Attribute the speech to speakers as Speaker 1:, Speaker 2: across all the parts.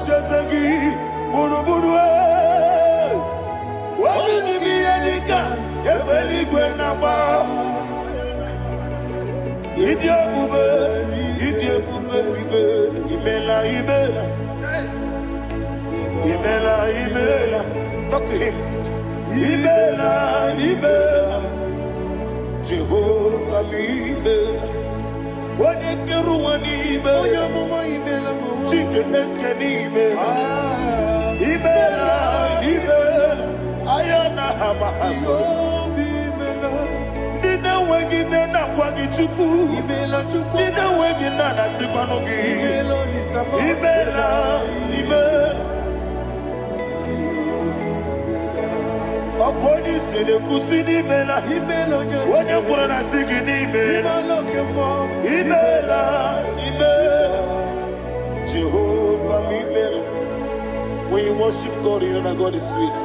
Speaker 1: Chesagi, Buruburu, what did he be any gun? Ebeli Gwenaba, Idia Bube, Imela, talk to him. Imela, Jehovah, what did you want? Chicken Escanime, Ayana Hamahaso, Dina Wagina Wagichuku, Dina Wagina Sipanogi, Imela. Okoni sede kusini mela, wone kurana sigidi mela, imela. Jehovah, when you worship God, you know that God is sweet.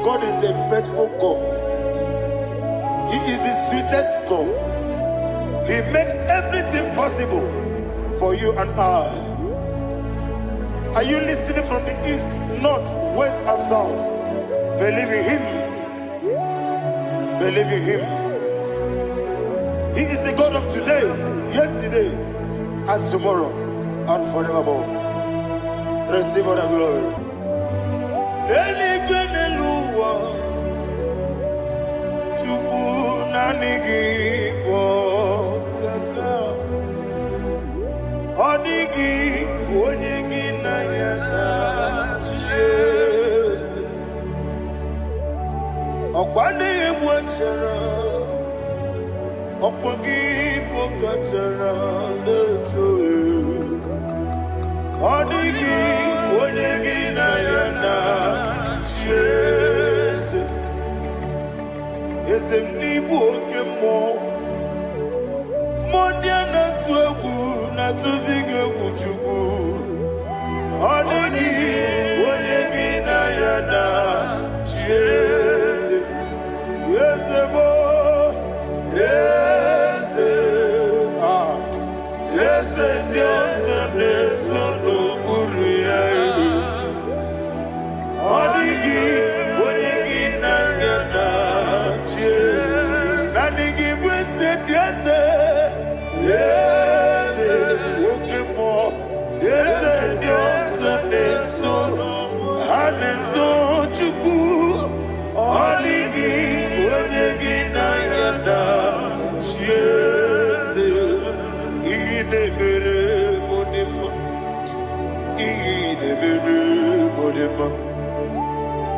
Speaker 1: God is a faithful God. He is the sweetest God. He made everything possible for you and I. Are you listening from the east, north, west, and south? Believe in Him. Believe in Him. He is the God of today, yesterday, and tomorrow, and forevermore. Receive all the glory.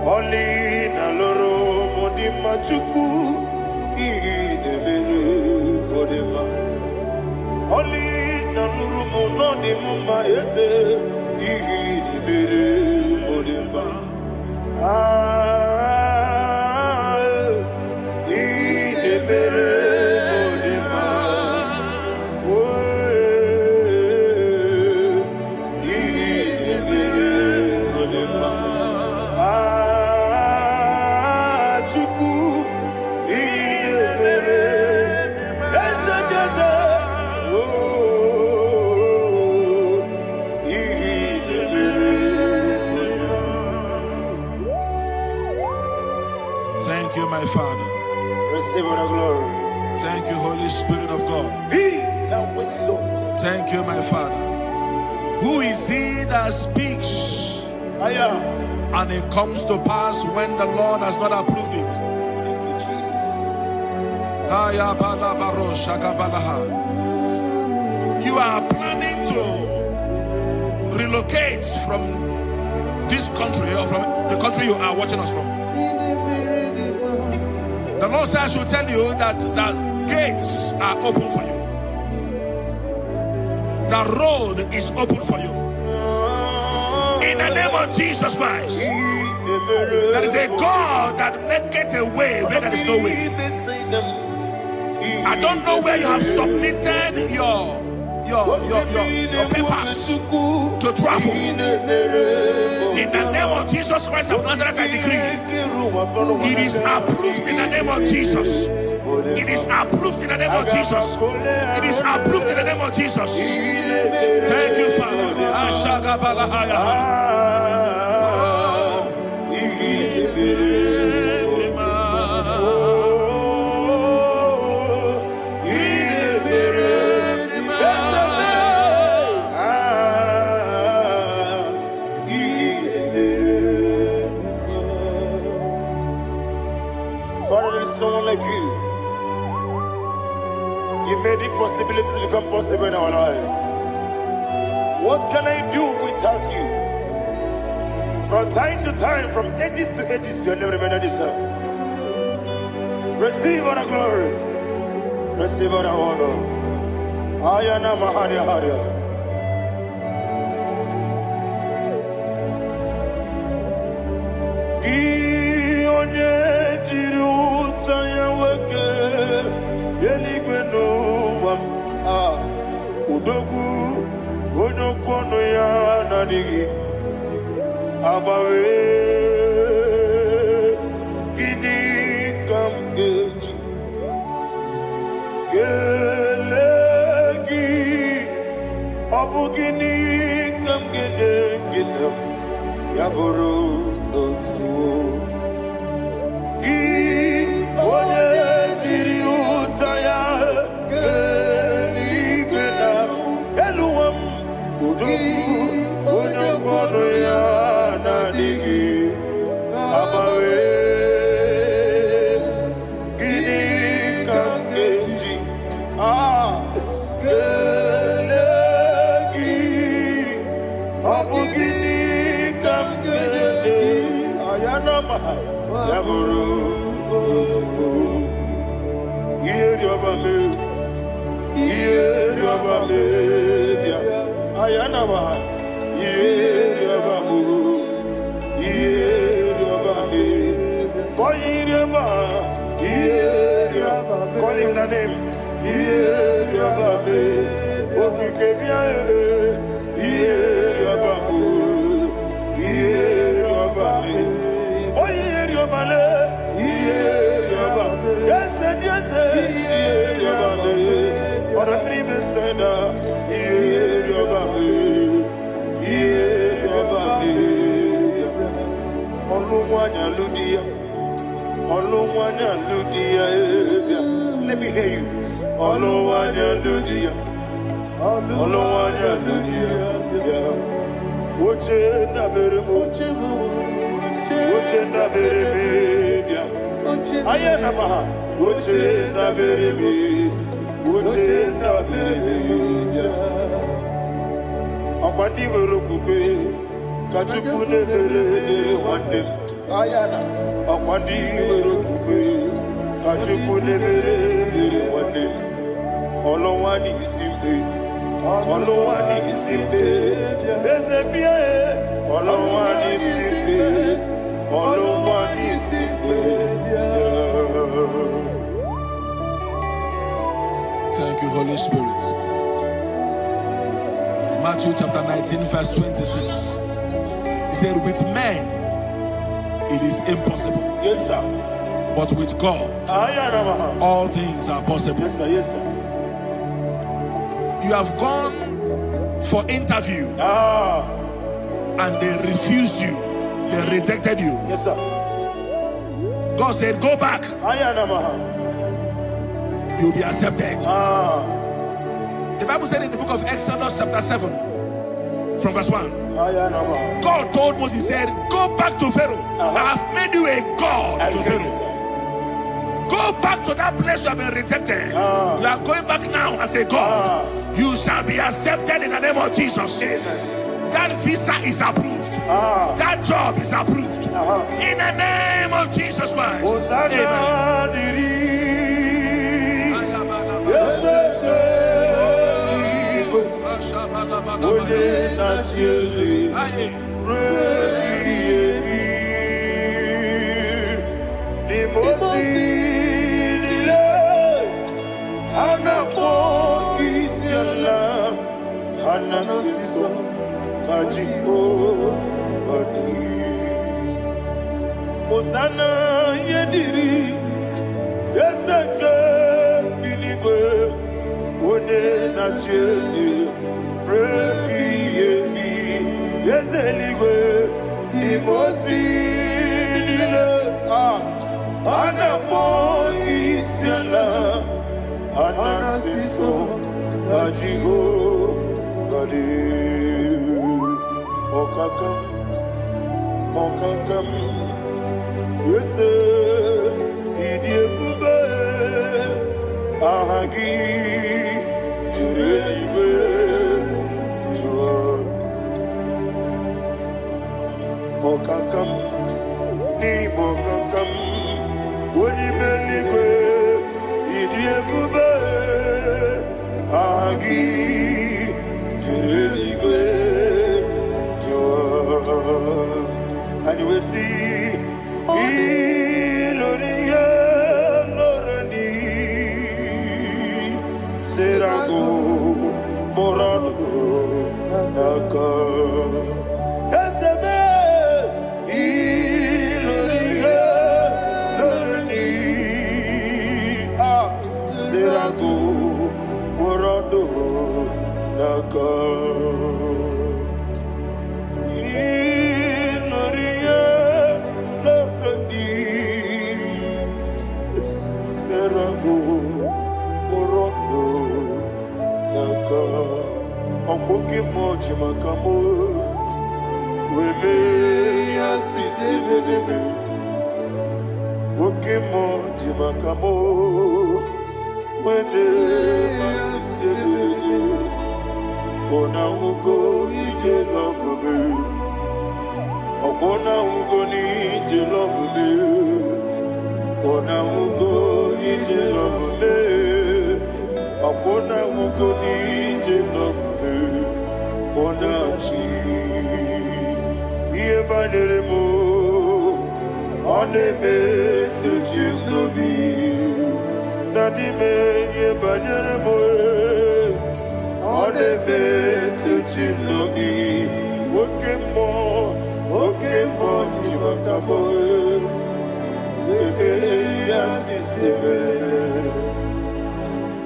Speaker 1: Oli na loro modima chuku idebere modima. Oli na loro monodi mumba yese idebere modima. Idebere modima. Idebere modima.
Speaker 2: Thank you, my Father.
Speaker 1: Receive all the glory.
Speaker 2: Thank you, Holy Spirit of God. Thank you, my Father. Who is he that speaks and it comes to pass when the Lord has not approved it?
Speaker 1: Thank you, Jesus.
Speaker 2: You are planning to relocate from this country or from the country you are watching us from. The Lord says I should tell you that the gates are open for you. The road is open for you. In the name of Jesus Christ. There is a God that maketh a way where there is no way. I don't know where you have submitted your papers to travel. In the name of Jesus Christ of Nazareth, I decree it is approved in the name of Jesus. It is approved in the name of Jesus. It is approved in the name of Jesus. Thank you, Father.
Speaker 1: Father, there is no one like you. You made impossibilities become possible in our life. What can I do without you? From time to time, from ages to ages, you never remain the same. Receive all the glory. Receive all the honor. Ayana Maharia Haria. Udogu, Onokono ya nadigi, Abawe, Gini kamgeji, Gelegi, Abu Gini kamgene ginam, Yaburu nosu, Gi one jiri utaya. Onokono ya nadigi, Abawe, Gini kamgeji, Gelegi, Abu Gini kamgene, Ayanama, Yaburu, Uzufu, Yeriobame, Yeriobame, Ayanama, Yeriabamu, Yeriabame, Koyiriaba, Yeriaba, call him the name, Yeriabame, Okikebia, Yeriabamu, Yeriabame, Oyeriabale, Yeriaba, yes, Yeriabame, or a previous sender, Yeriabame. Let me hear you. Akwandi werokukwe kachuku nebere wande ayana akwandi werokukwe kachuku nebere wande olowani isimbe ezebia olowani isimbe.
Speaker 2: Thank you, Holy Spirit. Matthew chapter 19, verse 26. He said, with men it is impossible.
Speaker 1: Yes, sir.
Speaker 2: But with God, all things are possible.
Speaker 1: Yes, sir. Yes, sir.
Speaker 2: You have gone for interview and they refused you. They rejected you.
Speaker 1: Yes, sir.
Speaker 2: God said, go back. You'll be accepted. The Bible said in the book of Exodus chapter 7 from verse 1, God told Moses, he said, go back to Pharaoh. I have made you a God to Pharaoh. Go back to that place you have been rejected. You are going back now as a God. You shall be accepted in the name of Jesus. That visa is approved. That job is approved. In the name of Jesus Christ. Amen.
Speaker 1: Osana yediri ezeke binigwe one na Jesu repi yemi ezeligwe imozinile anakpọ isiala anasiso ajigo gadi okakam ese idi ebube aha gị juru eluigwe jụọ ọkakam n'ime ọkakam onye ime eluigwe ịdị ebube aha gị juru eluigwe jụọ anyị wee sị ilori ya lorani serago morado naka esebe ilori ya lorani serago morado naka Okoke moji makamo weme ya sisi bebebe oke moji makamo wete masisi bebebe ona ugo ije lovebe okona ugo ni ije lovebe ona ugo ije lovebe okona ugo ni ije lovebe onachi iye banyere mo oneme tuji nobi nadime iye banyere mo oneme tuji nobi oke mo jimakamo ebe ya sisi melele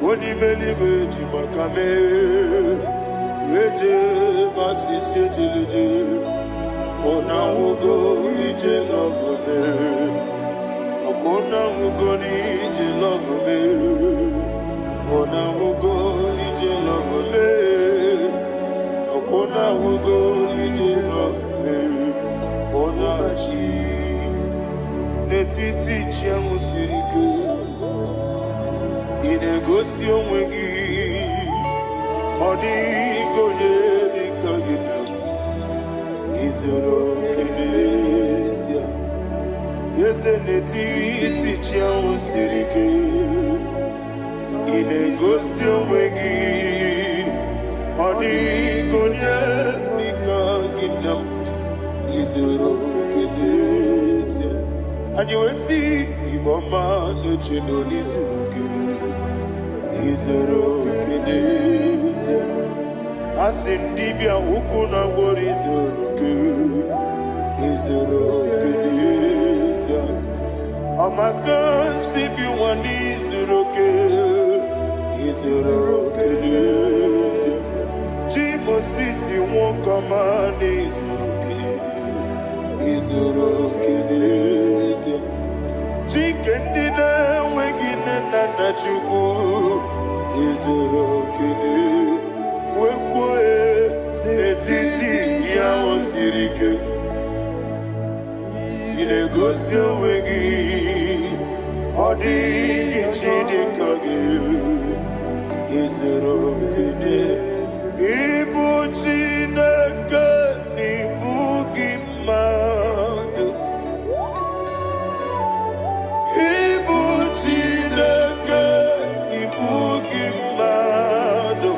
Speaker 1: onimelibe jimakame Eje masisi ejeleje ona ugo ije love me akona ugo ni ije love me ona ugo ije love me akona ugo ije love me ona chi netiti chiamu sirike inegosi onwe gị ọ dịghị onye dịka gị na izuru oke n'ezie eze n'etiti chi ahụ siri ike ị na-egosi onwe gị ọ dịghị onye dịka gị na izuru oke n'ezie anyị wee sị Igbo ọma na-eche na onye zuru gị izuru oke n'ezie asị dibịa ukwu na-agwọrọ izuru oke n'ezie ọmaka nsị bi nwa n'izuru oke n'ezie chi Mosisi nwoke ọma n'izuru oke n'ezie chike ndị na-enweghị nne na nna Chukwu izuru oke wekwuo n'etiti ya o siri ike ị na-egosi onwe gị ọ dịghị chi dịka gị izuru oke ịbụ Chineke n'ịbụ gị mmadụ ịbụ Chineke ịbụ gị mmadụ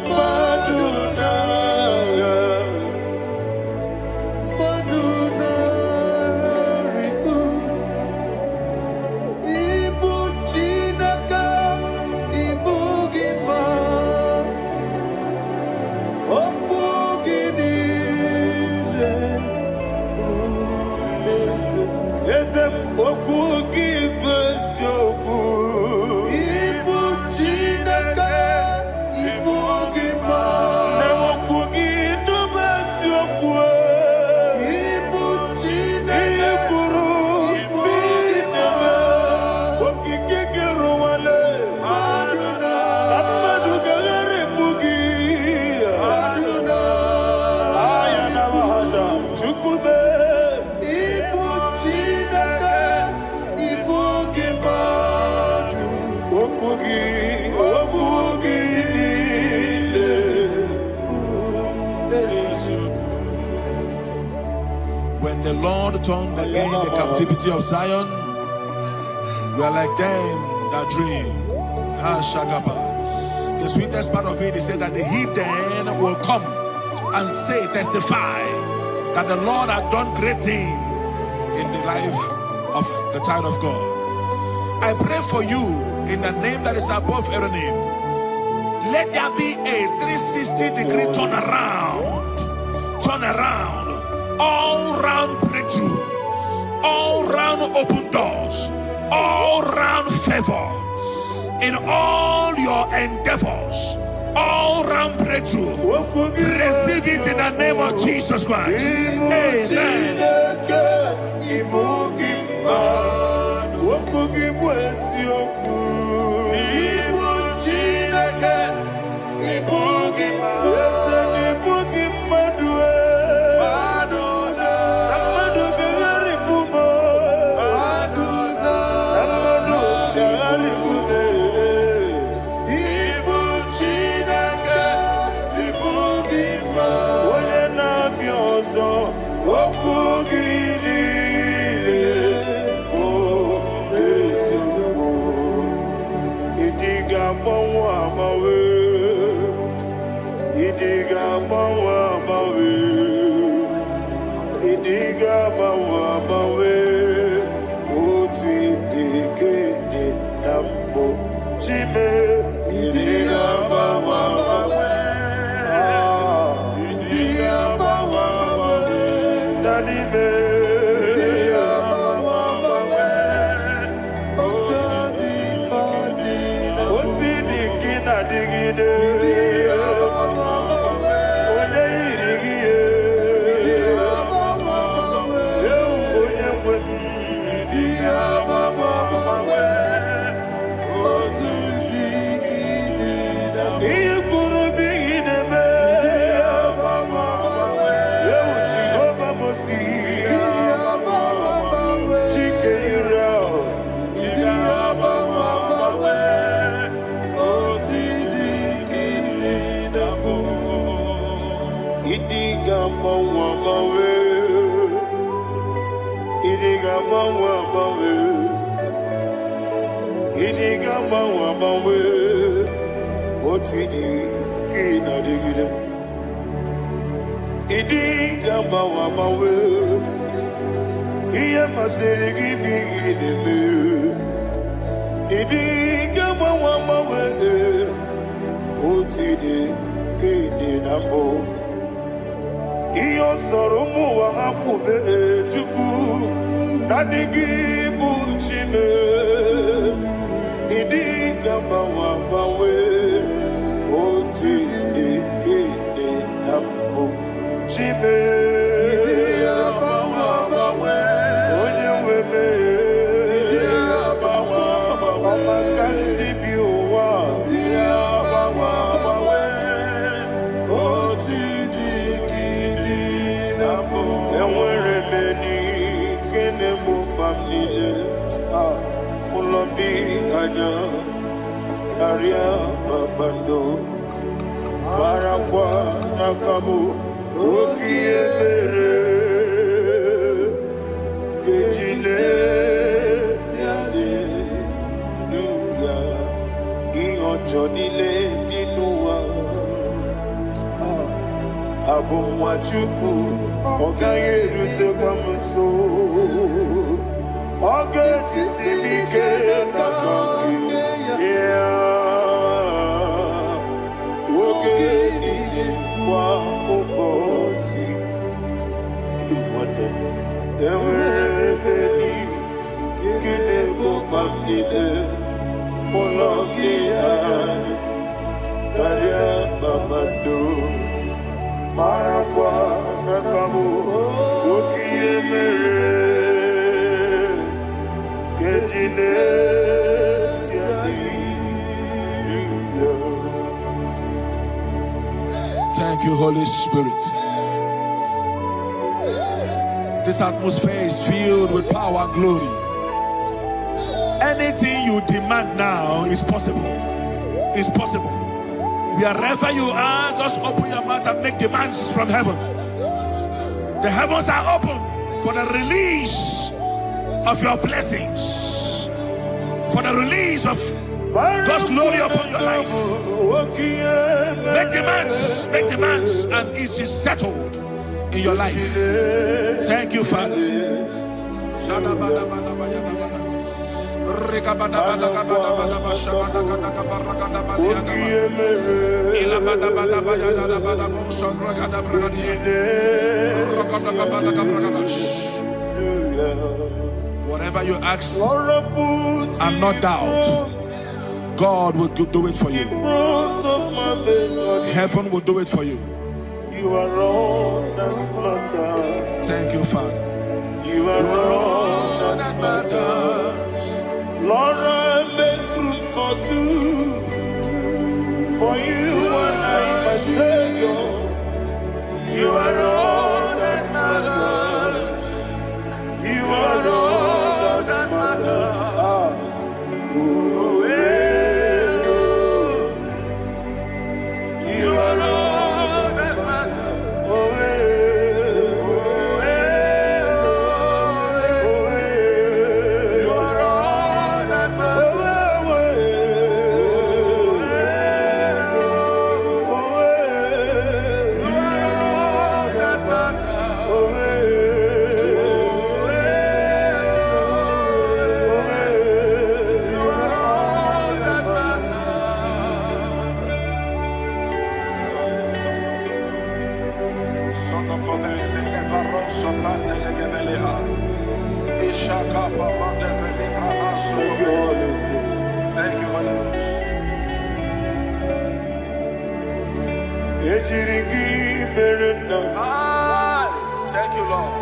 Speaker 1: mmadụ n'agha rikpu ịbụ Chineke ịbụ gị mmadụ
Speaker 2: the Lord turned again the captivity of Zion, we are like them that dream. The sweetest part of it is said that the heathen will come and say, testify, that the Lord had done great things in the life of the child of God. I pray for you in the name that is above every name. Let there be a 360-degree turn around, all round breakthrough, all round open doors, all round favor in all your endeavors, all round breakthrough. Receive it in the name of Jesus Christ. Amen. Thank you, Holy Spirit. This atmosphere is filled with power and glory. Anything you demand now is possible. It's possible. Wherever you are, just open your mouth and make demands from heaven. The heavens are open. for the release of your blessings, for the release of God's glory upon your life. Make demands, and it is settled in your life. Thank you, Father. Whatever you ask and not doubt, God will do it for you. Heaven will do it for you.
Speaker 1: You are all that matters.
Speaker 2: Thank you, Father.
Speaker 1: You are all that matters. Lord, I make room for two. For you and I, my Savior. You are all that matters. You are all that matters. You are all that matters.
Speaker 2: Thank you, Holy Ghost. Thank you, Lord.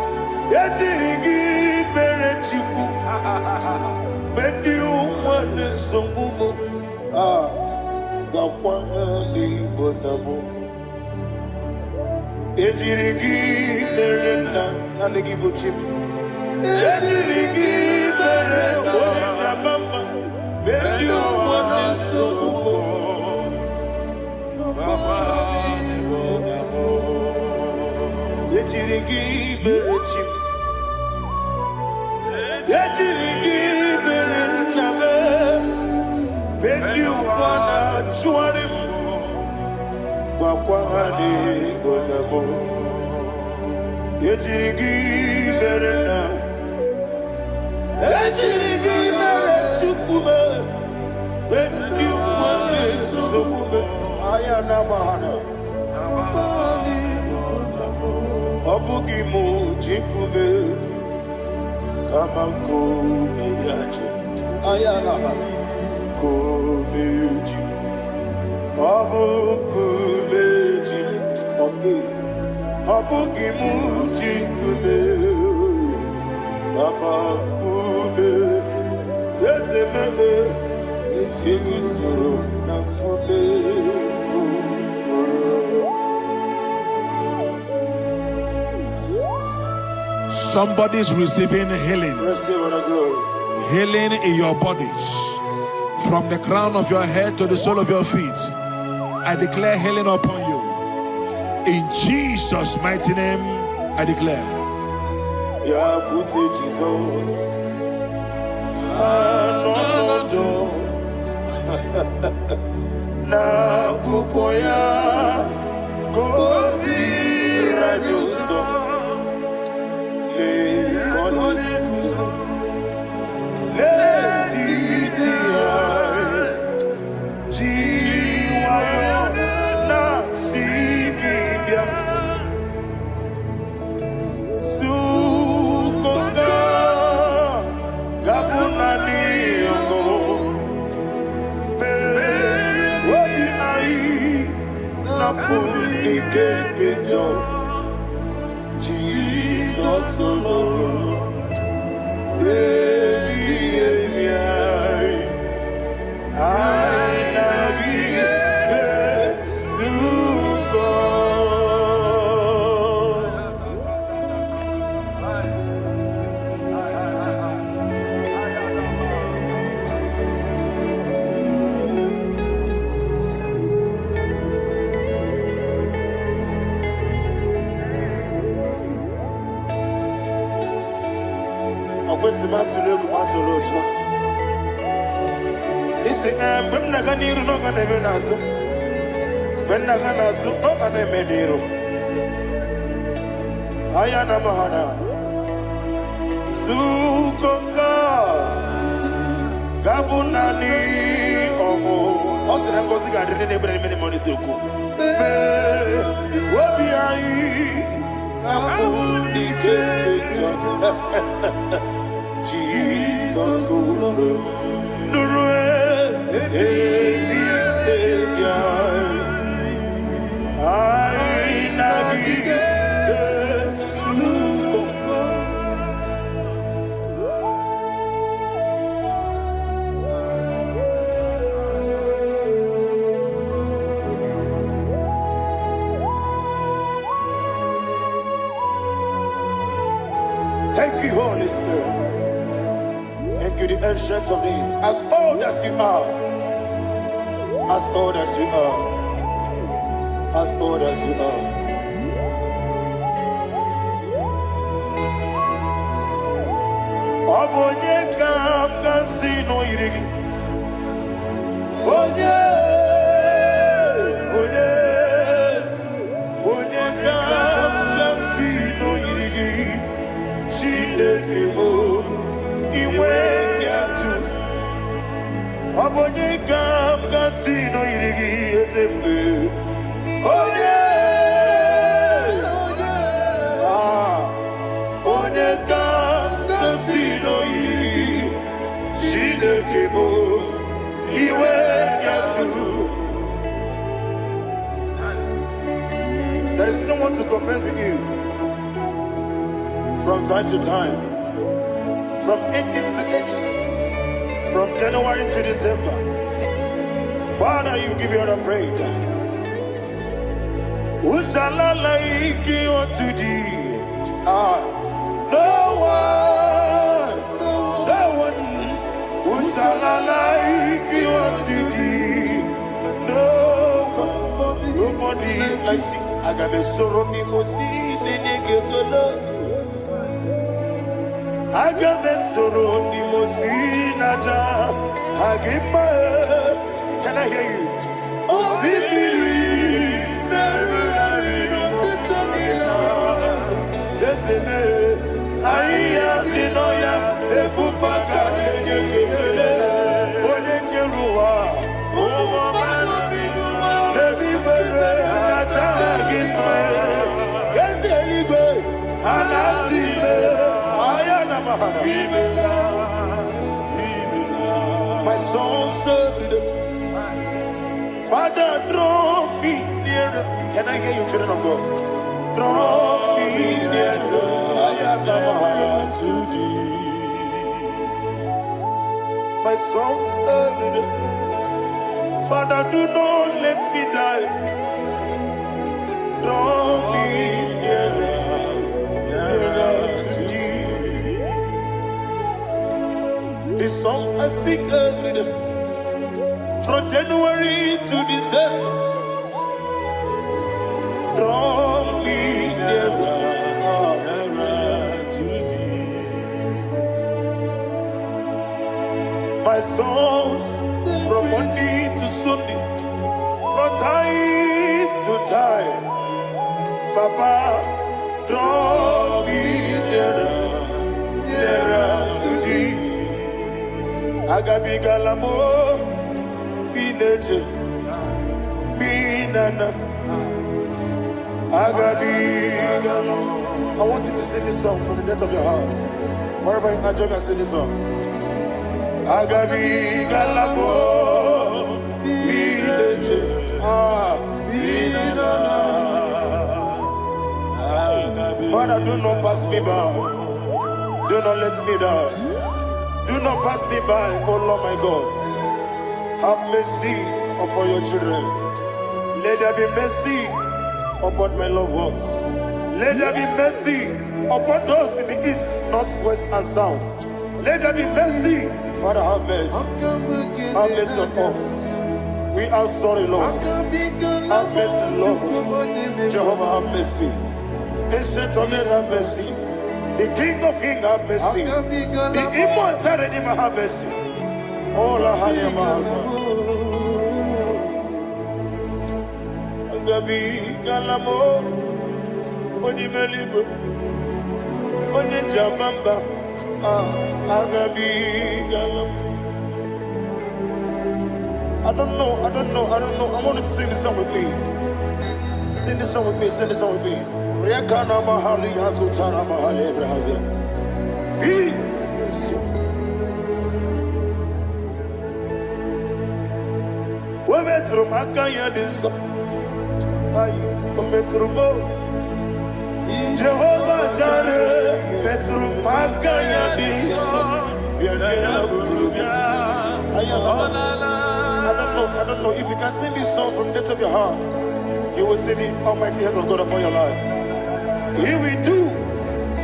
Speaker 2: Somebody's receiving healing. Healing in your bodies. From the crown of your head to the sole of your feet. I declare healing upon you. In Jesus' mighty name, I declare.
Speaker 1: Jesus. Na kukoya kozi rajuzo le konesu le titiare jiwayo na sikibia sukoka gabuna niyongo Jesus alone. kwesi matulu ku matulu. Isi when na ganiru no kana be naso. When na kana so no kana me diru. Ayana mahana. Sukonga Gabunani Omo Osina ngozi ga dene nebre mene money soku Wobi ai Amuni keketa Jesus Nurue Ai nagi Thank you, Holy Spirit. Thank you, the ancient of days. As old as you are. As old as you are. As old as you are. Obonye kam kasino irigi. Onye. Onye kam kasino irigi. Obonye kam kasino irigi esefu. Onye kam kasino irigi Shinekebo iwe yatu. There is no one to compare with you. From time to time, from ages to ages, from January to December, Father, you give you all the praise. Who shall I like you unto thee? No one. Who shall I like you unto thee? No one, nobody like you. I got a sorrow, Agamesoro di Mosinaja Hagima. Can I hear you? Osibiri Yeseme Aya Dinoya Efufaka Onekerua Rebi Bere Naja Hagima Yeseligwe Anasime My soul served. Father, draw me nearer. Can I hear you, children of God? Draw me nearer. I am to thee. My soul served. Father, do not let me die. Draw me nearer. This song I sing every day, from January to December. Draw me nearer to thee. My songs from Monday to Sunday, from time to time. Papa, draw me nearer to thee. Agabi galamo, bineje, binana. Agabi galamo. I want you to sing this song from the depth of your heart. Wherever you are, join me and sing this song. Agabi galamo, bineje, binana. Father, do not pass me by. Do not let me die. Do not pass me by, oh Lord my God. Have mercy upon your children. Let there be mercy upon my loved ones. Let there be mercy upon those in the east, north, west, and south. Let there be mercy. Father, have mercy. Have mercy on us. We are sorry, Lord. Have mercy, Lord. Jehovah, have mercy. Ancient of days, have mercy. The King of Kings have mercy. The immortal Redeemer have mercy. All I had in my Agabi Galamo Onimeligo Onijabamba Agabi Galamo. I don't know. I want you to sing this song with me. Sing this song with me. Riakana Mahali Azutana Mahali Brazil. We met through Makaya this. Jehovah Jireh, Petru Makaya this. I don't know if you can sing this song from the depth of your heart. You will see the almighty hands of God upon your life. He will do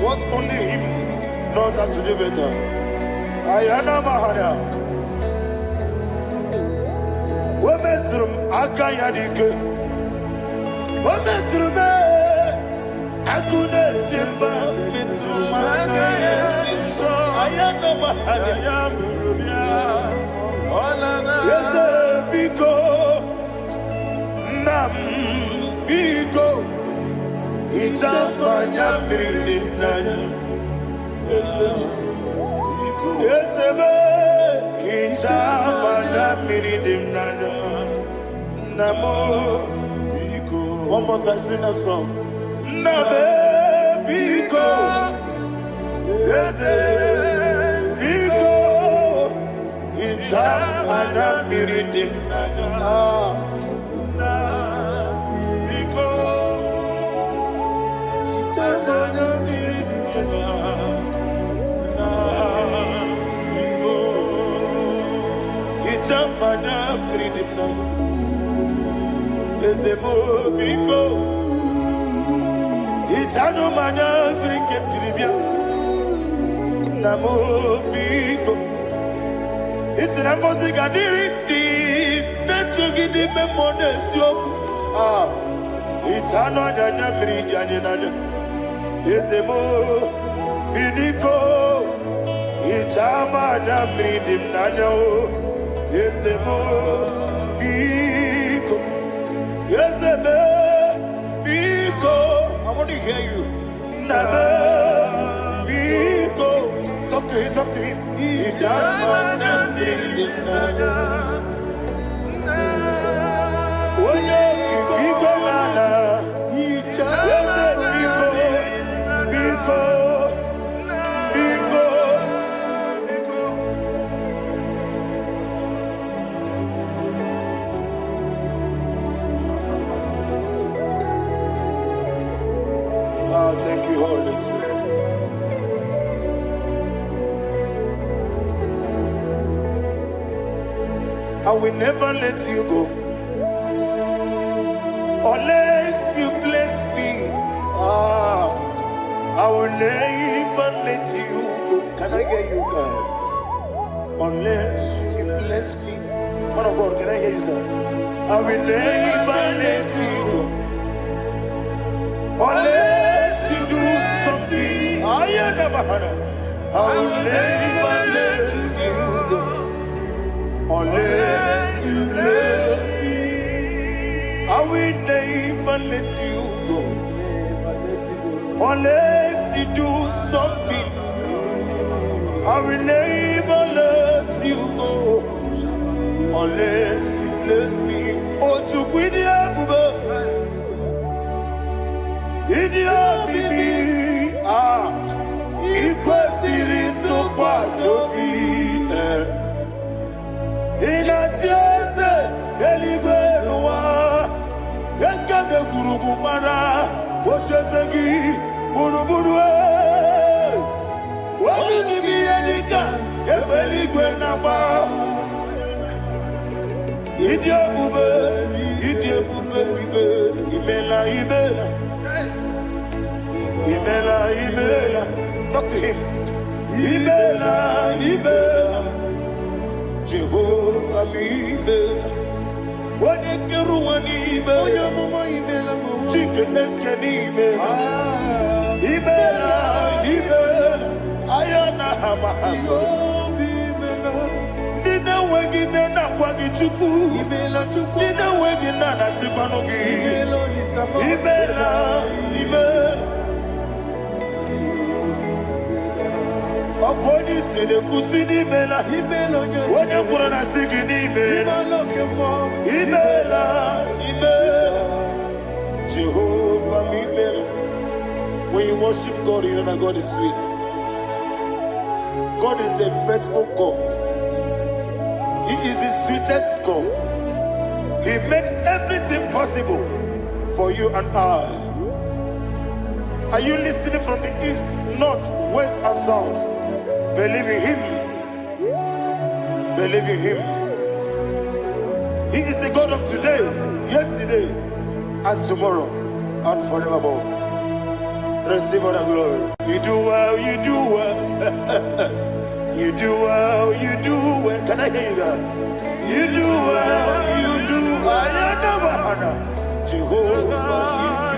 Speaker 1: what only Him knows how to do better. Ayana Mahana. Wometrum Akayadike. Wometrum Akune Jimba Metrum Akayadike. Ayana Mahana. Yes, Biko. Nam Biko. Itamanya Mirinaya. Yes, Itamanya Mirinaya. Namo Biko. One more time, sing a song. Nabe Biko. Yes, Biko. Itamanya Mirinaya. Mana freedom now. Ezemo biko. Itano mana bring him to the Namo biko. Isra kosi gadiri di. Nechugi di memones yo. Itano dana bring janina. Ezemo biko. Itama na bring him nano. Yesemo Biko. Yeseme Biko. I want to hear you. Nabe Biko. Talk to him. Ijamana Brinana. Oye Kikibanana. Yese Biko. Biko. Thank you, Holy Spirit. I will never let you go unless you bless me. I will never let you go. Can I hear you guys? Unless you bless me. Man of God, can I hear you, sir? I will never let you go unless you do something. I will never let you go unless you bless me. I will never let you go unless you do something. I will never let you go unless you bless me. Oh, to quit the Idia bibi ikwesiri tukwasobi inatieze eligwe nuwa ekade kurugumara ochezegi buruburu wabini biyedika ebeligwe naba Idia bube bibe imela Imela, talk to him. Imela, Jehovah Imela. Wanekeru Imela, Chicken Esken Imela. Ibela, Ibela, Ayana Hamahaso. Dina wegina na kwagi chuku. Dina wegina na sipanogi. Ibela, Ibela. Okoni sede kusini Ibela. Wone kurana sigini Ibela. Ibela, Ibela. Jehovah Ibela. When you worship God, you know that God is sweet. God is a faithful God. He is the sweetest God. He made everything possible for you and I. Are you listening from the east, north, west, and south? Believe in Him. Believe in Him. He is the God of today, yesterday, and tomorrow, and forevermore. Receive all the glory. You do well, you do well. You do well, you do well. Can I hear you guys? You do well, you do well. Jehovah,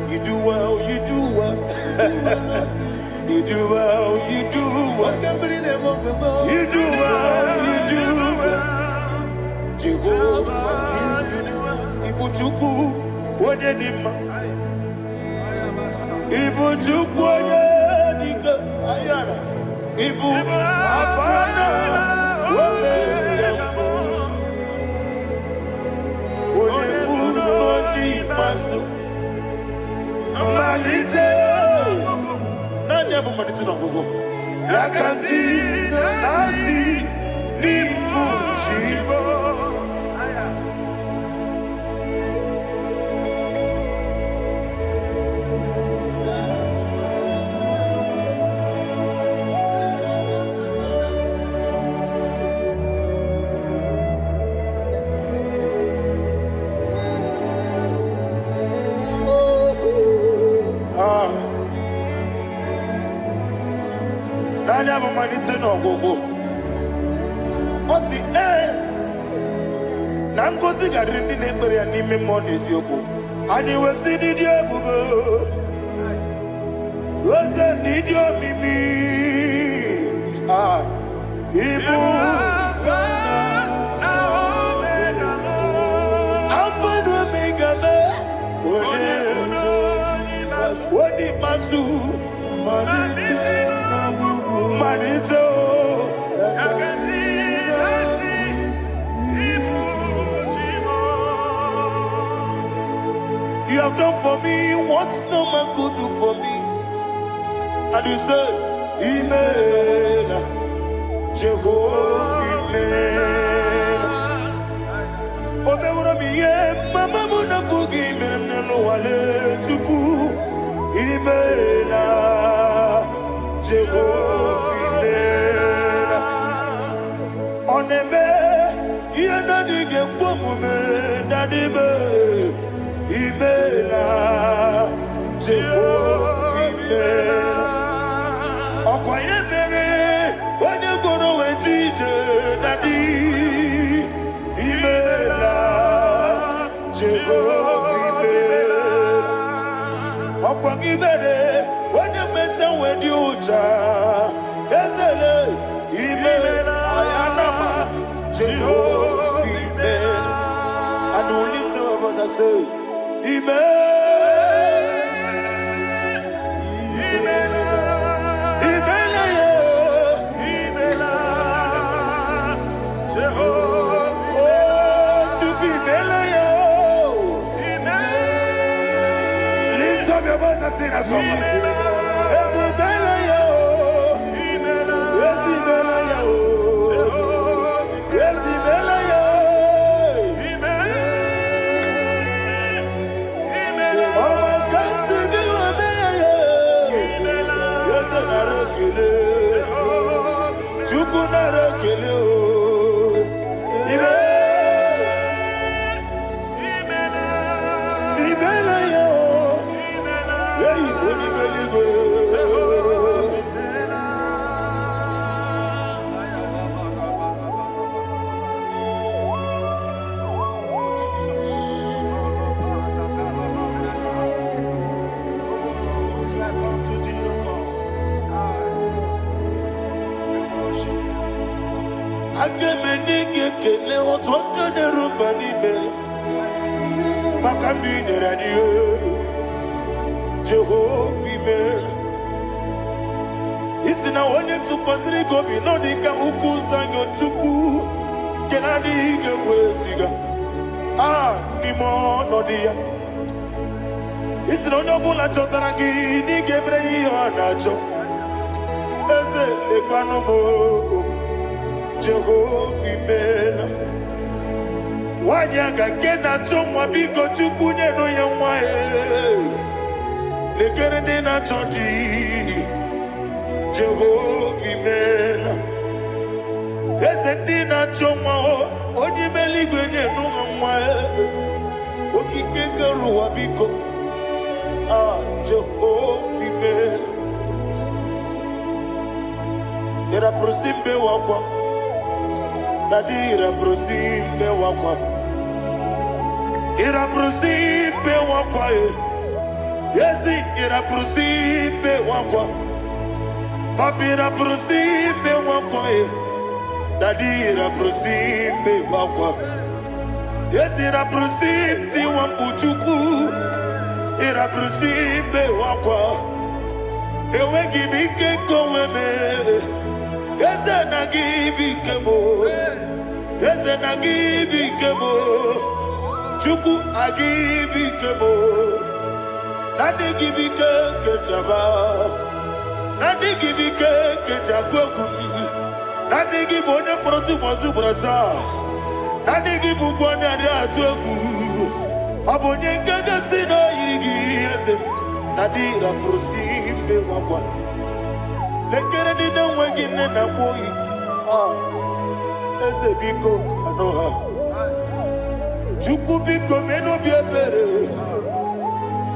Speaker 1: you do well, you do well. You do well, you do well. You do well, you do well. Jehovah, you do well. Ibuchuku, what did Ibu Chukwoye dika ayana Ibu afana wame yambo Ole muni masu Manite Nani abu manite na gogo Yakanti nasi Nibu chibo Nani abu manite na gogo Osi na ngozi gadiri ndị na-ekpere ya n'ime mmụọ na eziokwu anyị wesi n'ịdị ebube oze n'ịdị omimi ibu Alpha na Omega onye masu Manito You have done for me what no man could do for me. And you say, Imela, Jehovah, Imela. Omeura miye, mama muna bugi, meremnelo wale tuku. Imela, Jehovah, Imela. Oneme, yena dige kumume, nadibe. Imela, Jehovah, Imela. Okwaye mere, onye goro wetije, Daddy. Imela, Jehovah, Imela. Okwagi mere, onye meta wedi ucha, Ezele, Imela, Ayanama, Jehovah, Imela. And we lift our voice and say, Lift up your voice and sing a song. Agemenike kele otwaka nerumba nimele Makambi radio Jehovah imele Isina onye tupasiri gobi no dika ukuza nyochuku Kenadi gewesiga Nimo no dia Isina onye obula chotara gi ni gebre ihe nacho Eze lekwano mo Jehovah imela Wanyaga kena chomwa biko chukunye no ya mwae Lekere de na chodi Jehovah imela Eze di na chomwa Oni meligwe nye no mwae Okike keruwa biko Jehovah imela Era prosimbe wakwa Dadira prosimbe wakwa Ira prosimbe wakwa Yesi ira prosimbe wakwa Papira prosimbe wakwa Dadira prosimbe wakwa Yesi ira prosimti wambuchuku Ira prosimbe wakwa Ewe gibike koweme Eze na gibi kemo Eze na gibi kemo Chuku agibi kemo Nadi gibi kejaba Nadi gibi kejakweku Nadi gibi one proti mozu brasa Nadi gibi bwane atuegu Abonye kege sino irigi Eze Nadi raprosimbe wakwa Lekere di na wengine na boyi Eze biko sanoha Chuku biko meno biebere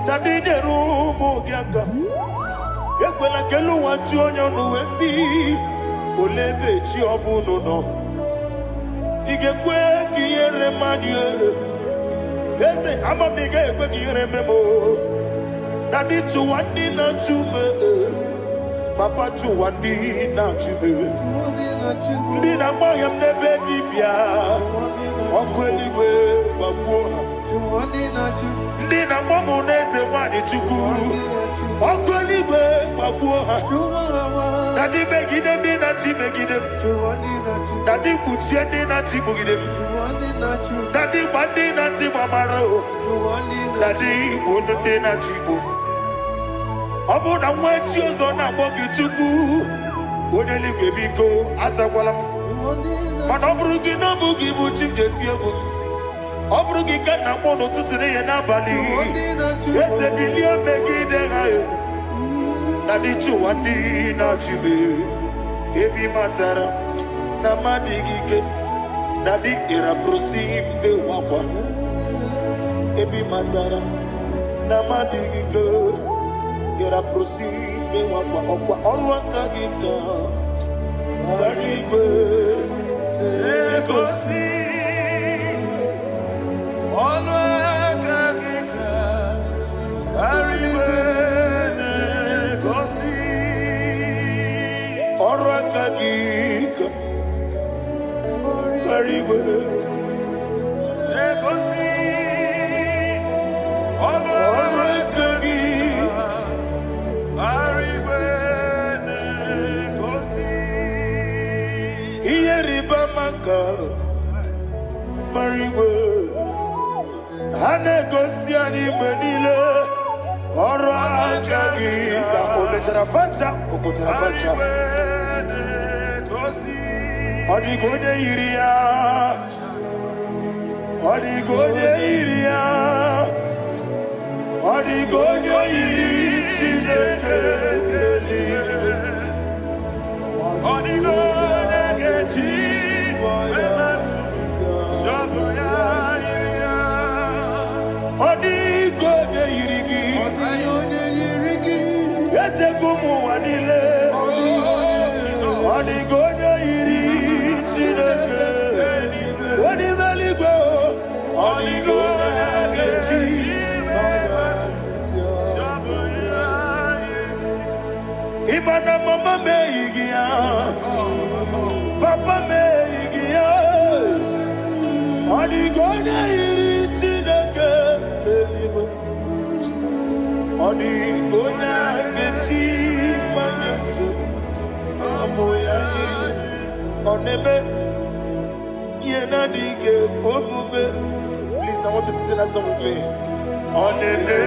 Speaker 1: Nadi nerumu gyaka Yekwela kelu wanchu onyo nuwesi Olebe chi obuno no Igekwe kiyere manye Eze ama mige ekwe kiyere memo Nadi chuwandi na chume Papa chuwandi na chume Ndi na mayam nebe dibia Okweligwe babuha Ndi na mamu neze wani chuku Okweligwe babuha Dadi megide ndi na chi megide Dadi kuchie ndi na chi mugide Dadi bandi na chi mamaro Dadi bono ndi na chi bo Obu na mwechi ozo na mogi chuku Oneligwe biko asagwalam Mana oburu gị n'obu gị bụ chi m ga-eti egwu Ọ bụrụ gị ka nna m n'ụtụtụ n'ihe n'abalị Eze bilie megide ha Na dị chụwa ndị na-achịbe Ebi matara na mmadụ gị ike Na dị ịrapụrụsi mbe wakwa Ebi matara na mmadụ gị ike Ịrapụrụsi mbe wakwa Ọkwa ọrụ aka gị ka Barigwe Egosi Ọnụ aka gị ka Barigwe Egosi Ọrụ aka gị ka Barigwe Egosi Ọnụ aka gị Barigwe Marigwe Hanegosi anime niile Ọrụ aka gị ka o mechara facha okotara facha Ọ dịghị onye yiri ya Ọ dịghị onye yiri ya Ọ dịghị onye yiri Chineke Ọ dịghị onye ga-eji Ibana mama meigia Papa meigia Oneme, Yena Dige Komume. Please, I want you to sing that song with me. Oneme,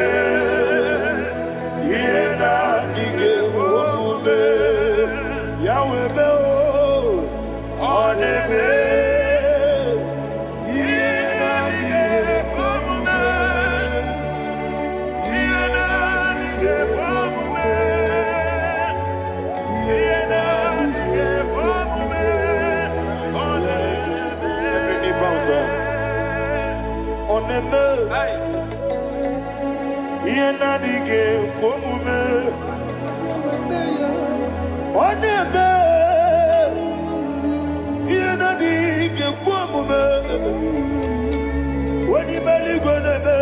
Speaker 1: Yena Dige Komume. Yahweh Be, Oneme. Oneme, Yena Dige Komume. Oneme, Yena Dige Komume. Onimeli Goneme,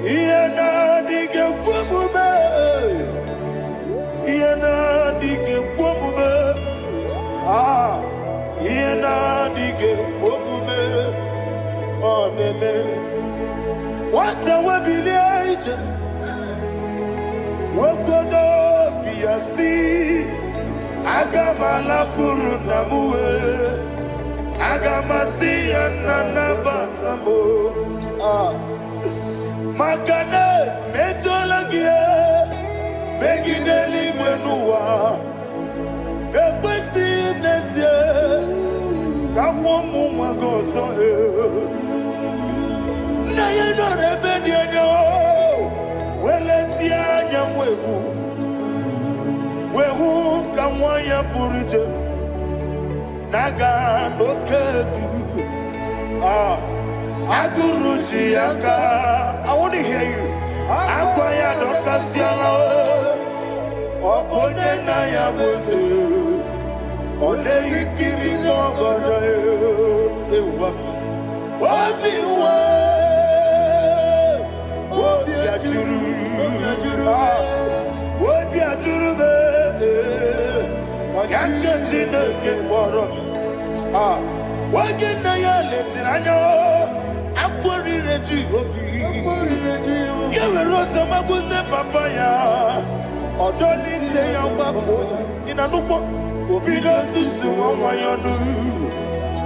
Speaker 1: Yena Dige Komume. Yena Dige Komume. Ah, Yena Dige Komume. Oneme, what a webillage, Wokono Piasi, Agamala Kurunamue, Agamasi and Nanabatamo, Makane, Metolagia, Megideli Benua, Equesti Nesia, Kamomu Magoso. Na ye no rebellion no, weletia nyamwehu, wehu kamwaya purije, naga no kegu, aguruji aka. I want to hear you. Akwaya dokasiana, okone na ya boze, one ikiri no godo ewa, obiwa. What be a jurube? Can't get in the get water. What can I let it? I know. I'm worried that you will be. You will rose of my good papaya. Or don't need to your babola. In a look, will be those who see what you do.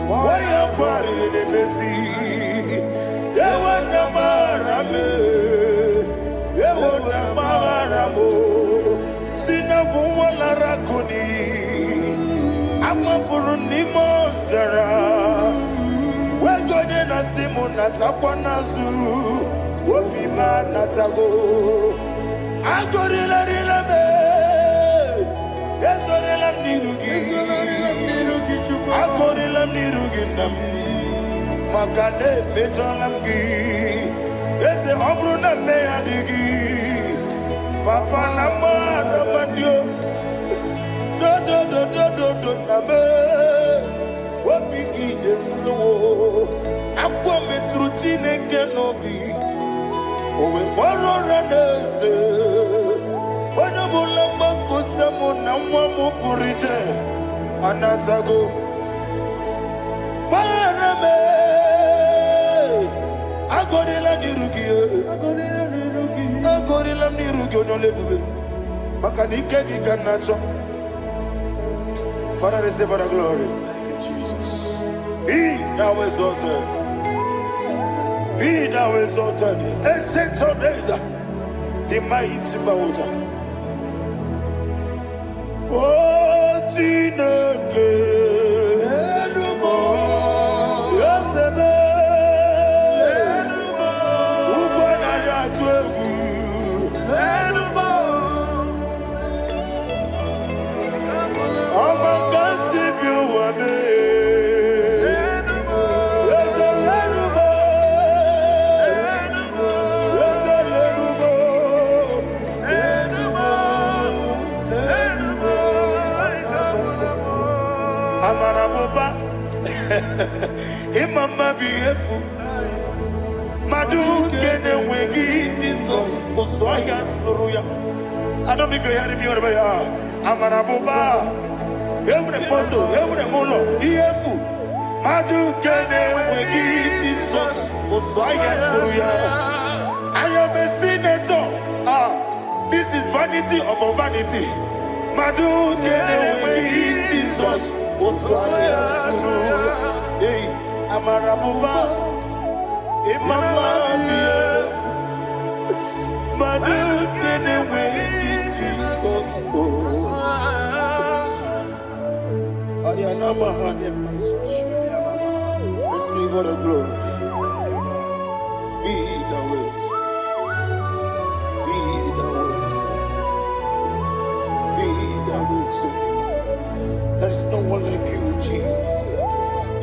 Speaker 1: Why are quarrying in the sea? They want the barame. Yewona maharabo sina bumwala rakoni amafuru ni mozara wegone na simu natakwa nazu opima natago agorila rila me yezorila mnirugi agorila mnirugi nam makane bejolamgi. Ese obru na me adigi, papa na ma na mandio, do na me, wapiki de mlo, akwa metruchine kenobi, owe moro ranese, wana bula makota mo na mwamu purije, anatago, marame. Agorila nirugi, agorila nirugi onolebube. Makanike gikanacho. Father, receive the glory. Thank you, Jesus. Be thou exalted. Be thou exalted. Essential days, the mighty mountain. Oh, Chineke. Imama beautiful. Madu kene wegi Jesus Oswaya Suruya. I don't know if you're hearing me wherever you are. Amarabuba. Every photo, every molo. Beautiful. Madu kene wegi Jesus Oswaya Suruya. I am a senator. This is vanity of vanity. Madu kene wegi Jesus Hey, Amarabuba, Imama, Madu, get away in Jesus. Receive all the glory. Be the way. Be the way. Be the way. There is no one like you, Jesus.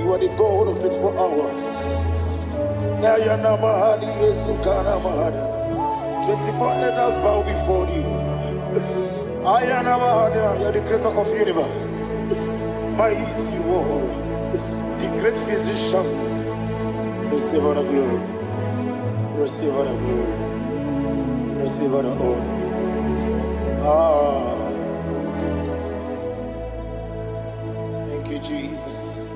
Speaker 1: You are the God of 24 hours. 24 elders bow before you. You are the creator of the universe. Mighty warrior, the great physician. Receive all the glory. Receive all the glory. Receive all the honor. Thank you, Jesus.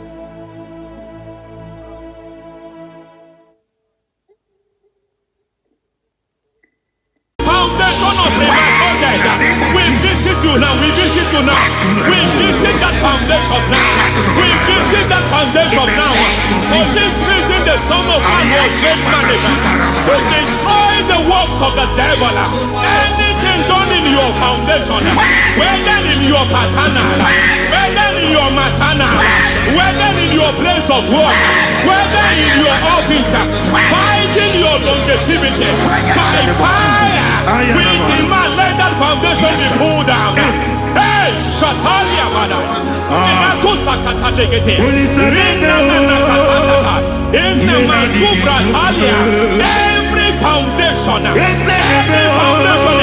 Speaker 2: Foundation of premature death. We visit you now. We visit you now. We visit that foundation now. We visit that foundation now. For this reason, the Son of Man was made manifest to destroy the works of the devil. Anything done in your foundation, whether in your paternal, whether in your maternal, whether in your place of work, whether in your office, fighting your longevity by fire. We demand let that foundation be pulled down. Hey, Shatalia Mada. Inato Sakata Legete. Rina Manakatasata. Inna Masubra Talia. Every foundation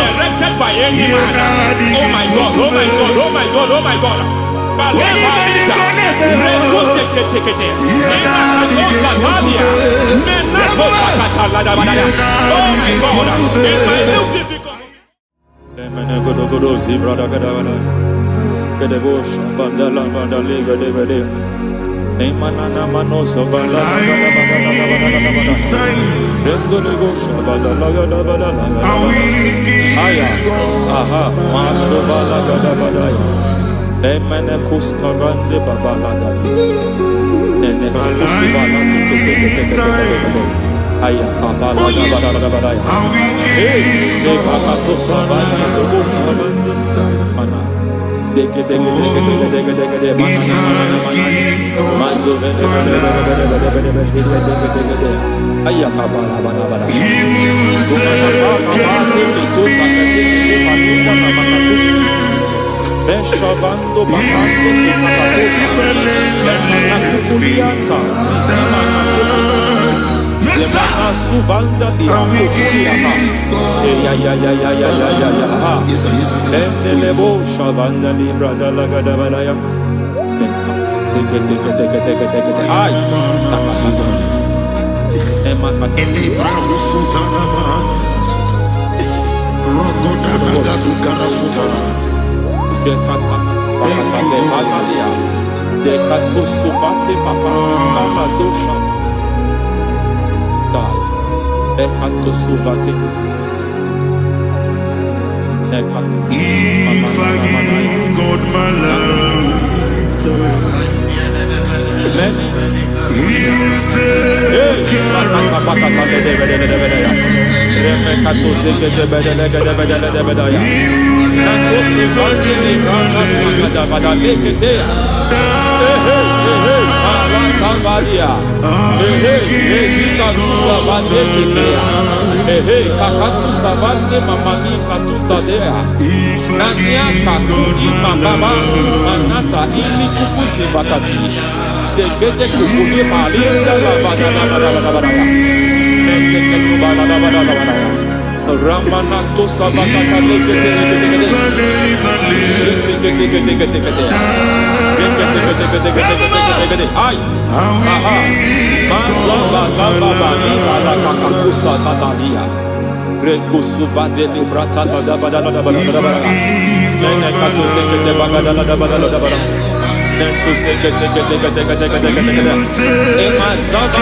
Speaker 2: erected by any man. Oh my God, oh my God, oh my God, oh my God. Kalema Lita. Reto Sekete. Inna Masatalia. Menato Sakata Ladabada. Oh my God. In my new difficult.
Speaker 3: Aya kapala da mana deke aya kapala bada Beshabando bahando kukulianta Lemana suvanda biakukuliata Endelebo shavanda libra dalagada balaya Teke ay nakasata Emakata
Speaker 1: Elibra usutana Rogoda nagadu karasutana
Speaker 3: Dekata bakata batalia Dekato suvate papa amadosha Ekato suvate Ekato
Speaker 1: If I give God my love He'll take care
Speaker 3: Ramanato Savakata Ay, aha, Mazaba Baba Nibala Kakakusa Tatalia, Rekusuva de Librata Badabada, Nenekato Sekete Bagadala Badala, Nentu Sekete, Emazaba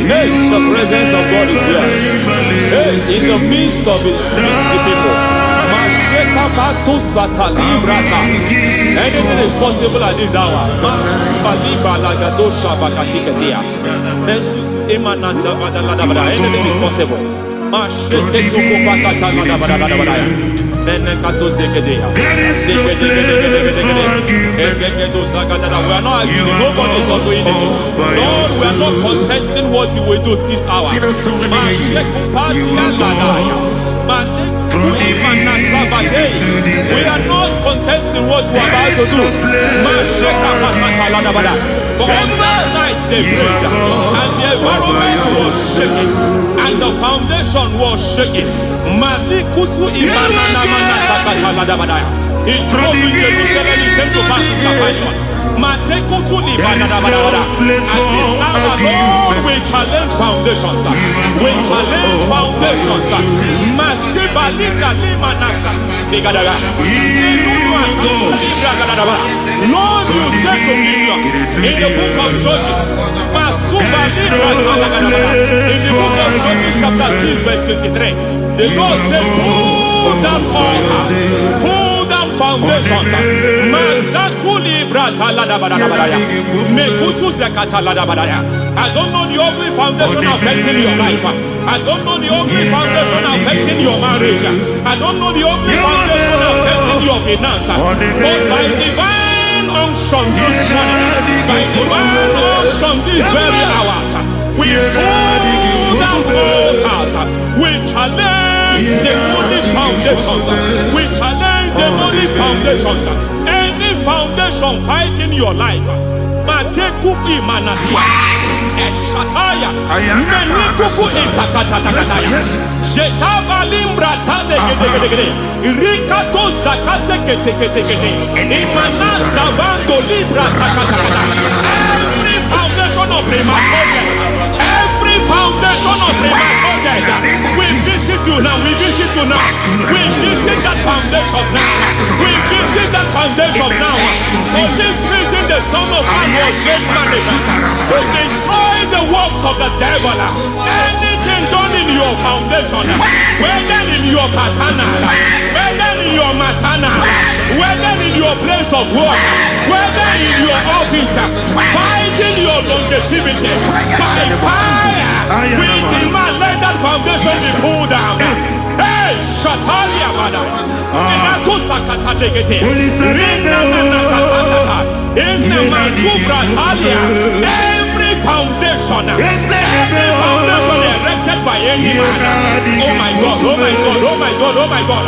Speaker 3: Hey, the presence of God is here. Hey, in the midst of his people. Anything is possible at this hour. Anything is possible. We are not arguing, nobody is doing it. Lord, we are not contesting what you will do this hour. We are not contesting what you are about to do. For on that night they prayed, and the environment was shaking, and the foundation was shaking. He drove in Jerusalem, he came to pass in Capernaum. At this hour, Lord, we challenge foundations. We challenge foundations. Lord, you said to Gideon in the book of Judges, in the book of Judges chapter 6 verse 23, the Lord said, pull down altars, pull down foundations. I don't know the ugly foundation affecting your life. I don't know the ugly foundation affecting your marriage. I don't know the ugly foundation affecting your finance. But by divine unction this morning, by divine unction these very hours, we pull down altars. We challenge demonic foundations. We challenge demonic foundations. Any foundation fighting your life, Matekuki Manatia, Eshataya, Menikuku Itakatatakataya, Shetavalimbra Tadegede, Rikato Zakate Ketekete, Imanasa Vando Libra Takatakata. Every foundation of premature death, every foundation of premature death, we visit you now, we visit you now, we visit that foundation now, we visit that foundation now. For this reason, the Son of Man was made manifest to destroy the works of the devil. Anything done in your foundation, whether in your paternal, whether in your maternal, whether in your place of work, whether in your office, fighting your longevity by fire, we demand let that foundation be pulled down. Hey, Shatalia, madam. Every foundation erected by any man. Oh my God, oh my God, oh my God, oh my God.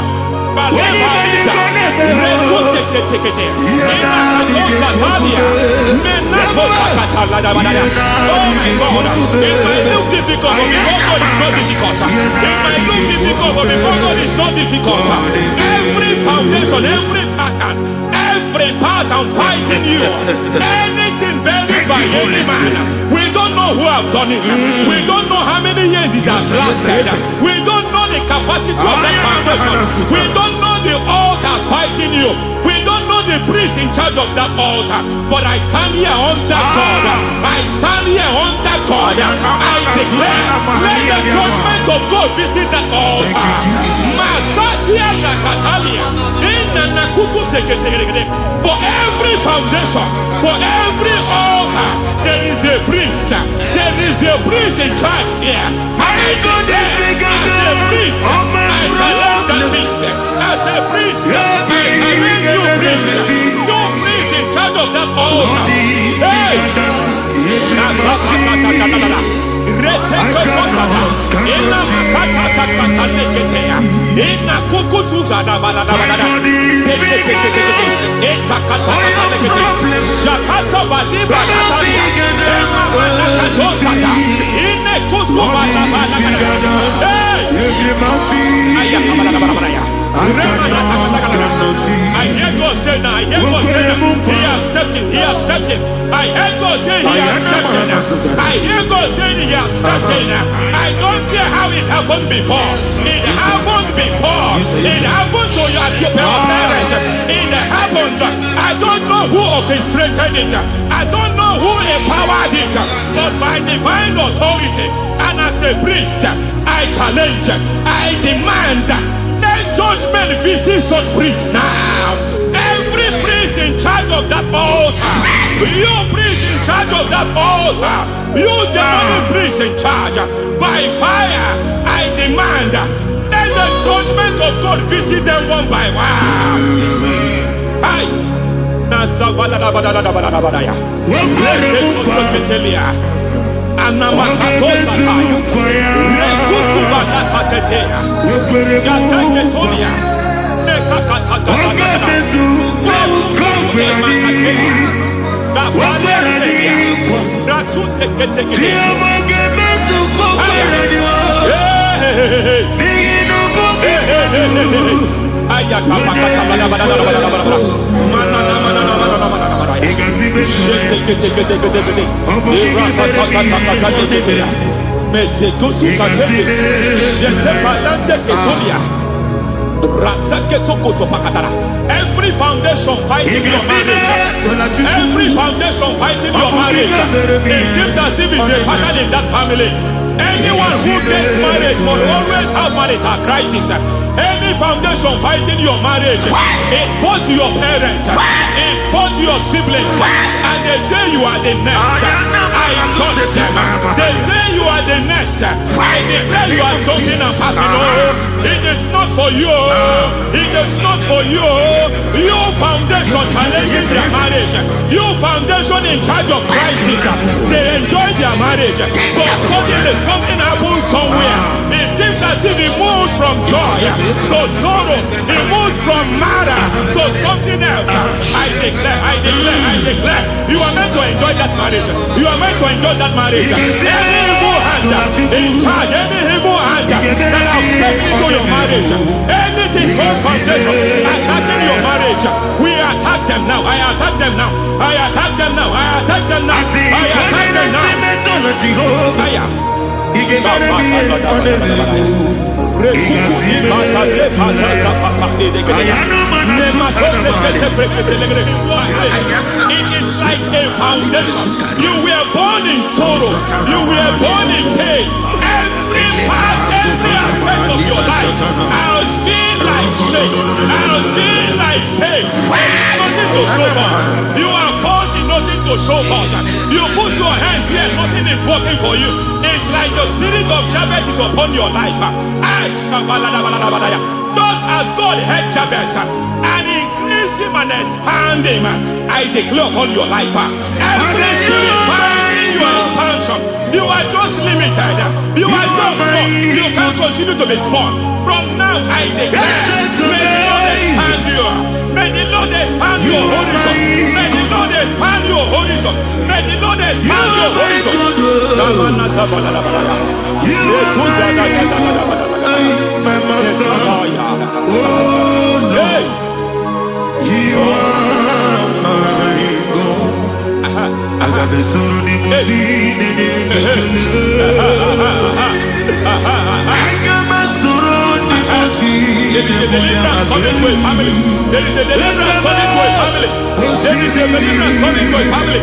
Speaker 3: Oh my God, it might look difficult, but before God it's not difficult. It might look difficult, but before God it's not difficult. Every foundation, every pattern fighting you, anything buried by any man, we don't know who have done it. We don't know how many years it has lasted. We don't know the capacity of that foundation. We don't know the altars fighting you. We don't know the priest in charge of that altar. But I stand here under God. I stand here under God. I declare, let the judgment of God visit that altar. For every foundation, for every altar, there is a priest. There is a priest in charge here. I declare, as a priest, I challenge that priest. As a priest, I challenge you priest. You priest in charge of that altar. Hey! I hear God say now, I hear God say now, he has stepped in, he has stepped in. I hear God say he has stepped in. I hear God say he has stepped in. I don't care how it happened before. It happened before. It happened to your parents. It happened. I don't know who orchestrated it. I don't know who empowered it. But by divine authority and as a priest, I challenge, I demand that judgment visits such priests now. Every priest in charge of that altar, you priest in charge of that altar, you demonic priest in charge, by fire, I demand, let the judgment of God visit them one by one. Aye. Every foundation fighting your marriage, every foundation fighting your marriage, it seems as if it's a pattern in that family. Anyone who gets married will always have marital crisis. Any foundation fighting your marriage, it fought your parents, it fought your siblings, and they say you are the next. I judge them. They say you are the next. I declare you are jumping and passing. Oh, it is not for you. It is not for you. You foundation challenging their marriage. You foundation in charge of crisis. They enjoy their marriage, but suddenly something happens somewhere. It seems as if it moves from joy to sorrow. It moves from matter to something else. I declare, you are meant to enjoy that marriage. You are meant to enjoy that marriage. Any evil hand in charge, any evil hand that have stepped into your marriage, anything called foundation attacking your marriage, we attack them now. I attack them now. I attack them now. I attack them now. I attack them now. It is like a foundation. You were born in sorrow. You were born in pain. Every part, every aspect of your life has been like shame. Has been like pain. There is nothing to show for. You are faulty, nothing to show for. You put your hands here, nothing is working for you. It's like the spirit of Jabez is upon your life. Just as God had Jabez and increased him and expanded him, I declare upon your life. Every spirit finding your expansion, you are just limited. You are just small. You can't continue to be small. From now, I declare, may the Lord expand you. May the Lord expand your horizon. May the Lord expand your horizon. May the Lord expand your horizon.
Speaker 1: My master, oh Lord, you are my God. I got the soul in my feet. I got my soul in my feet.
Speaker 3: There is a deliverance coming to a family. There is a deliverance coming to a family. There is a deliverance coming to a family.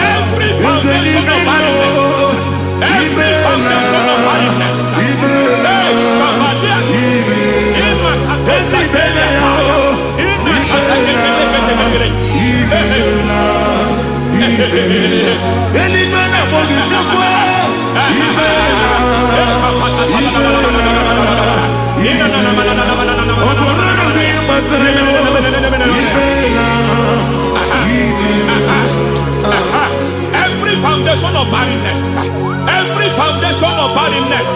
Speaker 3: Every foundation of barrenness, every foundation of barrenness, every foundation of barrenness, every foundation of barrenness,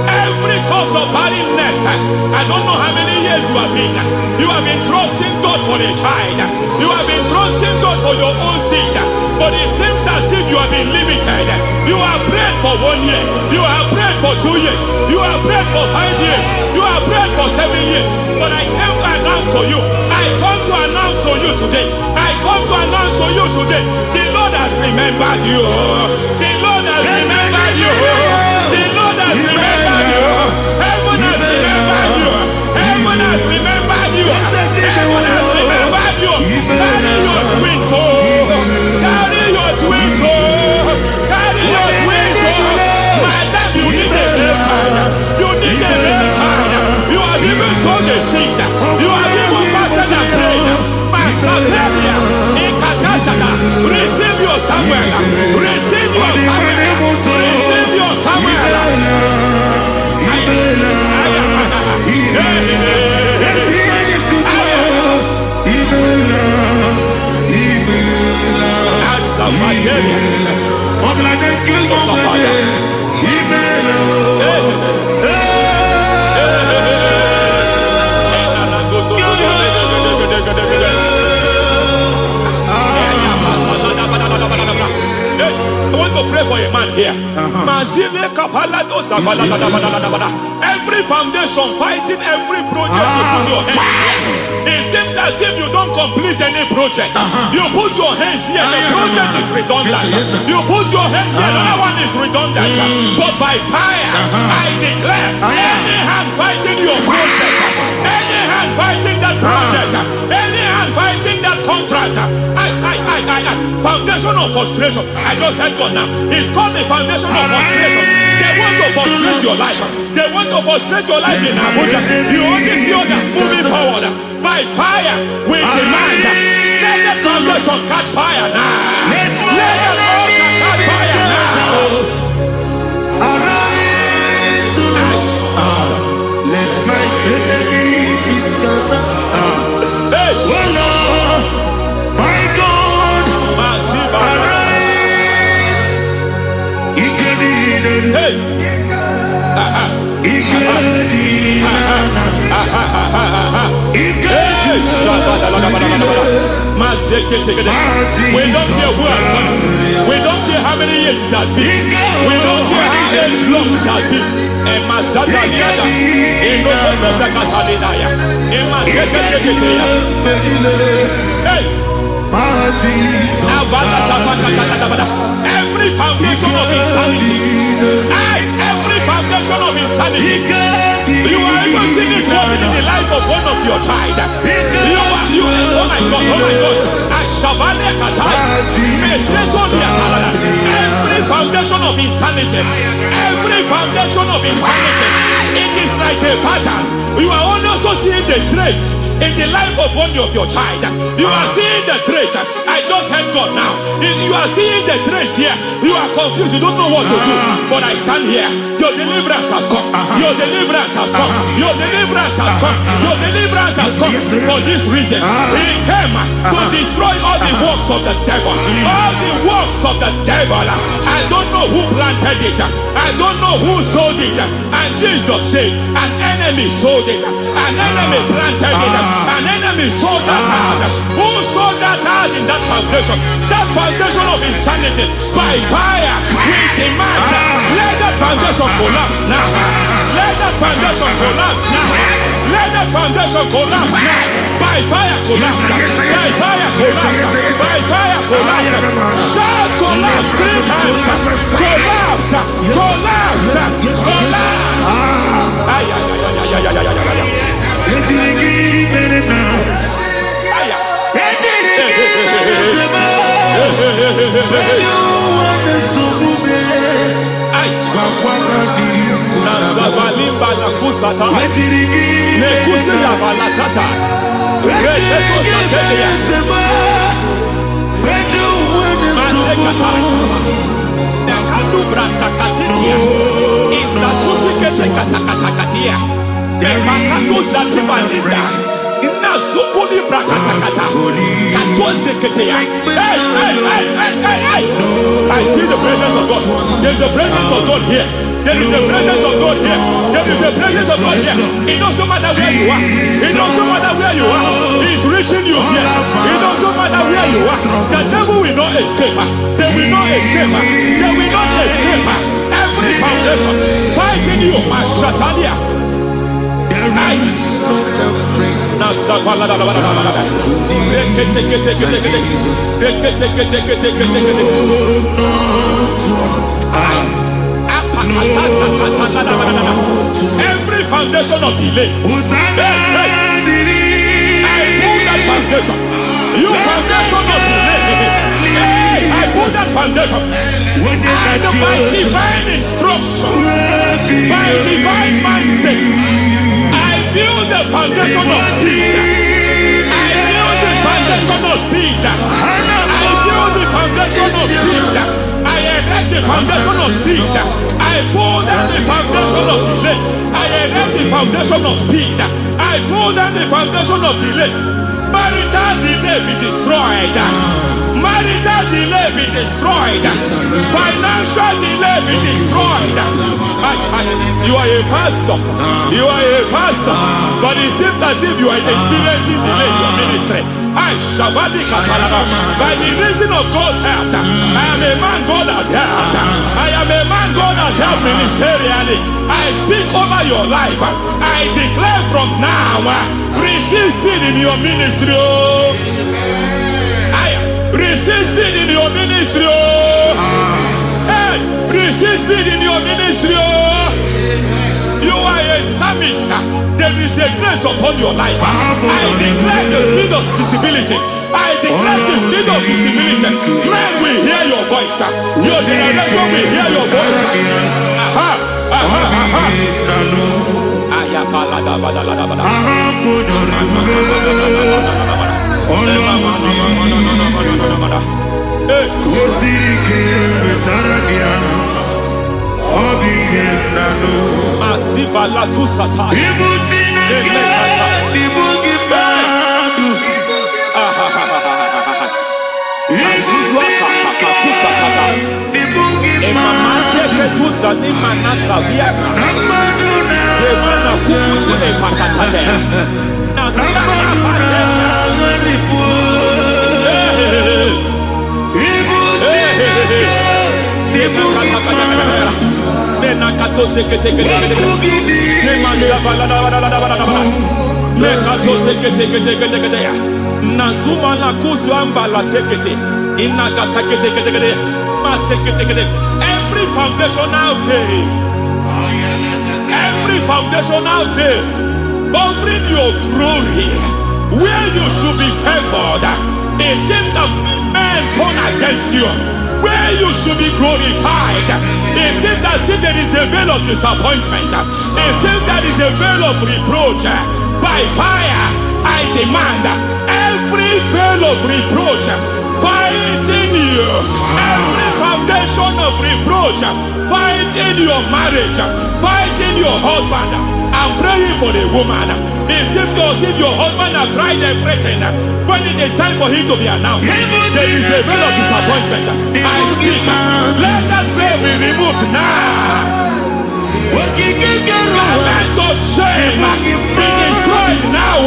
Speaker 3: every cause of barrenness, I don't know how many years you have been trusting God for a child, you have been trusting God for your own seed, but it seems as if you have been limited. You have prayed for 1 year, you have prayed for 2 years, you have prayed for 5 years, you have prayed for 7 years, but I came to announce to you, I come to announce to you today, I come to announce to you today, the Lord has remembered you, the Lord has remembered you, the Lord has remembered you, heaven has remembered you, heaven has remembered you, heaven has remembered you. Carry your twins, carry your twins, carry your twins. Madam, you need a male child, you need a male child, you have even sown the seed, you have even fasted and prayed. Masabelia, in Katasaka, receive your Samuel, receive your Samuel, receive your Samuel. I want to pray for a man here. Every foundation fighting every project you put your hands here. It seems as if you don't complete any project. You put your hands here, the project is redundant. You put your hand here, another one is redundant. But by fire, I declare, any hand fighting your project, any hand fighting that project, any hand fighting that contract, foundation of frustration. I just heard God now. It's called the foundation of frustration. They want to frustrate your life. They want to frustrate your life in Abuja. You only see others moving forward. By fire, we demand. Let the foundation catch fire now. Let the altar catch fire now.
Speaker 1: Arise, let my enemy be scattered.
Speaker 3: Hey,
Speaker 1: oh Lord, my God, arise.
Speaker 3: hey, we don't care who has done it. We don't care how many years it has been. We don't care how long it has been. Hey, every foundation of insanity, every foundation of insanity, you are even seeing it working in the life of one of your child. Oh my God, every foundation of insanity, every foundation of insanity, it is like a pattern. You are also seeing the trace in the life of one of your child. You are seeing the trace. I just heard God now. You are seeing the trace here. You are confused. You don't know what to do. But I stand here. Your deliverance has come. Your deliverance has come. Your deliverance has come. Your deliverance has come. For this reason, He came to destroy all the works of the devil. All the works of the devil. I don't know who planted it. I don't know who sold it. And Jesus said, an enemy sold it. An enemy planted it. An enemy sold that house. Who sold that house in that foundation? That foundation of insanity. By fire, we demand, let that foundation collapse now. Let that foundation collapse now. Let that foundation collapse now. By fire collapse. By fire collapse. By fire collapse. Shout collapse 3 times. Collapse. Collapse. Collapse. Ay, ay, ay, ay, ay, ay, ay, ay, ay. Inna sukuni brakatakata. Katwose keteya. Hey. I see the presence of God. There's a presence of God here. There is a presence of God here. There is a presence of God here. It doesn't matter where you are. It doesn't matter where you are. He's reaching you here. It doesn't matter where you are. The devil will not escape. They will not escape. They will not escape. Every foundation fighting you. Mashatalia. Every foundation of delay, I pull that foundation. You foundation of delay, I pull that foundation. And by divine instruction, by divine mandate, I build the foundation of speed. I build the foundation of speed. I build the foundation of speed. I erect the foundation of speed. I pull down the foundation of delay. I erect the foundation of speed. I pull down the foundation of delay. Marital delay be destroyed. Marital delay be destroyed. Financial delay be destroyed. You are a pastor. You are a pastor. But it seems as if you are experiencing delay in your ministry. By the reason of God's help, I am a man God has helped. I am a man God has helped ministerially. I speak over your life. I declare from now, receive speed in your ministry. Receive speed in your ministry. Hey, receive speed in your ministry. You are a psalmist. There is a grace upon your life. I declare the speed of visibility. I declare the speed of visibility. Men will hear your voice. Your generation will hear your voice. Masiva la tu sataya. Azuzwa kaka tu sataya. Emamate ketuza ni manasa viata. Semana kukutu epakatate. Nasana pate. Every foundational veil, every foundational veil covering your glory, where you should be favored, it seems that men turn against you. Where you should be glorified, it seems as if there is a veil of disappointment. It seems there is a veil of reproach. By fire, I demand every veil of reproach fighting you, every foundation of reproach fighting your marriage, fighting your husband. I'm praying for the woman. It seems as if your husband has tried everything. When it is time for him to be announced, there is a veil of disappointment. I speak. Let that veil be removed now. Garment of shame be destroyed now.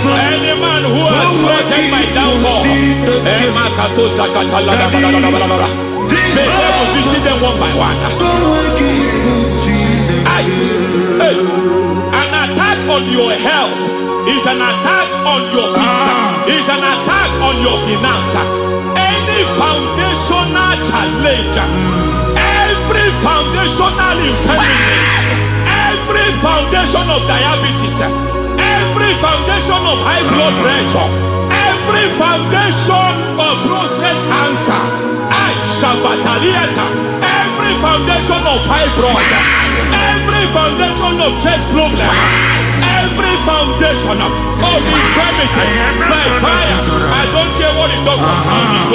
Speaker 3: Any man who has threatened my downfall, may devil visit them one by one. An attack on your health is an attack on your peace, is an attack on your finance. any foundational challenge, every foundational infirmity, every foundation of diabetes, every foundation of high blood pressure, every foundation of prostate cancer, every foundation of fibroid, every foundation of chest problem, every foundation of infirmity, by fire. I don't care what the doctors call it,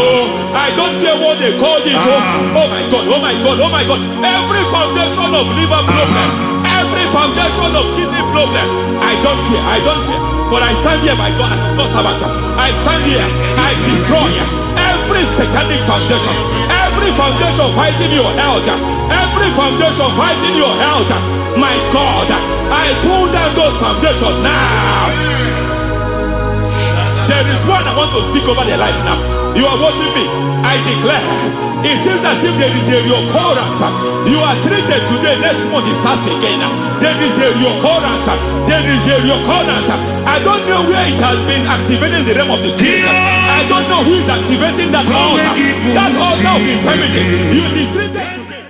Speaker 3: I don't care what they called it. Oh my God, oh my God, oh my God. Every foundation of liver problem, every foundation of kidney problem, I don't care, I don't care. But I stand here by God as God's servant. I stand here, I destroy every satanic foundation, every foundation fighting your health, every foundation fighting your health. My God, I pull down those foundations now. There is one I want to speak over their life now. You are watching me. I declare, it seems as if there is a reoccurrence. You are treated today, next month it starts again. There is a reoccurrence. There is a reoccurrence. I don't know where it has been activated in the realm of the spirit. I don't know who is activating that altar of infirmity. You is treated today.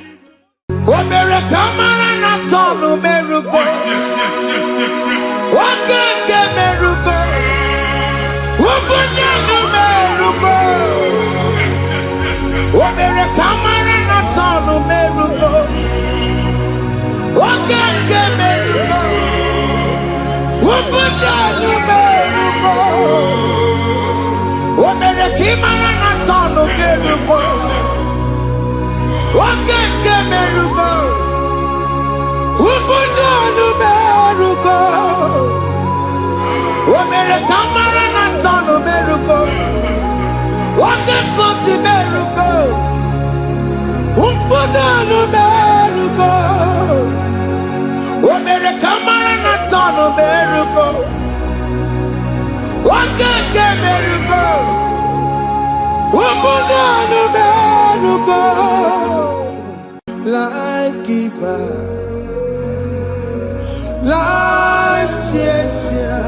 Speaker 4: Life giver, life changer,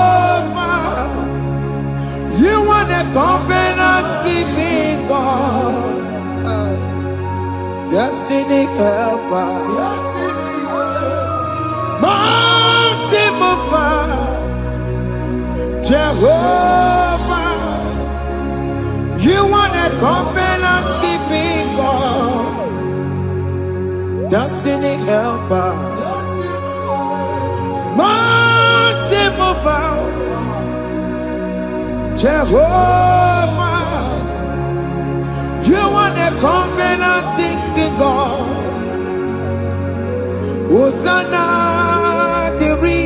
Speaker 4: Jehovah, you are the covenant keeping God, destiny helper, mountain mover, Jehovah, you are the covenant keeping God, destiny helper, mountain mover, Jehovah, you are the covenant keeping God. Hosanna, Diri,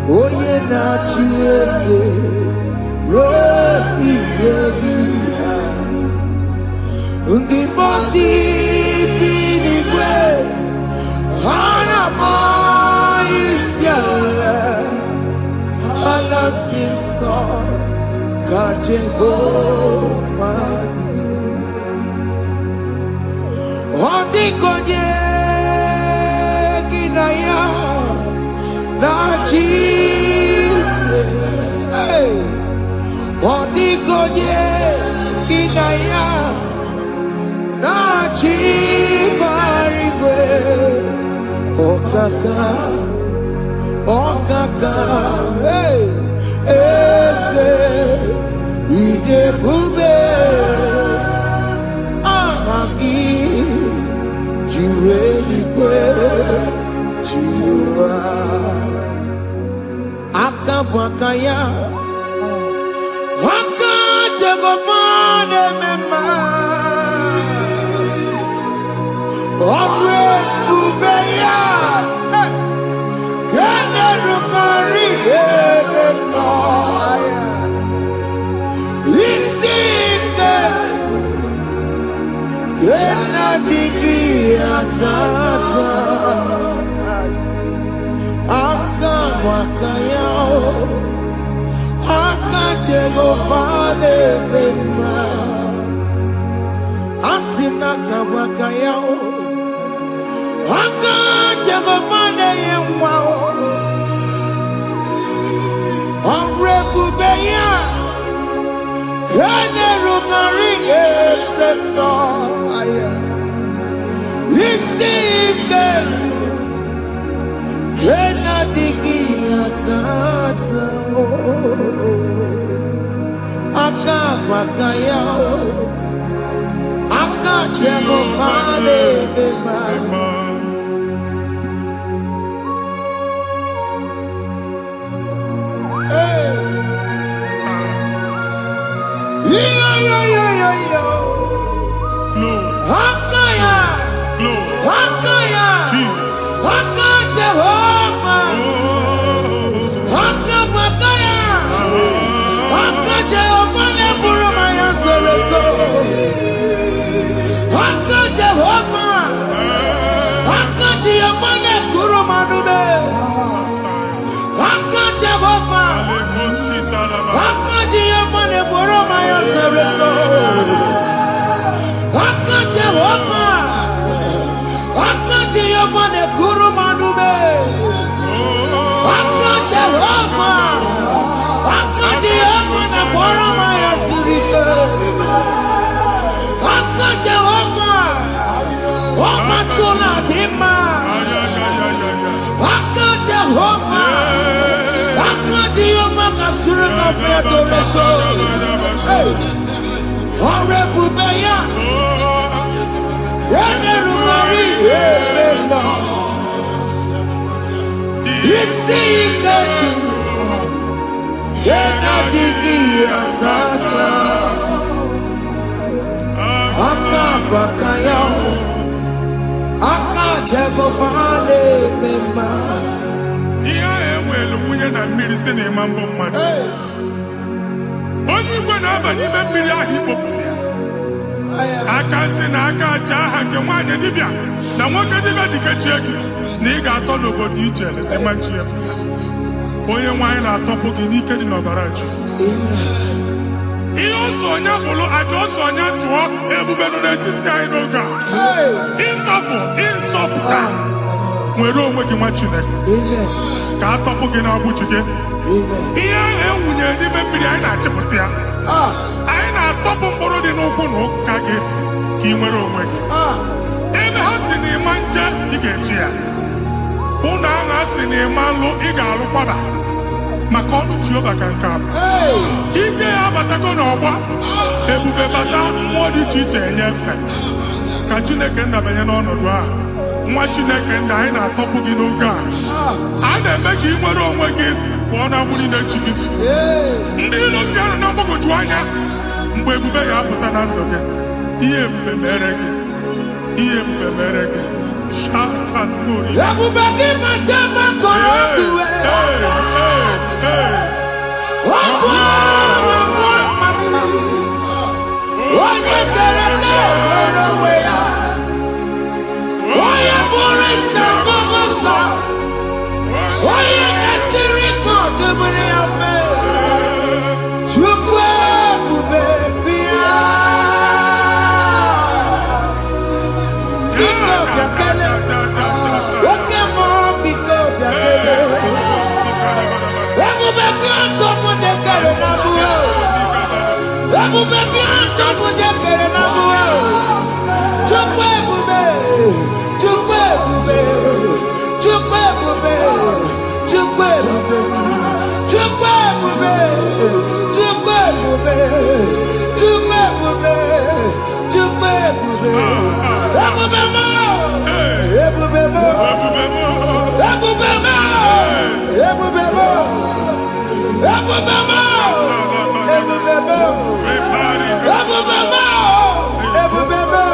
Speaker 4: Oye na chiese, Rohi Yegia, Undi Bosi Pinigwe, Hanama Isyala, Alasiso, Kajeho Madi, Odi Konye Kinaya, na Jesus, hey, Odikonye kinaya, na chibarigwe, okaka, hey, ese, idebube, ahaki, jirelikwe, jiwa. Akabwakaya Waka Jagomane Mema Omre Ubeya Gane Rukari Elemaya Isinde Gena Digi Atata Akabwakaya Akajegofane Mema Asina Kabwakaya Jagomane Yemwao Omrebubeya Kane Rugarine Pemno Isike Kena Digi Atata Akabakaya Akajagomane Bema
Speaker 2: Onye igwe na-aba n'ime mmiri ahụ ikpopụta ya aka si na aka aja aha nke nwaanyị dibịa na nwoke dibịa dikechie gị na ị ga-atọ n'obodo ije leta machi ya pụta onye nwaanyị na-atọpụ gị n'ike dị n'ọbara Jizọs ihe ọsọ onye bụrụ aja ọsọ onye chụọ ebube nọ n'etiti anyị n'oge a ịtọpụ ịsọpụta nwere onwe gị nwa Chineke ka a tọpụ gị n'agbụchi gị ihe ahụ enwunye n'ime mmiri anyị na-achịpụta ya anyị na-atọpụ mkpụrụ dị n'ụkwụ na ụka gị ka ị nwere onwe gị ebe ha si na ịma nje ị ga-eji ya ụlọ ahụ ha si na ịma nlụ ị ga-alụ kwaba maka ọnụ Jehova ka nke a ike ya abatago n'ọgba ebube bata mmụọ dị iche iche enyefe ka Chineke ndabanye n'ọnọdụ ahụ nwa Chineke ndị anyị na-atọpụ gị n'oge a na-eme ka ị nwere onwe gị pụọ na agbụ niile chi gị ndị ilo ndị ahụ na mgbagwoju anya mgbe ebube ya apụta na ndụ gị ihe ebube mere gị ihe ebube mere gị shakatori
Speaker 4: ebube gị mata makọrọduwe onye kere nwere onwe ya onye bụrụ isi ọgụgụ nsọ onye esiri ka ọdụbụrụ ya fe Chukwu ebube bịa biko bịakele oke mmụọ biko bịakele ebube bịa tọpụ dekere na mụọ ebube bịa tọpụ dekere na mụọ Chukwu ebube Chukwu ebube Chukwu ebube Chukwu ebube Chukwu ebube Chukwu ebube Chukwu ebube Chukwu ebube ebube mo ebube mo ebube mo ebube mo ebube mo ebube mo ebube mo ebube mo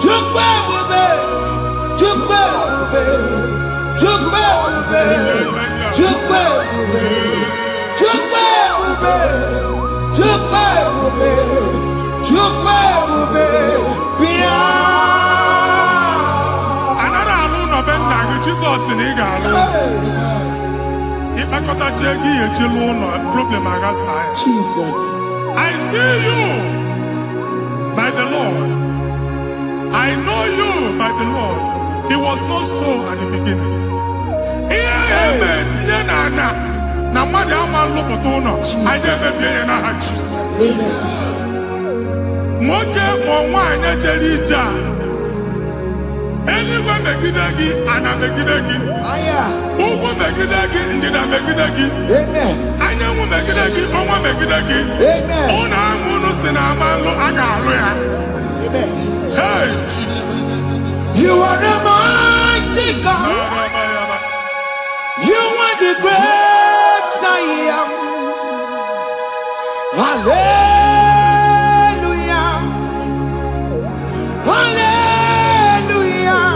Speaker 4: Chukwu ebube Chukwu ebube Chukwu ebube Chukwu ebube Chukwu ebube Chukwu ebube Chukwu ebube bịa
Speaker 2: anara alụ nọ be nna gị Jizọs na ị ga-alụ ịkpakọtacha ego ihe eji lụọ ụlọ problem aghasa ya
Speaker 4: Jesus
Speaker 2: I see you by the Lord I know you by the Lord It was not so at the beginning. Na mmadụ ama lụpụta ụlọ anyị emebie ya n'aha Jizọs. Nwoke ma nwaanyị jere ije a, eluigwe megide gị, ana megide gị, ugwu megide gị, ndịda megide gị, anyanwụ megide gị, ọnwa megide gị. Ụlọ ahụ unu si na ama lụ, a ga-alụ ya. Hey, Jesus.
Speaker 4: You are the mighty God. You are the great I am. Hallelujah. Hallelujah.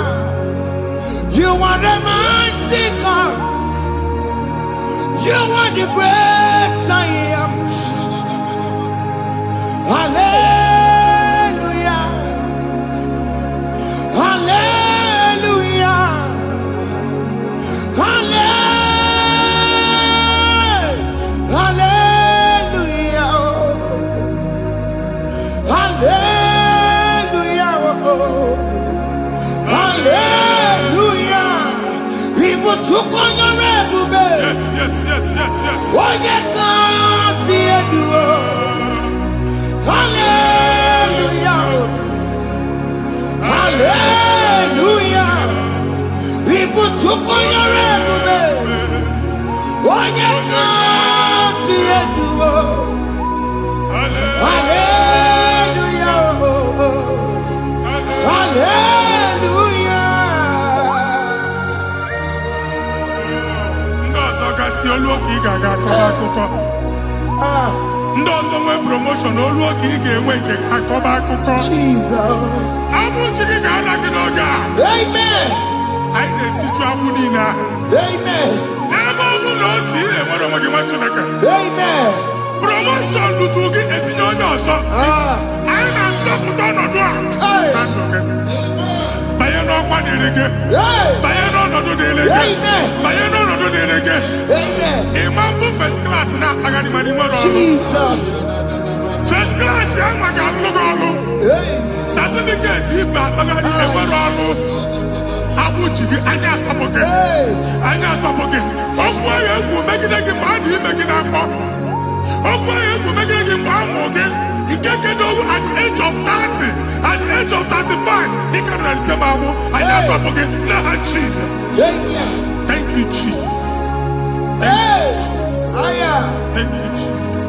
Speaker 4: You are the mighty God. You are the great I am. Hallelujah. Hallelujah.
Speaker 2: Yes.
Speaker 4: Hallelujah. Hallelujah. People took on your everywhere. When you can't see it, hallelujah. Hallelujah.
Speaker 2: Ndozo nwe promotion olu oge ị ga-enwe nke akọba akụkọ.
Speaker 4: Jesus.
Speaker 2: Abụchi gị ga-ala gị n'oge a.
Speaker 4: Amen.
Speaker 2: Anyị na-etichu agbụ niile ahụ.
Speaker 4: Amen.
Speaker 2: N'ebe ọ bụ na o si ị na-enwere onwe gị nwa Chineke.
Speaker 4: Amen.
Speaker 2: Promotion lutu gị etinye onye ọzọ. Anyị na-ndọpụta ọnọdụ a na ndụ gị. Banye n'ọkwa dịrị gị. Banye n'ọnọdụ dịrị gị. Banye n'ọnọdụ dịrị gị. Ịma mbụ first class na-akpagharị ma n'ime ọrụ.
Speaker 4: Jesus.
Speaker 2: First class ya nwa ga-alụ gị ọrụ. Certificate ibu akpagharị enwere ọrụ. Abụchi gị anya atọpụ gị. Anya atọpụ gị. Okwu ahụ egwu megide gị mgbe a dị ime gị n'afọ. Okwu ahụ egwu megide gị mgbe a mụrụ gị. Nke kedu at the age of 30, at the age of 35, he can receive amu. I am not forget now, Jesus. Thank you, Jesus. Thank you, Jesus. Thank you, Jesus.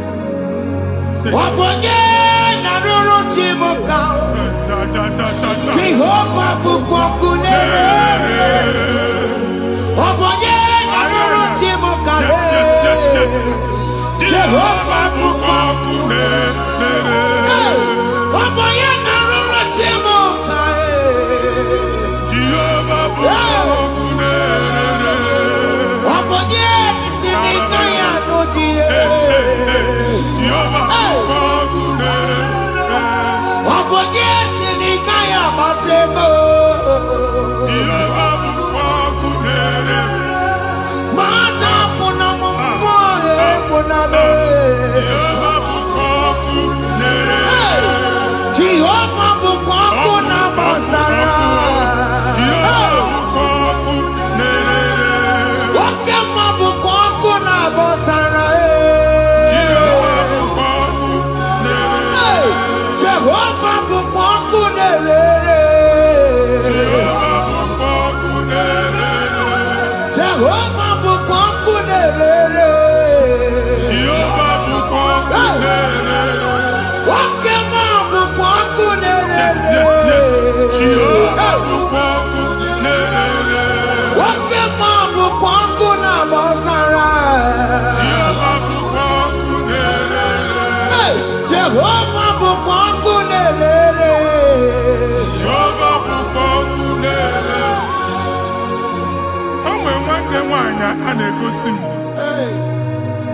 Speaker 4: Jehovah bukokune.
Speaker 2: Yes. Jehovah bukokune.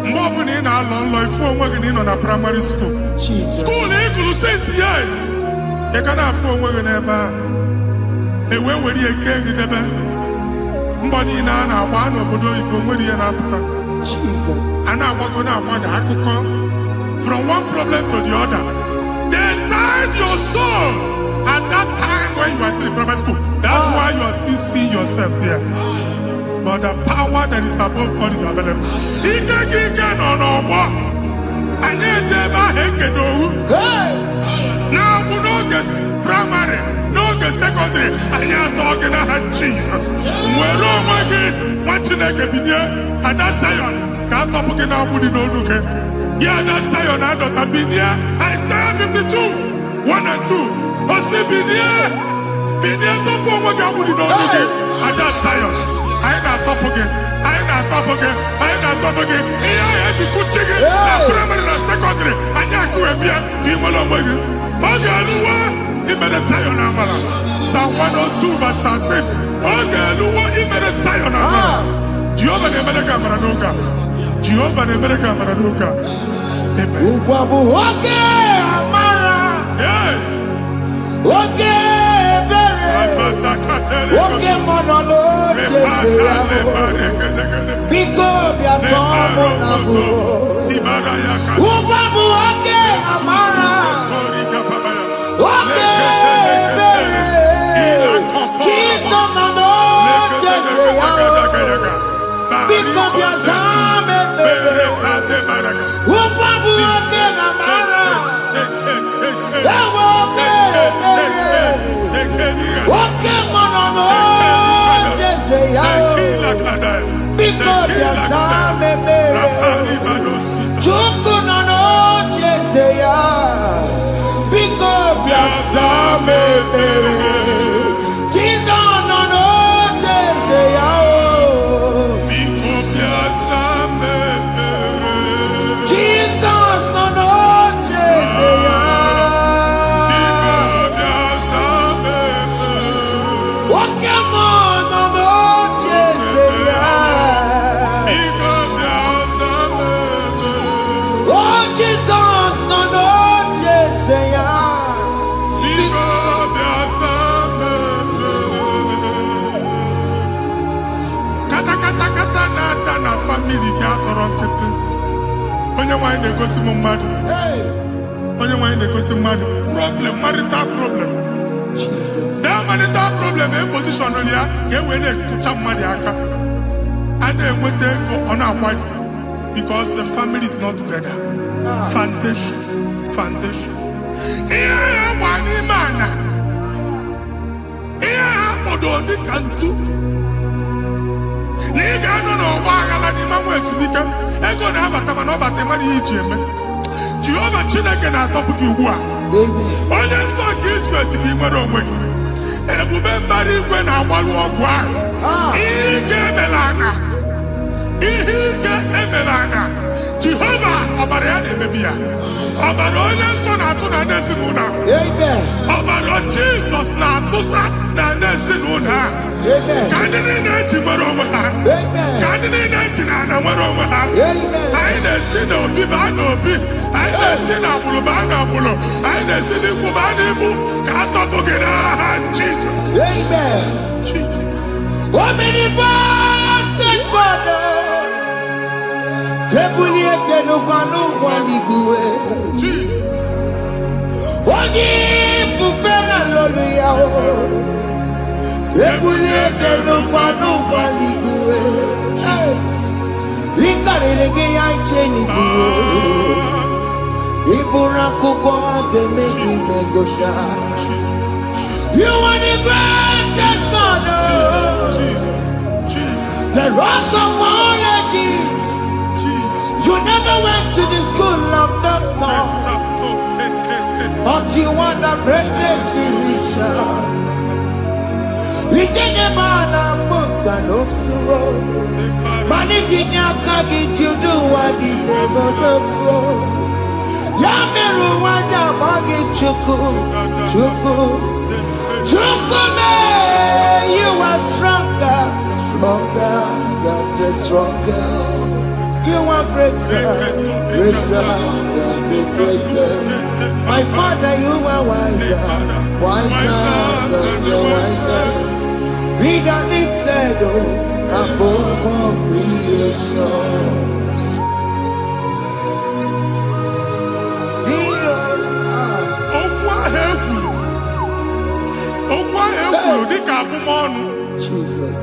Speaker 2: Mgbe ọ bụla ị na-alọ nlọ ifu onwe gị na ị nọ na primary school. School ịgụrụ 6 years. Ị ka na-afụ onwe gị n'ebe a. Ewe were eke gị debe. Mbọ niile a na-agba n'obodo oyibo nwere ihe na-apụta. A na-agbago na-agbada akụkọ. From one problem to the other. They tied your soul at that time when you are still in primary school. That's why you are still above all is available. Ike no and yet now we know this primary, no the secondary, and you're talking about Jesus. Well, oh my God, what you like a and that's Zion. Can't talk about Budi no look. Yeah, that's Zion. I don't have been here. Isaiah 52, 1 and 2. I say, been here. Don't go with Budi no look. And that's Zion. I ain't not top again. I ain't not top again. I ain't not top again. Yeah, I had to cook chicken. Primary and secondary. And you're going to be a he made a Zion Amara. Psalm 102 verse 13. He made a Zion Amara. Jehovah ne made a Gamaranuka. Jehovah ne made a Gamaranuka. Amen. Amara.
Speaker 4: Okay, Monolo. Because we are Amara.
Speaker 2: Problem, marital problem. Jesus. That marital problem in position on here, get when they put up money and then when they go on our wife because the family is not together. Foundation. Yeah, one man. Yeah, but on the cantu. Nigga, no, why ni mama esunika. Ego na abata na obata mani ijeme. Jehovah Chineke na top ki ugbu a. Onye nsọ ka Israel si ka nwere onwe gị. Ebube mbara igwe na-agbalụ ọgwụ ahụ. Ihe ike emela anya. Jehova ọbara ya na-emebi ya. Ọbara onye nsọ na-atụ na n'ezinụlọ. Ọbara Jizọs na-atụsa na n'ezinụlọ. Ka ndị niile eji nwere onwe ha. Ka ndị niile eji na ana nwere onwe ha. Anyị na-esi n'obi baa n'obi. Anyị na-esi n'agbụrụ baa n'agbụrụ. Anyị na-esi n'ikwu baa n'ikwu. Ka a tọpụ gị n'aha Jizọs. Jesus.
Speaker 4: Omnipotent God.
Speaker 2: Jesus.
Speaker 4: You are the greatest God. The rock of all ages. You never went to the school of doctor, but you are the greatest physician. We didn't man a book and also managing your carriage, you do what you never do. Yameru waja bagi chuku. You are stronger, stronger. You are greater than the greatest. My Father, you are wiser than the wisest. Be the lifted above all creation.
Speaker 2: Jesus.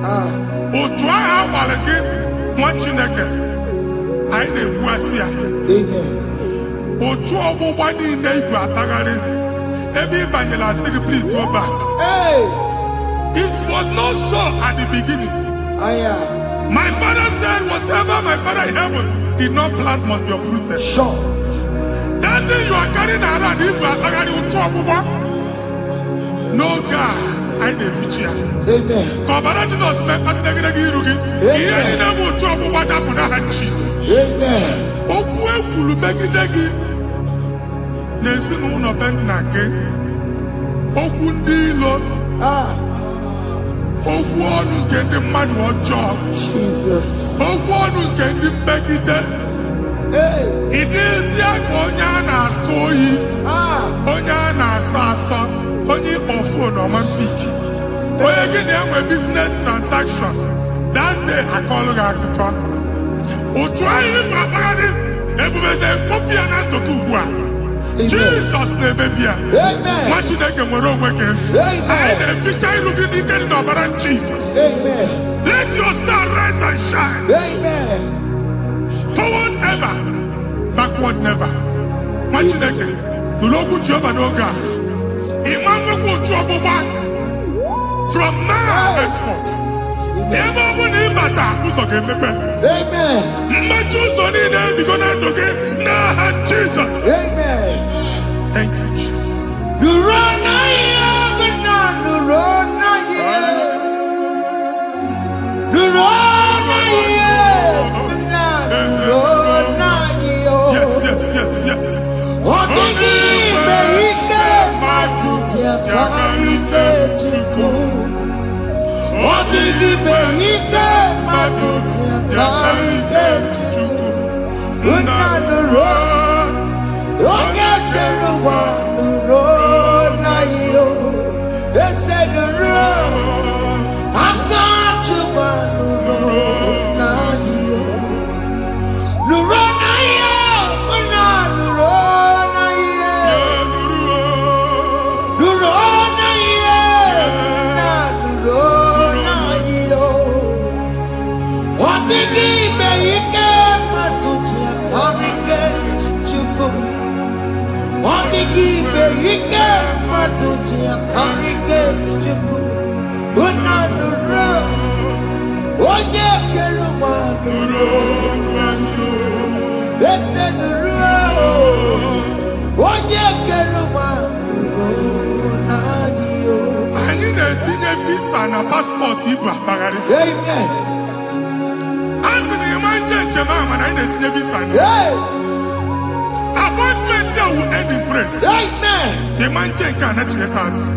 Speaker 2: Otu ahụ agbalị gị nwa Chineke anyị na-egbuasị ya. Otu ọgbụgba niile igwe atagharị ebe ị banyere asị gị please go back. It was not so at the beginning. My father said whatever my father in heaven did not plant must be uprooted.
Speaker 4: Sure.
Speaker 2: That thing you are carrying around igwe atagharị otu ọgbụgba. No God. I didn't feature.
Speaker 4: Amen.
Speaker 2: Kọbara Jesus mee kpatị negedege iru gị. Ihe niile bụ otu ọgbụgba dapụ n'aha Jesus.
Speaker 4: Amen.
Speaker 2: Okwu ekwuru megide gị n'ezinụlọ be nna gị. Okwu ndị ilo. Okwu ọnụ nke ndị mmadụ ọjọọ.
Speaker 4: Jesus.
Speaker 2: Okwu ọnụ nke ndị mmegide. Ị dịzie ka onye a na-asọ oyi. Onye a na-asọ asọ. Onye ịkpọ fon ọma mpiki. Onye gị na-enwe business transaction. That day akọlụ gị akụkọ. Otu anyị bụ akpagharị ebubeze mkpọpụ ya na ntụtụ ugbu a. Jesus na-emebi ya. Nwa Chineke nwere onwe gị. Anyị na-eficha iru gị n'ike dị n'ọbara Jesus. Let your star rise and shine. Forward ever, backward never. Nwa Chineke nụrụ okwu Jehova n'oge a. Imam otu ọgbụgba from now henceforth. Ebe ọ bụ na ịbata ụzọ ga-emepe. Mmechi ụzọ niile ebigo na ndụ gị n'aha Jesus. Thank you, Jesus. Yes, yes, yes, yes. Anyị na-etinye visa na paspọtụ ibu akpagharị. A sị na ịma njem ahụ mana anyị na-etinye visa na appointment ya will end in praise. Ịma njem nke a na-echeta azụ.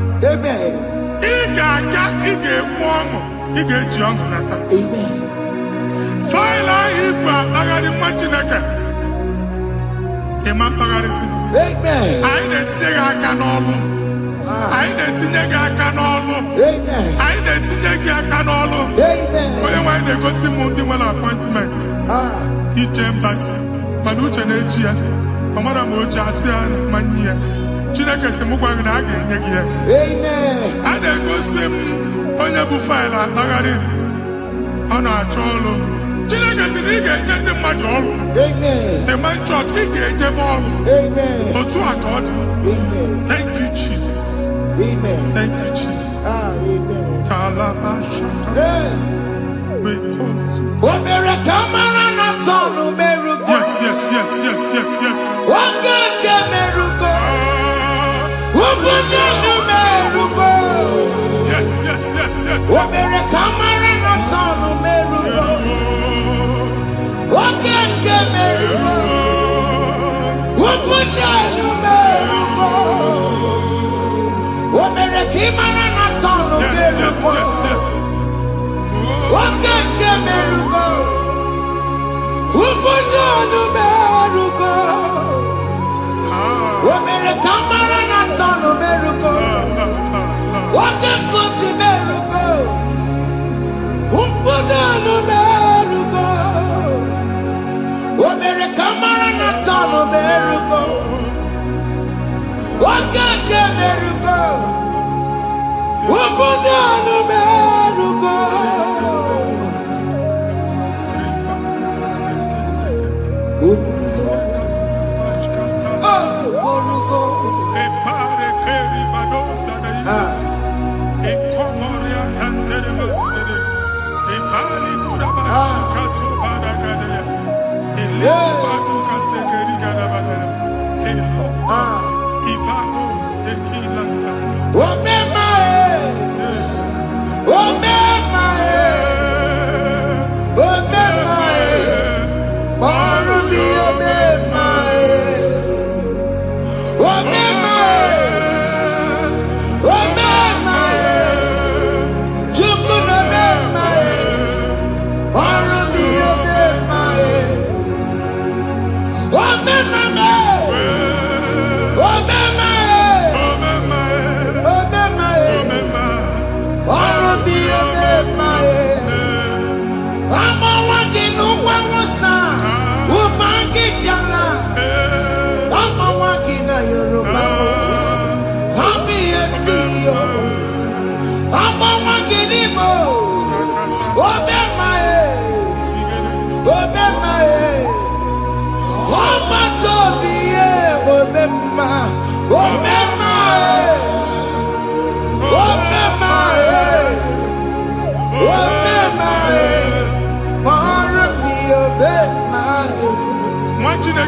Speaker 2: Ị ga-aga, ị ga-ekwu ọṅụ, ị ga-eji ọṅụ nata. Faịlụ ahụ ibu akpagharị nwa Chineke. Ịma mkpagharịsị. Anyị na-etinye gị aka n'ọlụ. Anyị na-etinye gị aka n'ọlụ. Anyị na-etinye gị aka n'ọlụ. Onye nwaanyị na-egosi m ndị nwere appointment ije mbasi mana uche na-eji ya. Ọ mara ma oche asị ya na manye ya. Chineke sị m gwa gị na a ga-enye gị ya. A na-egosi m onye bụ faịlụ akpagharị ọ na-achọ ọrụ. Chineke sị na ị ga-enye ndị mmadụ ọrụ. Ịma chọọchị ị ga-enye m ọrụ. Otu a ka ọ dị. Thank you, Jesus. Thank you, Jesus. Talaba shaka. Yes, yes, yes, yes, yes, yes. Yes, yes, yes, yes.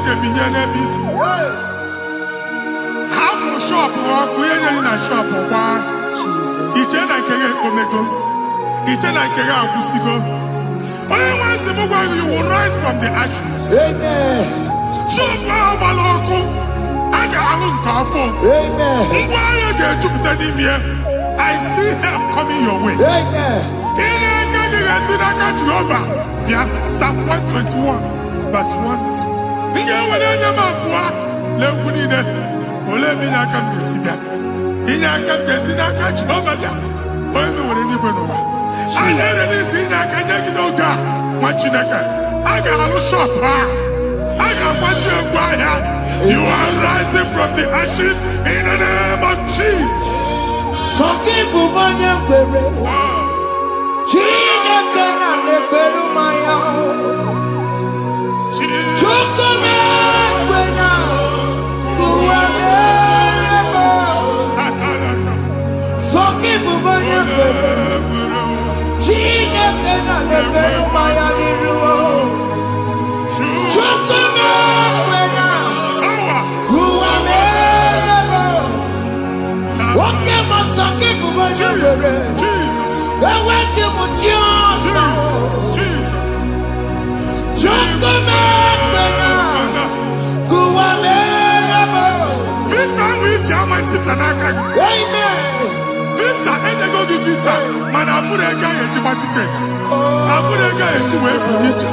Speaker 2: Chineke binyere biti. Hapo shop wa kuyenye na shop wa. Iche na kege omego. Iche na kege abusigo. Oye wansi mugwa you will rise from the ashes.
Speaker 4: Amen.
Speaker 2: Shop wa baloko. Aga alun kafo.
Speaker 4: Amen.
Speaker 2: Mugwa ye ge jupiter ni miye. I see help coming your way.
Speaker 4: Amen.
Speaker 2: Ine kege sinaka Jehovah. Yeah, Psalm 121 verse 1. Inge wale nyama kwa leungunine. Ole minya kambesi bia. Inya kambesi na ka Jehovah bia. Oye me wale ni benowa. Ane ni sinya kanyeki no ga. Machineke. Aga halu shop ha. Aga machi egwaya. You are rising from the ashes in the name of Jesus.
Speaker 4: Sokibu manya kwere. Chineke na lekweru maya. Chukome kwena. Kuwamerebo. Sokibu manya kwere. Chineke na lekweru maya liruo. Chukome kwena. Kuwamerebo. Woke masokibu manya kwere.
Speaker 2: Jesus. Visa which amanti planaka.
Speaker 4: Amen.
Speaker 2: Visa enego di visa. Man afurega ejiba ticket. Afurega ejiwe ebuliche.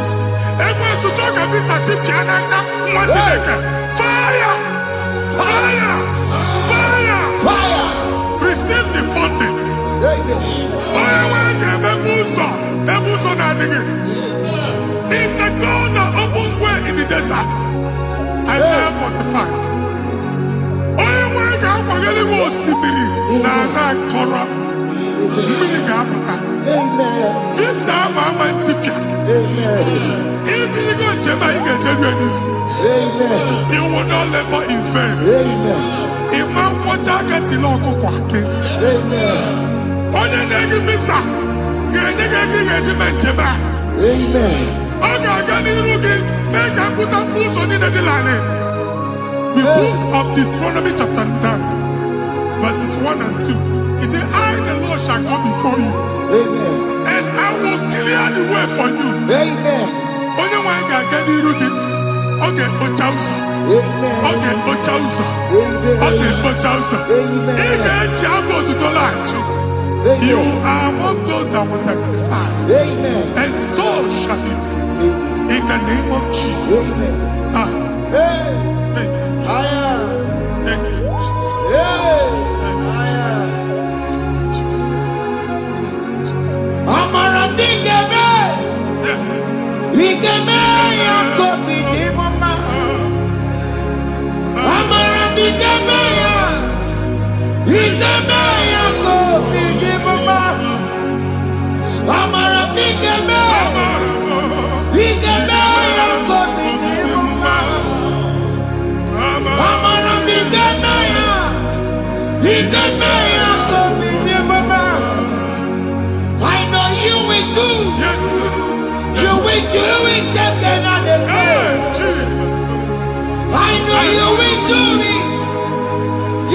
Speaker 2: Egwe suchoka visa tipi anaka. Mwachileke. Fire. Receive the funding. Ebuso na adịghị. It's a God that opens way in the desert. Isaiah 45. Onye nwe ga-akwaghere iwe osimiri na ana akọrọ. Mmiri ga-apụta. Visa ama ntipịa. Ibigo njem anyị ga-ejeru n'isi. You will not labor in vain. Ịma nkwọcha aka tili ọkụkọ akị. Onye na-egi visa ga-enye gị ego ị ga-eji mee njem a. Ọ ga-aga n'iru gị mee ka mpụta mkpụ ụzọ niile dị larịị. The book of Deuteronomy chapter 9 verses 1 and 2. He said, I the Lord shall go before you. And I will clear the way for you. Onye nwe ga-aga n'iru gị. Ọ ga-ekpocha ụzọ. Ọ ga-ekpocha ụzọ. Ọ ga-ekpocha ụzọ. Ị ga-eji abụ otuto laghachi. You are among those that will testify. And so shall it be. In the name of Jesus. Thank you. Thank you, Jesus.
Speaker 4: Amara bigeme.
Speaker 2: Yes.
Speaker 4: Bigeme ya kobi di mama. Amara bigeme ya. Bigeme ya kobi di mama. Amara bigeme. Bigeme ya kobi di mama. Amara bigeme ya. Bigeme ya kobi di mama. I know you will do.
Speaker 2: Yes.
Speaker 4: You will do it again and again.
Speaker 2: Jesus.
Speaker 4: I know you will do it.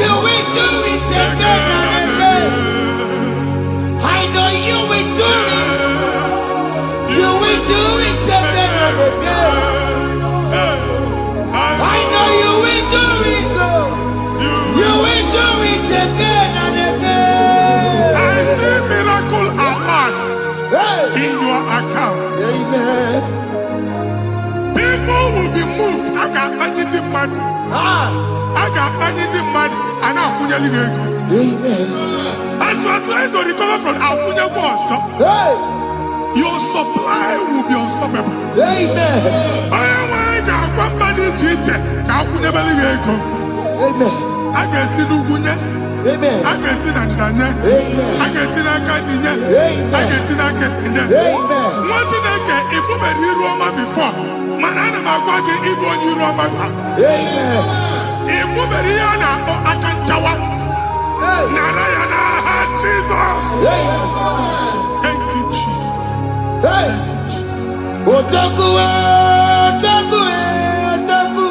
Speaker 4: You will do it again and again. I know you will do it. You will do it again and again. I know you will do it. You will do it again and again.
Speaker 2: I see miracle alert in your account. People will be moved. I got money in the money. I got money in the money. And I'm going to leave. As you are trying to recover from Abuja Boss, your supply will be unstoppable. I got one body teacher. I will never leave. I can see Lugunya. I can see Nandanya. I can see Nakaninya. I can see Nakaninya. What did I get if you were here Roma before? Manana Magwagi, Ibo, you Roma. If you were here now, I can Jawa. Narayana, Jesus. Thank you, Jesus. Thank you, Jesus.
Speaker 4: Otaku, Otaku, Otaku.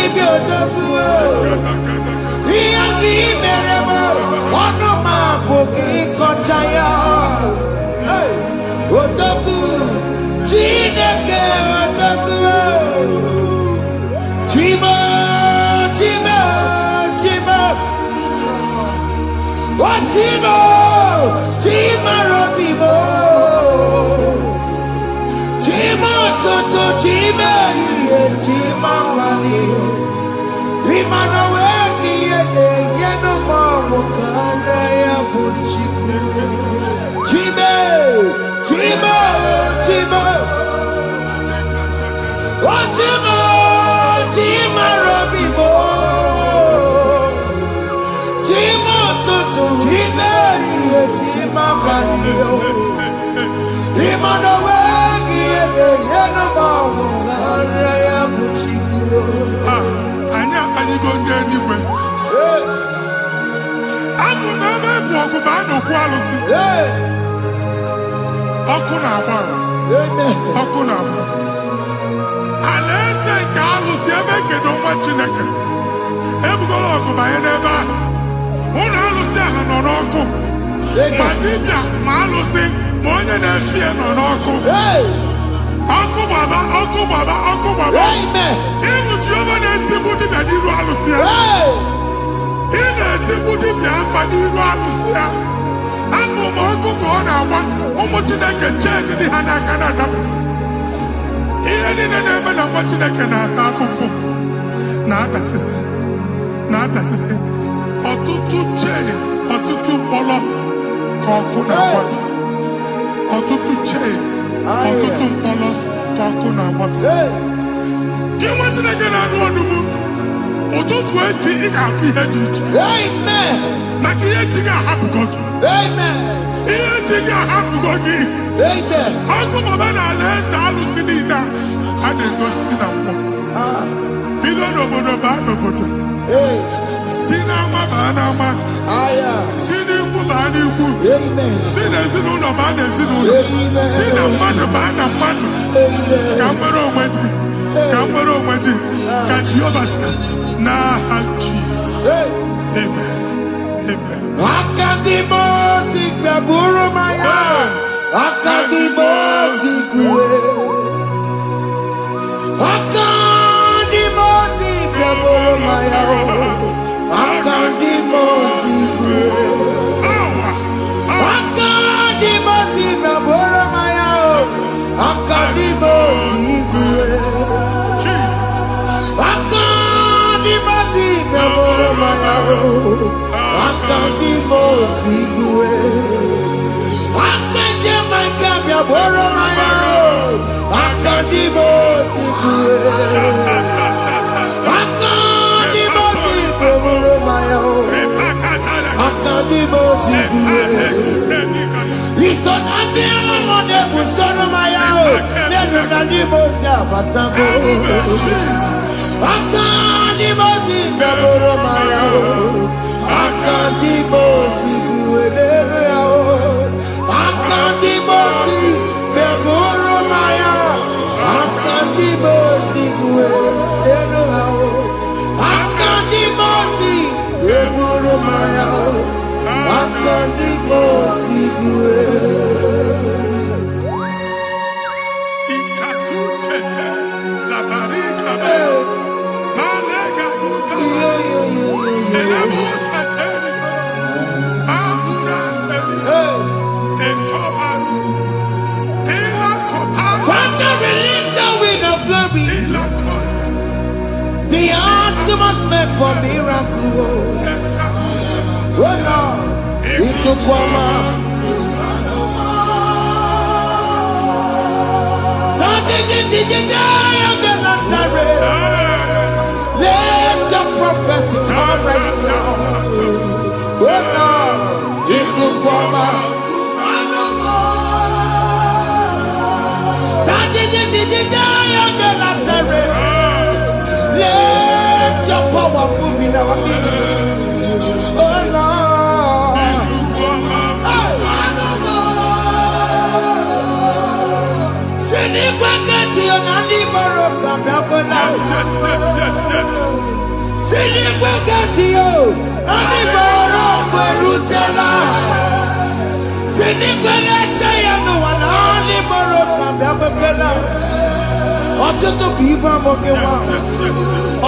Speaker 4: dibia odogu iya ki meremo ono ma boki kochaya odogu Chineke odogu Chimo Chimo Chimo Chimo Chimo Robimo Chimo Toto Chimo Chimo Mani Imano Weki Yeno Mamo Karaya Buchiku Chimo Chimo Chimo Chimo Chimo Robimo Chimo Toto Chimo Chimo Mani Imano Weki Yeno Mamo Karaya Buchiku
Speaker 2: Anya go anywhere. Aku na me bu ba no ku alusi. Oku na agba. Oku na agba. Alese ka alusi ebe ke do nwa Chineke. Ebugolo ogu ba ene ba. Una alusi aha no n'oku. Ma dibia ma alusi ma onye na-efie no n'oku. Oku baba, oku baba, oku baba.
Speaker 4: Amen.
Speaker 2: Ibu Jehova na-etibu dibia n'iru alusi ya. Ị na-etibu dibia afa n'iru alusi ya. Afọ ma ọkụ ka ọ na-agba ụmụ Chineke chen dị ha n'aka na-adapụsị. Ihe niile na-eme na nwa Chineke na-ata afụfụ na-adasịsị ọtụtụ chen, ọtụtụ mkpọrọ ka ọkụ na-agbapụsị. Ọtụtụ chen, ọtụtụ mkpọrọ ka ọkụ na-agbapụsị. Gị nwa Chineke na-anụ ọdụm ụtụtụ echi ị ga-afụ ihe dị iche.
Speaker 4: Amen.
Speaker 2: Maka ihe echi ga-ahapụgo gị.
Speaker 4: Amen.
Speaker 2: Ihe echi ga-ahapụgo gị.
Speaker 4: Amen.
Speaker 2: Ọkụ baba na alaeze alụsị niile a na-egosi na mmụọ. Bido n'obodo baa n'obodo. Si n'ama baa n'ama. Si n'ikwu baa n'ikwu. Si n'ezinụlọ baa n'ezinụlọ. Si na mmadụ baa na mmadụ. Ka nwere onwe dị. Ka nwere onwe dị. Ka Jehova sị n'aha Jizọs. Amen. Amen.
Speaker 4: Akadimosi gbaburu maya. Akadimosi kuwe. Akadimosi gbaburu maya. Akadimosi kuwe. Akadimosi gbaburu maya. Akadimosi kuwe. Akadimosi gbaburu maya. Akadimosi kuwe. Akadimosi gbaburu maya. Akadimosi kuwe. Akadimosi gbaburu maya. Akadimosi kuwe. Isonati amone busono maya. Nenu nadimosi abatago. Akadimosi gbaburu maya. Akadimosi kuwe nenu yao. Akadimosi gbaburu maya. Akadimosi kuwe nenu yao. Akadimosi gbaburu maya. Akadimosi kuwe. Father, release the wind of glory. The atmosphere for miracle. Oh Lord, Ikukwama. Let your prophecy come right now. Oh Lord, Ikukwama. Let your power move in our midst. Oh Lord. Send it back at you, Nani Baroka. Ọtụtụ bụ ibe amụghị nwa,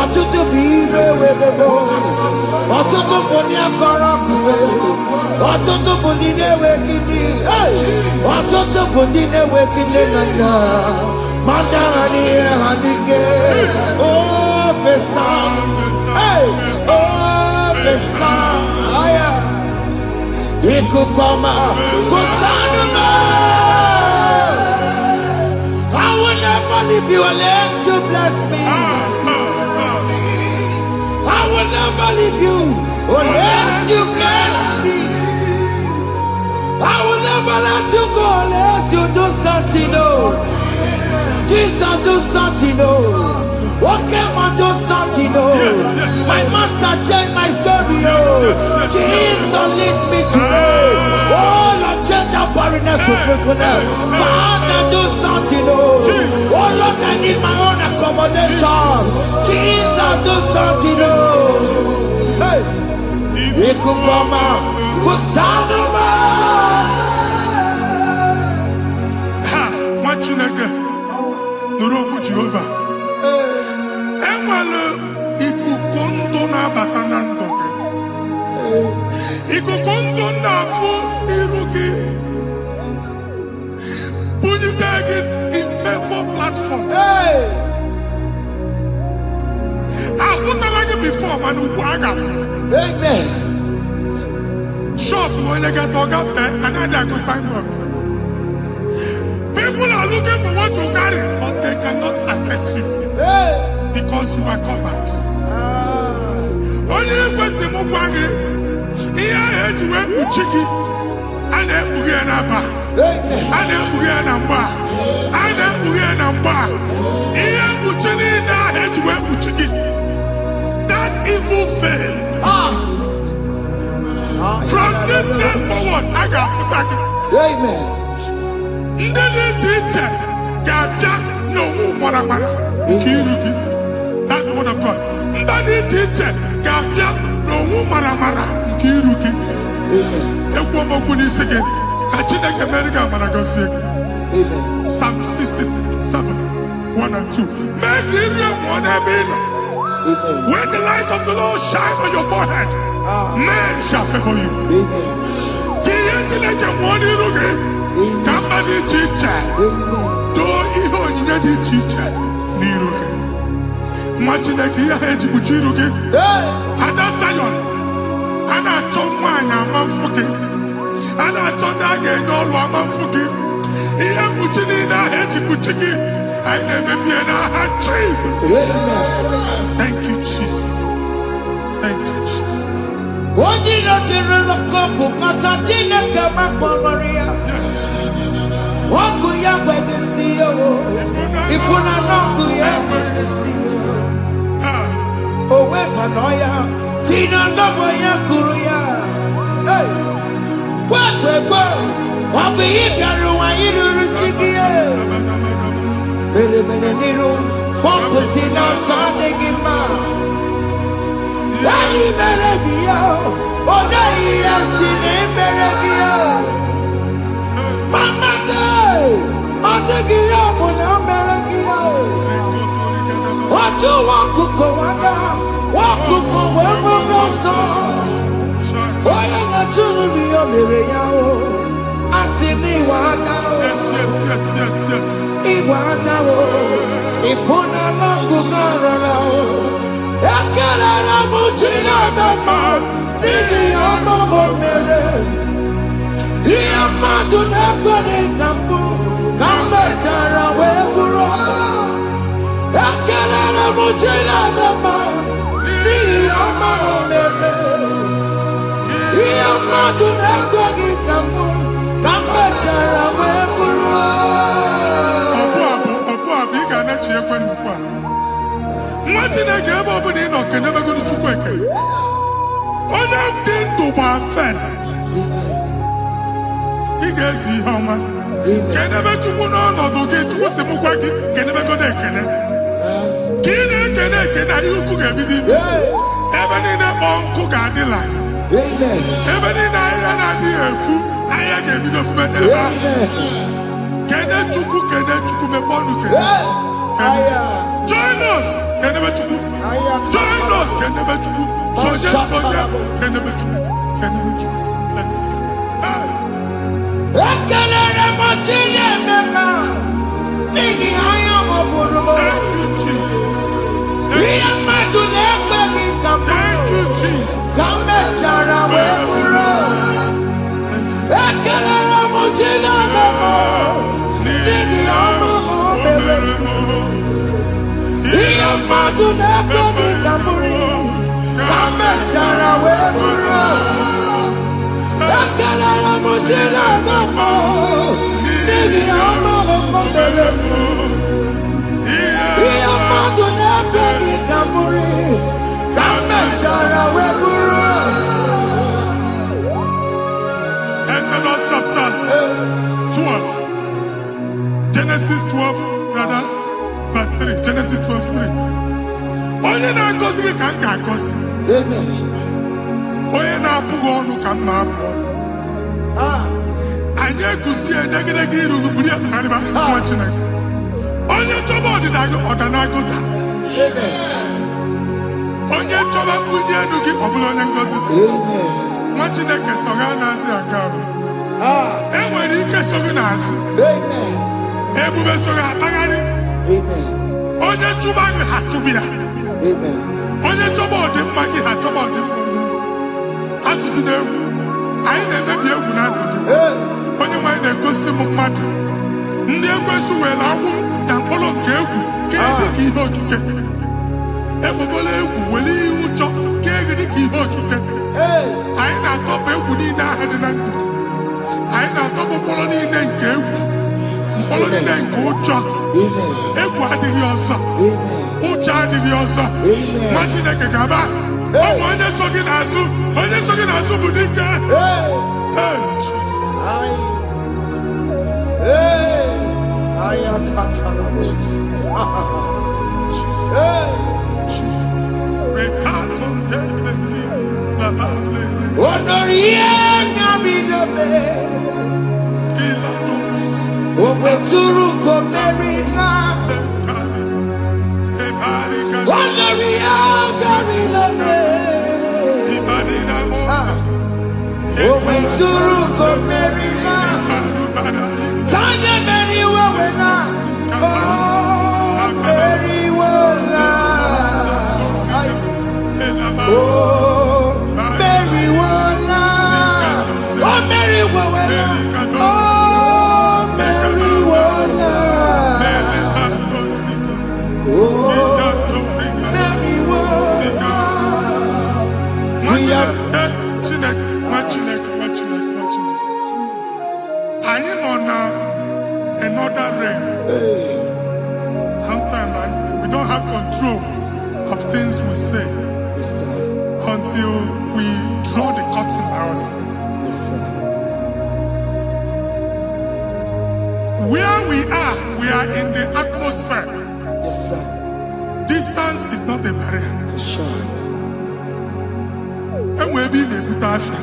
Speaker 4: ọtụtụ bụ ibe ewegego, ọtụtụ bụ ndị akọrọ ọkụwe, ọtụtụ bụ ndị na-enweghị nne, ọtụtụ bụ ndị na-enweghị nne na nna, ma ndị agha n'ihe ha n'ike. Ofesa, ofesa, aya, ikuku ọma, kwụsanụ m. I will never leave you unless you bless me. I will never leave you unless you bless me. I will never let you go unless you do something new. Jesus, do something new. Okay, man, do something new. My master changed my story. Jesus, lead me today. Oh, Lord, change that barrenness to fruitfulness. Father, do something new. Oh, Lord, I need my own accommodation. Jesus, do something new. Hey, Ikukoma, Kusanuma.
Speaker 2: Ha, Machineke, Nuroku Jehovah. Enwale ikukondo na batanando. Ikukondo na fu irugi. Bunitagin in favor platform.
Speaker 4: Hey,
Speaker 2: I've like before, man.
Speaker 4: amen.
Speaker 2: Shop when you get to cafe, another go signboard. People are looking for what you carry, but they cannot access you
Speaker 4: Hey,
Speaker 2: because you are covered. Onye kwesi mu gwange, iya ejuwe uchiki, ane buge na ba,
Speaker 4: amen.
Speaker 2: ane buge na mba, ane buge na mba. Iya uchini na ejuwe uchiki. That evil veil. From this day forward, I got futaki.
Speaker 4: Amen.
Speaker 2: Ndeli teacher, gabia no mara. Kiruki. That's the word of God. Ndeli teacher, gabia no mara. Kiruki.
Speaker 4: Amen.
Speaker 2: Ekwo mokuni sege. Kachine kemerika maragoseke.
Speaker 4: Amen.
Speaker 2: Psalm 67, 1 and 2. Make it one ebino.
Speaker 4: Amen.
Speaker 2: When the light of the Lord shine on your forehead, men shall favor you.
Speaker 4: Amen.
Speaker 2: Chineke mwani ruge, kamba di chiche,
Speaker 4: Amen.
Speaker 2: do iho nyinye di chiche, ni ruge. Mwa Chineke ya heji buchi ruge.
Speaker 4: Hey,
Speaker 2: Ada Zion, ana chomanya amamfuke, ana chonage nyolu amamfuke. Iya buchi ni na heji buchiki, aine mebie na ha Jesus.
Speaker 4: amen.
Speaker 2: Thank you, Jesus. Thank you, Jesus.
Speaker 4: Onye nọchiri n'ọkụ mata Chineke makpọrọ ya. Ọkụ ya gbedesi ya o. Ifuna n'ọkụ ya gbedesi ya. O wepụnọ ya. Si na ndọbọ ya kụrụ ya. Gwagbegbo. Ọ bụ ị bịara ụwa ịrụrụ chi gị ya. Mere n'iru. Pọmpụti n'ọsọ adịghị mma. Anyị mere biya, ọ naghị ya si na emere biya. Mama dey, ọ dịghị ya bụ na o mere gị ya. Otu nwakuko nwada, nwakuko wee bụrụ ọsọ. Onye na-achụrụ m ya mere ya o. Asị m iwe ada o, iwe ada o. Ịfụna n'ọgụgụ ọrara o. Ekelere m Chineke ma n'ihi ọma o mere. Ihe mmadụ na-ekweghị ka mbụ ka m mechara wee bụrụ. Ekelere m Chineke ma n'ihi ọma o mere. Ihe mmadụ na-ekweghị ka mbụ ka m mechara wee bụrụ.
Speaker 2: Ọbụ abụ ị ga-anachi ekwe n'ukwu a. Nwa Chineke ebe ọ bụla ị nọ kenebegoro Chukwu ekele. Onye dị ndụ gba fes. Ị ga-ezi ihe ọma. Kenebe Chukwu n'ọnọdụ gị, Chukwu si m gwa gị kenebegoro ekele. Kene you cook a bit. Even in a bonk cook a delight.
Speaker 4: Amen.
Speaker 2: Even in a dear food, I gave it of men. Kene chuku me bonu. Join us. Kene me chuku. Join us. Kene me chuku. Soja. Kene me chuku. Kene me chuku. Thank you, Jesus. Thank you, Jesus. Exodus chapter 12. Genesis 12, rather, verse 3. Genesis 12, 3. Onye na-agozi gị ka m ga-agozi. Onye na-abụghị ọnụ ka m na-abụ ọnụ. Anyị eguzie negedege iru buru ya karịba nwa Chineke. Onye chọba ọdịda gị ọdanagoda. Onye chọba mbunye elu gị ọ bụla onye ngozi dị. Nwa Chineke so ga na-azị aga arụ. Enwere ike so gị n'azụ. Ebube so ga akpagharị. Onye chụba gị ha chụbụ ya. Onye chọba ọdịmma gị ha chọba ọdịmma onye. Atụzina egwu. Anyị na-emebi egwu na ndụ gị. Onye nwanyị na-egosi m mmadụ. Ndị ekwensu were agbụ na mkpọrọ nke egwu ka dị ka ihe okike. Egbebola egwu were ihe ụjọ ka dị ka ihe okike. Anyị na-atọpụ egwu niile ahụ dị na ndụ gị. Anyị na-atọpụ mkpọrọ niile nke egwu. Mkpọrọ niile nke ụjọ. Egwu adịghị ọzọ. Ụjọ adịghị ọzọ. Nwa Chineke ga-aba. Ọnwụ onye so gị n'azụ. Onye so gị n'azụ bụ dike. Another realm. Sometimes we don't have control of things we say until we draw the curtain by ourselves. Where we are in the atmosphere. Distance is not a barrier.
Speaker 4: For sure.
Speaker 2: And we'll be in a butafia.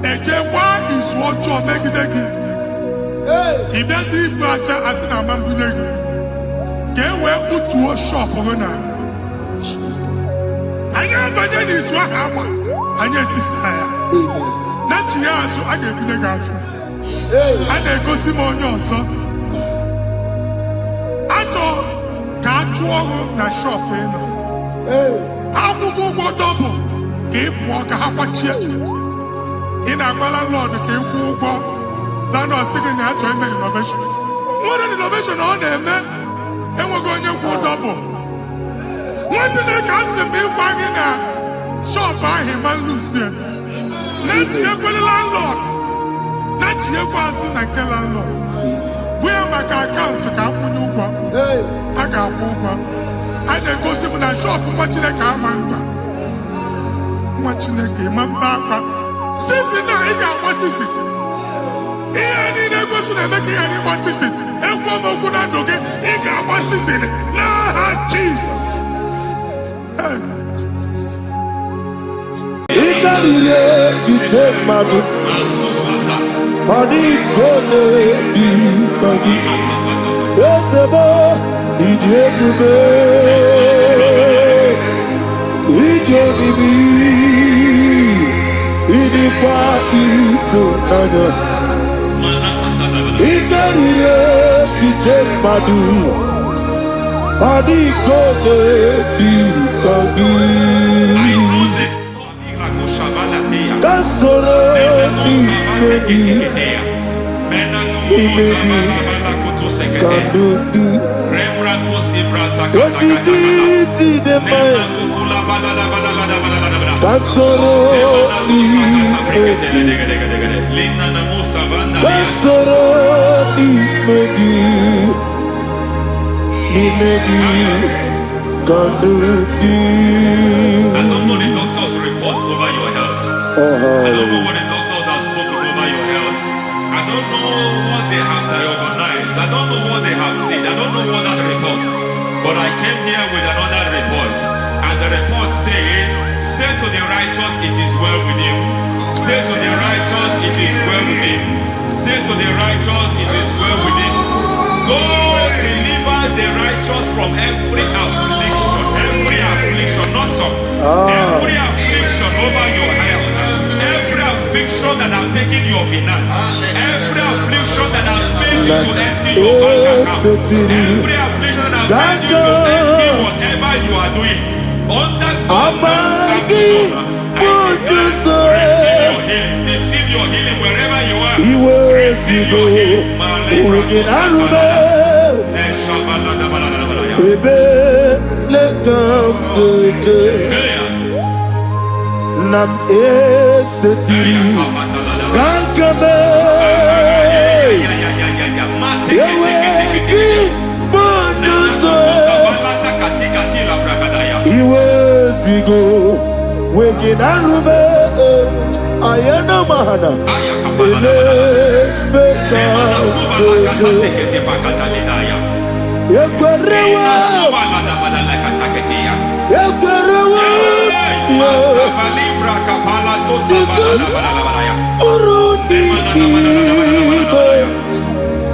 Speaker 2: Ejewa is what you make it. If there's a butafia as an amambuneg, get where put to a shop or not. I got my name is what happened. I get desire. Not you, so I get the girlfriend. And they go Simon son. I thought, can't you na shop, you know? I will go double. Keep walk a half a chair. In a landlord, keep walk. Landlord singing that to make innovation. What an innovation on there, man. And we're going to go double. What did they cast me wagging at? Shop by him and Lucia. Not you, landlord. Not you, person, I tell landlord. Where my account to come when you go? I got one. I then go see when I shop watching a car man. Watching a game, man, Papa. Since now, I got what's this? Jesus.
Speaker 1: To take my book, body go yes, a boy,
Speaker 2: I don't know the doctor's report over your health. I don't know what the doctors have spoken over your health. I don't know what they have organized. I don't know what they have said. I don't know what that report. But I came here with another report. And the report said, say to the righteous, it is well with him. Say to the righteous, it is well with him. Say to the righteous, it is well with him. God delivers the righteous from every affliction, not some. Every affliction over your health, every affliction that have taken your finance, every affliction that have made you to empty your bank account, every affliction that have made you to empty whatever you are doing, under receive your healing wherever you are. Receive your healing.
Speaker 1: Nam eseti kankame yeweki monoso iwezigo weginarube ayana mahana ele beka yekwerewa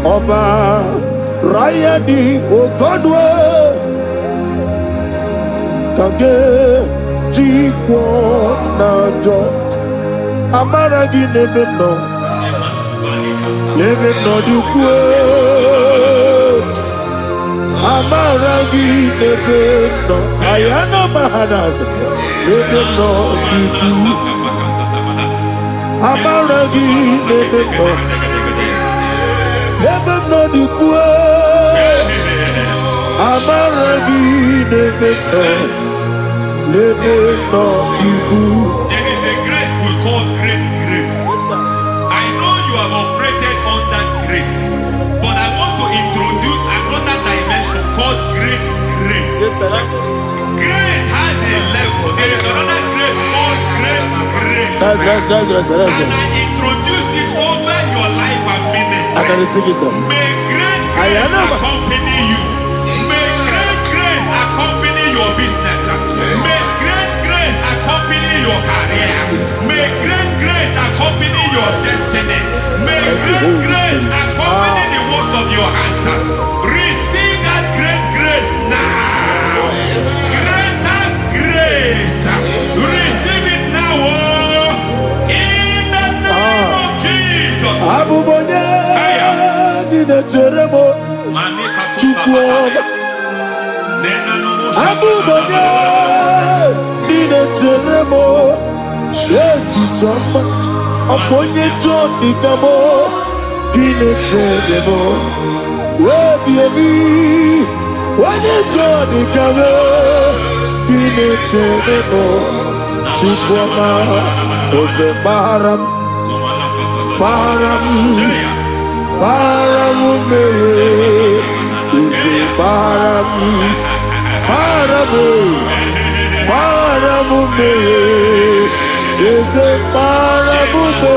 Speaker 1: Ọba Rayadi Ogodwe Kage Jikwo Najo Amaragi Nebeno Nebeno Dukwe Amaragi Nebeno Ayana Mahanas Nebeno Dukwe Amaragi Nebeno Nebeno Dukwe Amaragi Nebeno Nebeno Dukwe.
Speaker 2: There is a grace we call great grace. I know you have operated under grace, but I want to introduce another dimension called great grace. Grace has a level. There is another grace called great grace.
Speaker 1: That's
Speaker 2: and I introduce it over your life and ministry. May great grace accompany you. May great grace accompany your business. May great grace accompany your career. May great grace accompany your destiny. May great grace accompany the works of your hands. Receive that great grace now. Greater grace. Receive it now. In the name of Jesus.
Speaker 1: Abubanya Nina Teremo Yeti Jamba Aponye Jodi Gamo Kine Teremo Webi Wane Jodi Gamo Kine Teremo Chikwama Ose Baram Baram Baram Ose Baram Paramu, paramu me, is a paramu me.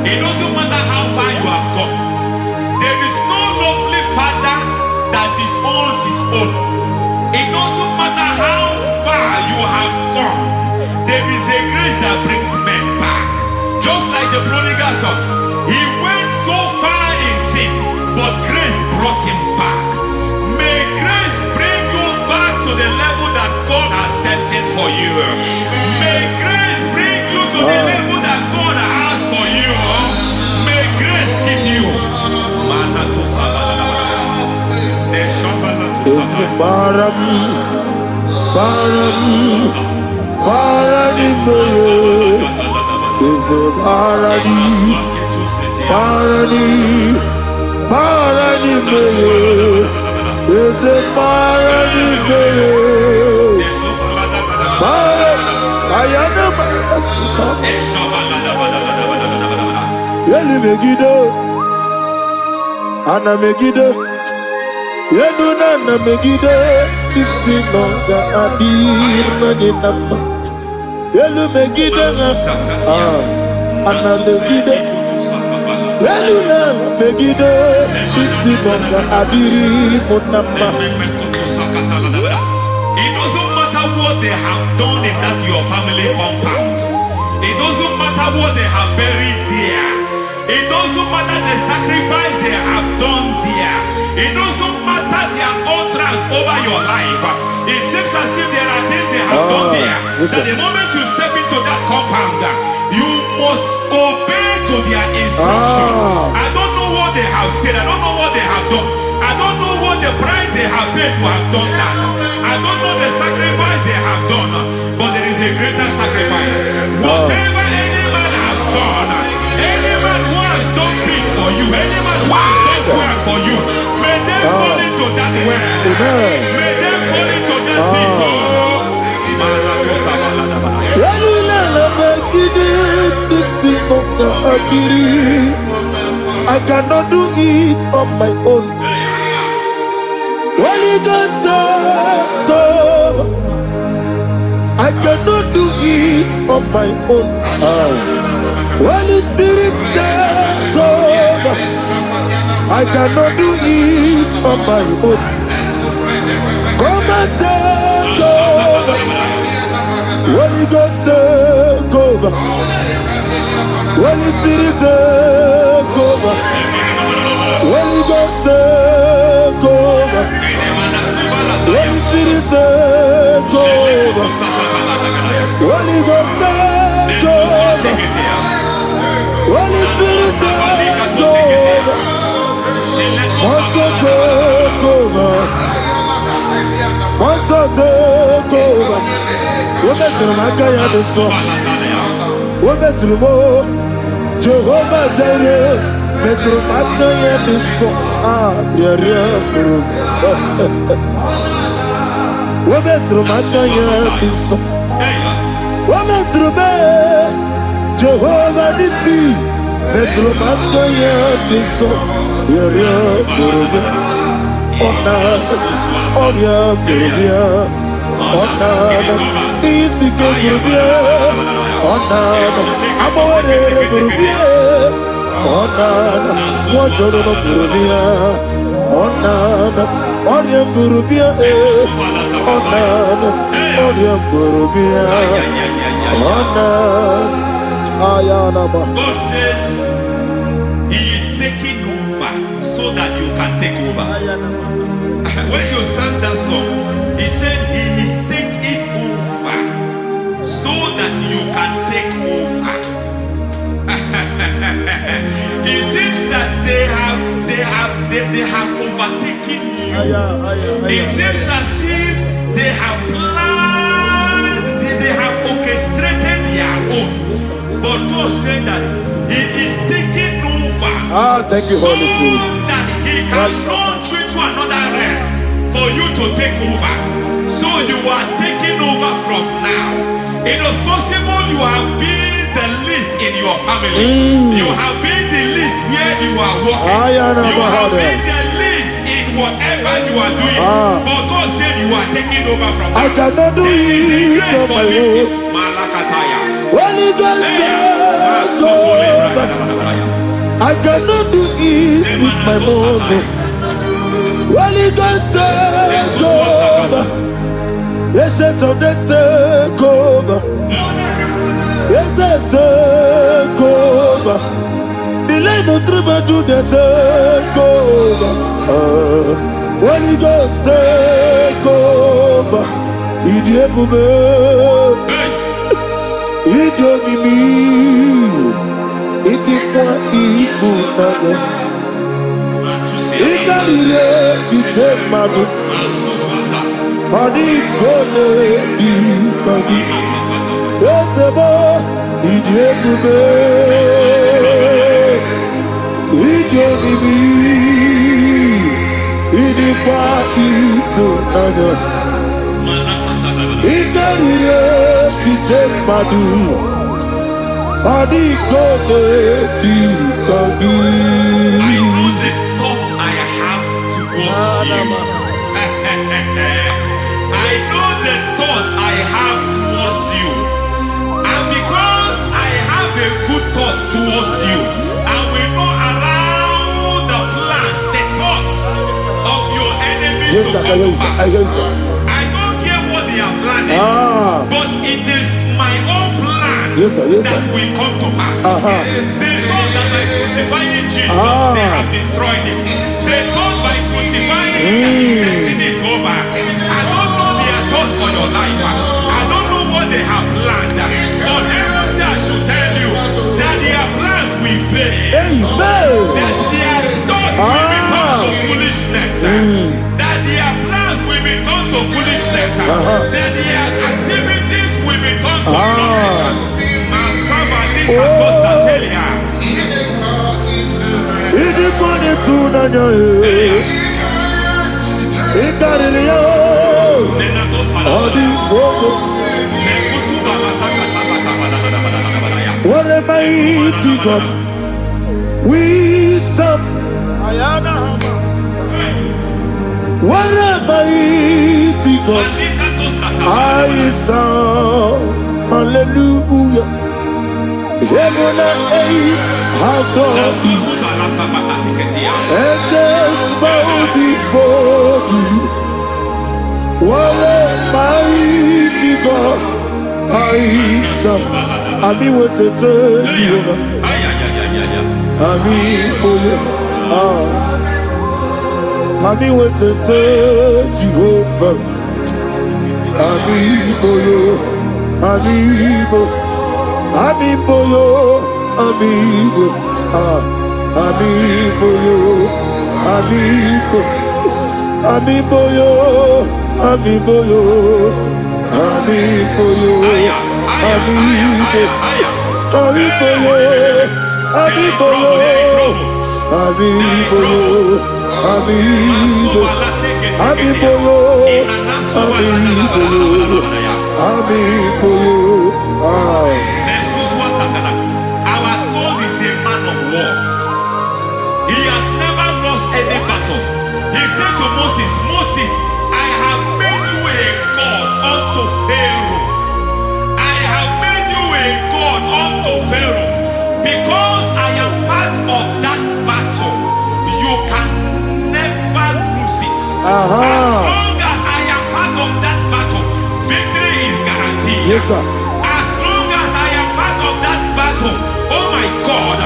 Speaker 3: It doesn't matter how far you have gone. There is no lovely father that disowns his own. It doesn't matter how far you have gone. There is a grace that brings men back. Just like the prodigal son. He went so far in sin, but grace brought him back. May grace bring you back to the level that God has destined for you. May grace bring you to the level that God has for you. May grace give you.
Speaker 1: Ana Megiddo, Yeduna na Megiddo, Isinonga Adina ni Nama, Yelu Megiddo, Ana Megiddo, Yeduna na Megiddo, Isinonga Adina Nama.
Speaker 3: It doesn't matter what they have done in that your family compound. It doesn't matter what they have buried there. It doesn't matter the sacrifice they have done there. It doesn't matter their utterance over your life. It seems as if there are things they have done there. That the moment you step into that compound, you must obey to their instruction. I don't know what they have said. I don't know what they have done. I don't know what the price they have paid to have done that. I don't know the sacrifice they have done. But there is a greater sacrifice. Whatever any man has done, any man who has done big for you, any man who has done well for you, may they fall into that well. May they fall into that pit.
Speaker 1: I cannot do it on my own. Holy Ghost, I cannot do it on my own. Holy Spirit, take over. I cannot do it on my own. Come and take over. Holy Ghost, take over. Holy Spirit, take over. Holy Ghost, take over. Holy Spirit, take over. Holy Ghost, take over. Holy Spirit, take over. Also take over. Also take over. Women to my guy the song. Women to more. Jehovah Jireh. Metro Mataya the song. Women to my guy the song. Women to me. Jehovah Nissi. Metro Mataya the song.
Speaker 3: God says He is taking over so that you can take over. When you sang that song, He said He is taking over so that you can take over. It seems that they have overtaken you. It seems as if they have planned, they have orchestrated their own. But God said that He is taking over.
Speaker 1: Thank you, Holy Spirit.
Speaker 3: So that He can launch you to another realm for you to take over. So you are taking over from now. It is possible you have been the least in your family. You have been the least where you are working. You have been the least in whatever you are doing, but God said you are taking over from
Speaker 1: I cannot do it on my own. Holy Ghost, take over. I cannot do it with my muscle. Holy Ghost, take over. Yes, it's on this take over. Yes, it's take over. Delay no trouble to the take over. Holy Ghost, take over. Idiebube, Idiomimi, Idikwa Ifunabo, Ikarire Titemadu, Padi Kone Dikadi, Yesebo, Idiebube, Idiomimi, Idikwa Ifunabo, Ikarire Titemadu, Padi Kone Dikadi.
Speaker 3: I know the thoughts I have towards you. I know the thoughts I have towards you. And because I have a good thought towards you, I will not allow the plans, the thoughts of your enemies to come to pass. I don't care what they are planning, but it is my own plan that will come to pass. They thought that by crucifying Jesus, they have destroyed him. They thought by crucifying him that his destiny is over. I don't know their thoughts for your life. I don't know what they have planned. But heaven says I should tell you that their plans will fail. That their thoughts will be turned to foolishness. That their plans will be turned to foolishness. That their activities will be turned to nothing.
Speaker 1: What a mighty God we serve. What a mighty God I serve. Hallelujah. Heaven and earth have done it. Angels bow before you. What a mighty God I serve. I mean what to tell you. I mean what to tell you. Amigo, amigo, amigo, amigo, amigo, amigo,
Speaker 3: Our God is a man of war. He has never lost any battle. He said to Moses, Moses, I have made you a God unto Pharaoh. I have made you a God unto Pharaoh. Because I am part of that battle, you can never lose it. As long as I am part of that battle, victory is guaranteed.
Speaker 1: Yes, sir.
Speaker 3: As long as I am part of that battle, oh my God,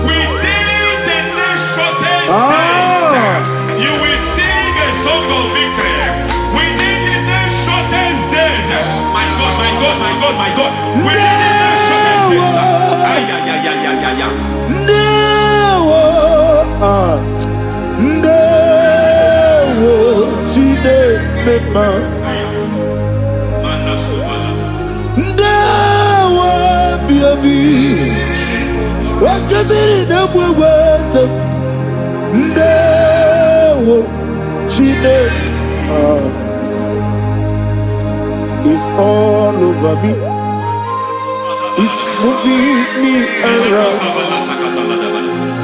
Speaker 3: within the next shortest days, you will sing a song of victory. Within the next shortest days, my God, my God, my God, my God, within the next shortest days,
Speaker 1: It's all over me. It's moving me around.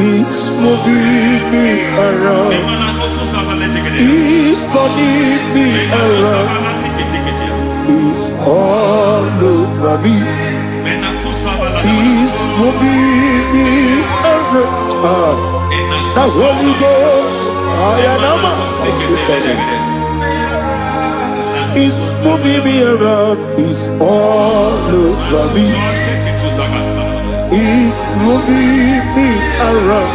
Speaker 1: It's moving me around. It's turning me around. It's all over me. It's moving me around. The Holy Ghost, it's moving me around. It's all over me. It's moving me around.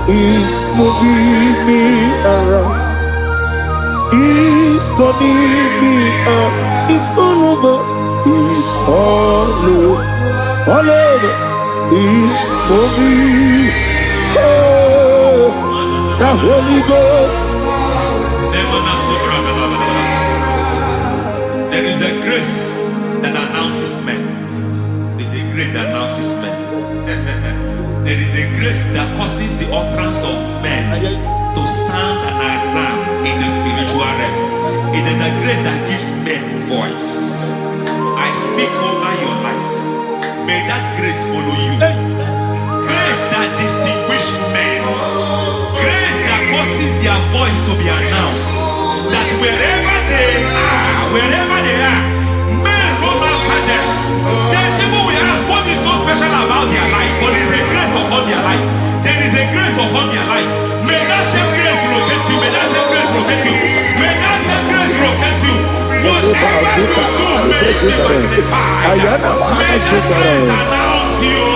Speaker 1: It's moving me around. It's turning me up. It's all over. It's all over. All over. It's moving. Oh, the Holy Ghost.
Speaker 2: There is a grace that announces men. There is a grace that announces men. There is a grace that causes the utterance of men to sound an alarm in the spiritual realm. It is a grace that gives men voice. I speak over your life. May that grace follow you. Grace that distinguishes men. Grace that causes their voice to be announced. That wherever they are, men from our Shatters, then people will ask what is so special about their life. But there is a grace upon their life. There is a grace upon their life. May that same grace locate you. May that same grace locate you. May that same grace locate you. Whatever you do, may it be magnified. May that grace announce you.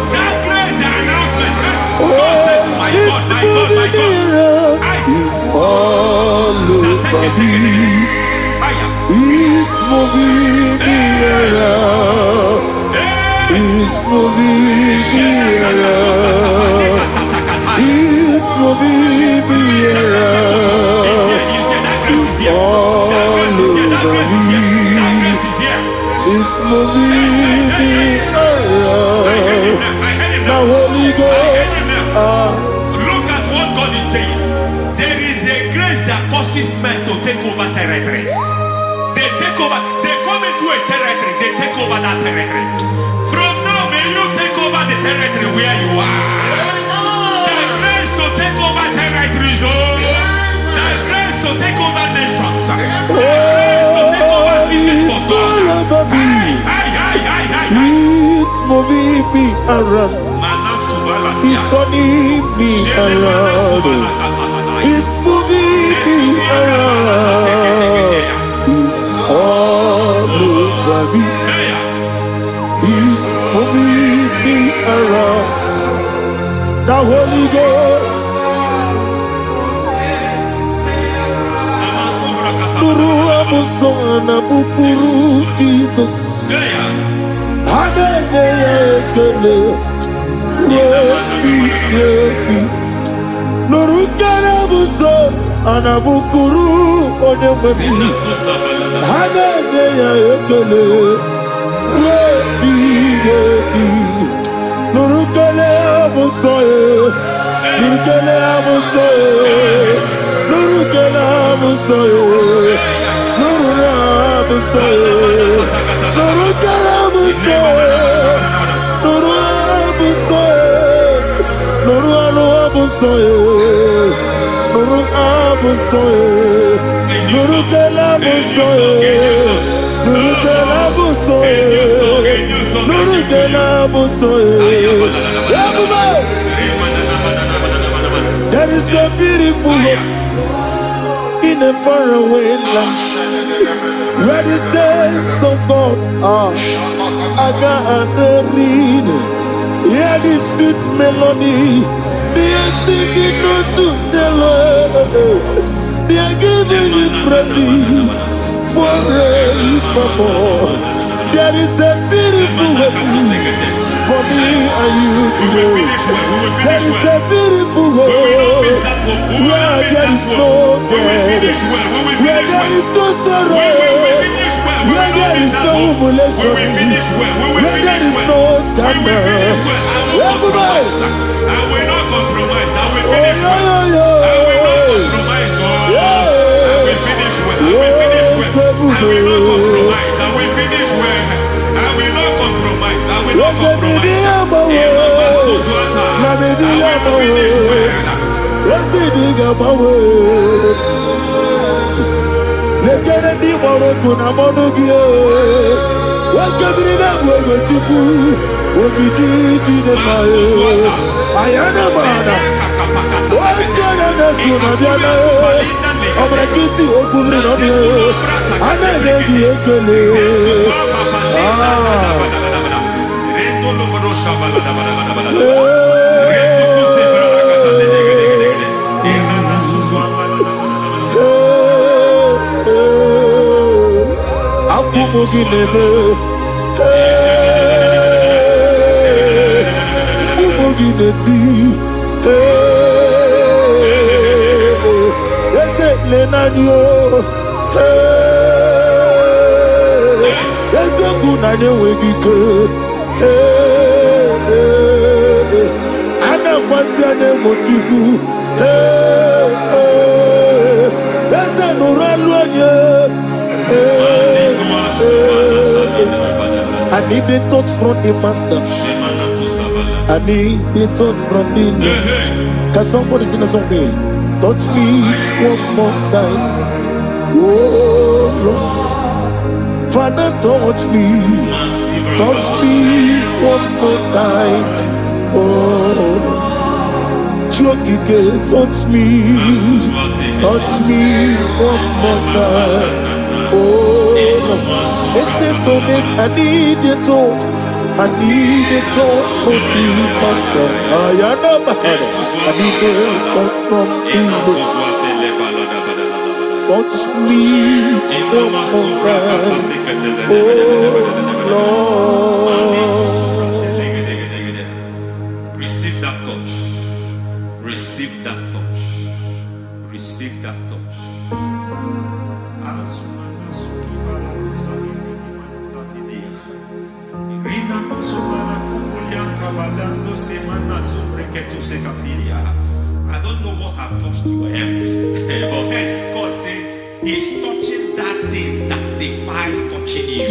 Speaker 2: That grace, the announcement. God says, my God, my God, my God.
Speaker 1: It's all over me. It's moving me around. It's moving me around. It's moving me around. It's all over me. It's moving me around. The Holy Ghost.
Speaker 2: Look at what God is saying. There is a grace that causes men to take over territory. They take over. They come into a territory. They take over that territory. From now, may you take over the territory where you are. The grace to take over territories. The grace to take over nations. The grace to take over cities for God.
Speaker 1: He's moving me around. He's turning me around. He's moving me around. He's all over me. He's moving me around. The Holy Ghost. Nuru amusona bukuru Jesus. Hallelujah. Nurukana buso anabukuru onemani Hallelujah ekele Nurukana buso Nurukana buso Nurukana buso Nurukana buso Nurukana buso Nuru abusoye, Nuru abusoye, Nuru kelabusoye, Nuru kelabusoye, Nuru kelabusoye. There is a beautiful hope in a faraway land where the saints of God are. I got the reading. Hear the sweet melody. They are singing unto the Lord. They are giving you praise forevermore. There is a beautiful way for me and you today. There is a beautiful way where there is no death, where there is no sorrow, where there is no humiliation, where there is no scandal.
Speaker 2: I will not compromise. I will finish well. I will not compromise. I will finish well. I will finish well. I will not compromise. I will finish well. I will not
Speaker 1: I need the touch from the master. I need the touch from the Lord. Can somebody sing a song here? Touch me one more time. Oh Lord. Father, touch me. Touch me one more time. Oh Lord. Touch me. Touch me one more time. Oh Lord. Listen to this, I need your touch. I need your touch from the master. I need your touch from the Lord. Touch me one more time. Oh Lord.
Speaker 3: Receive that touch. Receive that touch. Receive that touch. I don't know what I've touched your health, but hence God said He's touching that thing that defied touching you.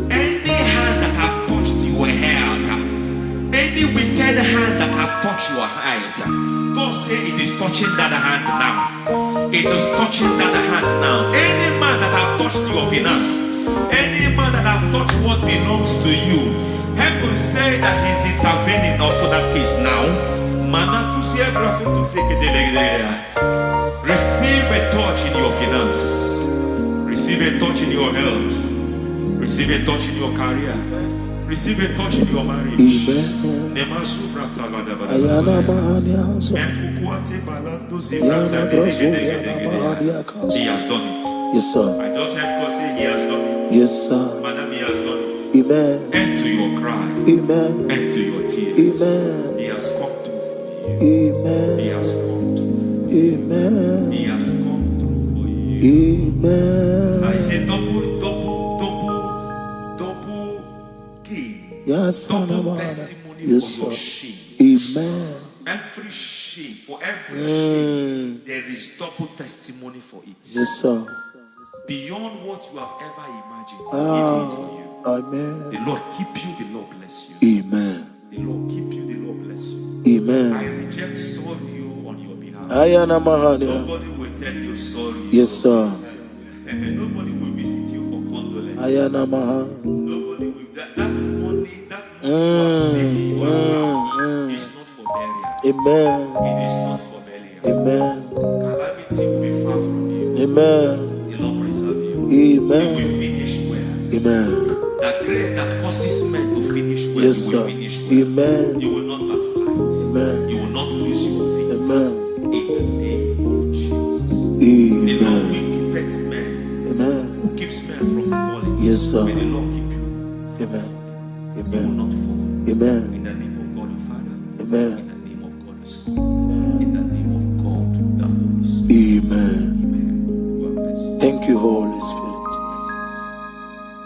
Speaker 3: Any hand that have touched your health, any wicked hand that have touched your health, God said it is touching that hand now. It is touching that hand now. Any man that have touched your finance, any man that have touched what belongs to you, heaven say that He's intervening for that case now. Receive a touch in your finance. Receive a touch in your health. Receive a touch in your career. Receive a touch in your marriage. Amen. He has done it.
Speaker 1: Yes, sir.
Speaker 3: I just heard God say He has done it.
Speaker 1: Yes, sir.
Speaker 3: Madam, He has done it.
Speaker 1: Amen.
Speaker 3: End to your cry.
Speaker 1: Amen.
Speaker 3: End to your tears.
Speaker 1: Amen.
Speaker 3: He has come through for you.
Speaker 1: Amen.
Speaker 3: He has come through for you.
Speaker 1: Amen.
Speaker 3: He has come through for you.
Speaker 1: Amen.
Speaker 3: I say double gain.
Speaker 1: Yes,
Speaker 3: double testimony
Speaker 1: yes,
Speaker 3: for your
Speaker 1: sir.
Speaker 3: shame.
Speaker 1: Amen.
Speaker 3: Every shame, for every shame, there is double testimony for it.
Speaker 1: Yes, sir.
Speaker 3: Beyond what you have ever imagined, He did it for you.
Speaker 1: Amen.
Speaker 3: The Lord keep you, the Lord bless you.
Speaker 1: Amen.
Speaker 3: The Lord keep you, the Lord bless you.
Speaker 1: Amen.
Speaker 3: I reject sorrow on your behalf.
Speaker 1: Nobody
Speaker 3: will tell you sorry.
Speaker 1: Yes, sir.
Speaker 3: And nobody will visit you for condolence. Nobody will. That money you have saved in your account is not for burial.
Speaker 1: Amen.
Speaker 3: It is not for burial.
Speaker 1: Amen.
Speaker 3: Calamity will be far from you.
Speaker 1: Amen.
Speaker 3: The Lord preserve you.
Speaker 1: Amen.
Speaker 3: You will finish well.
Speaker 1: Amen.
Speaker 3: The grace that causes men to finish well,
Speaker 1: yes,
Speaker 3: you will
Speaker 1: sir.
Speaker 3: finish well.
Speaker 1: Amen.
Speaker 3: You will not backslide.
Speaker 1: Amen.
Speaker 3: You will not lose your faith.
Speaker 1: Amen.
Speaker 3: In the name of Jesus.
Speaker 1: Amen.
Speaker 3: The Lord will keep men.
Speaker 1: Amen.
Speaker 3: Who keeps men from falling.
Speaker 1: Yes, sir.
Speaker 3: May the Lord keep you.
Speaker 1: Amen. Amen.
Speaker 3: You will not fall.
Speaker 1: Amen.
Speaker 3: In the name of God the Father.
Speaker 1: Amen.
Speaker 3: In the name of God the Son. In the name of God the Holy Spirit.
Speaker 1: Amen.
Speaker 3: Amen. God bless you.
Speaker 1: Thank you, Holy Spirit.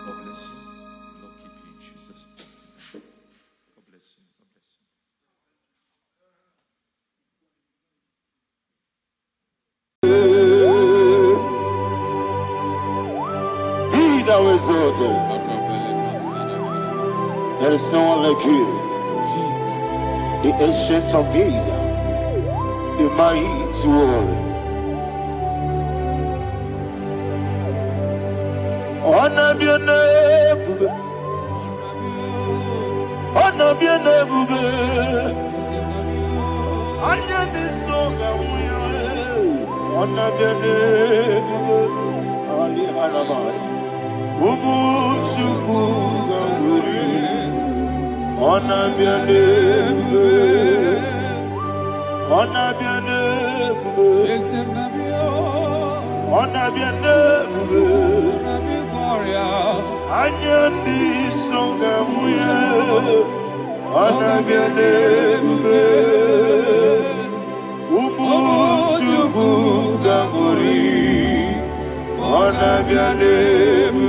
Speaker 3: God bless you. The Lord keep you in Jesus' name. God bless you. God bless you.
Speaker 1: Be thou exalted. There is no one like you.
Speaker 4: Jesus.
Speaker 1: The ancient of days, the mighty warrior. Honor be your name, honor be your name. Anya ni soga muya, honor be your name. Ali alabari, ubu chuku gamburi, honor be your name, honor be your name, honor be your name. Anya ni soga muya, honor be your name. Ubu chuku gamburi, honor be your name.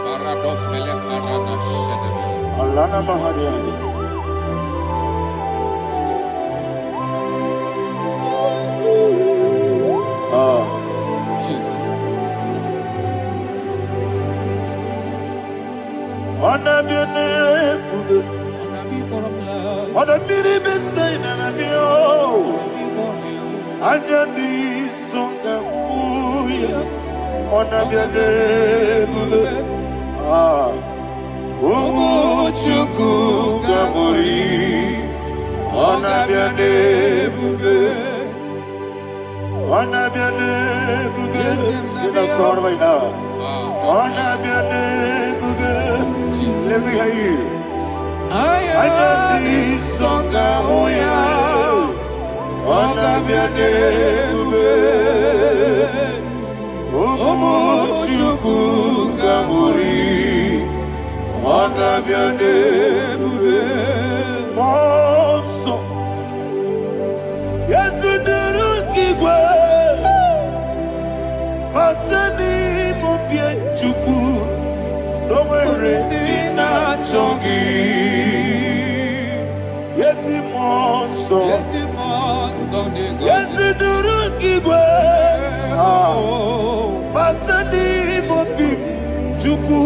Speaker 4: Paradofele karana shedebe.
Speaker 1: Alana mahariyazi.
Speaker 4: Jesus.
Speaker 1: Honor be your name. Honor be the same and be oh. Anya ni soga muya, honor be your name. Umu chuku gamburi, honor be your name. Honor be your name. Sing a song right now. Honor be your name. Let me hear you. Anya ni soga muya, honor be your name. Umu chuku gamburi, honor be your name. Monso, yes you do kigwe, matani mubye chuku, domere nina chongi. Yes monso, yes you do kigwe, matani mubye chuku.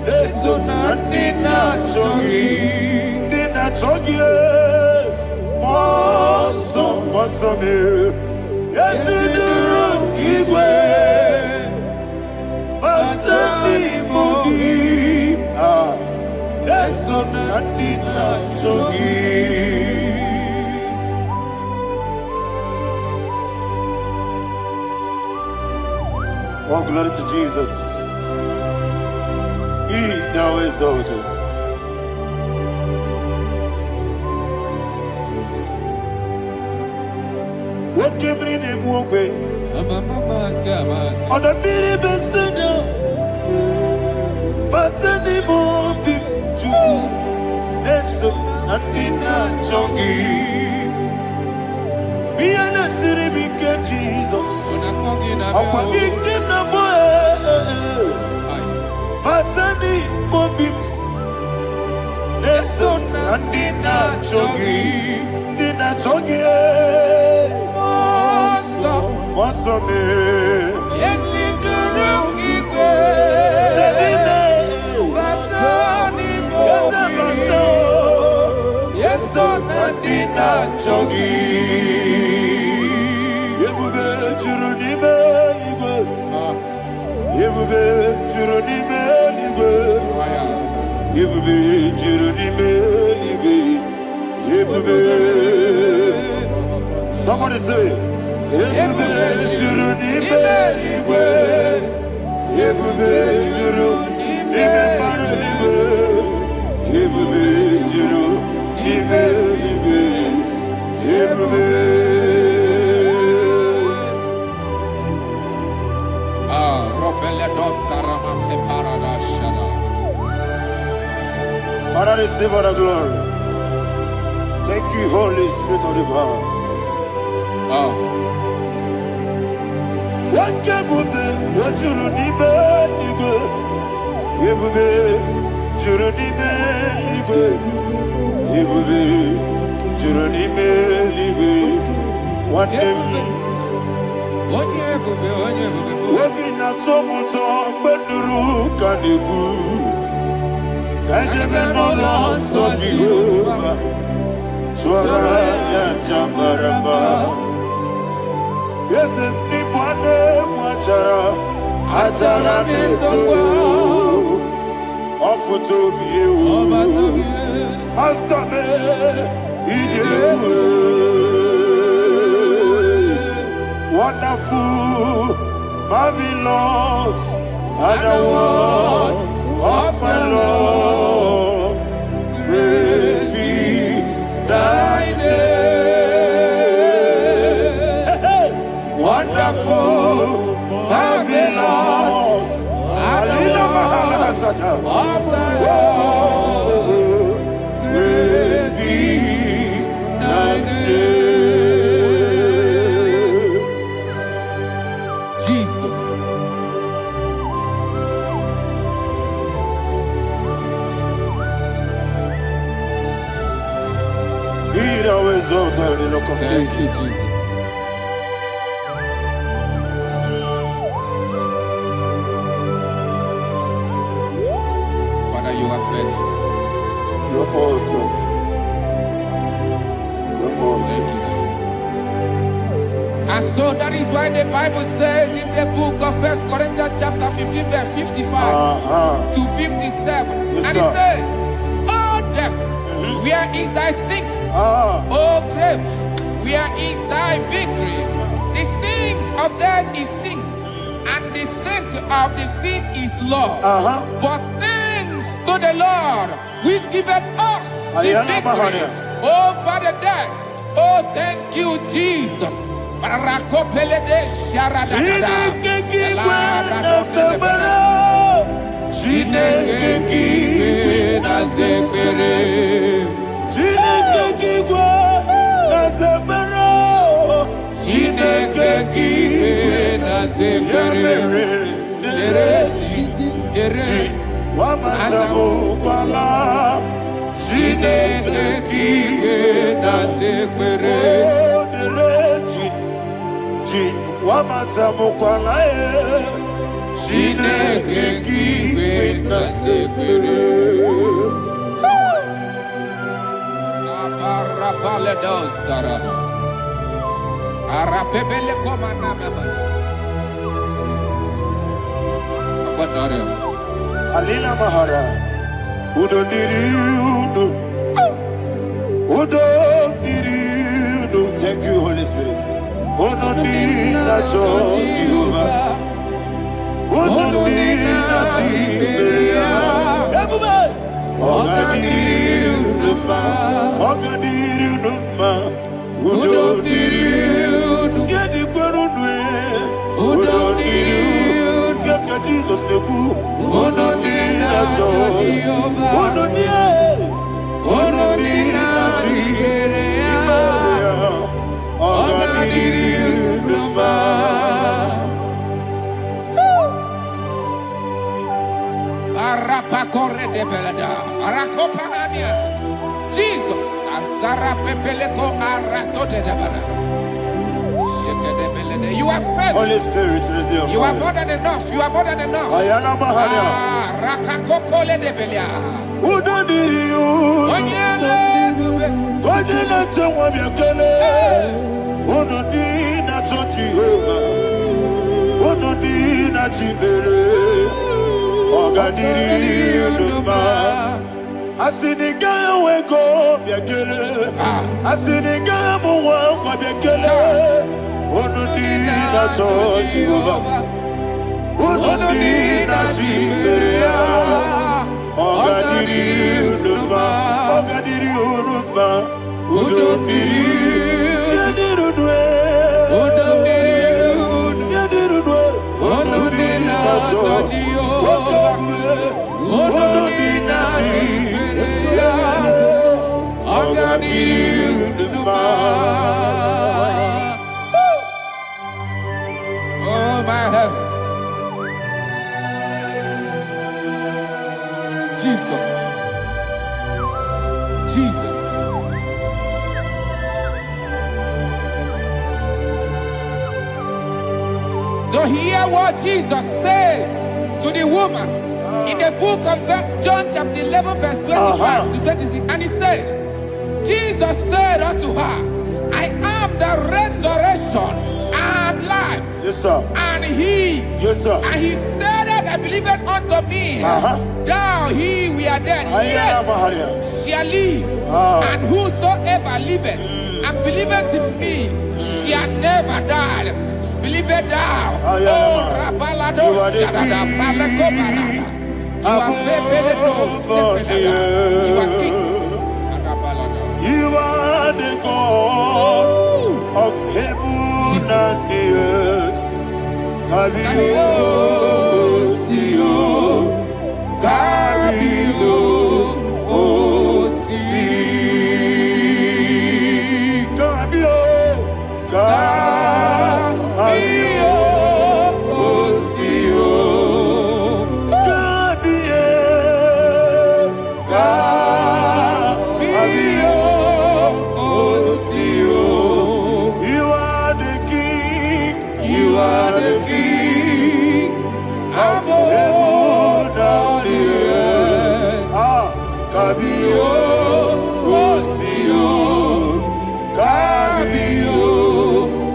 Speaker 1: Eso na nina chongi, moso me. Yes you kigwe, pasani mogi. Eso na nina chongi. Oh, glory to Jesus. He now is over. What came in him walk away? On the mini besina, but any more big Jew. That's so nothing not chongi. Be an city because Jesus. I'm forgetting the boy. But any more big. That's so nothing not chongi. Did not chongi. What's up, man?
Speaker 4: Yes, you do wrong, yes, so Nadina Chogi.
Speaker 1: You somebody say, Father, receive all the glory. Thank you, Holy Spirit of the power. What can we do? What you need, Obi na tomuto beduru kaniku. Kajebe no lost of Jehovah. Swara ya jamaraba. Yes, ni bwane mwachara. Atara neto. Ofu tobi ewu. Astabe ijewu. Wonderful, marvelous, and the words of my Lord. Praise be thy name. Wonderful, marvelous, and the words of my Lord. Praise be thy name.
Speaker 4: Thank you, Jesus. Father, you are faithful.
Speaker 1: You're awesome. You're awesome.
Speaker 4: Thank you, Jesus. And so that is why the Bible says in the book of 1 Corinthians chapter 15, verse 55 to 57.
Speaker 1: Yes,
Speaker 4: and it says, "Oh death, where is thy sting? Oh grave, where is thy victory? The stings of death is sin, and the strength of the sin is law. But thanks to the Lord, which giveth us the victory over the death. Oh, thank you, Jesus."
Speaker 1: Alina Mahara, Udo Diriudo, Udo Diriudo. Thank you, Holy Spirit. Udo Diriudo, Udo Jesus the cool.
Speaker 4: Jesus, Azara Pepeleko Arato de Dabara. You are faithful.
Speaker 1: Holy Spirit, receive.
Speaker 4: You are more than enough. You are more than enough.
Speaker 1: Ayana Mahania.
Speaker 4: Rakakokole de Belia.
Speaker 1: Udo Diriu. Onyele Tewa Biakele. Udo Dina Jehovah. Udo Dina Chibere. Ogadiri Uduma. Asinika weko Biakele. Asinika Mwa Biakele. Onodina Jehovah, Onodina Jiberia, Ogadiri Uduma, Ogadiri Uduma, Udumiri, Yadirudwe, Udumiri, Yadirudwe, Onodina Jehovah, Onodina Jiberia, Ogadiri Uduma.
Speaker 4: Oh, my heaven. Jesus. Jesus.
Speaker 5: So hear what Jesus said to the woman in the book of John chapter 11 verse 25 to 26. And he said, Jesus said unto her, I am the resurrection and life.
Speaker 1: Yes, sir.
Speaker 5: And he,
Speaker 1: Yes, sir.
Speaker 5: and he said that I believed unto me, thou he we are dead, yet shall live. And whosoever liveth and believeth in me shall never die. Believe it thou. Oh, Rabalado, Shadada, Palako Barada. You are Febeledo, you are king.
Speaker 1: You are the God of heaven and the earth. Kabio, Sio, Kabio, Osi, Kabio, Kabio, Osio, Kabio, Kabio, Osio. You are the king. You are the king of heaven and the earth. Kabio, Osio, Kabio,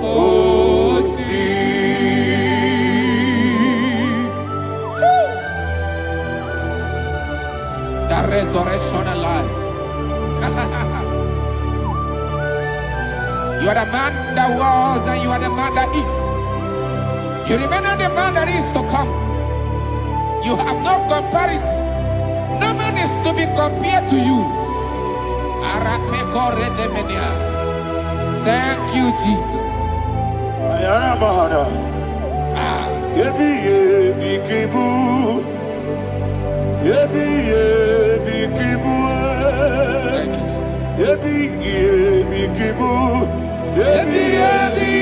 Speaker 1: Osi.
Speaker 5: The resurrection and life. You are the man that was and you are the man that is. You remain the man that is to come. You have no comparison. No man is to be compared to you. Thank you, Jesus.
Speaker 1: Ayana Mahana. Yebi yebi kibu. Yebi yebi kibu.
Speaker 5: Thank you, Jesus.
Speaker 1: Yebi yebi kibu. Yebi yebi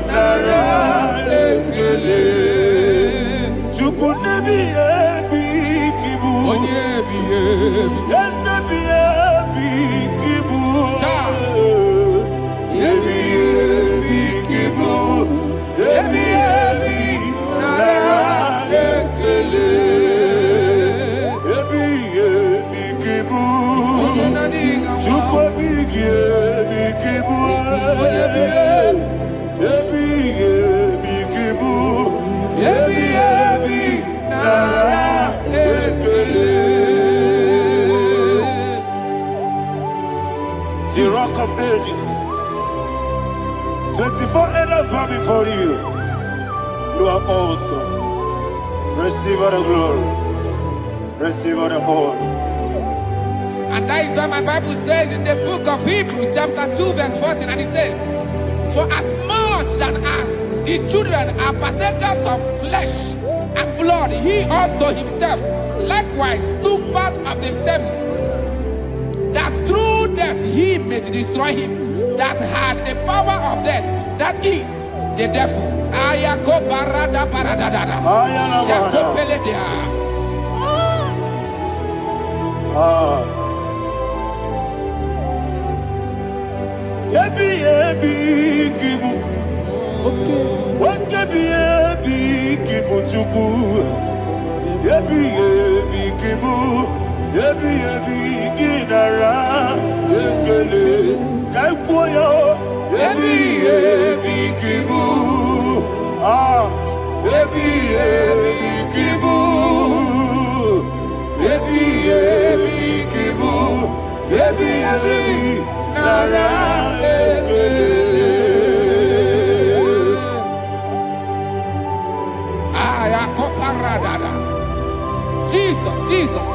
Speaker 1: nara ekele. Chuku nebi yebi kibu.
Speaker 5: Onyebi yebi.
Speaker 1: Yes nebi yebi kibu. Yebi yebi kibu. Yebi yebi nara ekele. Yebi yebi kibu. Chuku bigi yebi kibu. Yebi yebi kibu. Yebi yebi nara ekele. The rock of ages. 24 elders bow before you. You are awesome. Receive all the glory. Receive all the honor.
Speaker 5: And that is what my Bible says in the book of Hebrews chapter 2 verse 14. And it said, for as much than as the children are partakers of flesh and blood, he also himself likewise took part of the same, that through death he may destroy him that had the power of death, that is the devil. Ayako parada paradadada. Shako peledea.
Speaker 1: Yebi yebi kibu. Yebi yebi kibu chuku. Yebi yebi kibu. Yebi yebi ginara ekele. Kaikoyo. Yebi yebi kibu. Yebi yebi kibu. Yebi yebi kibu. Yebi yebi nara ekele.
Speaker 5: Ayakoparadada. Jesus, Jesus,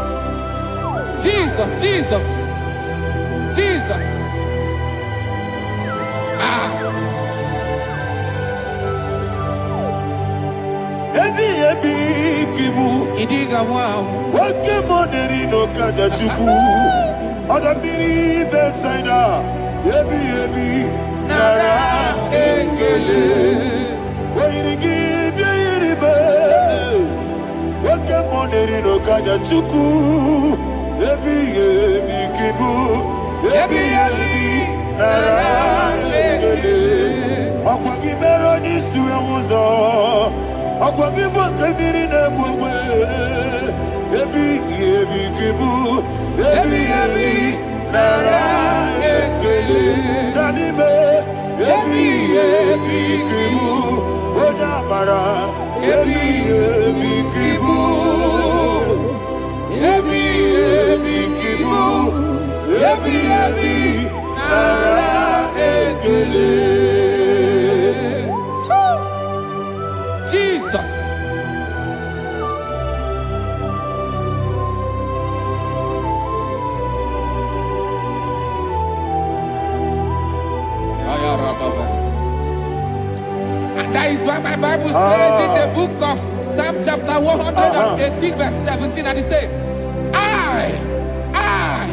Speaker 5: Jesus, Jesus, Jesus.
Speaker 1: Yebi yebi kibu.
Speaker 5: Idiga wow.
Speaker 1: Wake moneri no kaja chuku. Oda miri besaida. Yebi yebi nara ekele. Wairigi biiribe. Wake moneri no kaja chuku. Yebi yebi kibu. Yebi yebi nara ekele. Okwagi bero ni suwe muzo. Akwagibo kebiri na bwewe. Ebi kibu. Ebi nara ekele. Nadibe. Ebi kibu. Odabara. Ebi kibu. Ebi kibu. Ebi nara ekele.
Speaker 5: Jesus. And that is why my Bible says in the book of Psalm chapter 118 verse 17, and it says,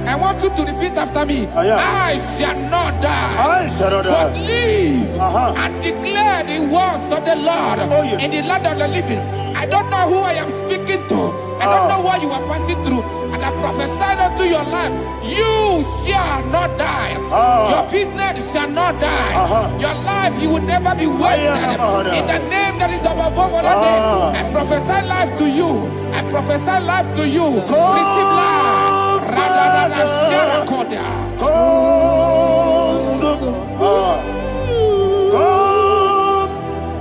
Speaker 5: I want you to repeat after me. I shall not die, but live and declare the words of the Lord in the land of the living. I don't know who I am speaking to. I don't know what you are passing through. And I prophesy unto your life, you shall not die. Your business shall not die. Your life, you will never be wasted. In the name that is above all other name, I prophesy life to you. I prophesy life to you. Receive life. Radadada Sharakoda.
Speaker 1: Come,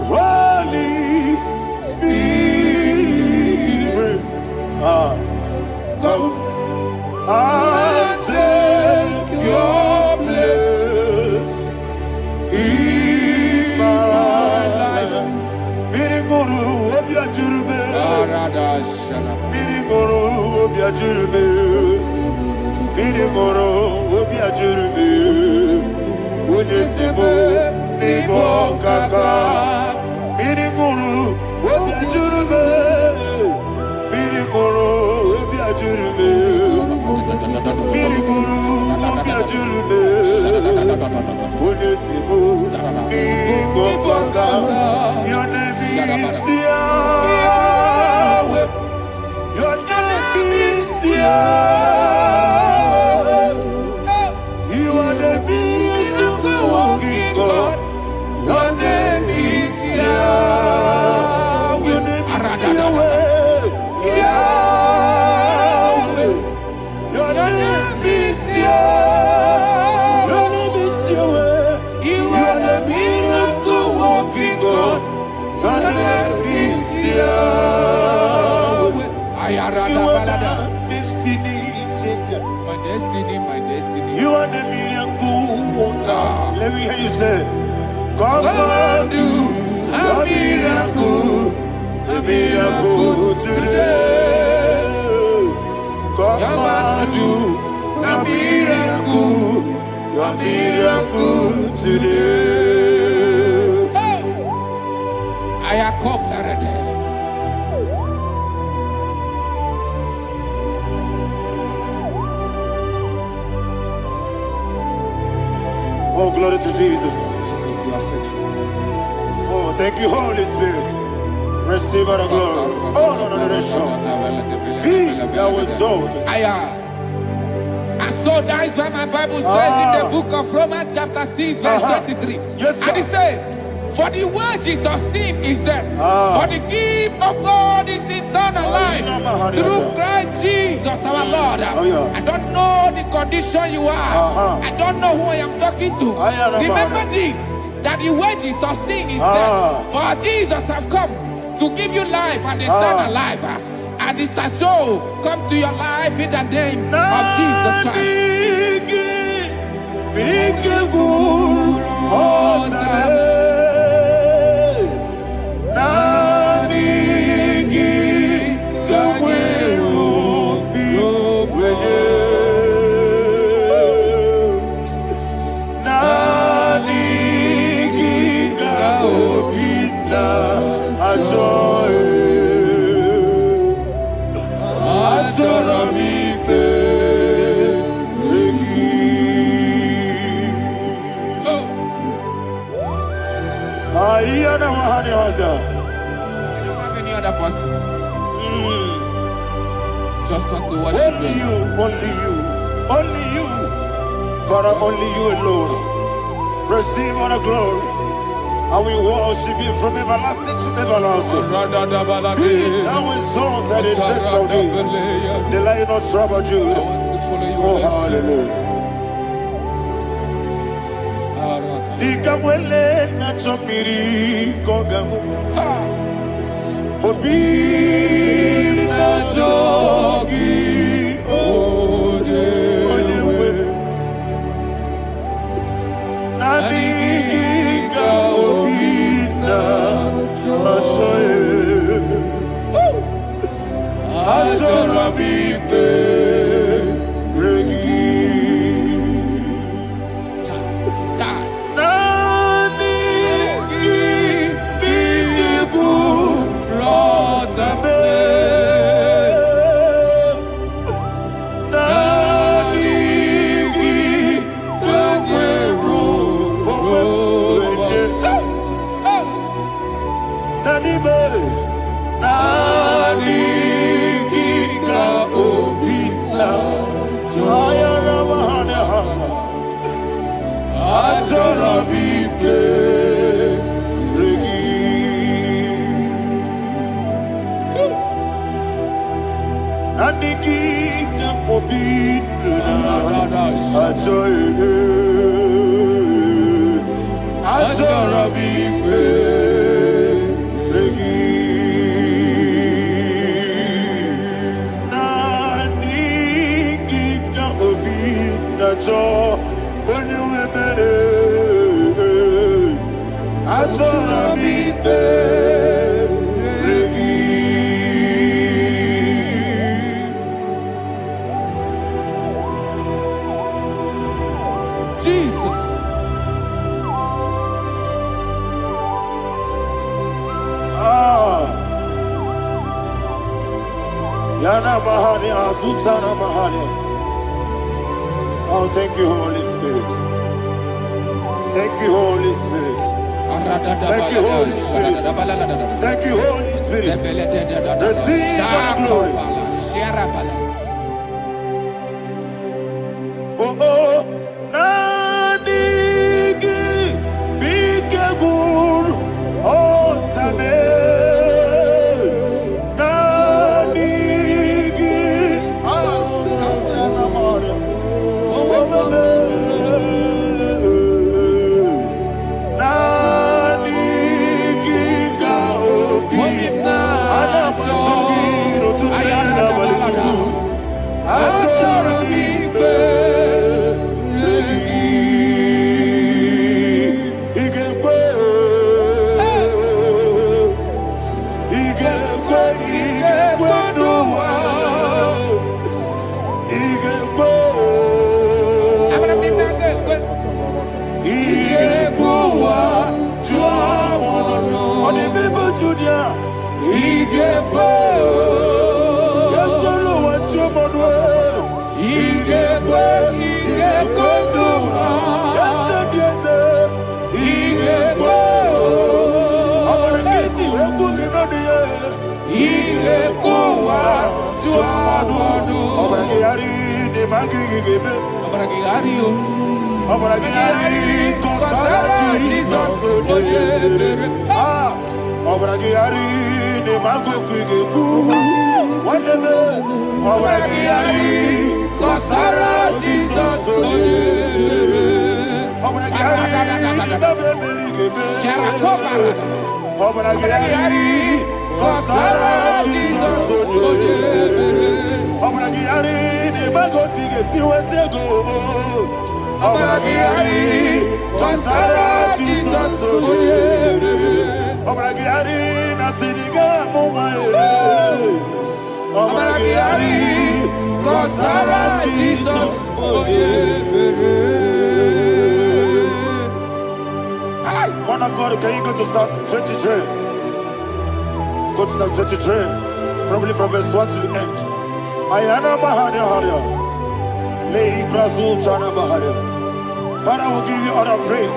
Speaker 1: Holy Spirit. Come and take your place in my life. Miriguru obiajurube. Miriguru obiajurube. Miriguru obiajurube. Ujesibo ibo kaka. Miriguru obiajurube. Miriguru obiajurube. Miriguru obiajurube. Ujesibo ibo kaka. Your name is Yahweh. Your name is Yahweh. You are the miracle working God. Your name is Yahweh. Your name is Yahweh. Yahweh. Your name is Yahweh. Your name is Yahweh. You are the miracle working God. Your name is Yahweh. You are the destiny changer.
Speaker 5: My destiny.
Speaker 1: You are the miracle worker. Let me hear you say, come and do a miracle today. Come and do a miracle today.
Speaker 5: I am cooperative.
Speaker 1: Oh, glory to Jesus.
Speaker 5: Jesus, you are faithful.
Speaker 1: Oh, thank you, Holy Spirit. Receive our glory. Oh, no. Be thou exalted.
Speaker 5: And so that is why my Bible says in the book of Romans chapter 6 verse 23.
Speaker 1: Yes, sir.
Speaker 5: And it says, for the wages of sin is death, but the gift of God is eternal life through Christ Jesus our Lord. I don't know the condition you are. I don't know who I am talking to. Remember this, that the wages of sin is death, but Jesus have come to give you life and eternal life. And this shall so come to your life in the name of Jesus Christ. You don't have any other person. Just want to worship
Speaker 1: only you, Father, only you alone. Receive all the glory, I will worship you from everlasting to everlasting. Be thou exalted and set of thee. The Lion of trouble you. Oh, hallelujah. Ikamwele na chomiri kogamu. Obi na jogi onewe. Nadiga obi na jogi. Azorabike regi. Oh, thank you, Holy Spirit. Thank you, Holy Spirit. Thank you, Holy Spirit. Thank you, Holy Spirit. Receive the glory. Oh, oh, Nadigi, Bigagul, oh, Tame. Man of God, can you go to Psalm 23? Go to Psalm 23, probably from verse 1 to the end. Ayana Mahania Haria. Lay Brazil Chana Mahania. Father, we'll give you all the praise.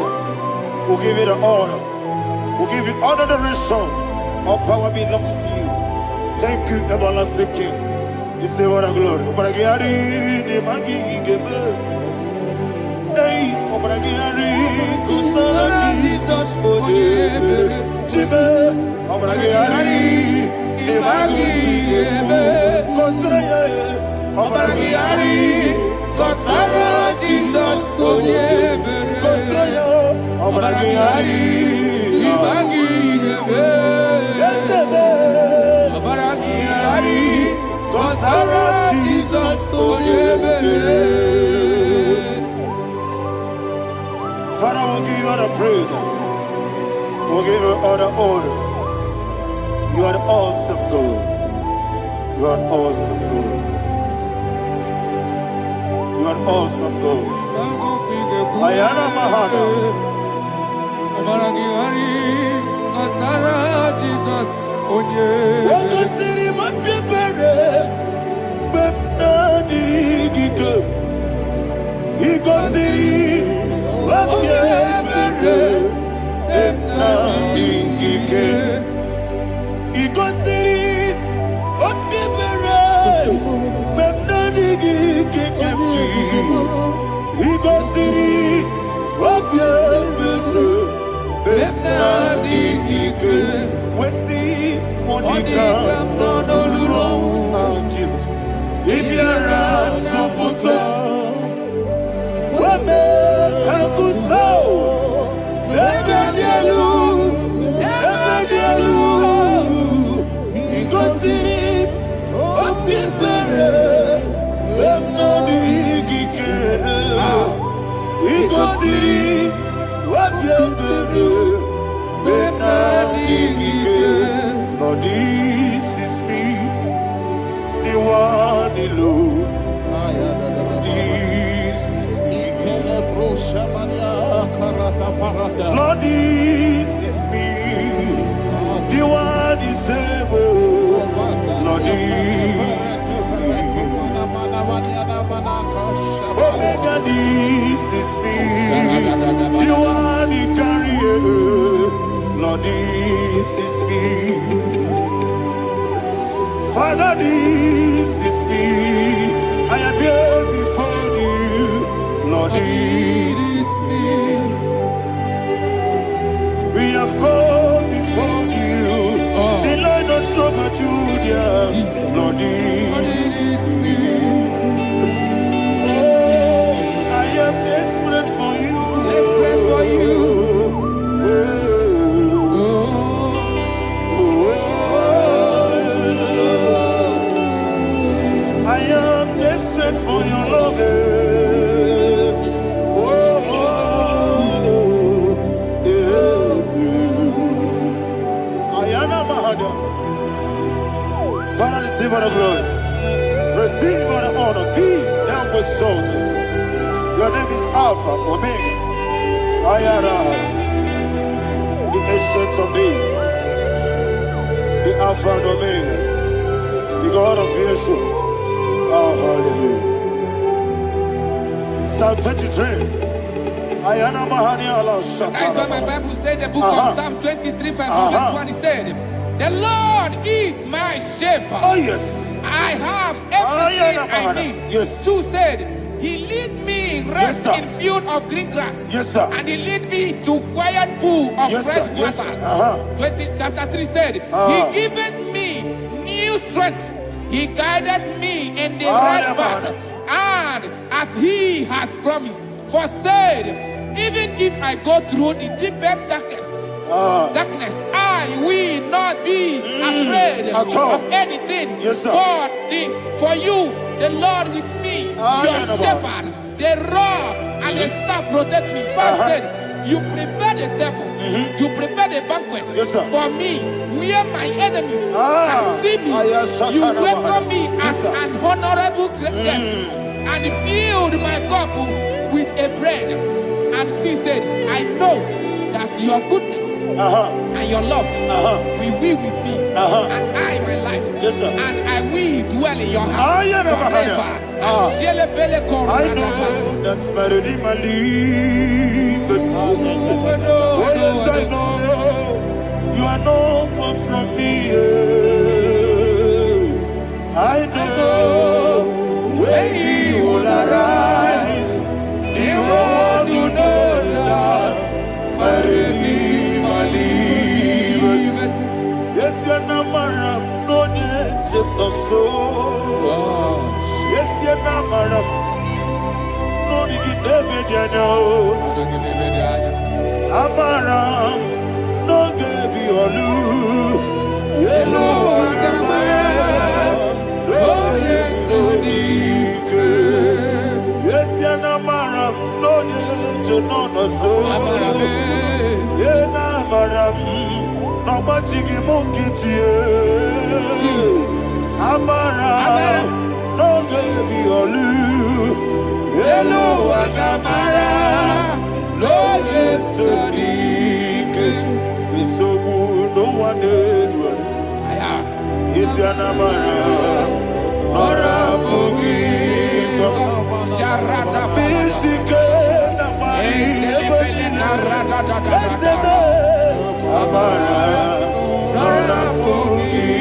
Speaker 1: We'll give you the honor. We'll give you all the adoration. All power belongs to you. Thank you, everlasting King. You say what a glory. Hey, Obragari,
Speaker 4: Kusara Jesus Onyebere.
Speaker 1: Jibe, Obragari,
Speaker 4: Ibagi Ebe. Obragari, Kusara Jesus Onyebere. Obragari, Ibagi Ebe. Obragari, Kusara Jesus Onyebere.
Speaker 1: Father, we'll give you all the praise. We'll give you all the honor. You are awesome God. You are awesome God. You are awesome God. Ayana Mahana.
Speaker 4: Obaragari, Kasara Jesus Onye.
Speaker 1: Waka siri mapipere, bepnani gike. Iko siri mapipere, bepnani gike. Iko siri mapipere, bepnani gike kemji. Iko siri mapipere, bepnani gike. Wesi Monica, Jesus. Ibiara Soputo, Wame Kakuso, Ebedielu, Igosiri, Opipere, Bemnodi Gike, Igosiri, Opipere, Bemnodi Gike. Lord, this is me, the one alone. This is me. Lord, this is me, the one is able. Lord, this is me. Omega, this is me, the one he carries. Lord, this is me. Father, this is me. I am here before you. Lord, this is me. We have come before you. The Lord of Super Judah. Lord, this is me. Oh, I am desperate for you.
Speaker 4: Desperate for you.
Speaker 1: I am desperate for your love. Ayana Mahada. Father, receive all the glory. Receive all the honor. Be thou exalted. Your name is Alpha, Omega. Ayana. The ancient of days. The Alpha and Omega. The God of Yeshua. Oh, hallelujah. Psalm 23. Ayana Mahani Allah Shatters.
Speaker 5: That's what my Bible said, the book of Psalm 23, verse 1, he said, the Lord is my shepherd.
Speaker 1: Oh, yes.
Speaker 5: I have everything I need.
Speaker 1: Yes.
Speaker 5: 2 said, he lead me rest
Speaker 1: Yes,
Speaker 5: in field of green grass.
Speaker 1: Yes, sir.
Speaker 5: And he lead me to quiet pool of
Speaker 1: Yes,
Speaker 5: fresh
Speaker 1: sir. Yes,
Speaker 5: waters.
Speaker 1: sir.
Speaker 5: Chapter 3 said, he giveth me new strength. He guided me in the right path. And as he has promised, for said, even if I go through the deepest darkness, I will not be afraid of anything.
Speaker 1: Yes, sir.
Speaker 5: For you, the Lord with me, your shepherd, the rod and the staff protect me. First said, you prepare the table, you prepare the banquet for me, where my enemies can see me. You welcome me as an honorable guest, and filled my cup with a bread. And she said, I know that your goodness and your love will be with me, and I, my life, and I will dwell in your house forever.
Speaker 1: I know that's better than my life. Oh, yes, I know you are not far from me. I know when he will arise, he will know. chip no so. Yes, you're not madam. No, you get David, you know. Amaram, no, Gaby, or Lou. Yellow, oh, yes, so deep. Yes, you're not madam. No, you know, no, so. Yeah, not madam. No, but you give monkey to you. Amara, no, Gaby, or Lou. Hello, Agamara, no, yet so deep. It's so good, no one did. Is your Namara, or a boogie? Sharada, Pistica, Amara, or a boogie.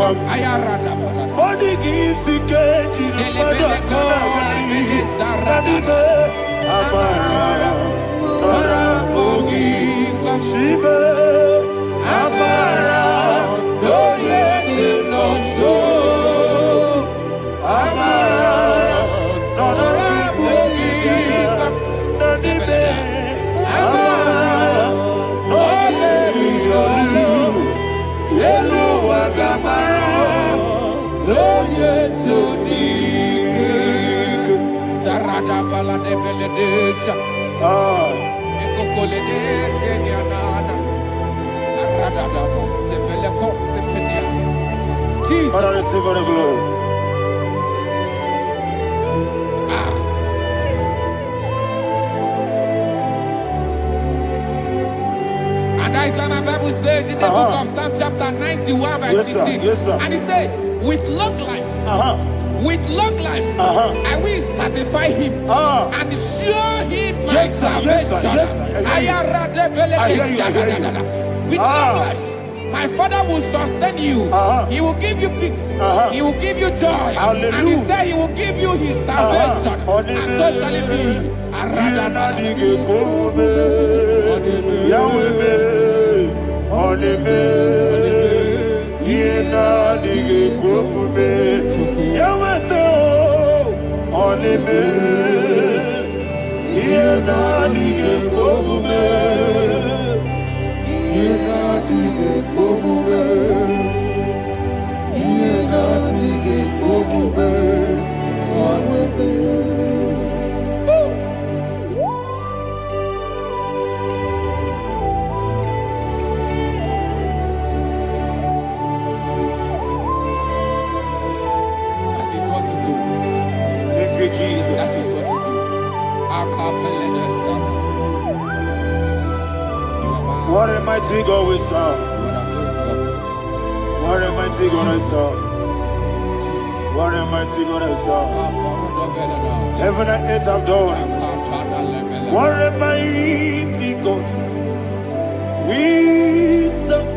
Speaker 1: Ayarada, Body is the cage, Amara, Nora Bogi, Shiba, Amara, no yet no so, Amara, Nora Bogi, Nadibe, Amara, no yet no Yellow Agamara, no yet so deep. Sarada Bala de Beledesha, Ecocole Seniana, Arada Sepeleco Sepenia. Jesus, Father, receive the glory. And that is what my Bible says in the book of Psalm chapter 91 verse 16. Yes, sir. And it says, with long life, with long life, I will satisfy him and show him my salvation. With long life, my Father will sustain you. He will give you peace. He will give you joy. Hallelujah. And he said he will give you his salvation. And so shall it be. Jesus. That is what you do. What a mighty God we serve. What a mighty God I serve. What a mighty God I serve. Heaven and earth have done it. What a mighty God we serve.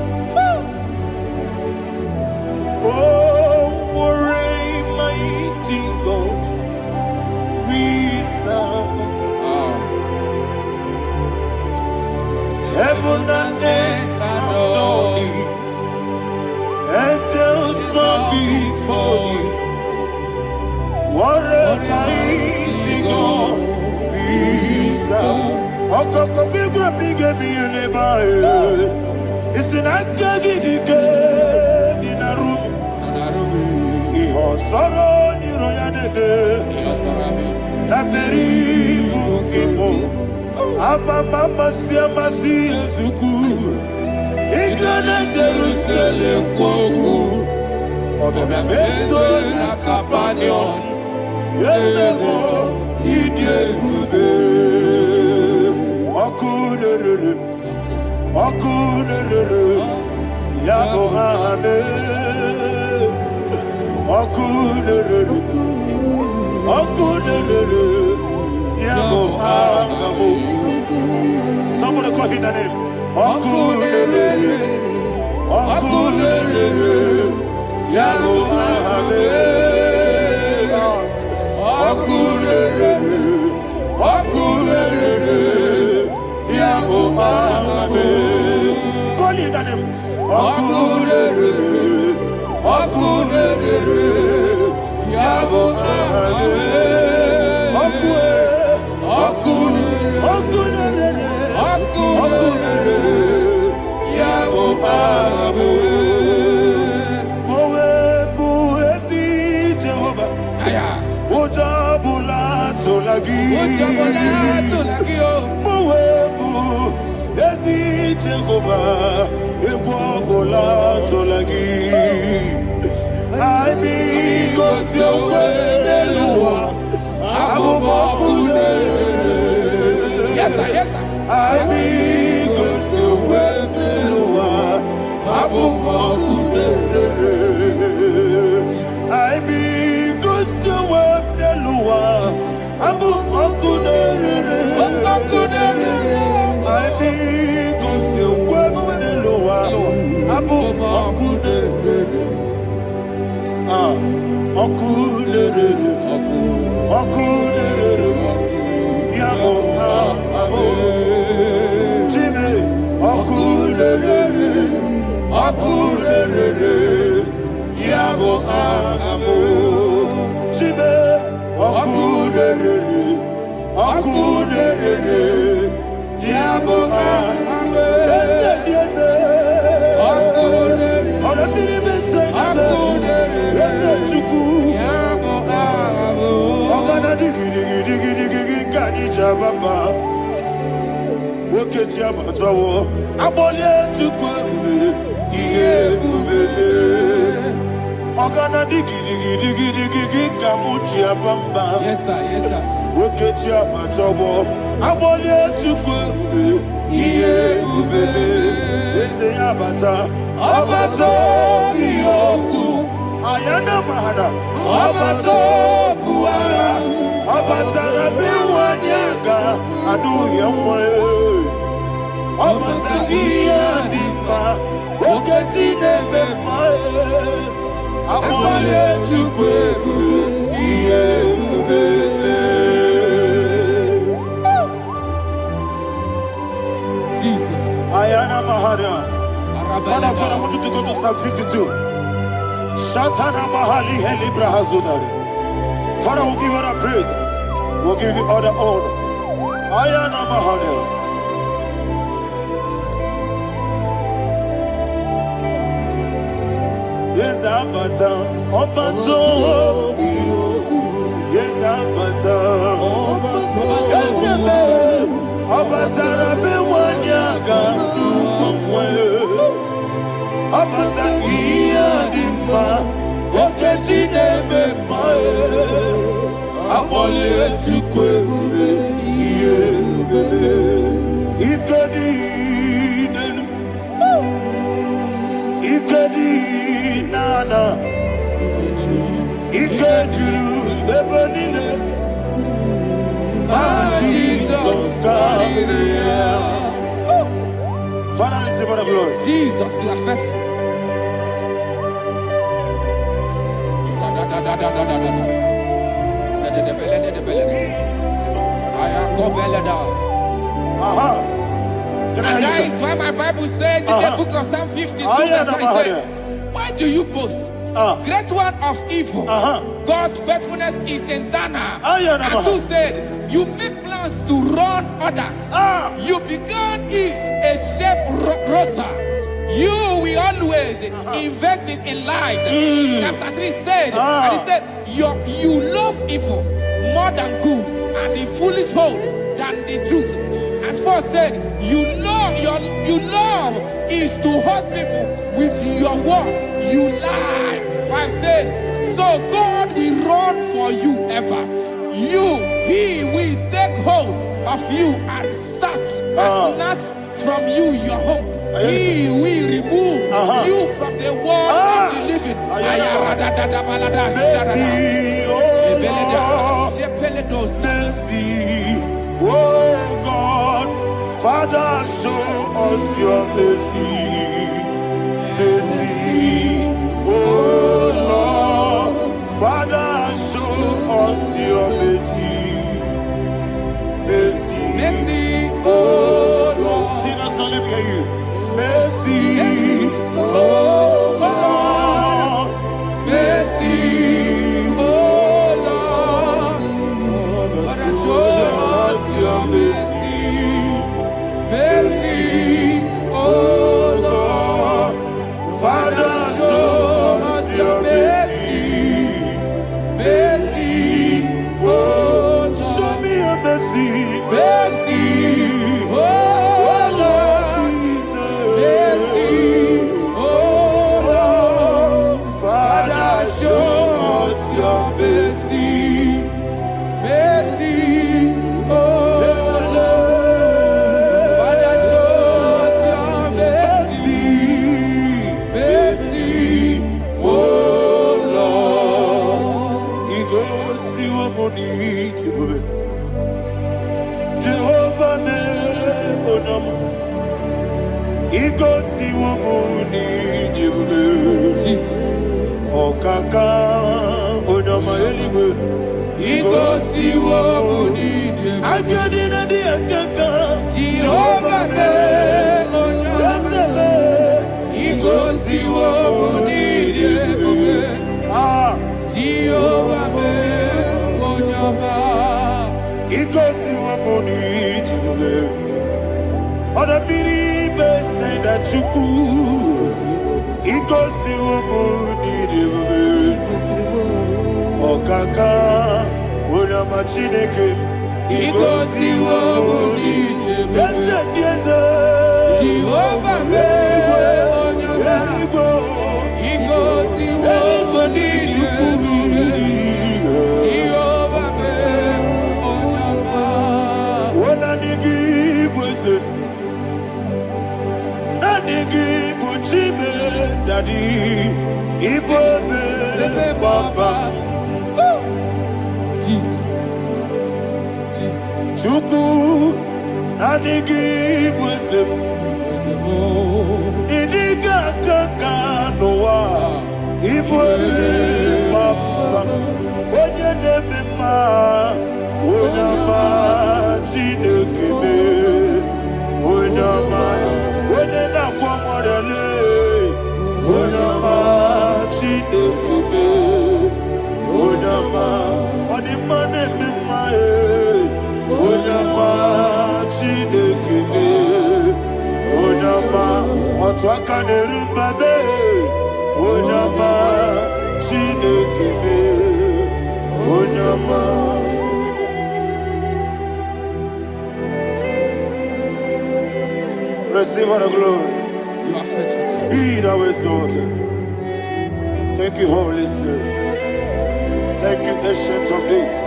Speaker 1: Oh, what a mighty God we serve. Heaven and earth adore it. Angels bow before you. What a mighty God we serve. Okoko bibra bige bi eleba. It's an akagi dike dinarubi. Iho soro ni royanebe. Naberi bukipo. Ababa siamasi ezuku. Igrana Jerusalem kwoku. Obebe meso na kapanion. Yesebo idie ube. Wakunerere. Wakunerere. Yabo hame. Wakunerere. Wakunerere. Yabo hame. Somebody call him the name. Wakunerere. Wakunerere. Yabo hame. Wakunerere. Wakunerere. Yabo hame. Call him the name. Wakunerere.
Speaker 5: Okunere, Yabo Amen. Okunere, Yabo Amen.
Speaker 1: Mowebu ezi Jehovah.
Speaker 5: Aya.
Speaker 1: Ojabula tolagi. Mowebu ezi Jehovah. Egwabola tolagi. I be cause your way, Lord.
Speaker 5: Yes, sir, yes, sir.
Speaker 1: I be cause your way, Lord. I be cause your way, Lord. I be cause your way, Lord.
Speaker 5: Yes, sir, yes, sir.
Speaker 1: Ayana mahada, abato buara, abatara biwanyaga, adu yamwe, abatagia dimba, oketi nebe mae, amale chukwebu, iye ubebe.
Speaker 5: Jesus.
Speaker 1: Ayana mahada. Man of God, I want you to go to Psalm 52. Shatana Mahali Helibra Hazudari. Father, we'll give you all the praise. We'll give you all the honor. Ayana Mahali. Yes, Abata. Obato. Yes, Abata. Yes, Abata. Rabe Wanyaga. Abata iya dimba, oketi nebe mae, abole chukwe ube iye ube, ikedi nenu, ikedi nana, ikediru lebanine, Jesus Christ. Father, receive all the glory.
Speaker 5: Jesus, you are faithful. And that is why my Bible says in the book of Psalm 52, verse 9, why do you boast? Great one of evil. God's faithfulness is eternal. And who said, you make plans to run others. You began is a shape rosa. You will always invent it in lies. Chapter 3 said, and he said, you love evil more than good, and the foolish hold than the truth. And 4 said, you love is to hurt people with your word. You lie. 5 said, so God will run for you ever. He will take hold of you and snatch from you your home. He will remove you from the world of the living.
Speaker 1: Oh God, Father, show us your mercy. Mercy, oh Lord, Father, show us your mercy. Mercy,
Speaker 5: Mercy,
Speaker 1: oh Lord, sinners only hear you. Mercy, oh Lord, Chukwu igosiwo n'ịdị ebube ọkaka onye ọma Chineke
Speaker 5: igosiwo n'ịdị ebube
Speaker 1: eze ndị eze
Speaker 5: Jehova mee onye ọma igosiwo n'ịdị ebube Jehova mee onye ọma
Speaker 1: ona digi bụ eze na digi bụ Chibe dadi ibo ebe baba
Speaker 5: Jesus
Speaker 1: Chukwu na digi bụ eze ịdịga aka n'ụwa ibo ebe baba onye na-eme mma onye ọma Chineke mee onye ọma onye na-agwọ mọrịa onye ọma Chineke mee onye ọma ọ dị mma na-eme mma onye ọma Chineke mee onye ọma otu aka na-eru mba mee onye ọma Chineke mee onye ọma. Receive all the glory.
Speaker 5: you are faithful Jesus.
Speaker 1: Be thou exalted. Thank you, Holy Spirit. Thank you, Ancient of Days.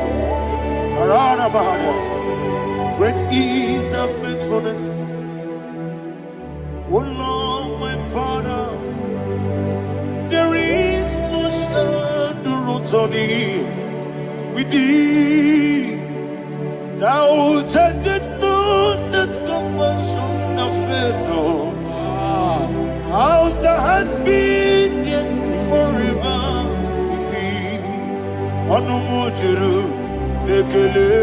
Speaker 1: Arana Bahana. Great is thy faithfulness. O Lord, my Father, there is no shadow on thee. With thee, thou judgest not that compassion have failed not. House that has been yet forever with thee. Anumujuru nekele.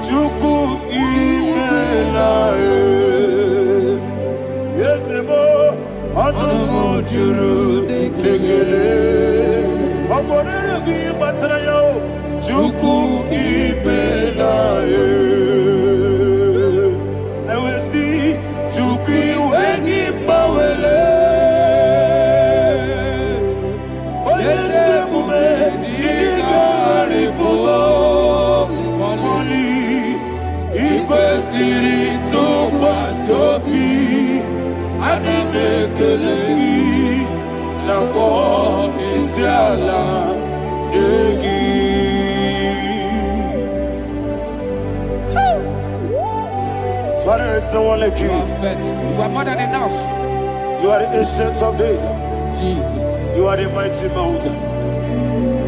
Speaker 1: Chuku imelae. Yesemo anumujuru nekele. Oborere gi batara yo. Chuku imelae. Father, there's no one like you.
Speaker 5: You are faithful. You are more than enough.
Speaker 1: You are the Ancient of Days.
Speaker 5: Jesus.
Speaker 1: You are the mighty mountain.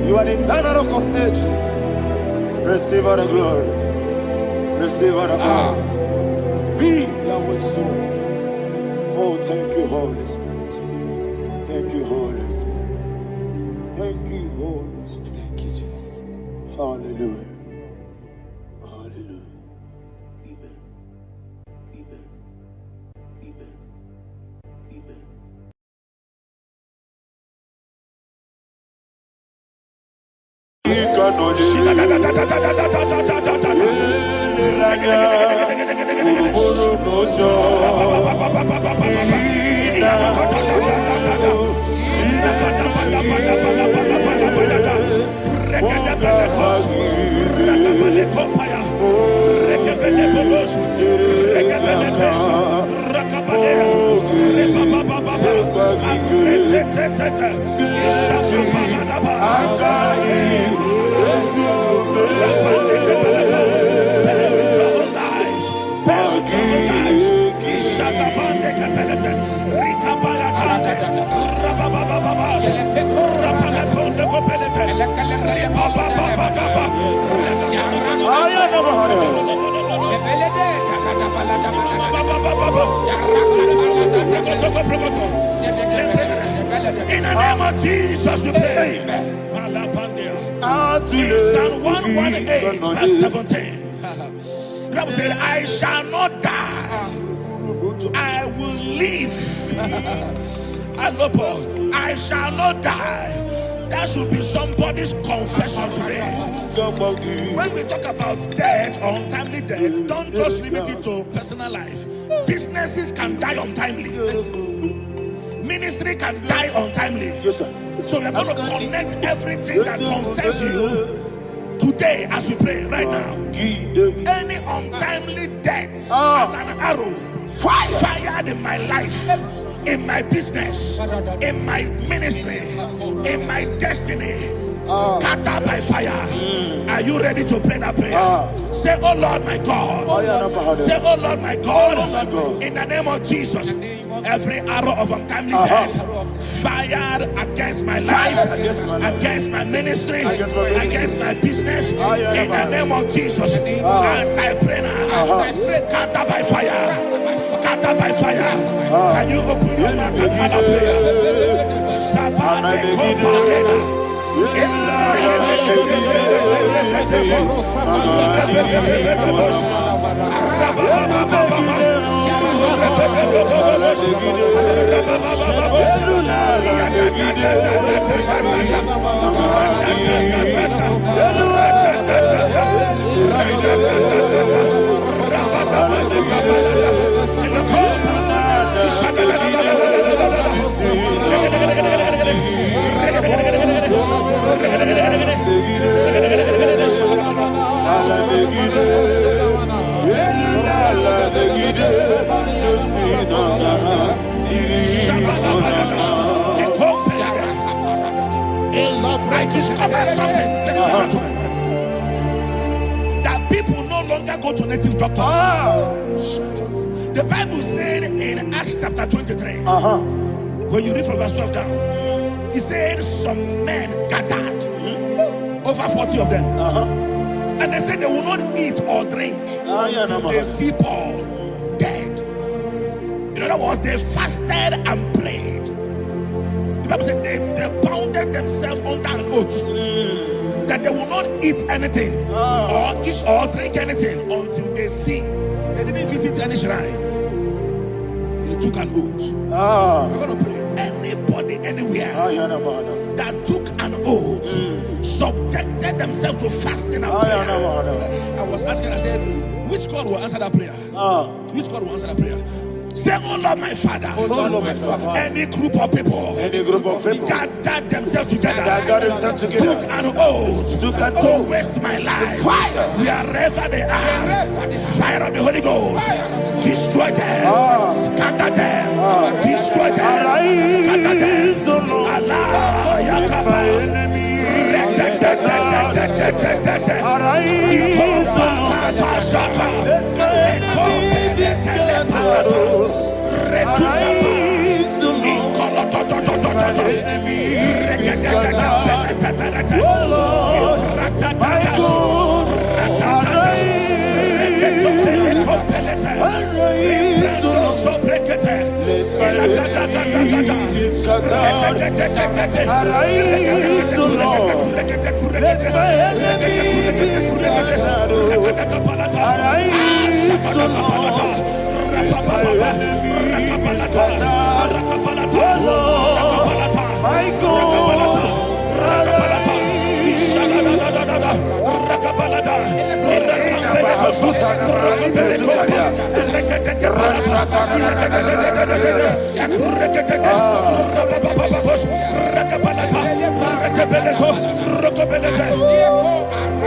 Speaker 1: You are the eternal rock of ages. Receive all the glory. Receive all the honor. Be thou exalted. Oh, thank you, Holy Spirit. Thank you, Holy Spirit. Thank you, Holy Spirit.
Speaker 5: Thank you, Jesus.
Speaker 1: Hallelujah. Hallelujah. Amen. Amen. Amen. Amen.
Speaker 2: In the name of Jesus, we pray. In Psalm 118, verse 17, the Bible said, I shall not die, I will live. I shall not die. That should be somebody's confession today. When we talk about death or untimely death, don't just limit it to personal life. Businesses can die untimely. Ministry can die untimely.
Speaker 1: Yes, sir.
Speaker 2: So we're going to connect everything that concerns you today as we pray right now. Any untimely death as an arrow fired in my life, in my business, in my ministry, in my destiny, scattered by fire. Are you ready to pray that prayer? Say, oh Lord my God. Say, oh Lord my God. In the name of Jesus, every arrow of untimely death fired against my life, against my ministry, against my business, in the name of Jesus, as I pray now, scattered by fire, scattered by fire. Can you open your mouth and have a prayer? I discovered something, ladies and gentlemen, that people no longer go to native doctors. The Bible said in Acts chapter 23, when you read from verse 12 down, it said some men gathered, over 40 of them, and they said they will not eat or drink until they see Paul dead. In other words, they fasted and prayed. The Bible said they bounded themselves under an oath that they will not eat anything or drink anything until they see. They didn't visit any shrine. They took an oath. We're going to pray. Anybody, anywhere that took an oath, subjected themselves to fasting and prayer. I was asking, I said, which God will answer that prayer? Which God will answer that prayer? Say, oh Lord my Father, any group of people gathered themselves together, took an oath to waste my life. Wherever they are, fire of the Holy Ghost, destroy them, scatter them, destroy them, scatter them. Allah, Yakaba,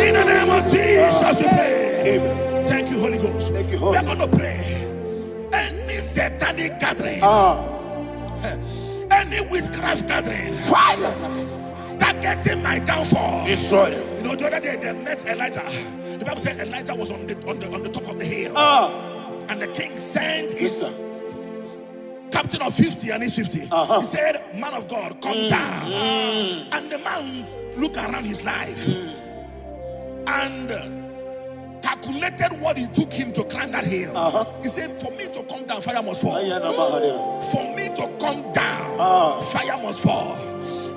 Speaker 2: in the name of Jesus we pray. Thank you, Holy Ghost. Thank you, Holy. We're going to pray. Any satanic gathering, any witchcraft gathering, targeting my downfall, destroy them. You know, the other day they met Elijah. The Bible said Elijah was on the top of the hill, and the king sent his captain of 50 and his 50. He said, man of God, come down. And the man looked around his life and calculated what it took him to climb that hill. He said, for me to come down, fire must fall. For me to come down, fire must fall.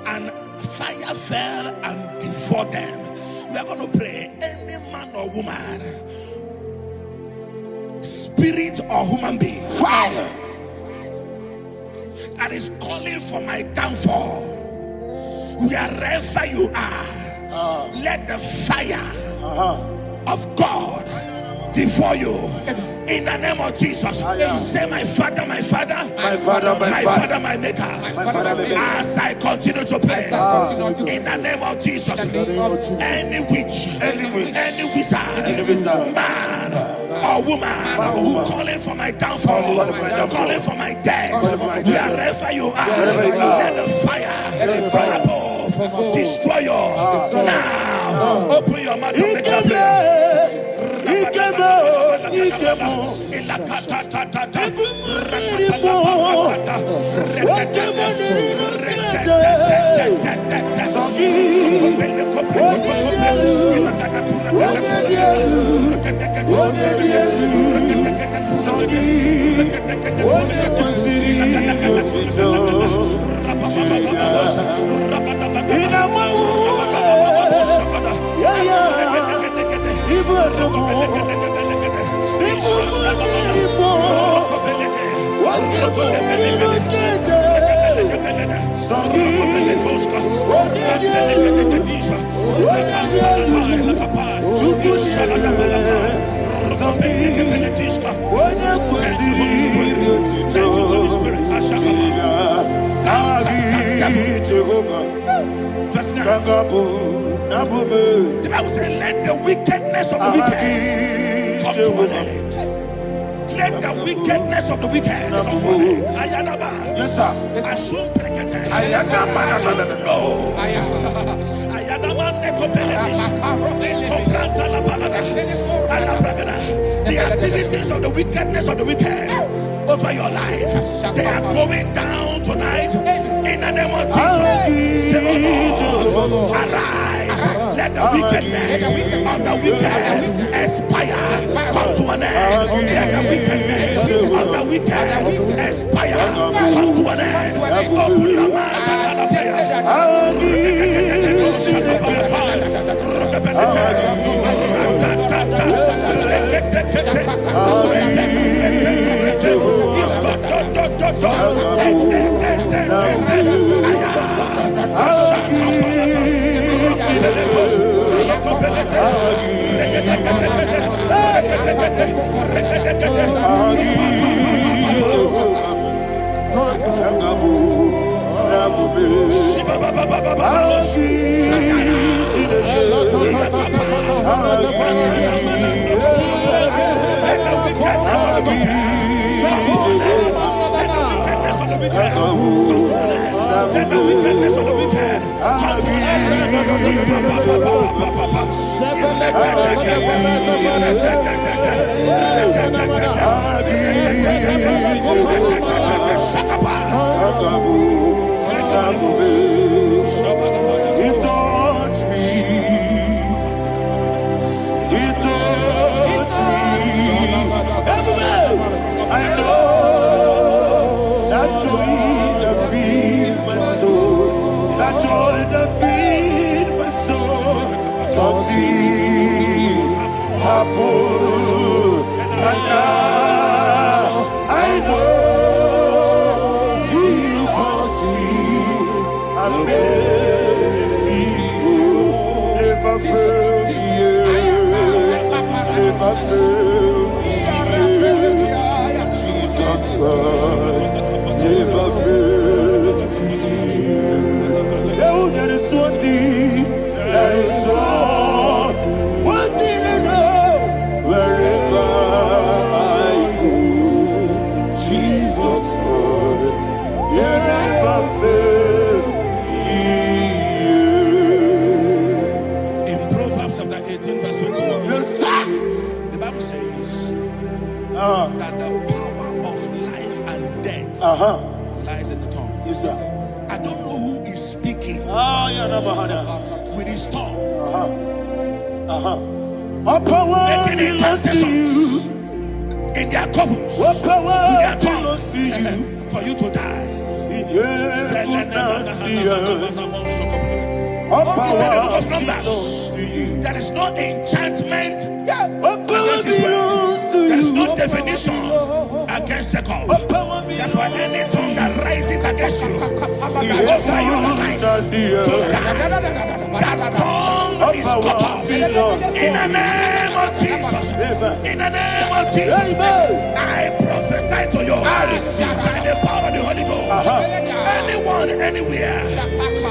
Speaker 2: And fire fell and devoured them. We are going to pray. Any man or woman, spirit or human being, fire that is calling for my downfall, wherever you are, let the fire of God devour you. In the name of Jesus, say, my Father, my Father,
Speaker 1: My Father,
Speaker 2: my Father, my Maker. As I continue to pray, in the name of Jesus, any witch, any wizard, man or woman calling for my downfall, calling for my death, wherever you are, let the fire from above destroy you now. Open your mouth and make a prayer. The Bible says, let the wickedness of the wicked come to an end. Let the wickedness of the wicked come to an end. Ayadaba.
Speaker 1: Yes, sir.
Speaker 2: Assume prekete.
Speaker 1: Ayadaba.
Speaker 2: No. Ayadaba nekopeletis. Nekopranta la balada. Alabragada. The activities of the wickedness of the wicked over your life, they are going down tonight. In the name of Jesus, say, oh Lord, arise. Let the wickedness of the wicked expire. Come to an end. Let the wickedness of the wicked expire. Come to an end. Open your mouth and let the wickedness of the wicked come to an that the power of life and death lies in the tongue.
Speaker 1: Yes, sir.
Speaker 2: I don't know who is speaking with his tongue, making incantations in their covens with their tongue for you to die. He said in the book of Numbers, there is no enchantment against Israel. There is no definition against Jacob. Therefore, any tongue that rises against you over your life, that tongue is cut off. In the name of Jesus. In the name of Jesus. I prophesy to you by the power of the Holy Ghost. Anyone, anywhere,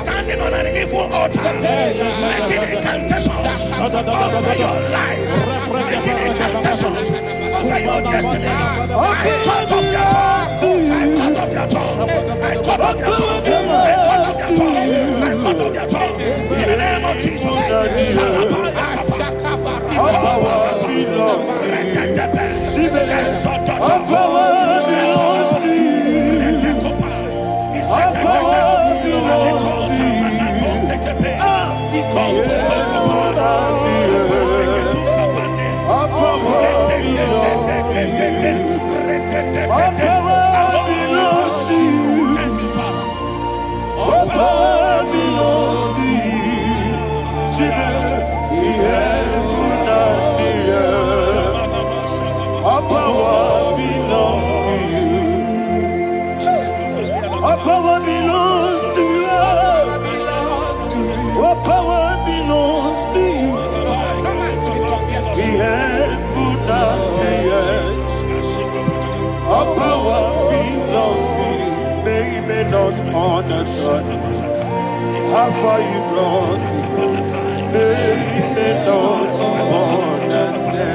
Speaker 2: standing on an evil altar, making incantations over your life, making incantations over your destiny, I cut off their tongue. I cut off their tongue. I cut off their tongue. I cut off their tongue. I cut off their tongue. In the name of Jesus. Thank you, Father.
Speaker 1: Understand how far you brought me from. They don't understand.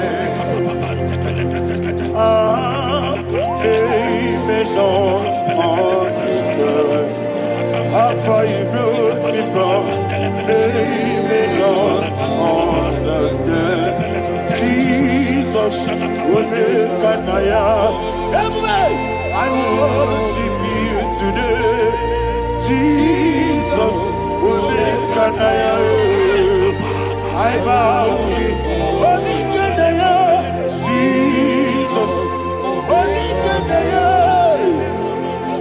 Speaker 1: They don't understand how far you brought me from. They don't understand. Jesus, will make an I worship you today. Jesus, will make an I bow before Jesus,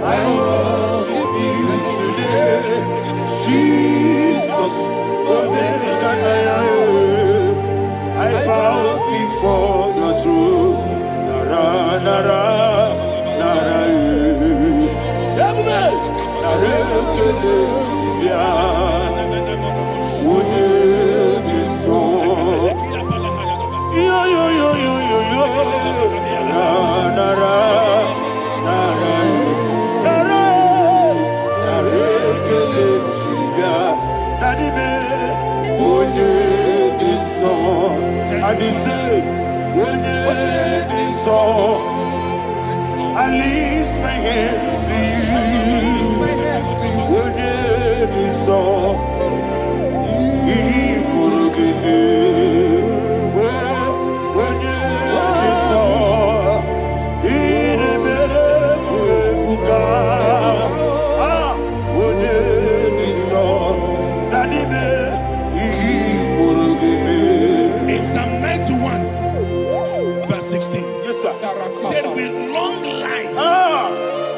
Speaker 1: I worship you today. Jesus, will make an I bow before the throne. Nara, nara, nara, I lift my hands to you. Would it be so? He could give me. Would it be so? He never would would it be so? That he could give me.
Speaker 2: In Psalm 91, verse 16.
Speaker 1: Yes, sir.
Speaker 2: Said with long life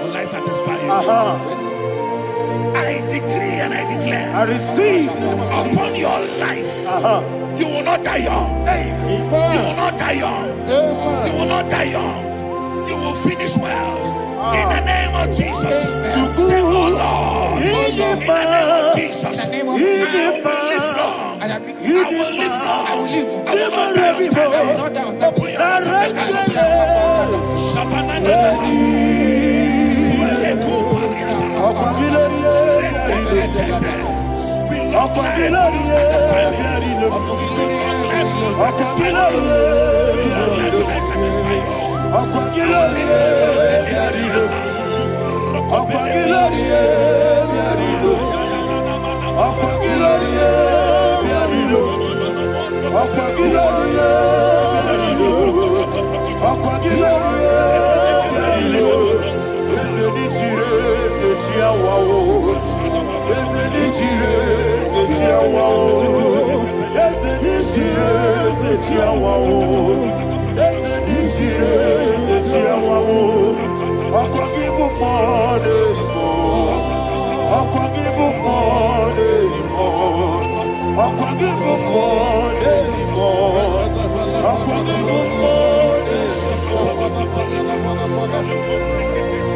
Speaker 2: will I satisfy you. I decree and I declare,
Speaker 1: I receive
Speaker 2: upon your life, you will not die young. You will not die young. You will not die young. You will finish well. In the name of Jesus. Say, oh Lord, in the name of Jesus, I will live long. I will live long. I will not die on time. I will not die on time.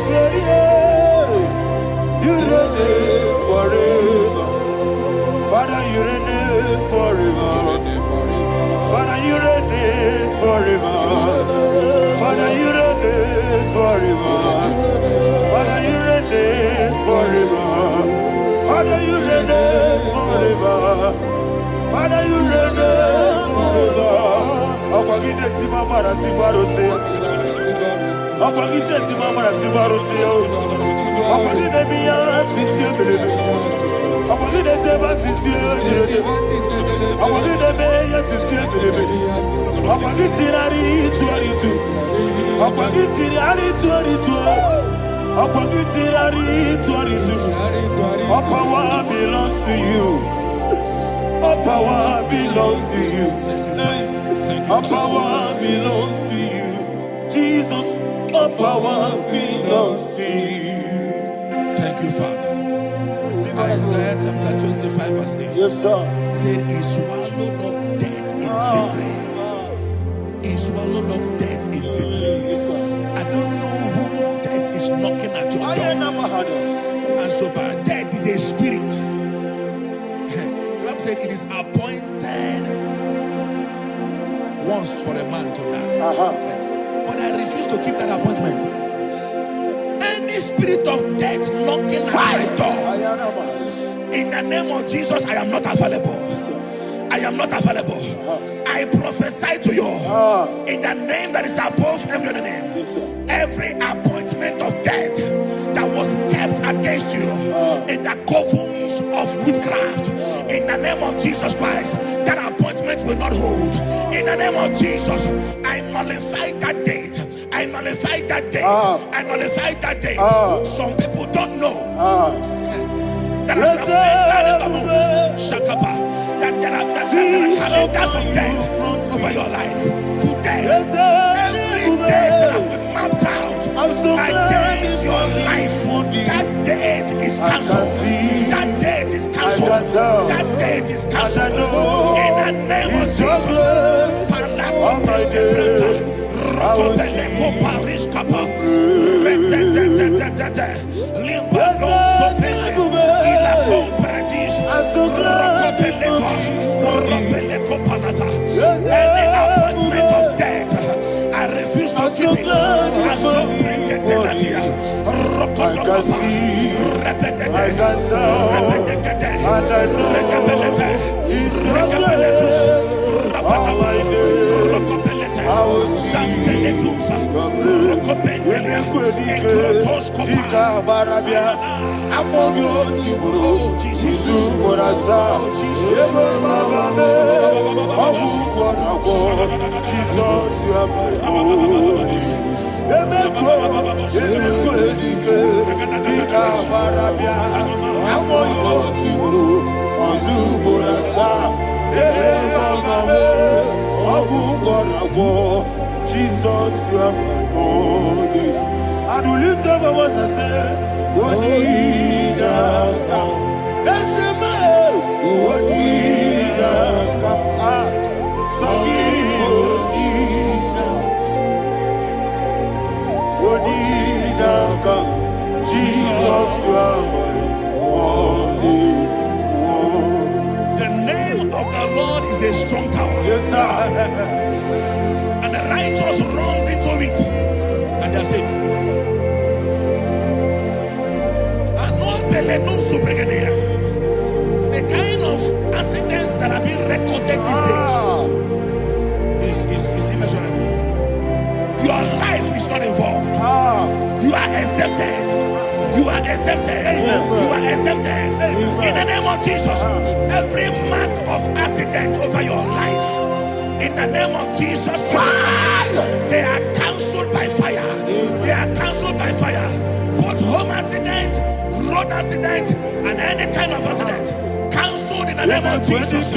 Speaker 1: Let reign forever. Father, you reign forever. Father, you reign forever. Father, you reign forever. Father, you reign forever. Akwagide timamara tibarose. Akwagide timamara tibarose. Akwagide biya sisi belebe. Akwagide teba sisi belebe. Akwagide biya sisi belebe. Akwagide rari tuaritu. Akwagide rari tuaritu. Akwagide rari tuaritu. All power belongs to you. All power belongs to you. All power belongs to you. Jesus, all power belongs to you.
Speaker 2: Thank you, Father. Isaiah chapter 25 verse 8.
Speaker 1: Yes, sir.
Speaker 2: Said he swallowed up death in victory. He swallowed up death in victory. I don't know who death is knocking at your door. And so by death is a spirit. God said it is appointed once for a man to die. But I refuse to keep that appointment. Any spirit of death knocking at my door, in the name of Jesus, I am not available. I am not available. I prophesy to you in the name that is above every other name. Every appointment of death that was kept against you in the covens of witchcraft, in the name of Jesus Christ, that appointment will not hold. In the name of Jesus, I nullify that date. I nullify that date. I nullify that date. Some people don't know that as of Shakapa, that there are calendars of death over your life. Today, every date that has been mapped out against your life, that date is cancelled. That date is cancelled. That date is cancelled. In the name of Jesus. Any appointment of death, I refuse to keep it. I so bring it in Jesus, you are my only. And will you tell me what I say? What did I come? That's the man. What did I come? What did I come? Jesus, you are my only. The name of the Lord is a strong tower. Yes, sir. And the righteous runs into it and they are safe. The kind of accidents that are being recorded these days is immeasurable. Your life is not involved. You are exempted. You are exempted. You are exempted. In the name of Jesus, every mark of accident over your life, in the name of Jesus Christ, they are cancelled by fire. They are cancelled by fire. Both home accident, road accident, and any kind of accident, cancelled in the name of Jesus.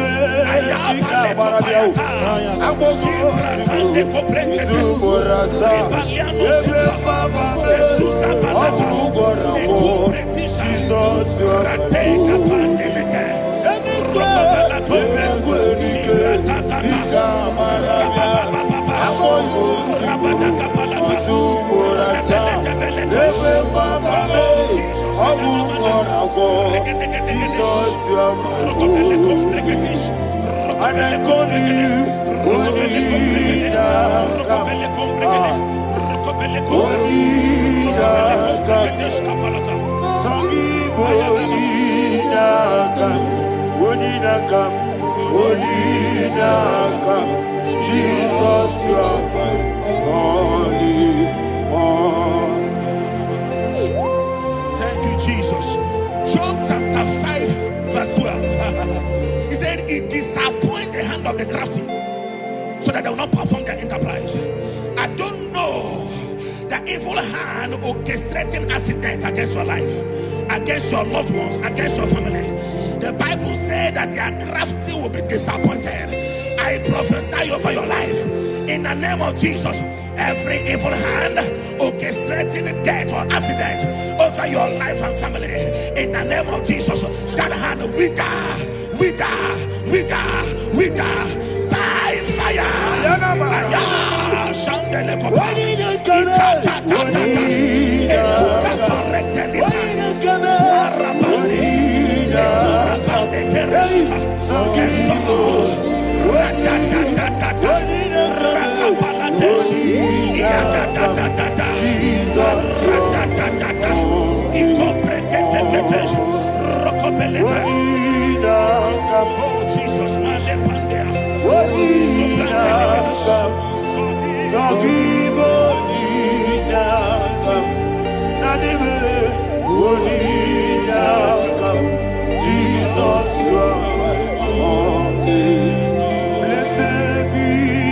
Speaker 1: Jesus, you are holy.
Speaker 2: Thank you, Jesus. Job chapter 5, verse 12. He said, it disappoints the hand of the crafty, so that they will not perform their enterprise. I don't know the evil hand orchestrating accident against your life, against your loved ones, against your family. The Bible said that their crafty will be disappointed. I prophesy over your life in the name of Jesus. Every evil hand orchestrating death or accident over your life and family, in the name of Jesus, that hand wither by fire. Oh Jesus,
Speaker 1: Jesus, you are holy. Blessed be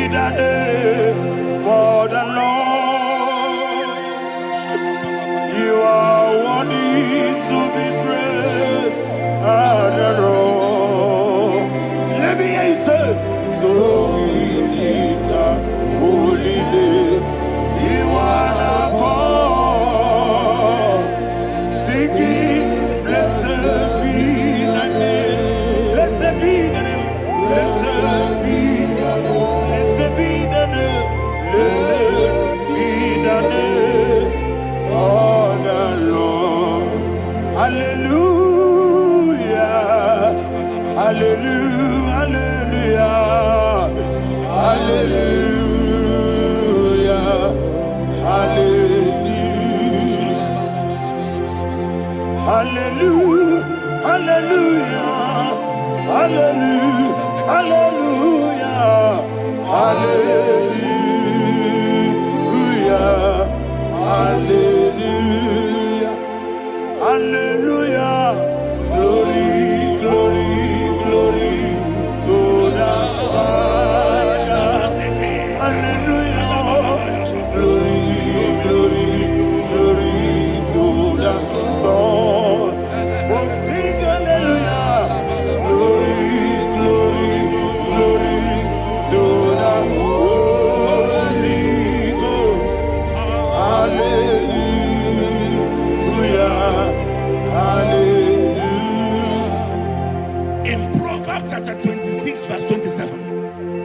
Speaker 1: the name for the Lord. You are worthy to be praised and adored. Let me hear you say, so we lift up holy name. You are the God. Singing, blessed be the name. Blessed be the name. Blessed be the name. Blessed be the name. Blessed be the name of the Lord. Hallelujah. Hallelujah. Hallelujah. Hallelujah. Hallelujah. Hallelujah. Hallelujah. Hallelujah. Hallelujah. Hallelujah. Hallelujah. Glory, glory, glory to the Father. Hallelujah. Glory, glory, glory to the Son. Oh, sing hallelujah. Glory, glory, glory to the Holy Ghost. Hallelujah. Hallelujah.
Speaker 2: In Proverbs chapter 26, verse 27,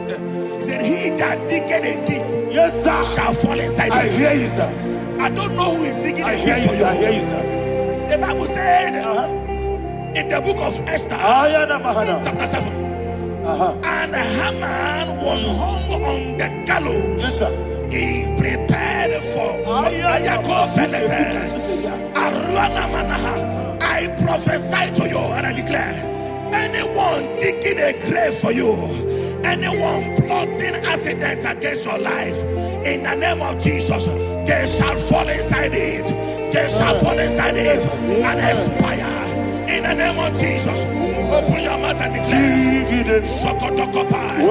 Speaker 2: he said, he that diggeth a deep,
Speaker 1: Yes, sir,
Speaker 2: shall fall inside
Speaker 1: I
Speaker 2: it.
Speaker 1: hear you, sir.
Speaker 2: I don't know who is digging
Speaker 1: I
Speaker 2: a
Speaker 1: hear
Speaker 2: deep
Speaker 1: you,
Speaker 2: for
Speaker 1: sir. I hear
Speaker 2: you.
Speaker 1: you, sir.
Speaker 2: The Bible said in the book of Esther, chapter 7, and Haman was hung on the gallows.
Speaker 1: Yes, sir.
Speaker 2: He prepared for I prophesy to you and I declare, anyone digging a grave for you, anyone plotting accidents against your life, in the name of Jesus, they shall fall inside it. They shall fall inside it and expire. In the name of Jesus, open your mouth and declare. Shokotokopai.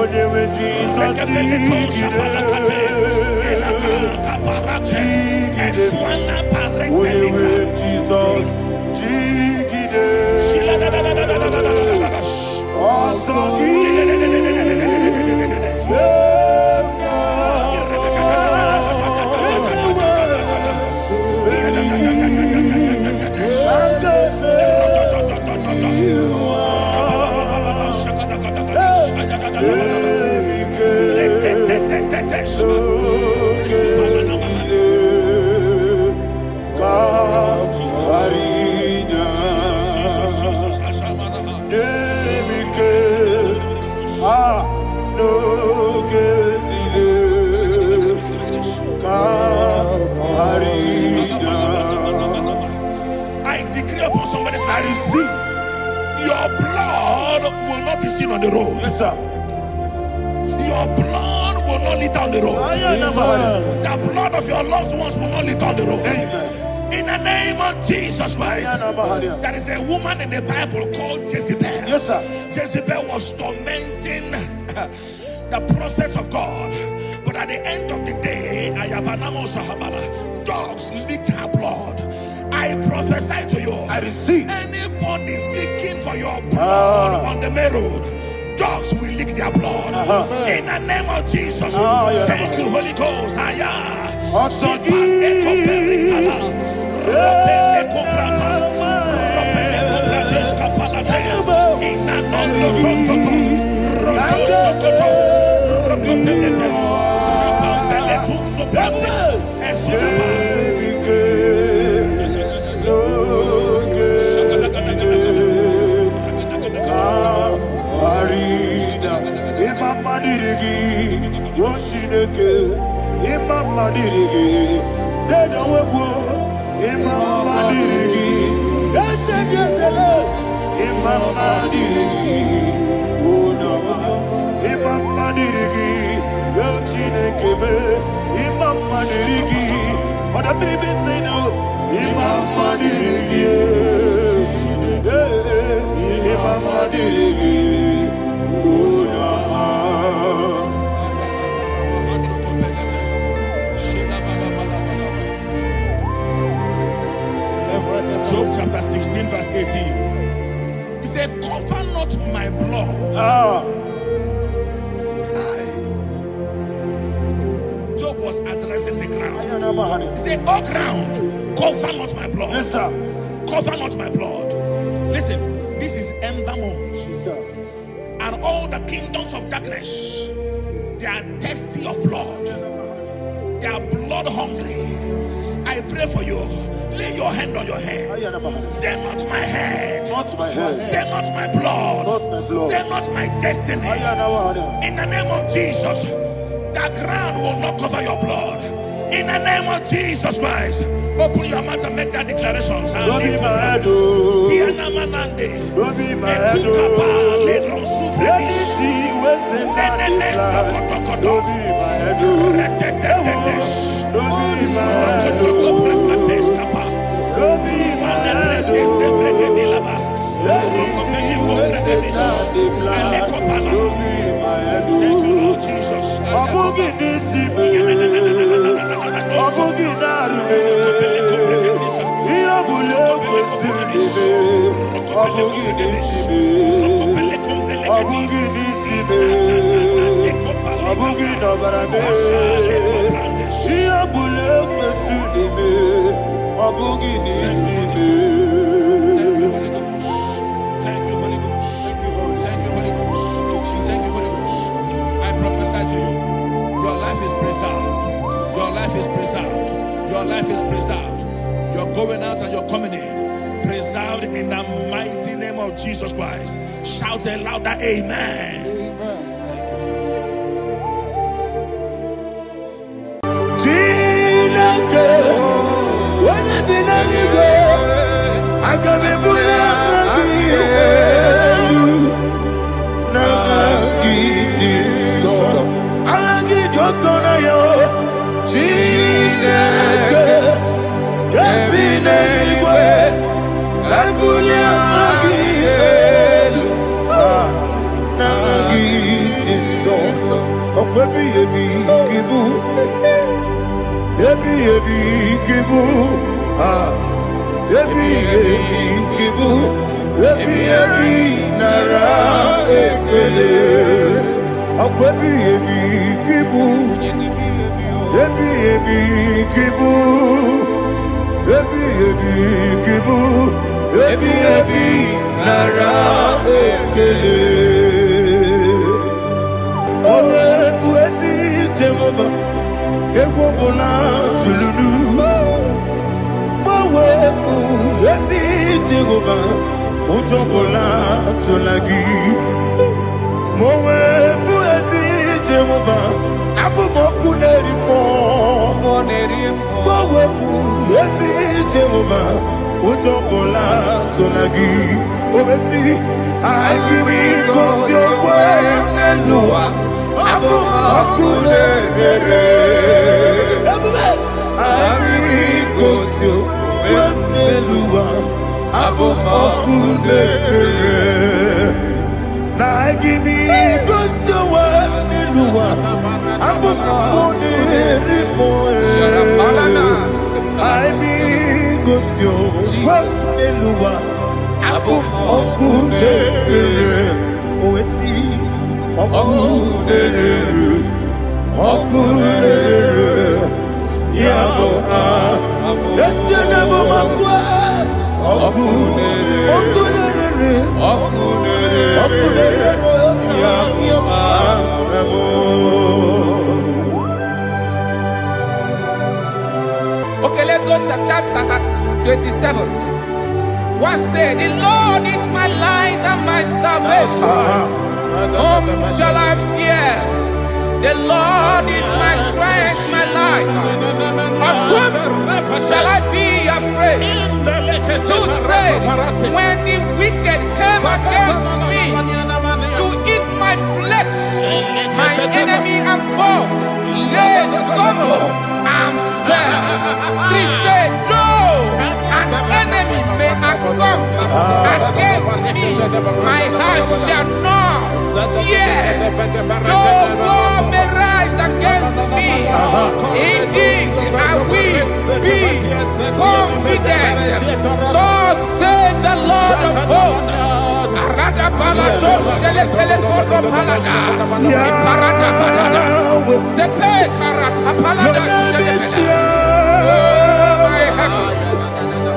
Speaker 2: decree upon somebody's
Speaker 1: I
Speaker 2: life.
Speaker 1: receive.
Speaker 2: Your blood will not be seen on the road.
Speaker 1: Yes, sir.
Speaker 2: Your blood will not lead down the road. The blood of your loved ones will not lead down the road.
Speaker 1: Amen.
Speaker 2: In the name of Jesus Christ. There is a woman in the Bible called Jezebel.
Speaker 1: Yes, sir.
Speaker 2: Jezebel was tormenting the prophets of God. But at the end of the day, dogs licked her blood. I prophesy to you.
Speaker 1: I receive.
Speaker 2: Anybody seeking for your blood on the main road, dogs will lick their blood. In the name of Jesus. Thank you, Holy Ghost. Job chapter 16 verse 18. He said, cover not my blood. Job was addressing the ground. He said, oh ground, cover not my blood.
Speaker 1: Yes, sir.
Speaker 2: Cover not my blood. Listen, this is ember month.
Speaker 1: Yes, sir.
Speaker 2: And all the kingdoms of darkness, they are thirsty of blood. They are blood hungry. I pray for you. Lay your hand on your head. Say not my head.
Speaker 1: Not my head.
Speaker 2: Say not my blood.
Speaker 1: Not my blood.
Speaker 2: Say not my destiny. In the name of Jesus, the ground will not cover your blood. In the name of Jesus Christ, open your mouth and make that declaration.
Speaker 1: Don't be my head. Don't be my head. Anything was in that blood. Don't be my head. Don't be my head. Don't be my head.
Speaker 2: Thank you, Lord Jesus. Thank you, Holy Ghost. Thank you, Holy Ghost. Thank you, Holy Ghost. Thank you, Holy Ghost. Thank you, Holy Ghost. I prophesy to you, your life is preserved. Your life is preserved. Your life is preserved. You're going out and you're coming in. Preserved in the mighty name of Jesus Christ. Shout a louder amen. Thank you,
Speaker 1: Utopola Tonagi, Obesi, I give me cause your way, Nelua, Abu Makule, I give me cause your way, Nelua, Abu Makule, I give me cause your way, Nelua, Abu Makule, I be Gosio, Elua, Abu Okude, Oesi, Okude, Yabo, Yasenabo Makwa, Okude,
Speaker 5: Okay, let's go to chapter 27. What said, the Lord is my light and my salvation. Whom shall I fear? The Lord is my strength, my life. Of whom shall I be afraid? To say, when the wicked came against me to eat my flesh, my enemy and foe, they stumble and fell. Three say, though an enemy may have come against me, my heart shall not fear. Though war may rise against me, in this I will be confident. Thus says the Lord of hosts. Arada balado shele pele kodo palada. Iparada balada. Sepe karata palada shele pele.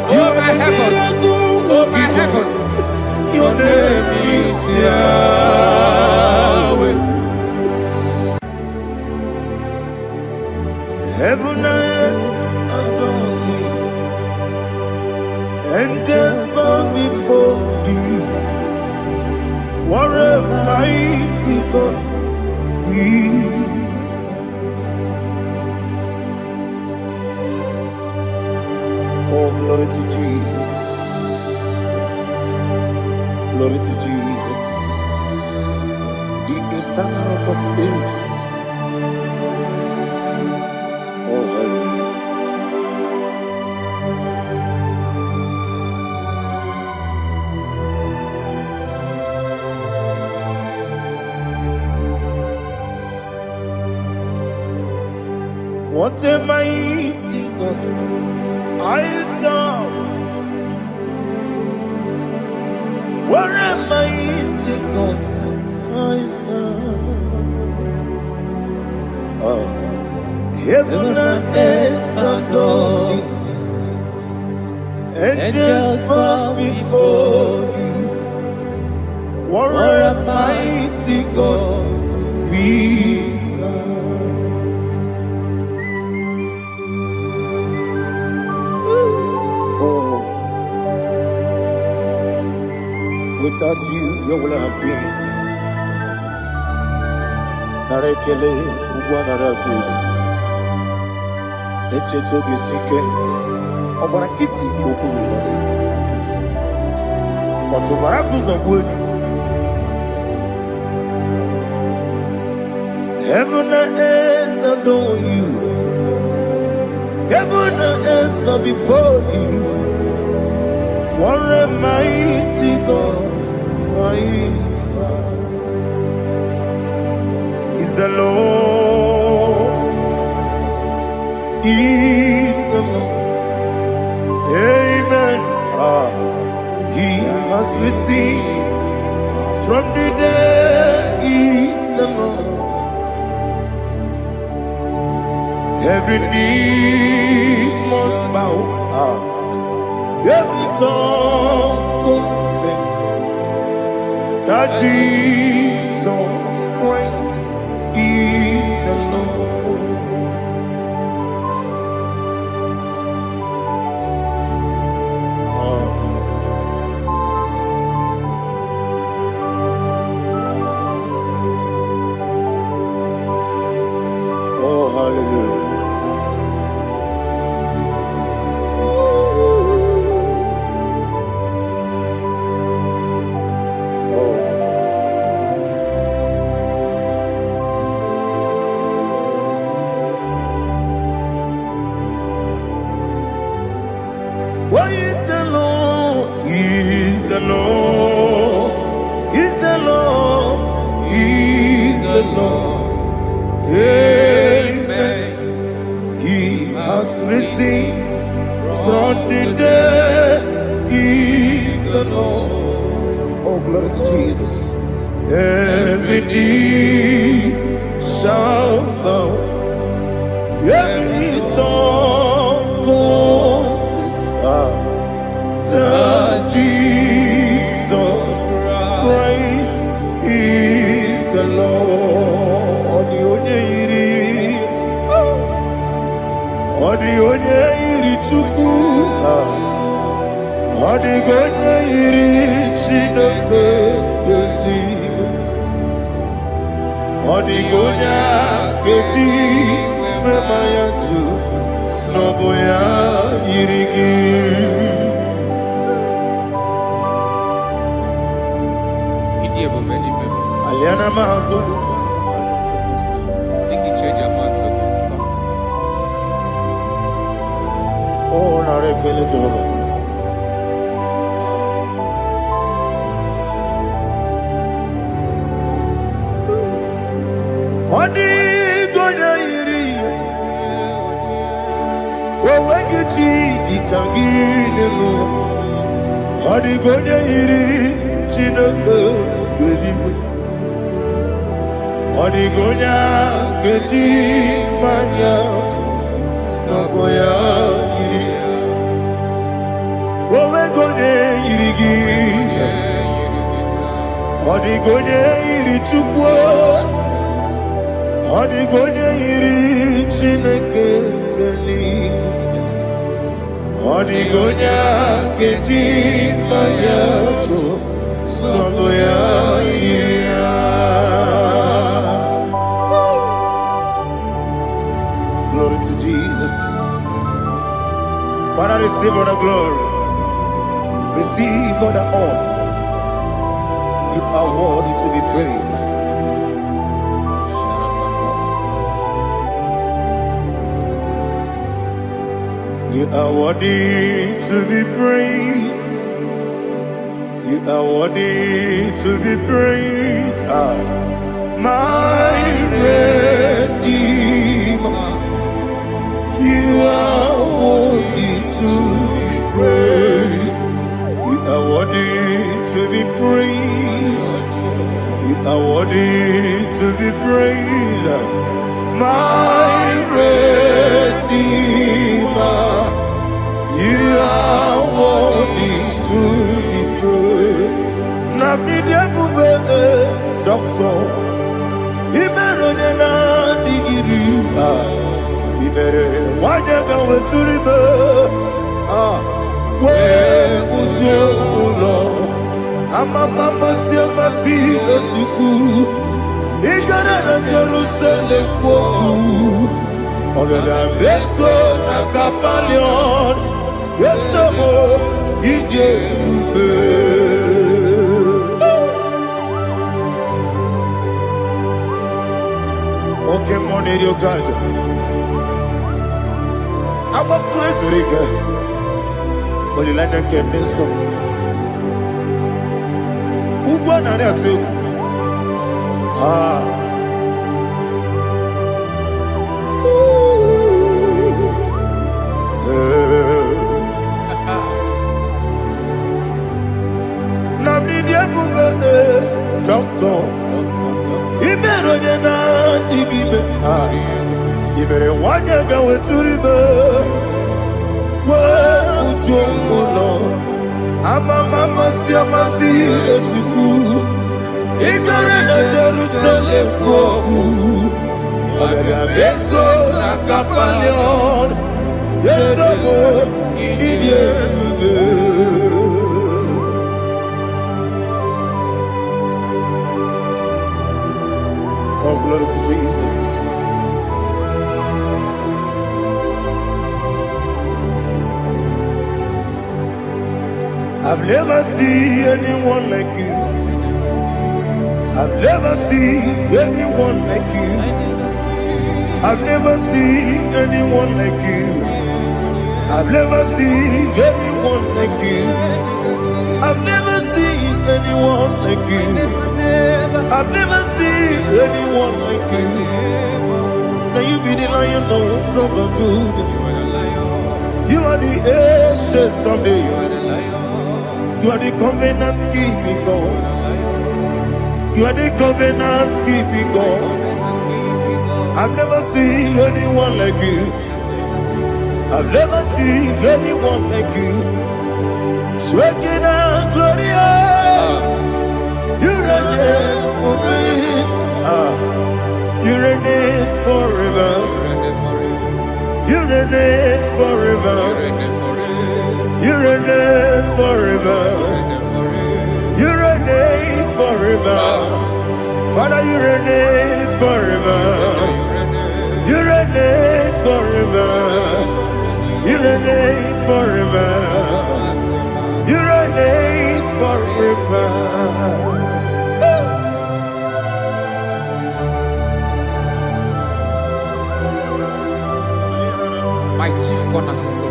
Speaker 5: Oh my heavens. Oh my heavens.
Speaker 1: Your name is Yahweh. Heaven and earth adore me, angels bow before thee. What a mighty God we serve. Oh, glory to Jesus. Glory to Jesus. The eternal rock of ages. Oh, hallelujah. What a mighty God I serve. What a mighty God I serve. Oh. Heaven and earth adore it. Angels bow before thee. What a mighty God we serve. Oh, without you, where would I have been? Narekele, Ugwanaratu. Echetoge sike, Obarakiti Kokuru. Otobarakus of wood. Heaven and earth adore you. Heaven and earth bow before you. What a mighty God I serve. Is the Lord. Is the Lord. Amen. He has received from the dead. Is the Lord. Every knee must bow. Every tongue confess that Jesus Christ is the Lord. Oh, hallelujah. the Lord. Oh, glory to Jesus. Every knee shall bow, every tongue confess that Jesus Christ is the Lord. Odi onye iri Chukwu, odi onye iri Chineke eluigwe, odi onye ga-eji mema ya tu n'ọbụ ya yiri gị. Aliana mazo. Oh, narekele Jehovah. Odi gonya iri, owegi chi dikangile lo. Odi gonya iri, Chineke eluigwe. Odi gonya geji manya n'ọbụ ya yiri. Owegonye yiri gị, ọ dịgonye yiri Chukwu, ọ dịgonye yiri Chineke eluigwe, ọ dịgonye ga-eji mmanya tụ n'ọbụ ya yiri ya. Glory to Jesus. Father, receive all the glory. Receive all the honor. You are worthy to be praised. You are worthy to be praised. You are worthy to be praised. My Redeemer. You are worthy to be praised. You are worthy to be praised. You are worthy to be praised. My Redeemer. You are worthy to be praised. Namidia bube doctor. Imerone na digiri. Ibere wanyaga weturibe we ujo ulo amama masi esuku igara na Jerusalem kwoku ogada beso na kapalion yesomo ije ube. Okay, money yo gajo. I'm a crazy rigger. Only like a candy song. Who won on that too? Now, did you go doctor? He better than I give it. You better want to go to river. Where would you go? I'm a mama, see a massy, as you do. He got in a Jerusalem. I'm a beso, a capalion. Yes, I'm a idiot. Oh, glory to Jesus. I've never seen anyone like you. I've never seen anyone like you. I've never seen anyone like you. I've never seen anyone like you. I've never seen anyone like you. I've never seen anyone like you. Now you be the Lion from the Judah. You are the ancient of days. You are the covenant keeping God. You are the covenant keeping God. I've never seen anyone like you. I've never seen anyone like you. Shekinah Gloria, you reign forever. You reign forever. You reign forever. You reign forever. You reign forever. Father, you reign forever. You reign forever. You reign forever. You reign forever.
Speaker 5: My chief cornerstone.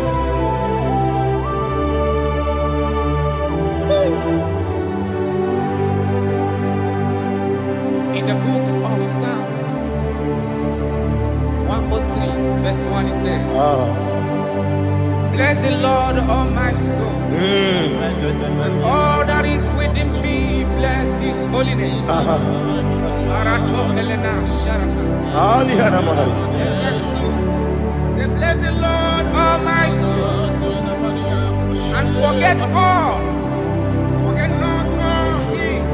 Speaker 5: In the book of Psalms 103, verse 1, it says, bless the Lord, all my soul, and all that is within me, bless his holy name. Say, bless the Lord, all my soul, and forget not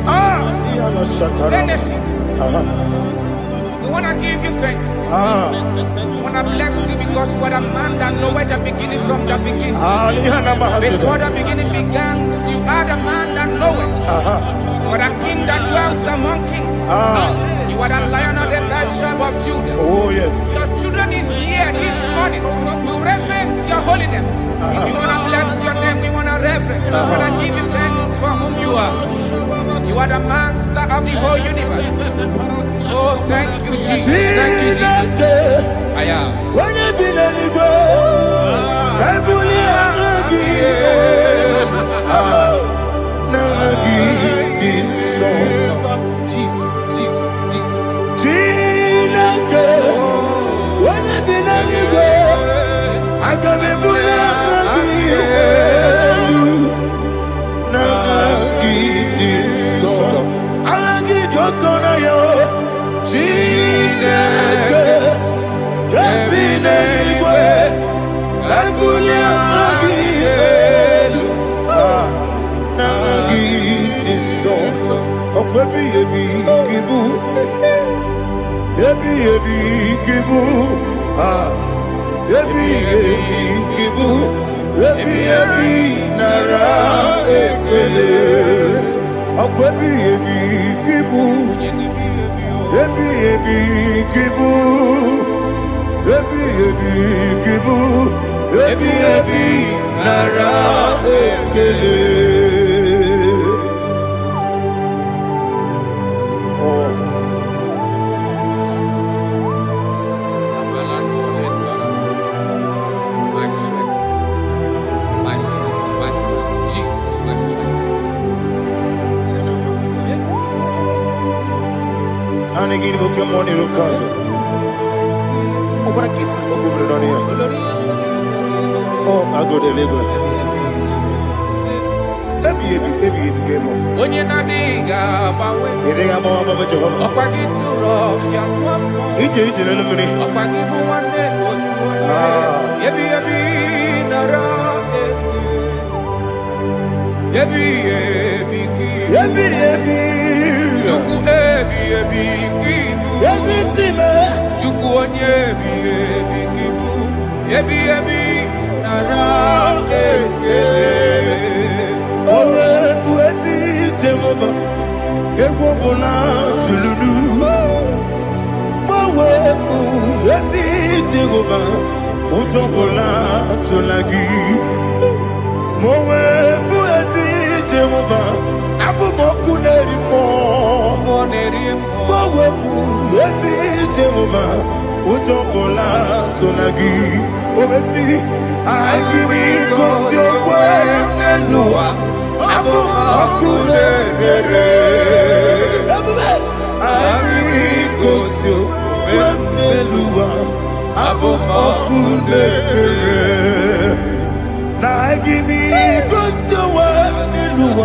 Speaker 5: all his benefits. We want to give you thanks. We want to bless you because we're a man that knows where the beginning from the beginning. Before the beginning began, you are the man that knows it. You are the king that dwells among kings. You are the lion of the tribe of Judah.
Speaker 1: Oh yes.
Speaker 5: Your children is here this morning to reverence your holy name. If you want to bless your name, we want to reverence. We want to give you thanks for whom you are. You are the master of the whole universe. Oh, thank you, Jesus. Thank you, Jesus. I am.
Speaker 1: When you be the
Speaker 5: Jesus, Jesus, Jesus.
Speaker 1: I can be
Speaker 5: My strength, my strength, my strength, Jesus, my strength.
Speaker 1: And again, we'll come on in. Oh, but I can't see over on here. Oh, I go to Lagos. Baby, came on.
Speaker 5: When you're not digging,
Speaker 1: You think I'm all about Jehovah?
Speaker 5: I'll get too rough. You're
Speaker 1: Each and every minute.
Speaker 5: I'll give you one day. Yebi, Nara, Yebi, Juku, Kibu,
Speaker 1: Yes, it's him.
Speaker 5: Juku, Yebi, Kibu, Yebi, Nara,
Speaker 1: Oh, Jehovah, Yegwobona Tuludu. Oh, yes, Jehovah, Utobola Tulagi. Moe, Jehovah, Abu Mokuneri Mo. Moe, yes, Jehovah, Utobola Tulagi. Obesi, I give you cause your way and Noah. Abu Mokuneri. I cause your way and Noah. Abu Mokuneri. Now give me cause your way and Noah.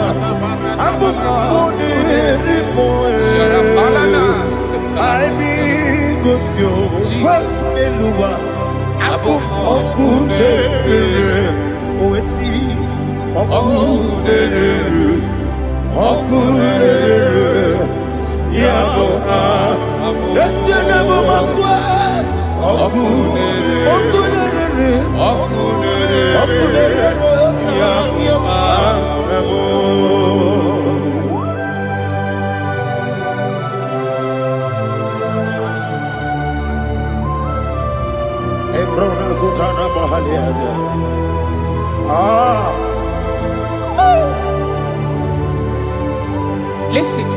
Speaker 5: Listen,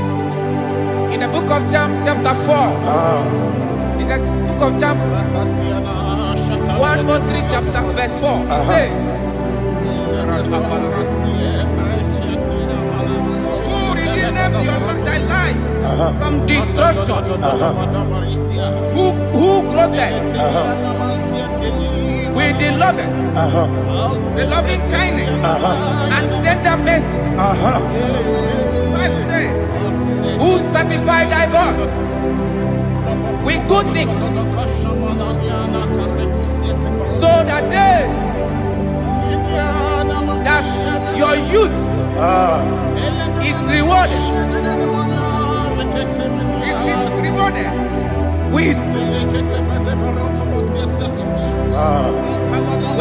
Speaker 5: in the book of John, chapter 4, in the book of John 1 or 3, chapter verse 4, it says, who redeemed thy life from destruction? Who grew them? With the loving kindness and tender mercies. Who sanctify thy body with good things, so that your youth is rewarded. Is rewarded with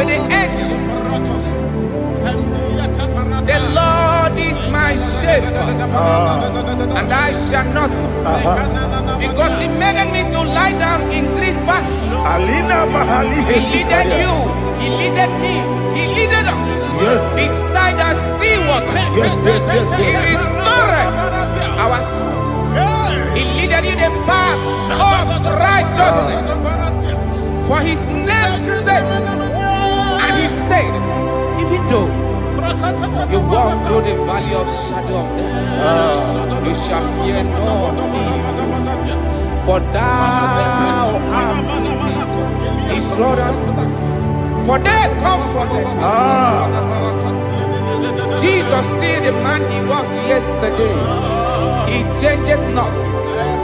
Speaker 5: the angels. The Lord is my shepherd, and I shall not, because He made me to lie down in green pastures. He leaded you, He leaded me, He leaded us beside the still waters. He restored our soul. He leaded you the path of righteousness for His name's sake. And He said, even though you walk through the valley of shadow of death, you shall fear no evil, for thou art with me. His rod and staff, for they comforted. Jesus still the man He was yesterday. He changed not.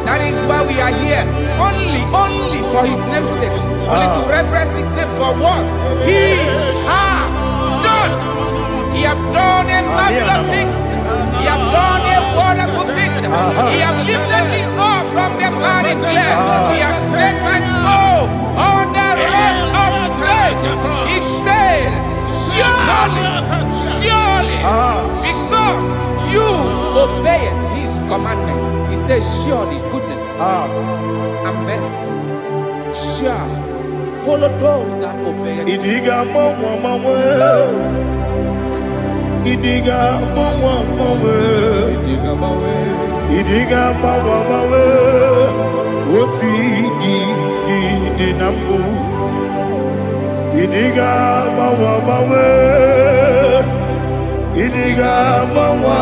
Speaker 5: That is why we are here. Only for His name's sake. Only to reverence His name for what He has done. He has done a marvelous things. He has done a wonderful thing. He has lifted me up from the miry clay. He has set my soul on the rock of faith. He said, surely, because you obeyed His commandment. He says, surely goodness and mercy shall follow those that obey Him.
Speaker 1: Idiga mawe Oti di nambu Idiga mawe Idiga mawe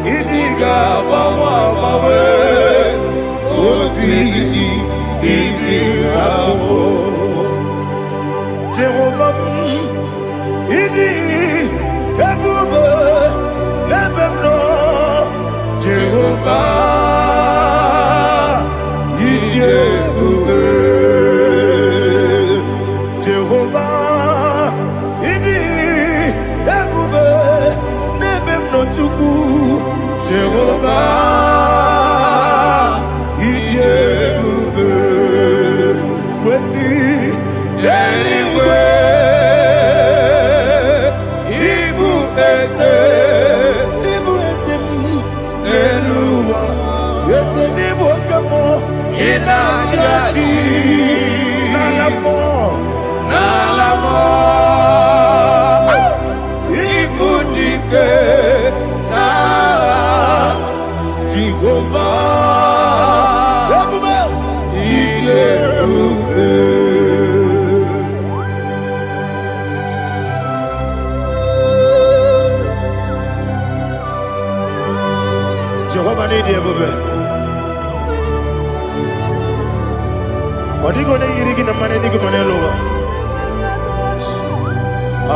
Speaker 1: Idiga mawe Oti di nambu Jehovah Idi ebube lebemno Jehovah Idi ebube Jehovah Idi ebube lebemno chuku Jehovah Idi ebube wesi anyway Jehovah need you, baby. Odigo ne yirigi na mane digi mane loga.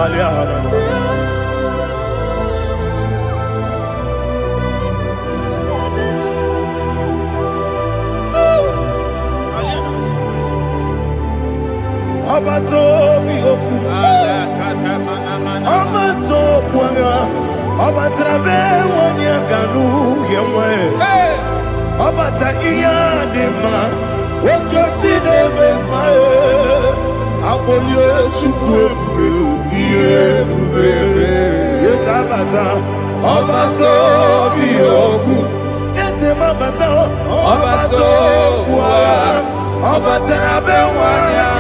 Speaker 1: Alia hana. Obato Bioku, Obato Puanga, Obatrabe, Wanyaganu, Yamwe, Obata Iyadema, Okotidebe, Abolio Chukwu, yes, Abata, Obato Bioku, yes, Mabata, Obato Kwa, Obata Bewanya,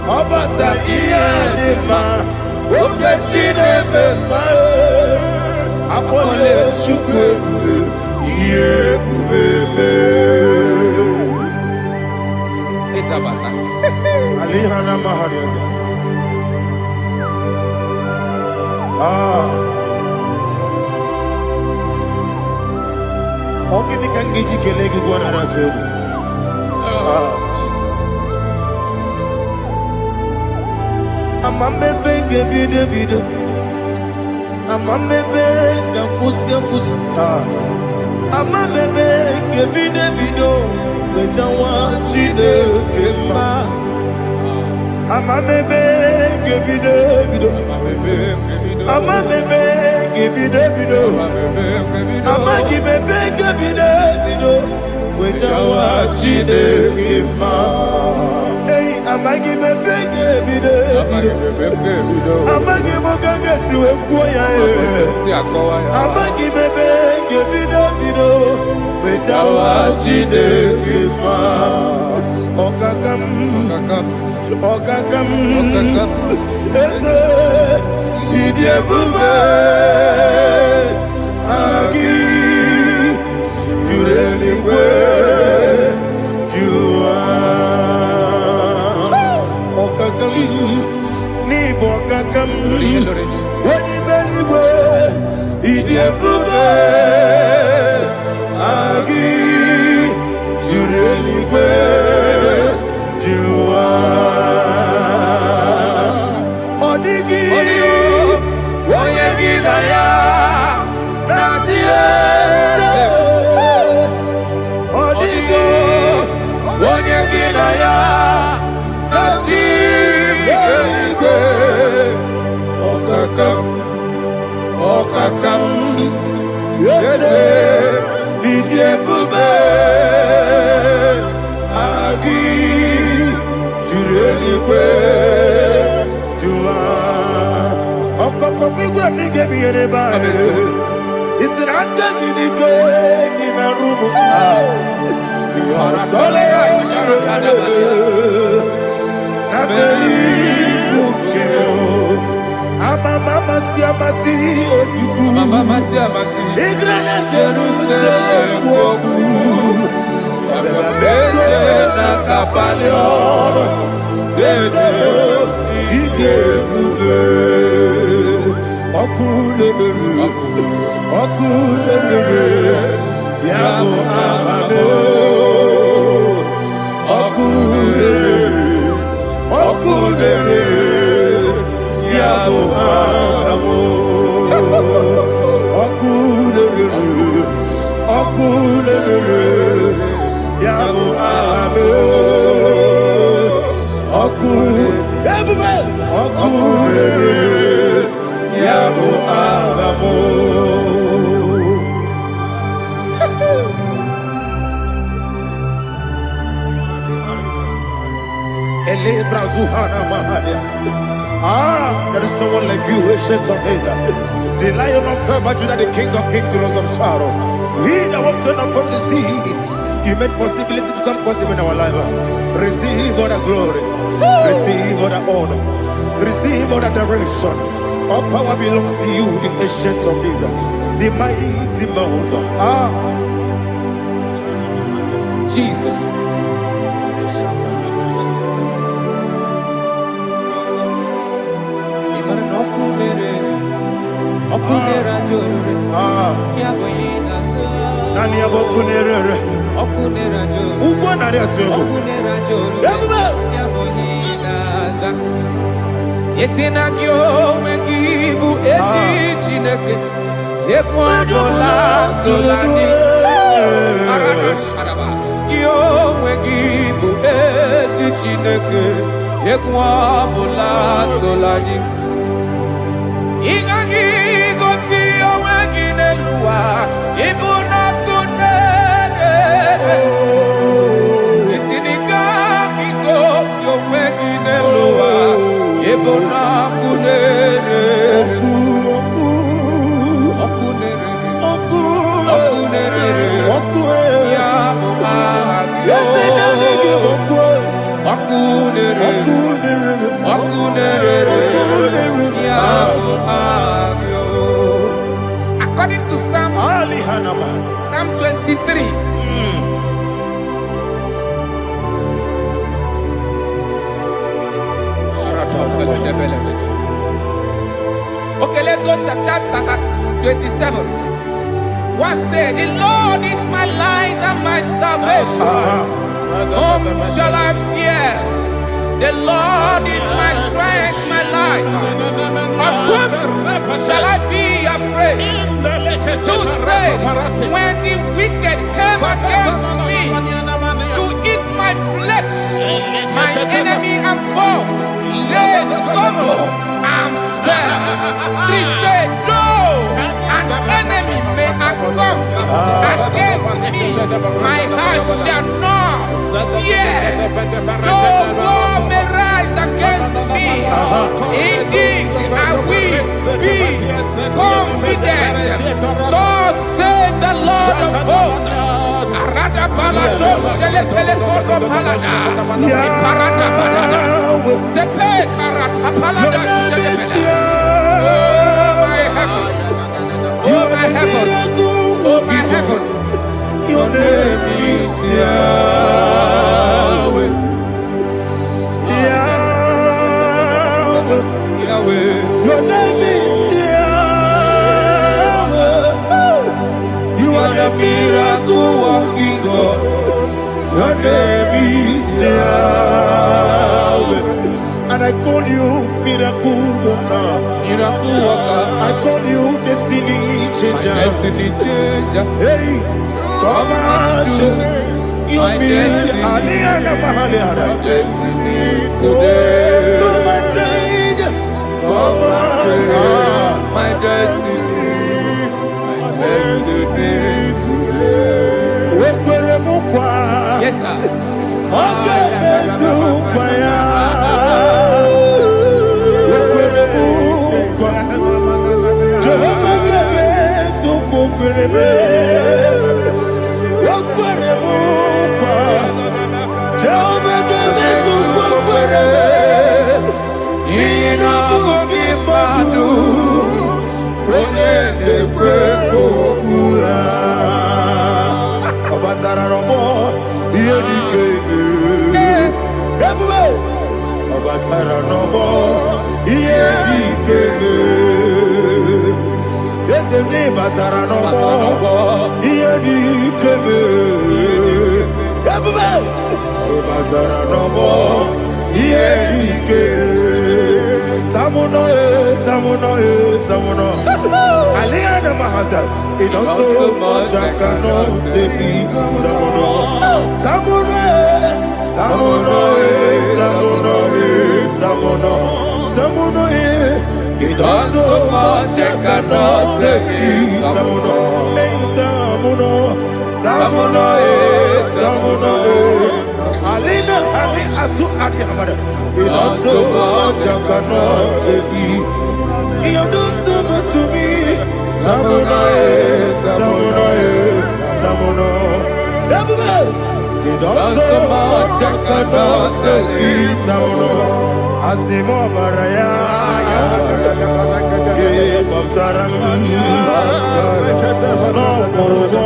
Speaker 1: Obata Iyadema, Okotidebe, Abolio Chukwu, Alihana Mahariaza. Ogini kangiji kelegi gwana ratubu. Jesus. Amamebe gebide bide. Amamebe gakusia kusia. Amamebe gebide bido. Wejawa chide kema. Amamebe gebide bido. Amamebe gebide bido. Amagibebe gebide bido. Wejawa chide kema. Hey, amagibebe gebide bido. Amagimogaga siwe kuya. Amagibebe gebide bido. Wejawa chide kema. Okakam, eze, idiebube, agi, jureligwe, jua. Okakam, nibo okakam, wani beligwe, idiebube, agi, jureligwe. Odigi, Oyegi Naya, Natie. Odigi, Oyegi Naya, Natie. Okakam, Yede, Idiekube, Agi. Jureligwe, Jua. Okokokigura nige biyereba. Isiranga ginike nina rumu. Yasole nabeli ukeo. Mama siamasi osuku. Mama siamasi. Igrana Jerusalem woku. Bele na kapalion. Bele ijebude. Okulele. Yabo amamo. Okulele. Yabo amamo. Okulele. Yabo amamo. Okulele. Yabo amamo. There is no one like you, ancient of days. The Lion of tribe of Judah, the King of kings, the Rose of Sharon. He that walked upon the sea, He made possibility to come possible in our life. Receive all the glory, receive all the honor, receive all the direction. All power belongs to you, the ancient of days, the mighty mountain.
Speaker 5: Jesus.
Speaker 1: Nani abokunere. Ugwa nari atuego.
Speaker 5: Yesinagyo wengibu esi chineke. Ekwadola tolani.
Speaker 4: onwe gị bụ ezi Chineke, egwu ọbụla tụla gị. Ị gaghị gosi onwe gị n'elu ụwa, ịbụ n'ọkụ na-ere. Isi na ị gaghị gosi onwe gị n'elu ụwa, ịbụ n'ọkụ na-ere. According to Psalm 23. Okay, let's go to chapter 27. What said, the Lord is my light and my salvation. Whom shall I fear? The Lord is my strength, my life. Of whom shall I be afraid? To say, when the wicked came against me to eat my flesh, my enemy and foe, they stumble and fell. Three said, no, an enemy may come against me, my heart shall not fear. No war may rise against me. In this I will be confident. Thus says the Lord of hosts. Arada balado shele pele kodo palada. Iparada balada. Sepe karata palada shele pele. Oh my heavens. Oh my heavens. Oh my heavens. Your name is Yahweh. Yahweh. Yahweh. Your name is Yahweh. You are the miracle working God. Your name is Yahweh. And I call you miracle worker. Miracle worker. I call you destiny changer. Destiny changer. Hey, come on, you mean Aliana Mahaliana. Destiny today. Come and change. Come on, my destiny. My destiny today. Yes, sir. Okay, it also much I cannot say. It also much I cannot say. Alina Ali Asu Adi Hamada. It also much I cannot say. You do so much to me. Tamuno. It also much I cannot say. Tamuno. Asimo Baraya. Give up Taramania. No Kurubo.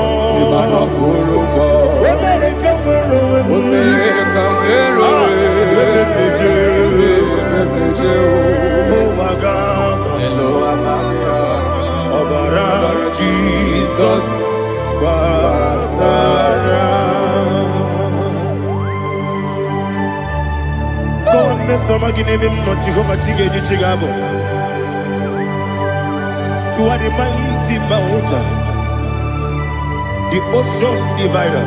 Speaker 4: Jesus, God, me some give him not Jehovah Chigabo. You are the mighty mountain, the ocean divider.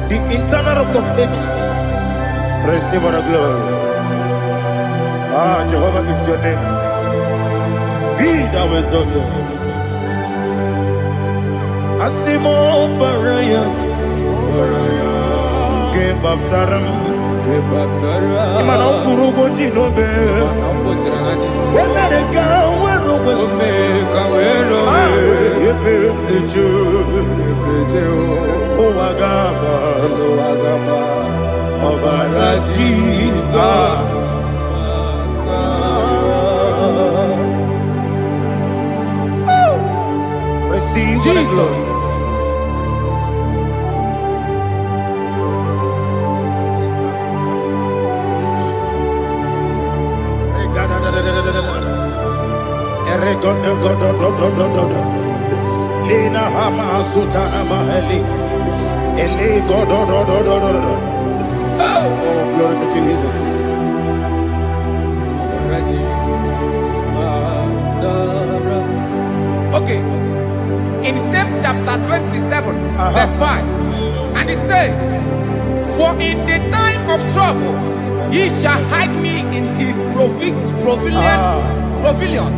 Speaker 1: the internal rock of ages. Receive all the glory. Ah, Jehovah is your name. Be thou exalted. Asimo Baraya. Game Baptaram. Imana Kurubo Jinobe. When I go, Jesus. Receive Jesus. Lina Hama Sutana Mahali. Oh, glory to Jesus.
Speaker 5: Okay. In same chapter 27, verse 5, and it says, "For in the time of trouble, he shall hide me in his pavilion.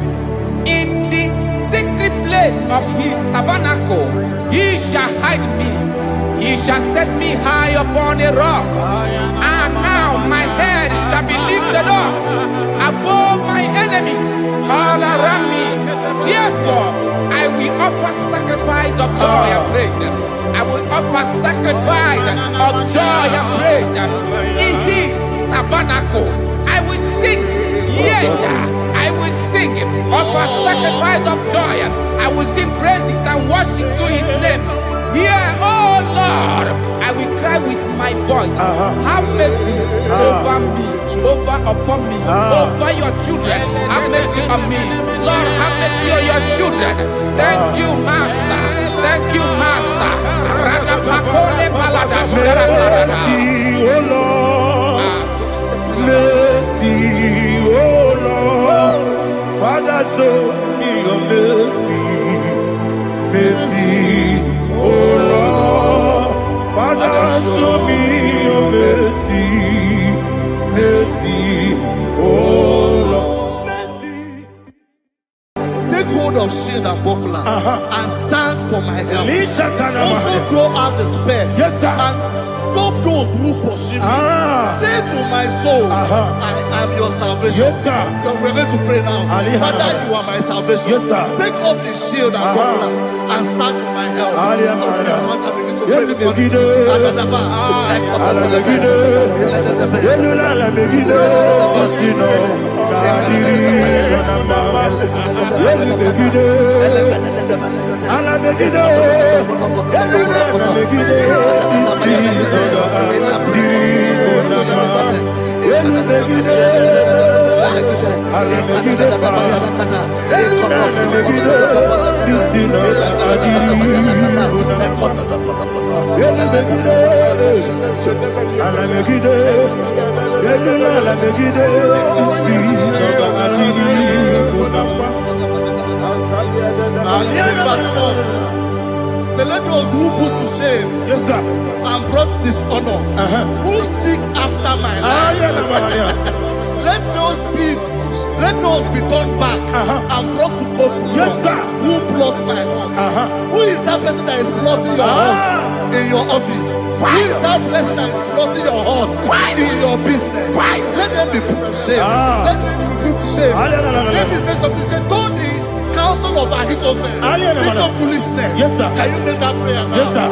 Speaker 5: In the secret place of his tabernacle, he shall hide me. He shall set me high upon a rock, and now my head shall be lifted up above my enemies all around me. Therefore, I will offer sacrifice of joy and praise. I will offer sacrifice of joy and praise in his tabernacle. I will sing, yes, I will sing, offer sacrifice of joy. I will sing praises and worship to his name. Hear, oh Lord, I will cry with my voice. Have mercy over me, upon me, over your children. Have mercy on me. Lord, have mercy on your children. Thank you, Master. Thank you, Master.
Speaker 1: Mercy, oh Lord. Mercy, oh Lord. Father, show me your mercy. Mercy, oh Lord. Father, show me your mercy. Mercy, oh Lord. Mercy.
Speaker 6: Take hold of shield and buckler and stand for my help. Also throw out despair.
Speaker 1: Yes, sir.
Speaker 6: And stop those who pursue me. Say to my soul, I am your salvation.
Speaker 1: Yes, sir.
Speaker 6: We're going to pray now. Father, you are my salvation.
Speaker 1: Yes, sir.
Speaker 6: Take off the shield and buckler and stand for my help. So let those who put to shame,
Speaker 1: Yes, sir.
Speaker 6: and brought dishonor, who seek after my life, let those be turned back and brought to confusion.
Speaker 1: Yes, sir.
Speaker 6: Who plot my hurt? Who is that person that is plotting your hurt in your office? Who is that person that is plotting your hurt in your business? Let them be put to shame. Let them be put to shame. Let me say something. Say, don't the counsel of Ahithophel think of foolishness.
Speaker 1: Yes, sir.
Speaker 6: Can you make that prayer now?
Speaker 1: Yes, sir.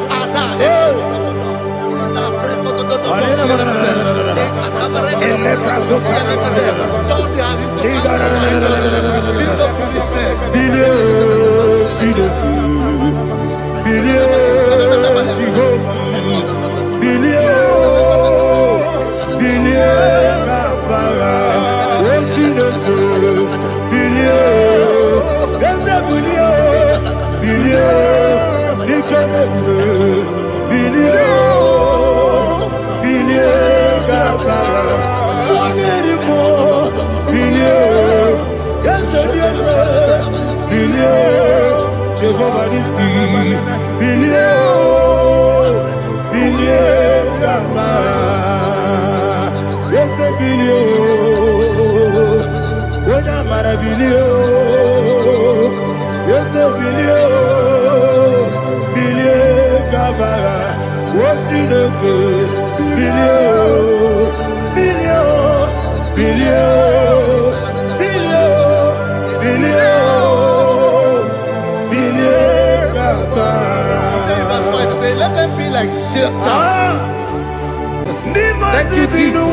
Speaker 1: Jehovah is bilio. Yes, bilio. Bilie kabara. What's in the good? Bilio. Bilio. Bilio. Bilio. Bilio. Bilie kabara.
Speaker 6: Verse 5 say, let them be like Shatters.
Speaker 1: Thank you, Jesus.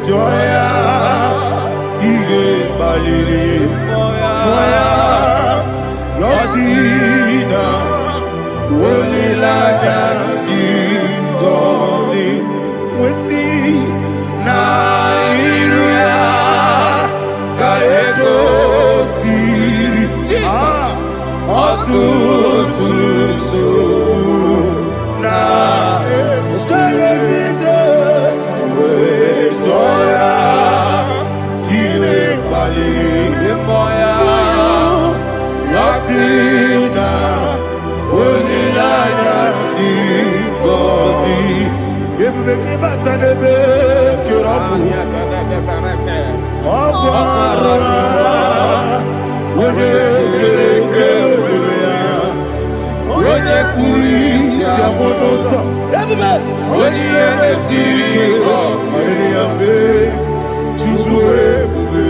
Speaker 1: Joya, Ige Baliri, Moya, Yosina, Wolilada, Igozi, Wesi, Nairia, Kaegosi, Otutusu, Na, Joya, Ile Bali, Moya, Yasina, Unilaya, Igozi, Yebeki Batanebe, Kirabu, Obara, Wode Puri, Yamonosa, everybody, Wodi Esiri, Ariabe, Chubue, Bube,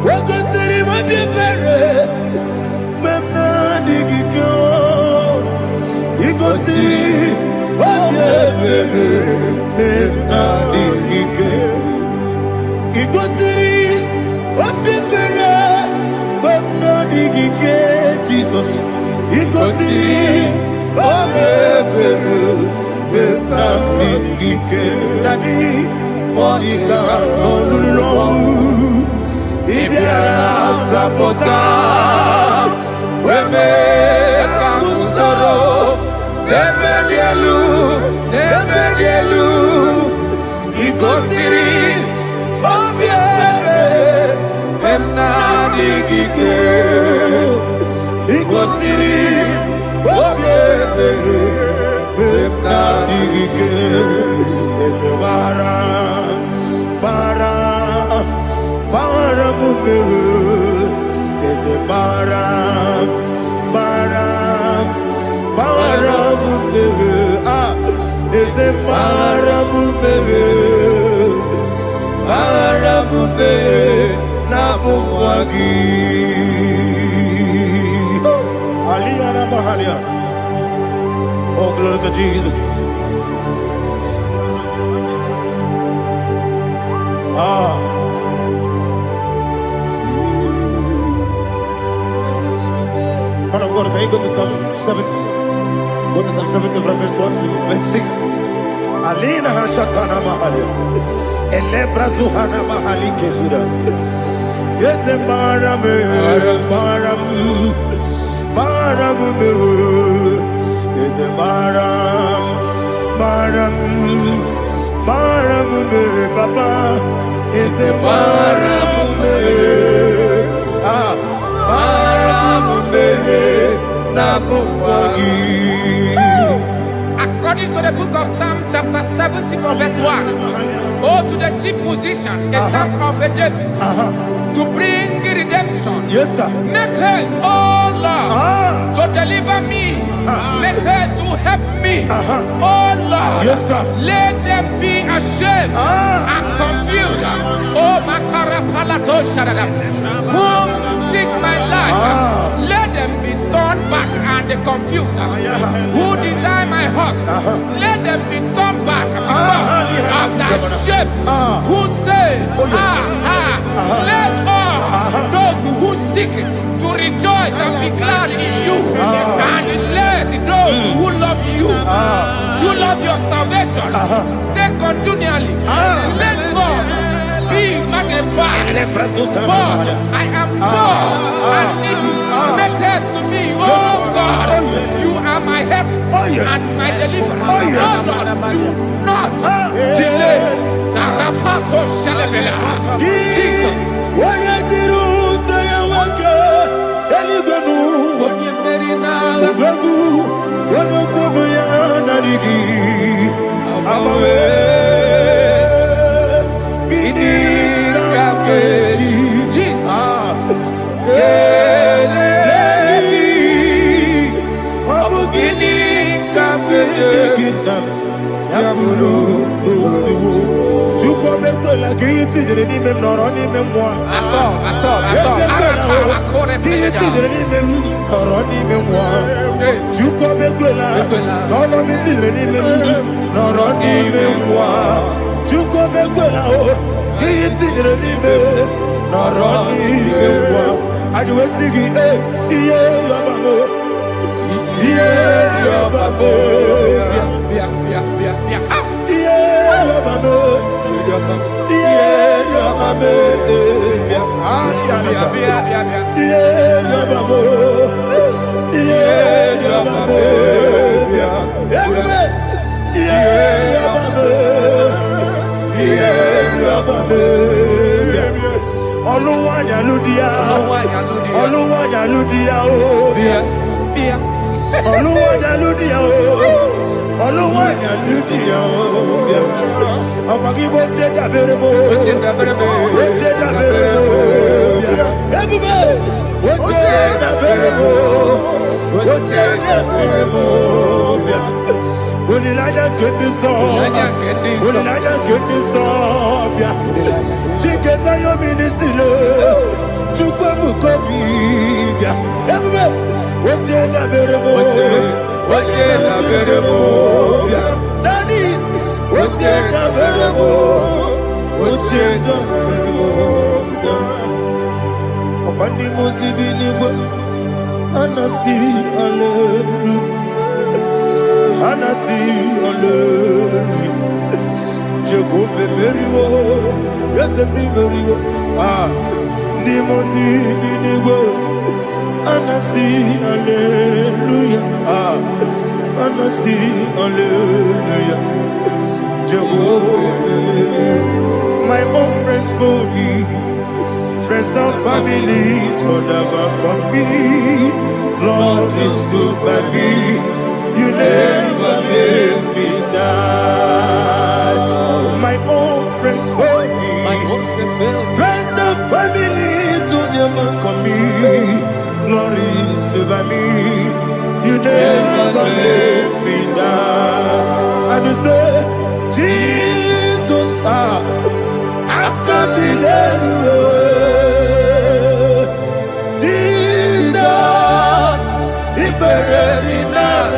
Speaker 1: What is the river? Memna digiko, Igosiri, Wabere, Memna digike, Igosiri, Wabere, Memna digike, Jesus, Igosiri, Wabere, Memna digike, Daddy, Monica, no. Ibiara sapota, weme kamusoro, nebedielu, ikosiri, obiere, emna digike, ikosiri, obiere, emna digike, ese bara. There's a baram, there's a baramube, Nabuwagi. Aliyana Mahalia. Oh, glory to Jesus. Man of God, can you go to Psalm 70? Go to Psalm 70 from verse 1 to verse 6. Alina Hashatana Mahalia. Elebra Zuhana Mahali Kesura. Yes, the Baram. Yes, the Baram. Papa. Yes, the Baram.
Speaker 5: According to the book of Psalm chapter 70 from verse 1, oh, to the chief musician, a son of a David, to bring redemption.
Speaker 1: Yes, sir.
Speaker 5: Make haste, oh Lord, to deliver me. Make haste to help me. Oh Lord,
Speaker 1: yes, sir.
Speaker 5: Let them be ashamed and confused. Oh, Makara Palato Shadada, whom seek my life, let them be turned back and confused. Who desire my heart, let them be turned ashamed, who say, let all those who seek to rejoice and be glad in you, and let those who love you, you love your salvation, say continually, let God be magnified. God, I am poor and needy. Make haste to me, oh God. You are my help and my deliverer. Oh Lord, do not delay. Jesus.
Speaker 1: My own friends for me, friends and family, told never come me. Lord is good by me, you never let me die. My own friends for me, friends and family, told never come me. Lord is good by me, you never let me die. And you say, Jesus, I can't believe you. Jesus, He buried me now.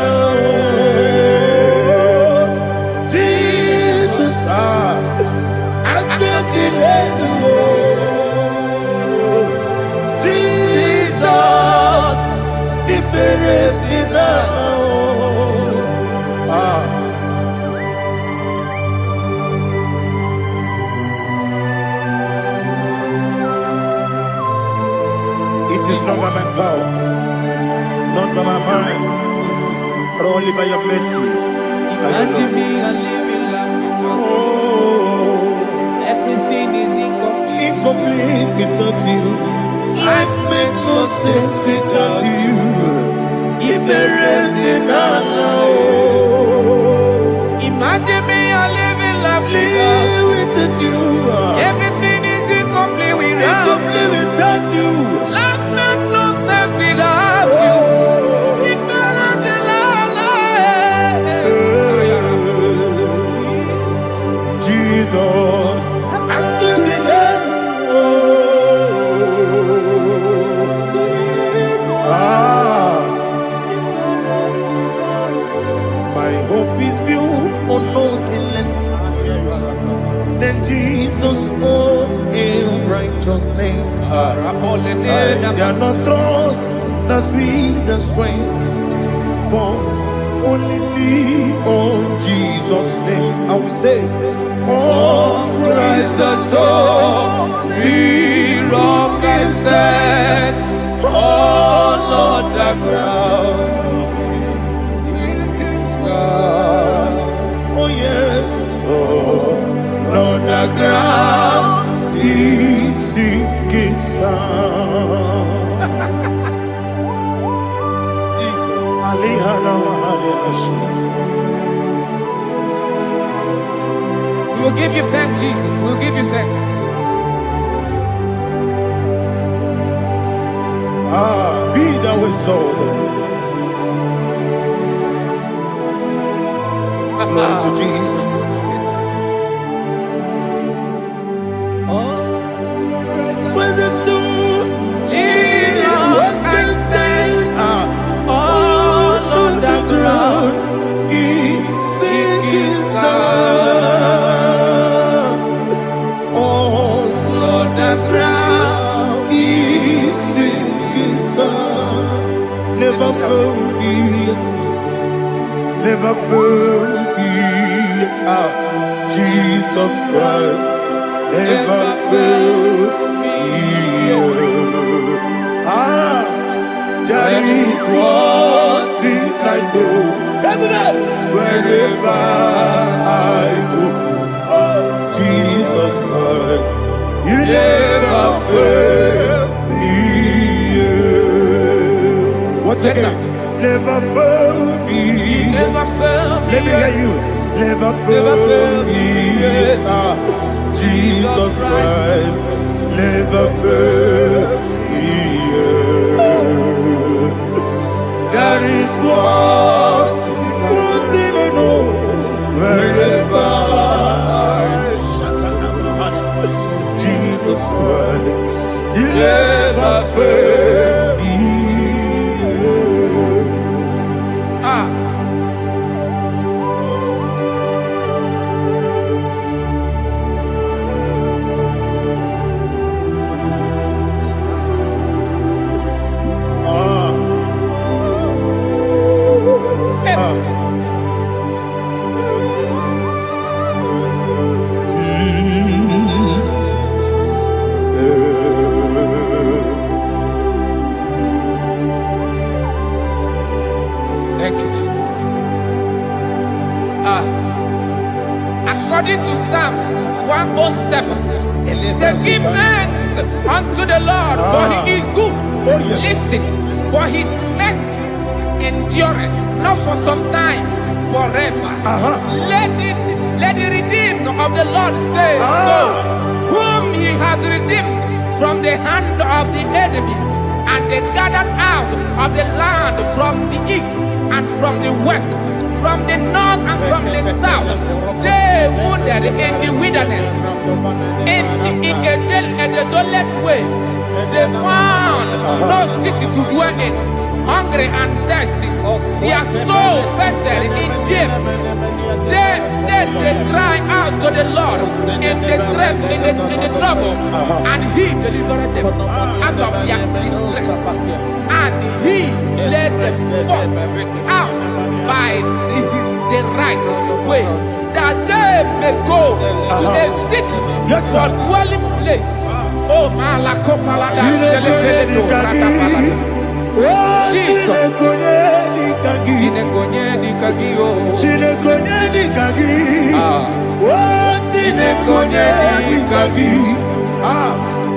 Speaker 1: Jesus, I can't believe you. Jesus, He buried me now. It is not by my power, not by my mind, but only by your mercy.
Speaker 4: Imagine me and living life without you. Everything is incomplete.
Speaker 1: Incomplete without you. Life makes no sense without you.
Speaker 5: Imagine me and living life
Speaker 1: without you.
Speaker 5: Everything is incomplete without
Speaker 1: you.
Speaker 5: Life makes no sense without you.
Speaker 1: Jesus, I give you my hope is built on nothing less Jesus, oh, in righteousness. I cannot trust the sweetest strength, but only me, oh, Jesus' name. I will say, oh, Christ the only rock and stand. Oh, Lord, the ground is sinking sand. Oh, yes, oh, Lord, the ground is sinking sand. Jesus,
Speaker 5: We will give you thanks, Jesus. We will give you thanks.
Speaker 1: Be thou exalted. Glory to Jesus. Where's the soul? What can stand? All on the ground is sinking sand. All on the ground is sinking sand. Never forget, never forget, Jesus Christ. Never fail me. That is one thing I know. Wherever I go, oh, Jesus Christ, you never fail me. What's the name? Never fail me.
Speaker 5: Never fail me.
Speaker 1: Let me hear you. Never fail me. Jesus Christ, never fail me. That is one thing I know. Wherever Jesus Christ, you never fail me.
Speaker 5: Thank you, Jesus. According to Psalm 107, they give thanks unto the Lord, for he is good. Listen, for his mercies endureth, not for some time, forever. Let the redeemed of the Lord say so, whom he has redeemed from the hand of the enemy, and they gathered out of the land from the east and from the west, from the north and from the south. They wandered in the wilderness, in a desolate way. They found no city to dwell in, hungry and thirsty. Their soul fainted in them. Then they cry out to the Lord in the trouble, and he delivered them out of their distress. And he led them forth out by the right way, that they may go to a city for dwelling place. Oh, Malakopalada, Jesus.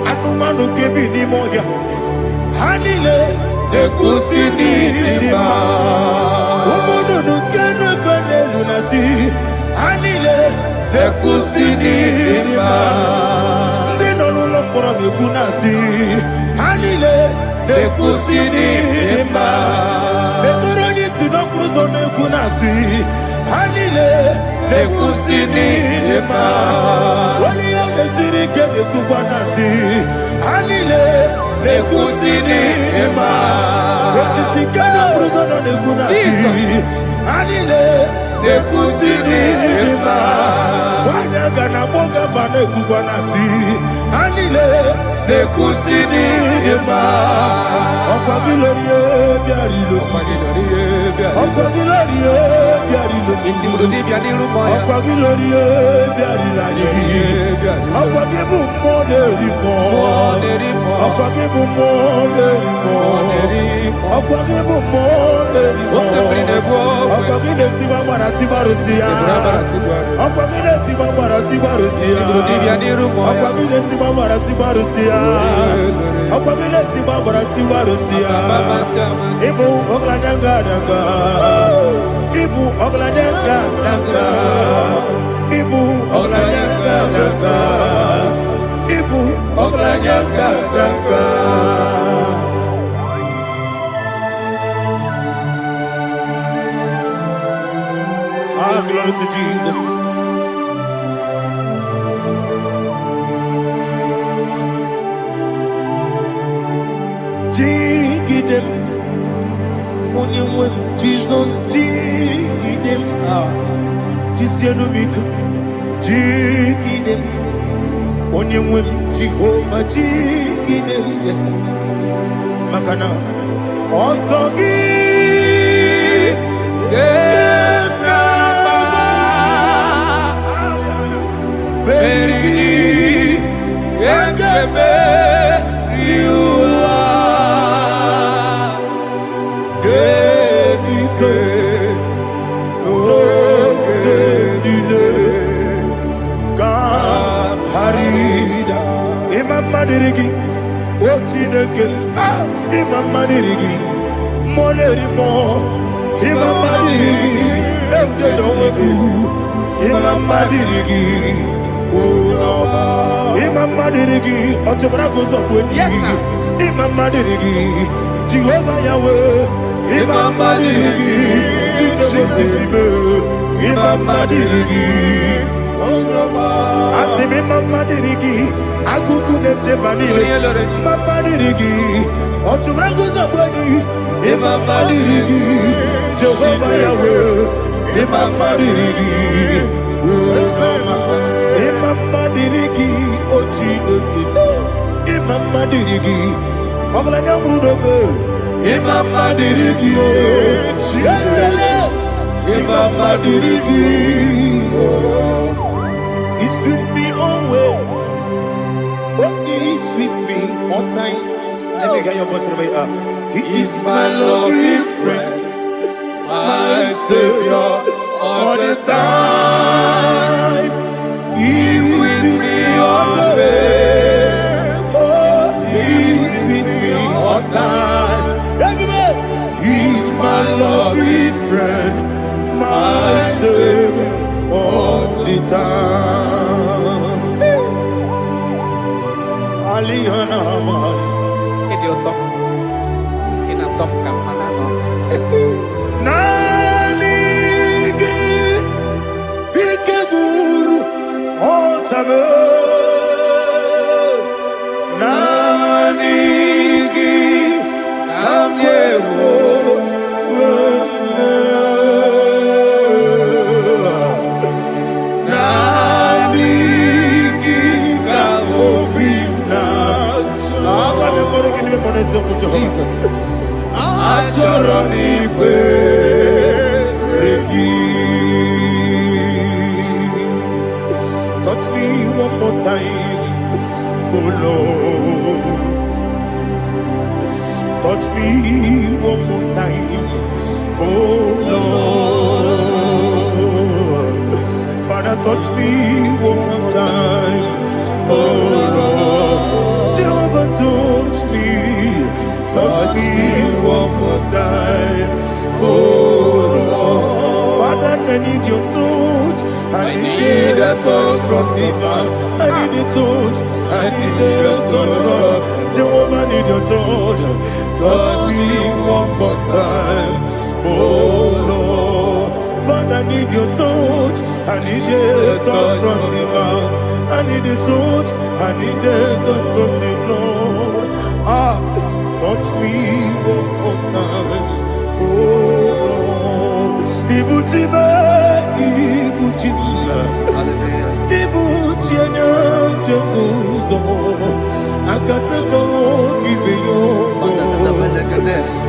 Speaker 1: Anumanu kebi ni moya. Hanile ekusini lima. Omono no kenu fene lunasi. Hanile ekusini lima. Nino lulo pora mekunasi. Hanile ekusini lima. Ekoroni sino kruzo mekunasi. Hanile ekusini lima. Wali ane siri kene kubanasi. Hanile ekusini lima. Osisi kene kruzo mekunasi. Hanile ekusini lima. Wanaga na boga bana. nekukwanasi anile nekusini ema okwagilorie biarilo okwagilorie biarilo
Speaker 5: Intimudi biadiru moya.
Speaker 1: okwagilorie biarilani okwagibu moderimo okwagibu moderimo okwagibu moderimo okwagile tiwa maratibarusia okwagile tiwa maratibarusia okwagile tiwa maratibarusia okwagile tiwa maratibarusia ibu ogladanga danga ibu ogladanga danga ibu ogladanga danga ibu ogladanga danga. Ah, glory to Jesus. Jigidem, Jesus, jigidem. Ah, Jisianumika, jigidem. Jehovah, jigidem. Yes, Makana, Osogi. Madirigi, Ochineke, Imam Madirigi, Molerimo, Imam Madirigi, Eudedobu, Imam Madirigi, Imam Madirigi, Otobragos of Imam Madirigi, Jehovah Yahweh, Imam Madirigi, Imam Madirigi, Asimi Madirigi, Akukunete Manile, Madirigi, Otubraguza Boni, Imam Madirigi, Jehovah Yahweh, Imam Madirigi, Imam Madirigi, Ochineke, Imam Madirigi, Oglanya Mudobe, Imam Madirigi, Imam Madirigi, He sweet me always. Oh, He sweet me one time. Let me hear your voice wherever you are. He is my lovely friend, my Savior all the time. He with me always. Oh, He with me all time. Everybody, He is my lovely friend, my Savior all the time. Aliyana Mari.
Speaker 5: Idiotom. Inatom kamanano.
Speaker 1: Nanigi Ikeguru Otame Nanigi Kamyewo Nanigi Kamobina Jesus touch me one more time, oh Lord. Touch me one more time, oh Lord. Father, touch me one more time, oh Lord. Jehovah, touch me one more time, oh Lord. Father, I need your touch. I need a touch from the past. I need a touch. I need a touch from Jehovah. I need your touch. Touch me one more time, oh Lord. Father, I need your touch. I need a touch from the past. I need a touch. I need a touch from the Lord. Ah, touch me one more time, oh Lord. Ibuchime, Ibuchime. Hallelujah. Ibu chianyam jakuzo. Akateko kibeyo.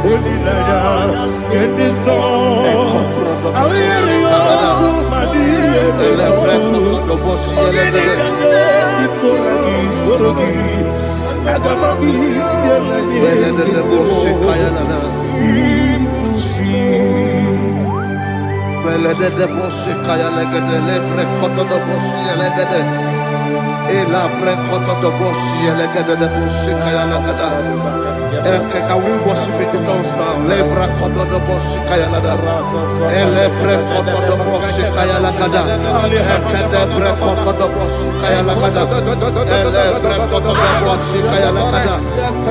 Speaker 1: Onilaya kendiso. Awiriyo kumadiye. Ogene kage itoragi sorogi. Agamabi sielani.
Speaker 6: Belede de bosse kaya legede le prekoto de bosse legede e la prekoto de bosse legede de bosse kaya legede can we worship in the tongues now? Le prekoto de bosse kaya legede e le prekoto de bosse kaya legede e de prekoto de bosse kaya legede e le prekoto de bosse kaya legede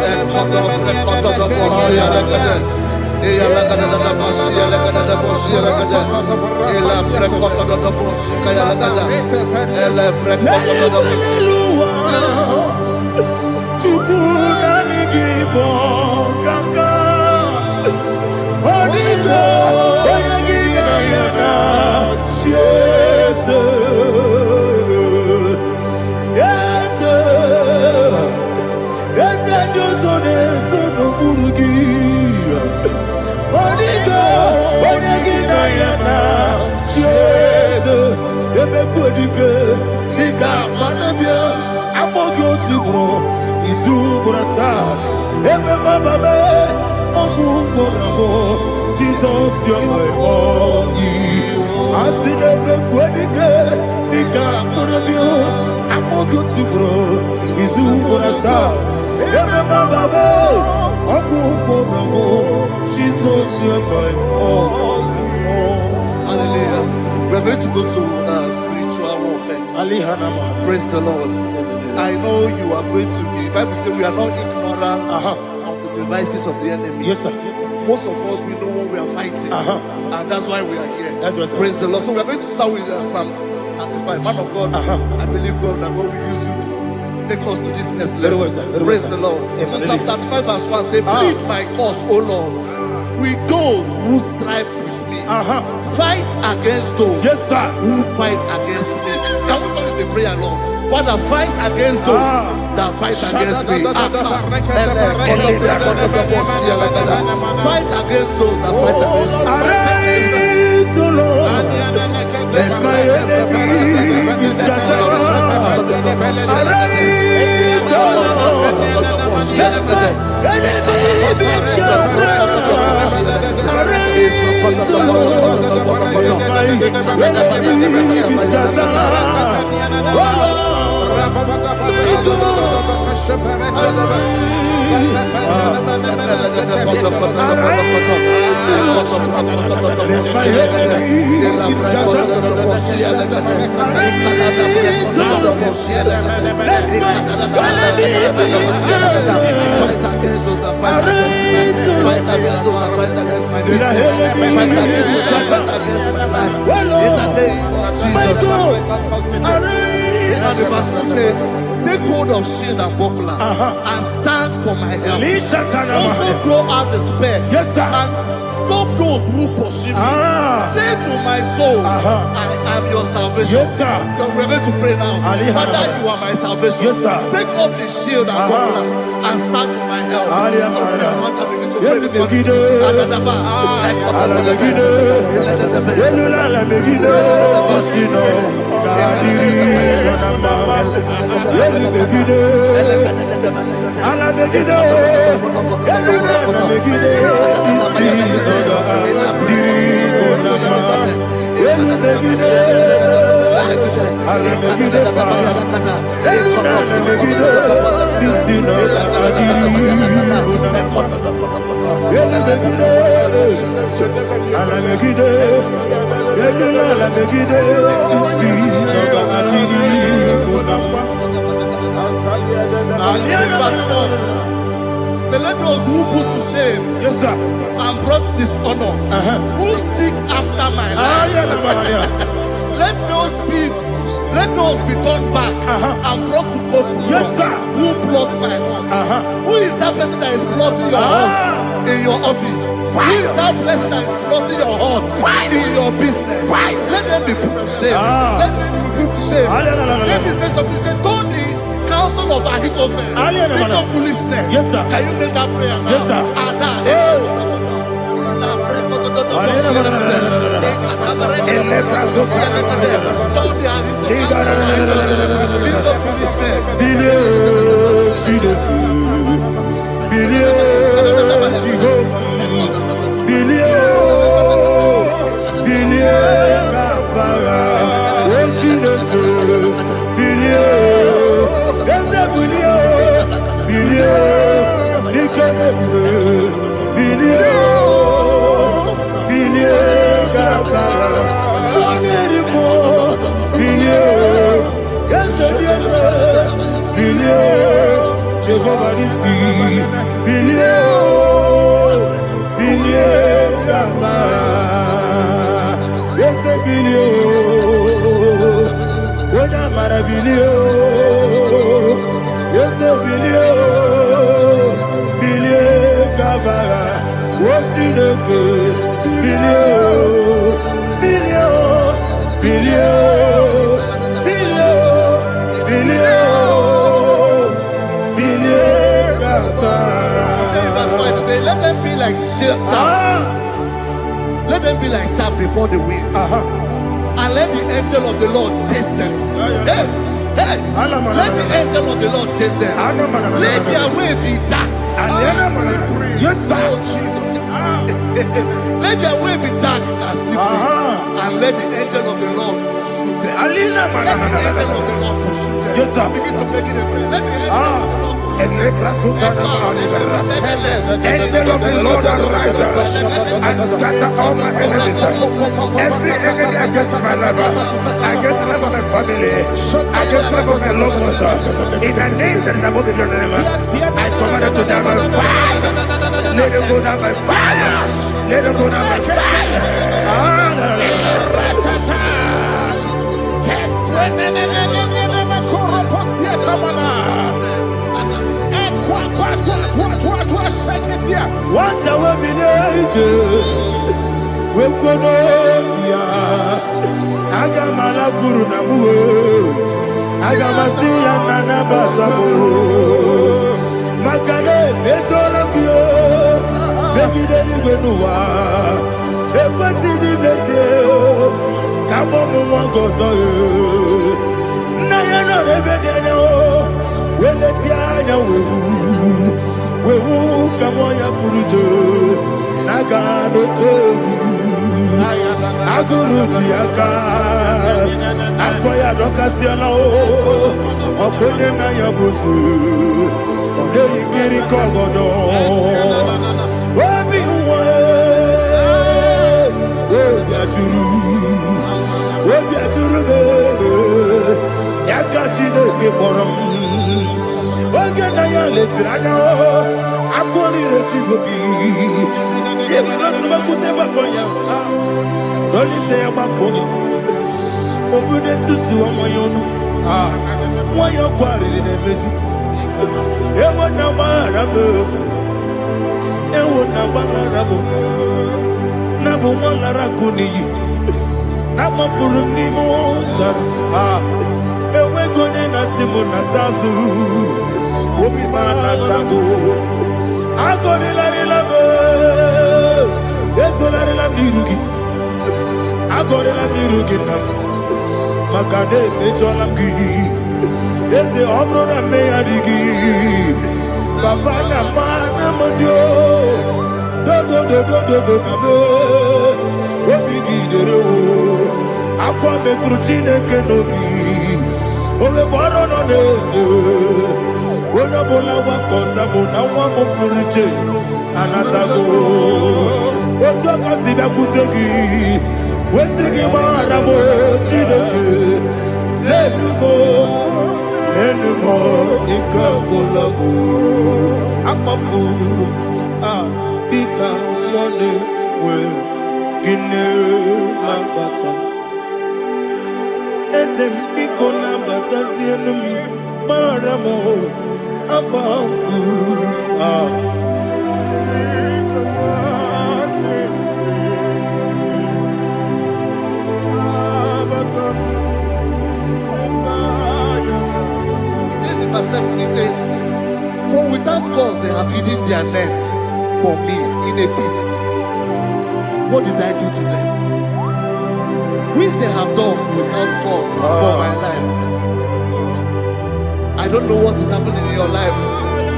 Speaker 6: e koto prekoto de bosse legede. Ella la gana da boss, ella gana da boss, ella gana. Ella precoto da boss, ella gana. Ella precoto da boss.
Speaker 1: Chukuna nigibo kaka. Onigo, oyagina yana. Jesus, yes, yes, that does on it, so no burugi. Onigo, oyagina yana. Jesus, ebe kodike, nika manabia, amogyo tibro, isu burasa, ebe bababe, ogu borabo, Jesus, you're my only. Asinebe kodike, nika manabia, amogyo tibro, isu burasa, ebe bababe, ogu borabo, Jesus, you're my only.
Speaker 6: Hallelujah. We're going to go to spiritual warfare. Praise the Lord. I know you are going to be. Bible says we are not ignorant of the devices of the enemy.
Speaker 1: Yes, sir.
Speaker 6: Most of us, we know what we are fighting. And that's why we are here.
Speaker 1: That's right, sir.
Speaker 6: Praise the Lord. So we are going to start with Psalm 35. Man of God, I believe God that God will use you to take us to this next level.
Speaker 1: Very well, sir. Very
Speaker 6: Praise
Speaker 1: well,
Speaker 6: the
Speaker 1: sir.
Speaker 6: Lord.
Speaker 1: Amen.
Speaker 6: So Psalm 35 verse 1 says, plead my cause, O Lord, with those who strive with me. Fight against those
Speaker 1: Yes, sir.
Speaker 6: who fight against me. Can we turn to the prayer, Lord? Father, fight against those that fight against me. Fight against those that fight against me.
Speaker 1: Arise, O Lord. Let my enemy be scattered. Arise, O Lord. Let my enemy be scattered. Arise, O Lord. Let my enemy be scattered. Oh
Speaker 6: the verse says, take hold of shield and buckler and stand for my help. Also throw out the spear.
Speaker 1: Yes, sir.
Speaker 6: And stop those who pursue me. Say to my soul, I am your salvation.
Speaker 1: Yes, sir.
Speaker 6: We're going to pray now. Father, you are my salvation.
Speaker 1: Yes, sir.
Speaker 6: Take up the shield and buckler and stand for my help. So let those who put to shame,
Speaker 1: yes, sir,
Speaker 6: and brought dishonor, who seek after my life, let those be turned back and brought to confusion.
Speaker 1: Yes, sir.
Speaker 6: Who plot my hurt? Who is that person that is plotting your heart in your office? Who is that person that is plotting your heart in your business? Let them be put to shame. Let them be put to shame. Think of foolishness.
Speaker 3: Yes, sir.
Speaker 6: Can you make that prayer now?
Speaker 3: Yes, sir.
Speaker 6: Let them be like chaff. Let them be like chaff before the wind. And let the angel of the Lord chase them. Hey, hey. Let the angel of the Lord chase them. Let their way be dark.
Speaker 3: Yes, sir.
Speaker 6: Let their way be dark as slippery. And let the angel of the Lord pursue them. Let the angel of the Lord pursue them.
Speaker 3: Yes, sir.
Speaker 6: Begin to make it a prayer. Let the angel of the Lord
Speaker 3: Angel of the Lord arise and scatter all my enemies. Every enemy against my life, against the life of my family, against the life of my loved ones. In the name that is above the name, I command it to down by fire. Let it go down by fire. Let it go down by fire. What I will be ages, we could not Agamala Guru Namu, Agamasi and Nanabatamu, Makale, Betolakio, Begideni Benua, Equasi Blessio, Kabomu Wankoso, Nayana Rebedeno, Weletiana we will come on your Purujo, Nagano Togu, Aguru Diaka, Akoya Docasiano, Okonena Yabusu, Odei Kiri Kogodo, Wabi Wabiaturu, Yakatino Giborum. Oganaya letrana akori rechigobi yebira subakute babonya dolite yabakonya obude susu omoyonu moyo kwari nemezi ewo na marabo nabu molara kuni namafuru ni mosa ewe gone na simona tazu Obi manatago, agori la labo, ezola la mirugi, agori la mirugi nam, makade mejola gi, eze ovro na me adigi, papa na mana modio, do na me, obi gidero, akwa metrutine kenobi, ole boro no neze. Bona bola wakota bona wamo puriche anatago ojo kasiba kutegi wesigi maramo chideke lenumo ikakolago amafuru pika one we gine mabata esem piko na batasienum maramo above
Speaker 6: He says in verse 7, he says, have hidden their net for me in a pit. What did I do to them? Which they have done without cause for my life. I don't know what is happening in your life.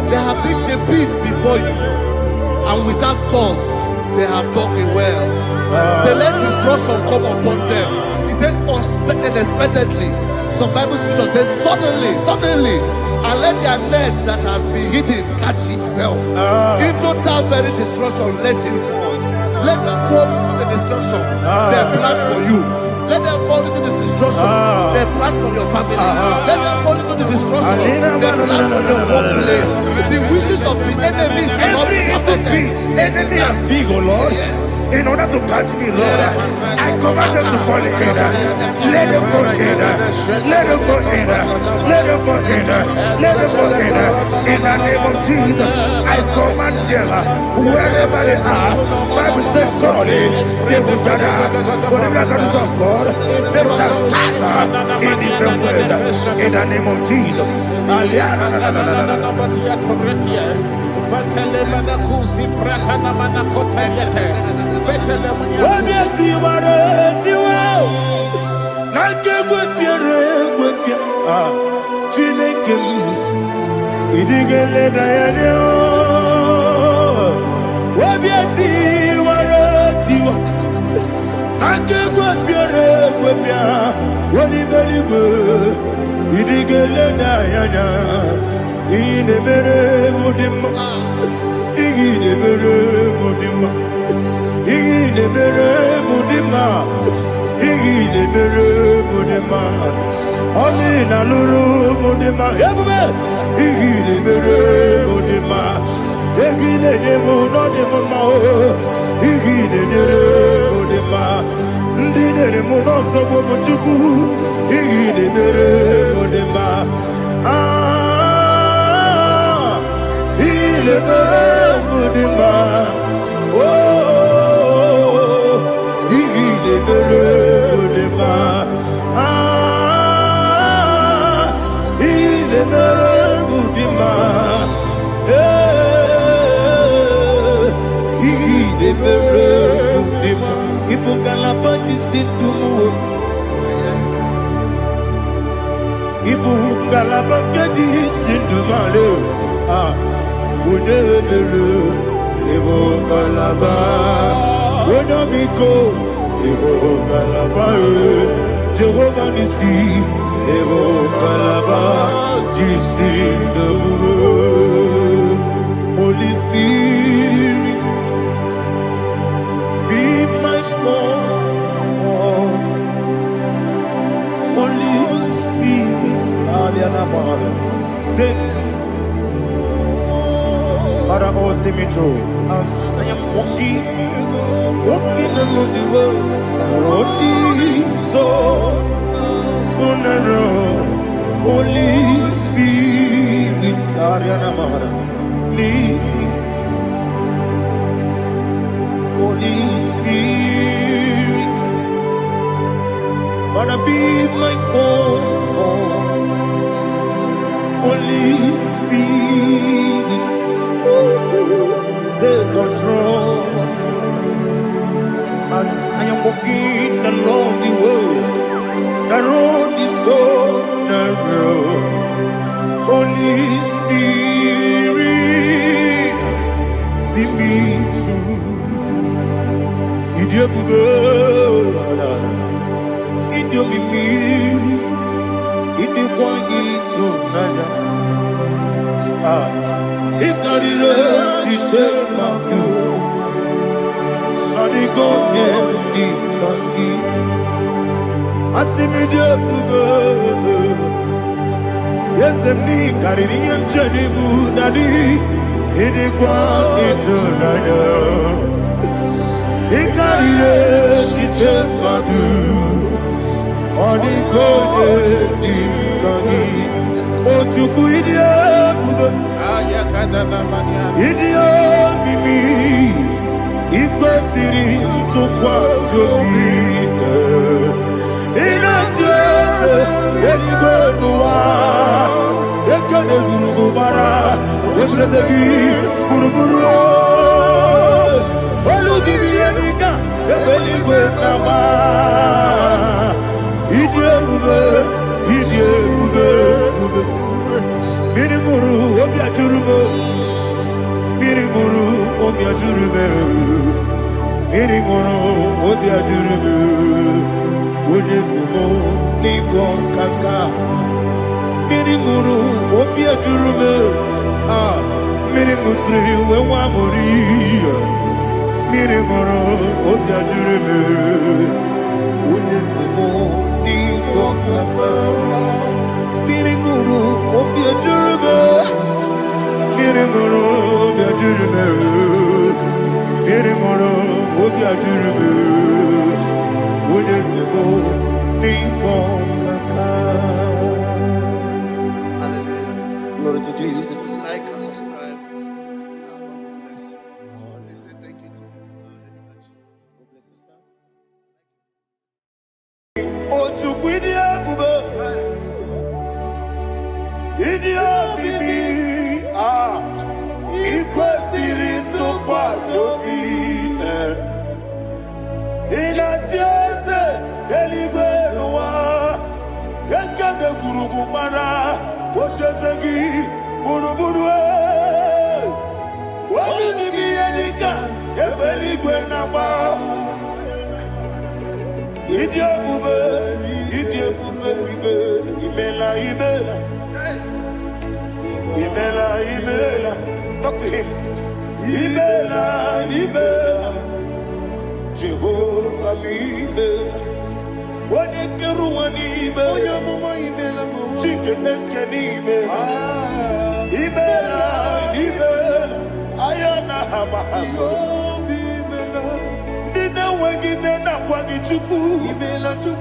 Speaker 6: They have digged a pit before you, and without cause, they have done it well. Say, let destruction come upon them. He said, unexpectedly. Some Bible scripture says, suddenly, and let their net that has been hidden catch itself. Into that very destruction, let it fall. Let them fall into the destruction they plan for you. Let them fall into the destruction they plan for your family. Let them fall into the destruction they plan for your workplace. The wishes of the enemies cannot be perfected.
Speaker 2: Enemy and dig, oh Lord.
Speaker 6: Yes.
Speaker 2: In order to catch me, Lord, I command them to fall in. Let them fall in. Let them fall in. Let them fall in. Let them fall in. In the name of Jesus, I command them wherever they are. Bible says surely they will gather. Whatever that is of God, they shall scatter in different ways. In the name of Jesus. Amina lulu mudima ebube igile mere mudima egile nemo no nemo ma igile nere mudima ndine mo no so bo chuku igile mere mudima igile mere mudima oh igile mere mudima Jehovah Nissi, Evo Kalaba, Jesus the Lord. Holy Spirit, be my God. Holy Spirit, take Father, oh, see me through. I am walking along the road. The road is so narrow. Holy Spirit, lead me. Holy Spirit, Father, be my comfort. Holy Spirit, take control as I am walking along the way. The road is so narrow. Holy Spirit, see me through. Idiopube, Idiomimi, Idiokwa Itonada. Ikarire Tite Mabdu. Adigonye Ikangi. Asimidioube. Yes, me carrying and Jenny Budadi. Idiokwa Itonada. Ikarire Tite Mabdu. Adigonye Ikangi. Otuku Idiopube. Idio mimi iko siri tukwa sofine ina jese enigo nuwa ekene guru bara
Speaker 1: Ochezegi, Buruburu, Olugibianika, Ebeligwe Nama, Idiebube, Mirimuru, Obiajurume, Mirimuru, Obiajurume, Mirimuru, Obiajurume, Unesimo, Nigo Kaka, Mirimuru, Obiajurume, Mirimusri, Wewamuri, Mirimuru, Obiajurume, Unesimo, Nigo Kaka, Mirimuru, Obiajurume, Mirimuru, Obiajurume, Mirimuru, Obiajurume, Unesimo, Nigo Kaka. Glory to Jesus.
Speaker 6: Like and subscribe. God bless you. We say thank you to Mr. Lady Kachi. God bless you, sir.
Speaker 1: Idia bibi, ikwesiri tukwasobi, inatieze eligwe nuwa, ekade kurugubara, ochezegi buruburwe, wabini enika, ebeligwe naba, idia bube bibe, imela. Imela, talk to him. Imela, Jehovah Imela. Wanekeru Imela, Chicken Eskeni Imela, Ayana Hamahaso. Dina wegina na kwagi chuku.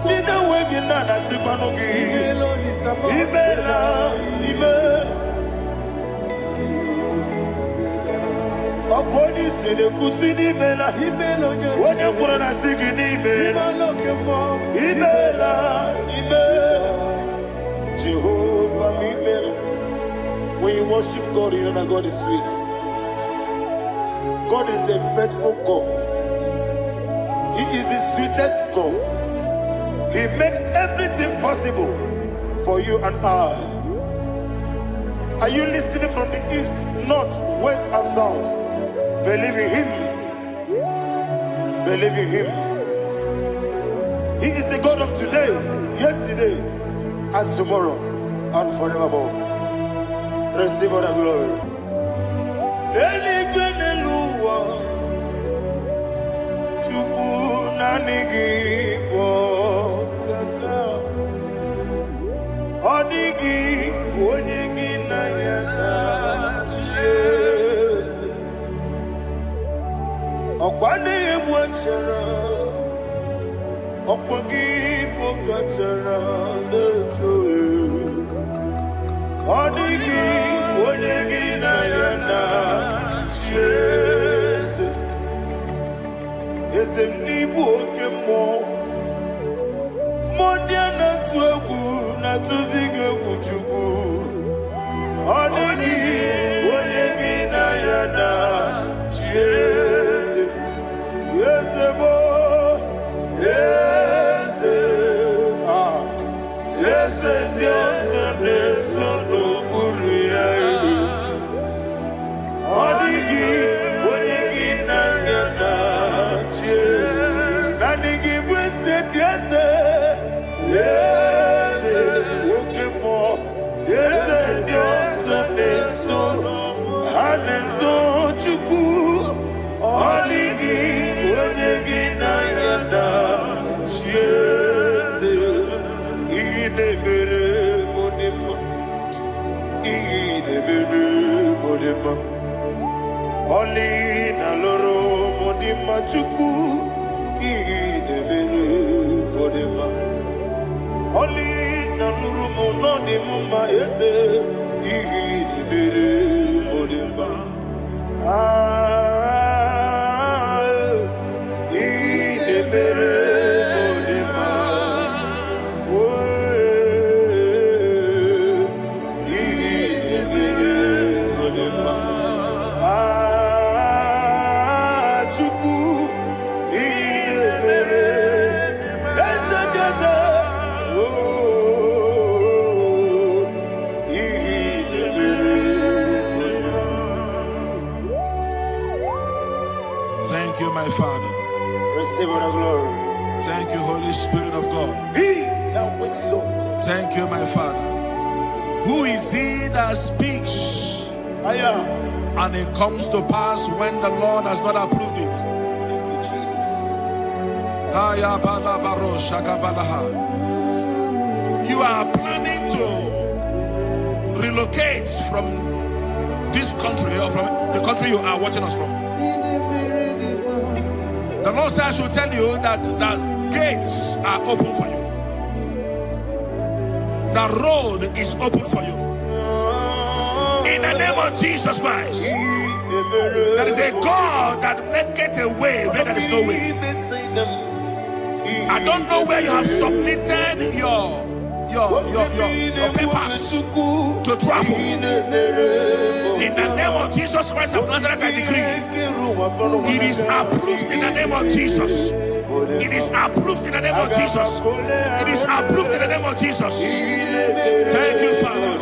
Speaker 1: Dina wegina na sipanogi. Imela. Okoni sede kusini mela. Wone kurana sigini mela. Imela. Jehovah Imela. When you worship God, you know that God is sweet. God is a faithful God. He is the sweetest God. He made everything possible for you and I. Are you listening from the east, north, west, and south? Believe in him. He is the God of today, yesterday, and tomorrow, and forevermore. Receive all the glory. Odigi, Onyegi na yana Jesus. Okwane ebwachara, okwagi pokachara leto. Odigi, Onyegi na yana Jesus. Ezemnibu okemo, mondia na tuegu. Natuzige kuchuku Onegi Onyegi na yana Jeze Yeze mo Yeze Yeze Yeze Neso no Uriya Onegi Onyegi na yana Jeze Nanigi Bwese Yeze Yeze Oli na loro modima chuku idebere modima Oli na loro monodima ese idebere modima idebere modima idebere modima
Speaker 2: Holy Spirit of God.
Speaker 1: He that exalted.
Speaker 2: Thank you, my Father. Who is he that speaks and it comes to pass when the Lord has not approved it?
Speaker 1: Thank you, Jesus.
Speaker 2: You are planning to relocate from this country or from the country you are watching us from. The Lord says I should tell you that the gates are open for you. The road is open for you. In the name of Jesus Christ. There is a God that maketh a way where there is no way. I don't know where you have submitted your papers to travel. In the name of Jesus Christ of Nazareth, I decree it is approved in the name of Jesus. It is approved in the name of Jesus. It is approved in the name of Jesus. Thank you, Father.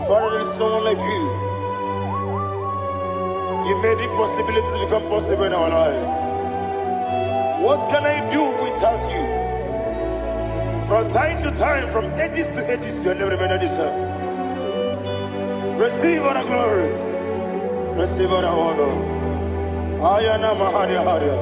Speaker 1: Father, there is no one like you. You made impossibilities become possible in our life. What can I do without you? From time to time, from ages to ages, you have never remained the same. Receive all the glory. Receive all the honor. Ayana Maharia Haria.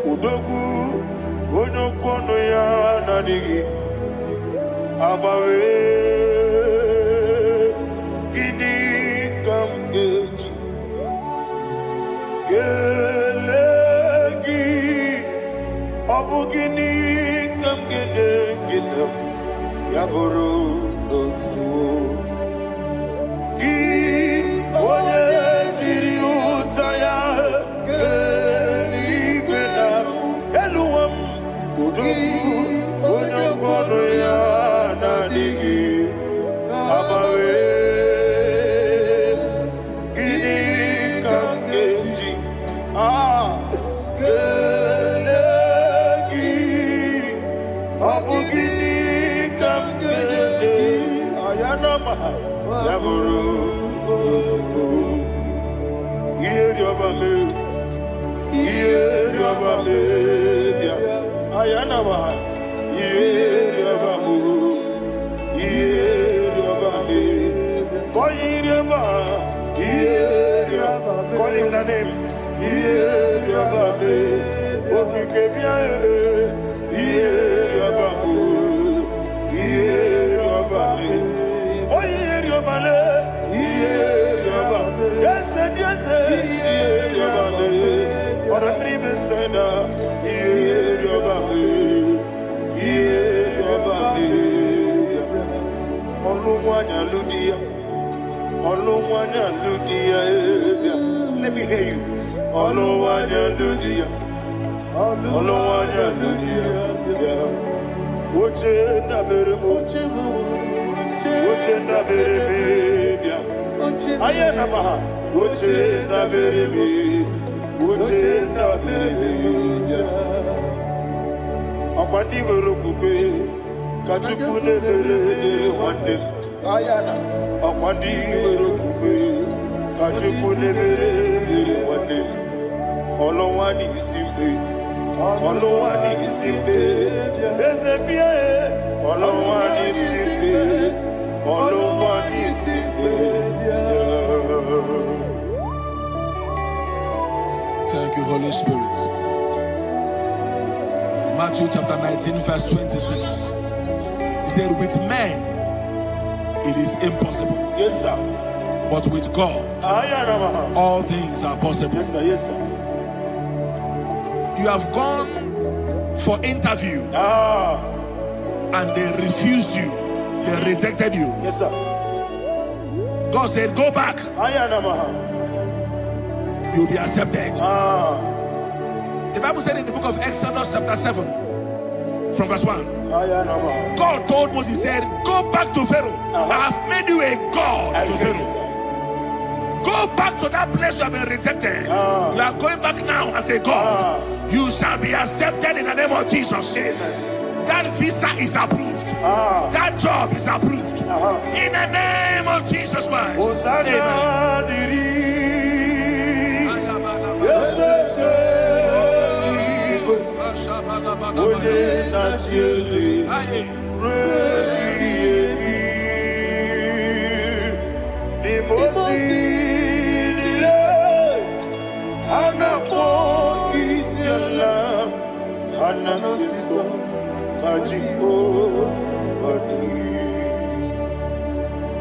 Speaker 1: Udogu Onokono ya Nadigi Abawe Gini Kamgeji Gelegi Abu Gini Kamgene Ginam Yaburu Dosu Gi Onye Jiri Utaya Call him the name. Let me hear you. Ayana Akwandi Merokukwe Kachukune Mere Wane Olowani Simbe Olowani Simbe Ezebie Olowani Simbe Olowani Simbe.
Speaker 2: Thank you, Holy Spirit. Matthew chapter 19 verse 26. He said, with men it is impossible.
Speaker 1: Yes, sir.
Speaker 2: But with God, all things are possible.
Speaker 1: Yes, sir. Yes, sir.
Speaker 2: You have gone for interview and they refused you. They rejected you.
Speaker 1: Yes, sir.
Speaker 2: God said, go back you'll be accepted. The Bible said in the book of Exodus chapter 7 from verse 1, God told Moses, he said, go back to Pharaoh. I have made you a God to Pharaoh. Go back to that place you have been rejected. You are going back now as a God. You shall be accepted in the name of Jesus. That visa is approved. That job is approved. In the name of Jesus Christ.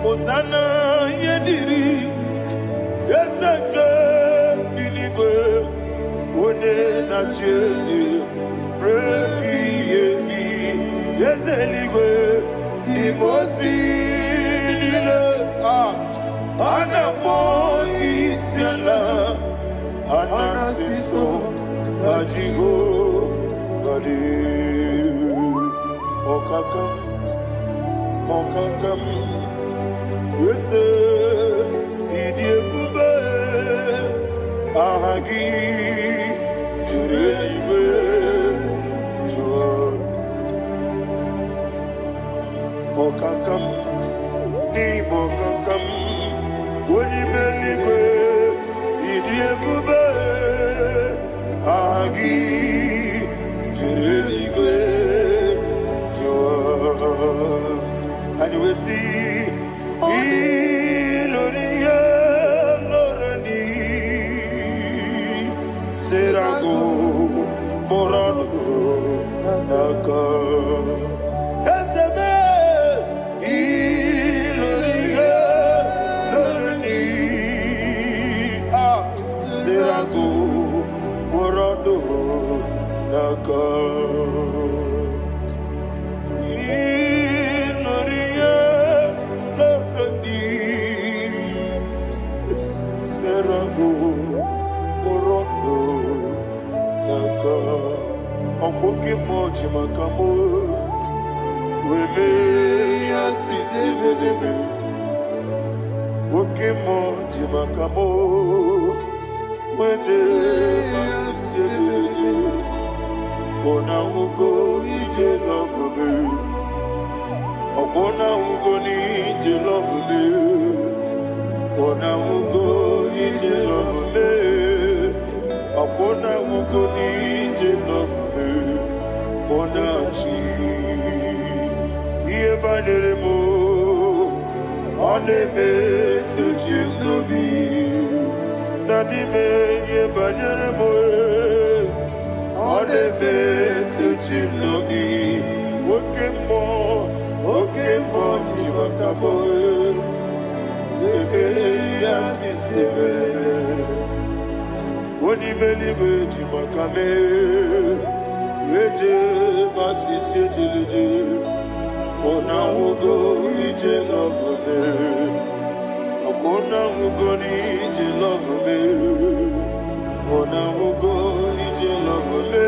Speaker 1: Osana yediri ezeke binigwe one na Jesu rebi yemi ezeligwe imosi nile anapo isiala anasiso ajigo gadi okakam yes, idiebube ahagi jureliwe jua okakam ni bokakam wonimeligwe idiebube ahagi jureliwe jua. And we see Iloria Lorani Serago Morado Naka Esebe Iloria Lorani Serago Morado Naka. Okoke moji makamo weme asisi meneme oke moji makamo weje asisi jeje ona ugo ije love me okona ugo ni ije love me ona ugo ije love me okona ugo ni ije love me Onachi Yebaneremo Onebe Tujinobi Nanime Yebaneremo Onebe Tujinobi Okemo Jimakabo Ebe Yasisibele Onimeliwe Jimakame Weje basisi jilije ona ugo ije love me okona ugo ni ije love me ona ugo ije love me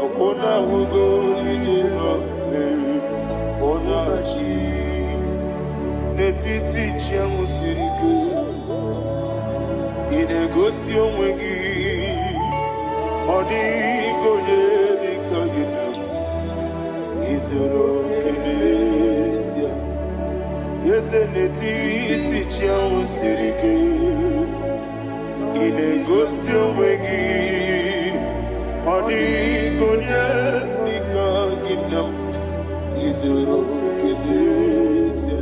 Speaker 1: okona ugo ije love me ona chi netiti chiamu sirike inegosi onwegi Odigonye dikagidam Izoro kenesia Yese netiti chiamu sirike Inegosio wegi Odigonye dikagidam Izoro kenesia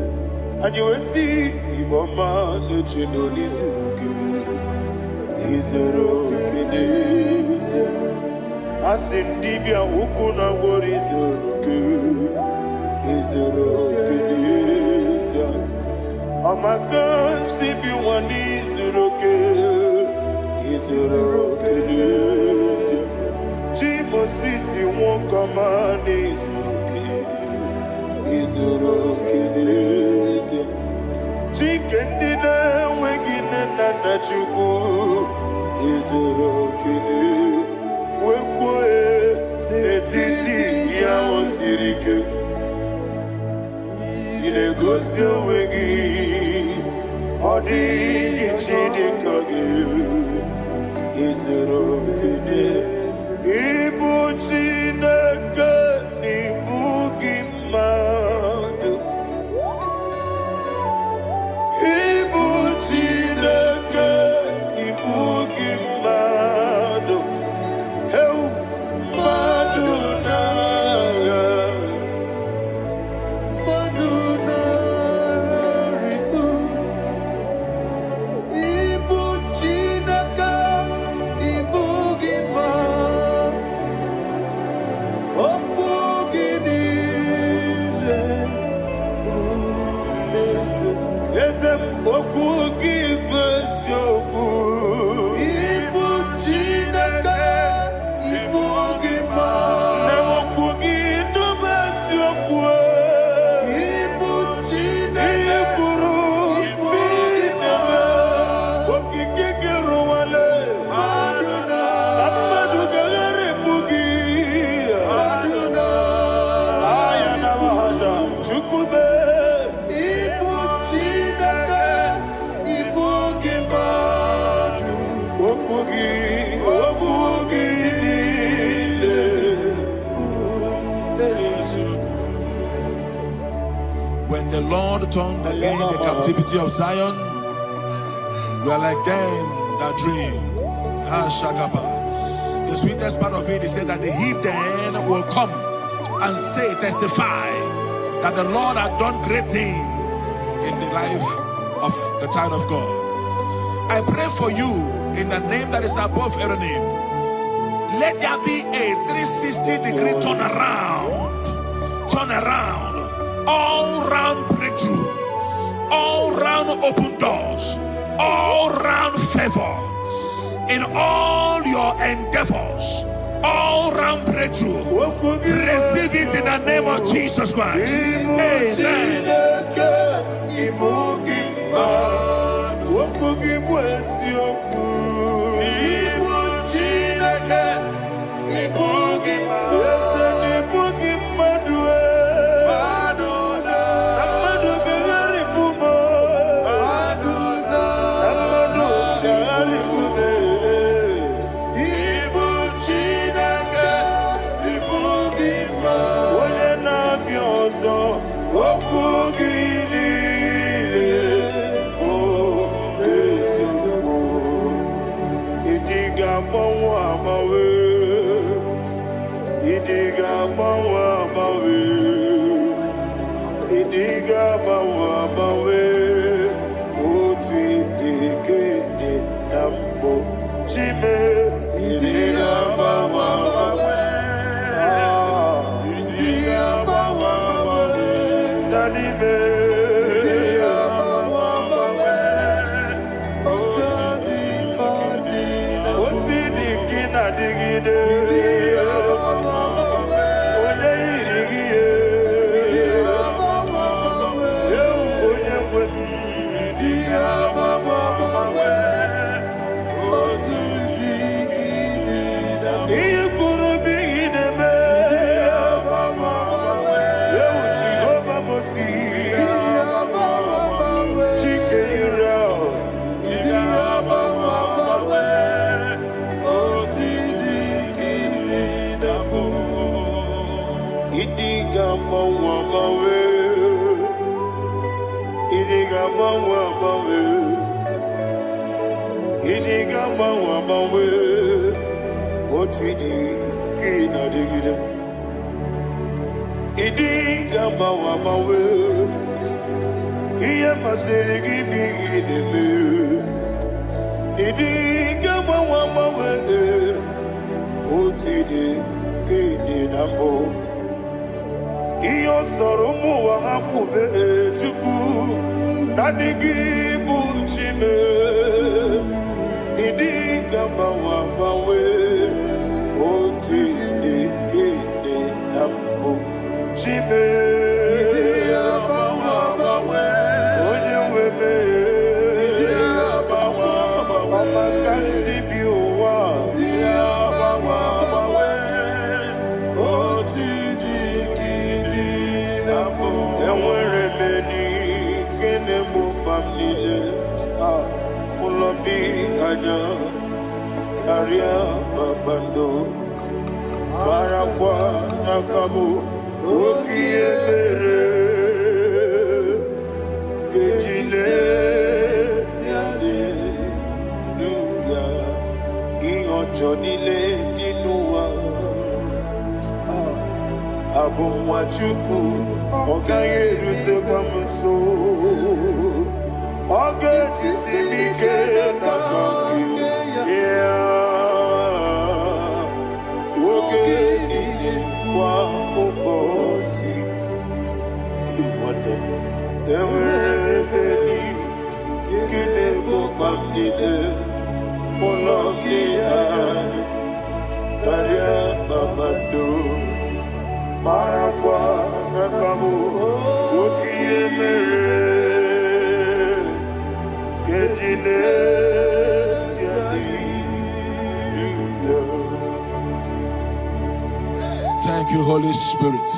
Speaker 1: And you will see Iboma nechino nizuruke Izoro kenesia Asindibia ukuna wori izoro kenesia Amaka sibi wani izoro kenesia Jimo sisi wonkamani izoro kenesia Chikendi na wegine na nachuku izoro kini wekwe netiti ya osirike inegosi wegi odi gichidi kage izoro kini ibu chineke ibu gimadu ibu chineke ibu gimadu heu maduna riku ibu chineke ibu gimadu opu ginile Ezem oku gibesioku ibu chineke ibu gima na oku gibesioku ibu chineke ikuru ibu gima oki kikiru wale aduna amadu gagare bugi aduna ayana mahasha chukube
Speaker 2: When the Lord turned again the captivity of Zion, we are like them that dream. The sweetest part of it is said that the heathen will come and say, testify, that the Lord had done great things in the life of the child of God. I pray for you in the name that is above every name. Let there be a 360-degree turn around, all round breakthrough, all round open doors, all round favor in all your endeavors, all round breakthrough. Receive it in the name of Jesus Christ. Amen.
Speaker 1: Chime Marakwa nakabu okie mere ejile siale nuya iyojo nile dinuwa abumwachuku ogaye rute kwamuso oge jisilike nakanki oge nile kwa ubosi iwade enwere beli kine mokpamdile mologi ani karia babado Marakwa nakabu okie mere kejile siadi.
Speaker 2: Thank you, Holy Spirit.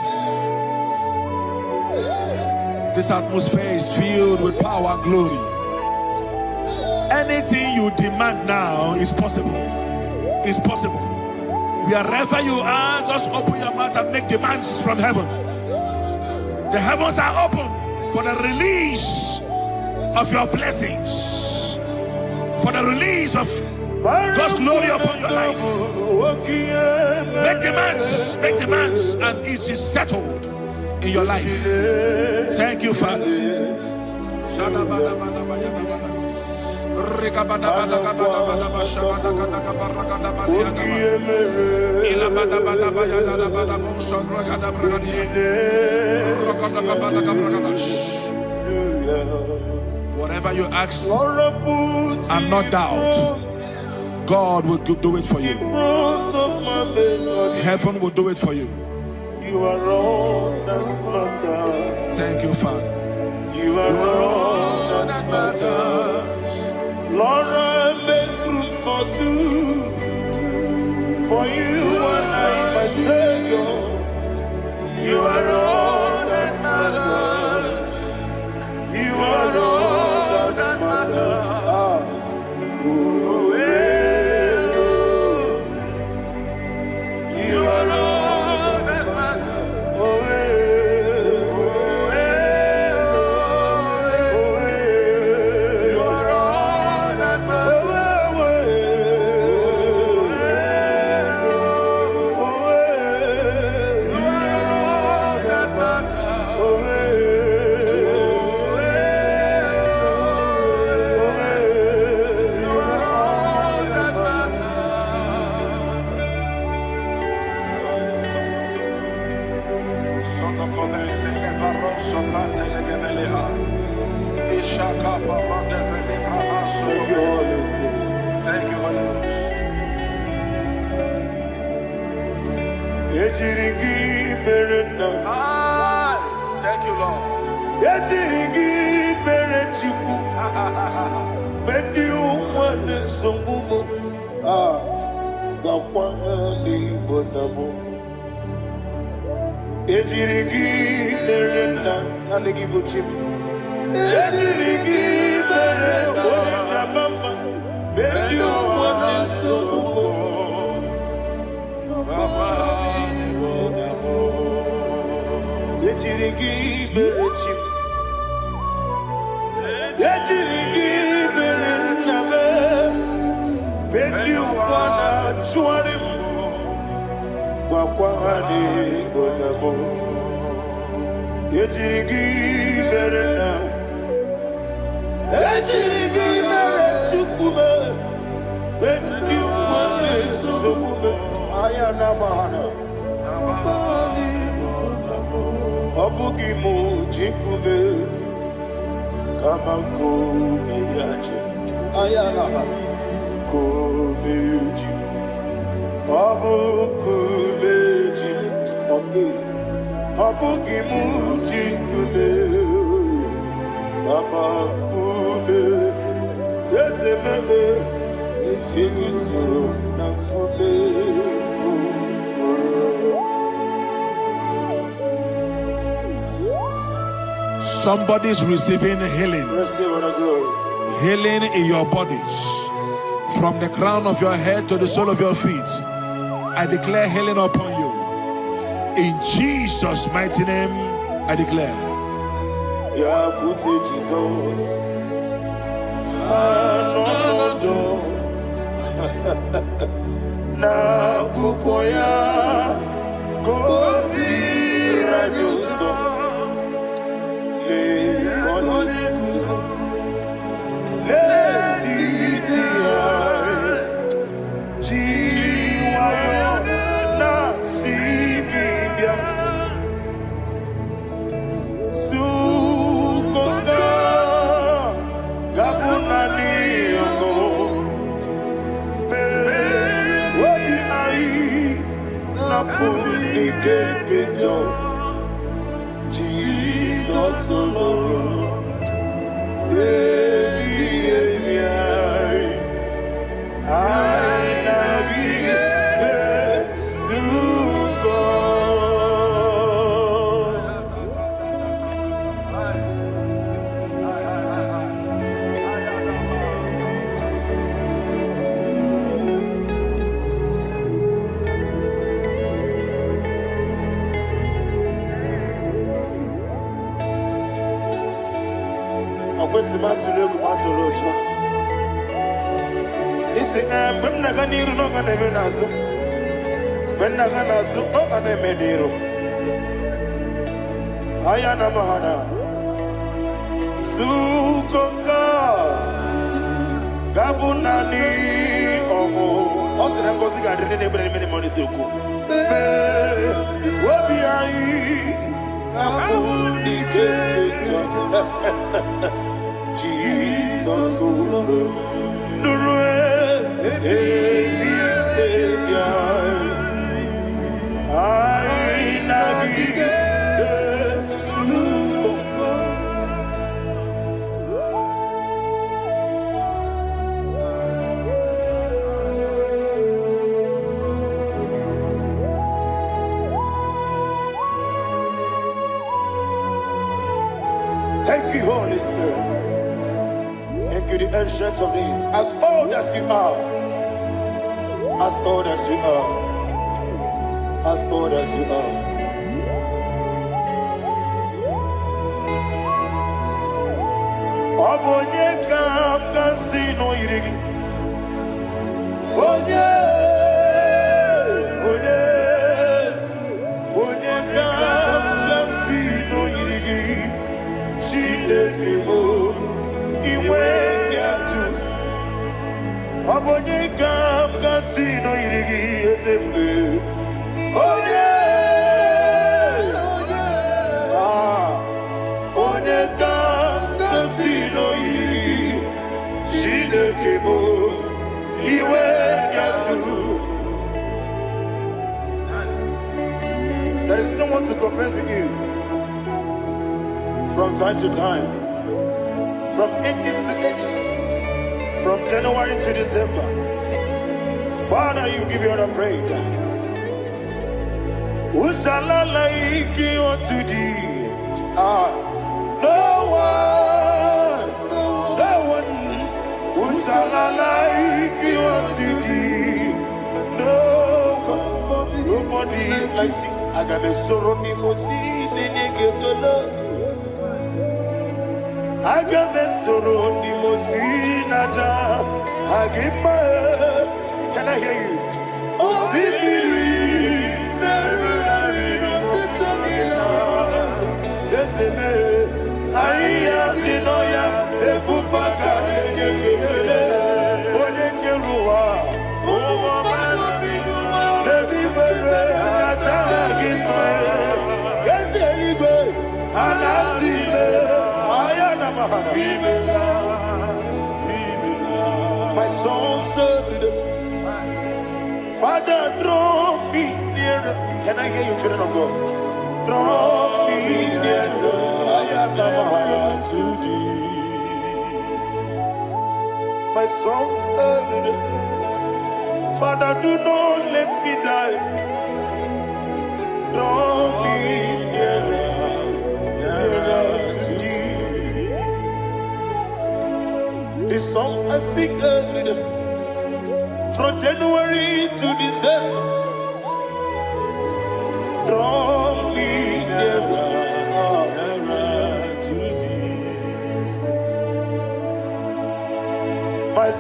Speaker 2: This atmosphere is filled with power and glory. Anything you demand now is possible. It's possible. Wherever you are, just open your mouth and make demands from heaven. The heavens are open for the release of your blessings, for the release of God's glory upon your life. Make demands, and it is settled in your life. Thank you, Father. Whatever you ask and not doubt, God will do it for you. Heaven will do it for you.
Speaker 1: You are all that matters.
Speaker 2: Thank you, Father.
Speaker 1: You are all that matters. Lord, I make room for two. For you and I, my Savior. You are all that matters. You are all that matters. You are all that matters. You are all that Thank you, Holy Ghost. Thank you, Lord. Somebody's receiving healing. Healing in your bodies. From the crown of your head to the sole of your feet. I declare healing upon you.
Speaker 2: In Jesus' mighty name, I declare.
Speaker 1: Yakute Jesus. Anodo. Na kukoya. Kozi radioso. Le konesu. Le titiare. Jiwayo. Na sikibia. Sukoka. Gabunani yongo. Wadi ai. Napuli kekejo. Jesus alone. Ayana mahana Sukoka Gabunani Omo Osina ngozi ga dene ne brene mene moni seku Wobi ai Amuni kekejo Jesus Nurue I nagi Thank you, Holy Spirit. Thank you, the Ancient of Days. As old as you are, as old as you are, as old as you are. Obonye kam kasino irigi. Onye kam kasino irigi. Shindekimo iwe yatu. Obonye kam kasino irigi esefe. Onye kam kasino irigi. Shindekimo iwe yatu. There is no one to compare with you. From time to time, from ages to ages, from January to December. Father, you give you all the praise. Who shall I like you unto thee? No one. Who shall I like you unto thee? No one, nobody like you. I got a sorrow, Agamesoro di Mosinaja Agima. Can I hear you? Osibiri Yeseme Aya Dinoya Efufaka Nekele Onekerua Nebi Bere Atagima Yeselibe Anasile My soul served. Father, draw me nearer. Can I hear you, children of God? Draw me nearer. I am to thee. My soul served. Father, do not let me die. Draw me nearer. This song I sing every day, from January to December. Draw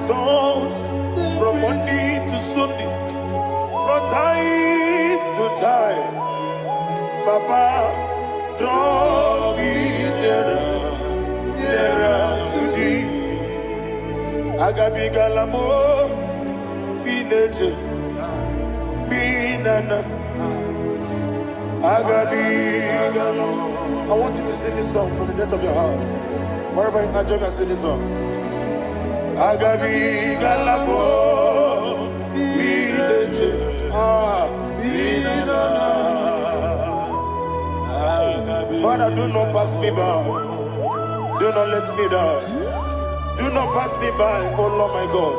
Speaker 1: songs from Monday to Sunday, from time to time. Papa, draw me nearer to thee. Agabi galamo, be nature, be nana. Agabi galamo. I want you to sing this song from the depth of your heart. Wherever you are, join me and sing this song. Agabi galamo, be nature, be nana. Father, do not pass me by. Do not let me die. Do not pass me by, oh Lord my God.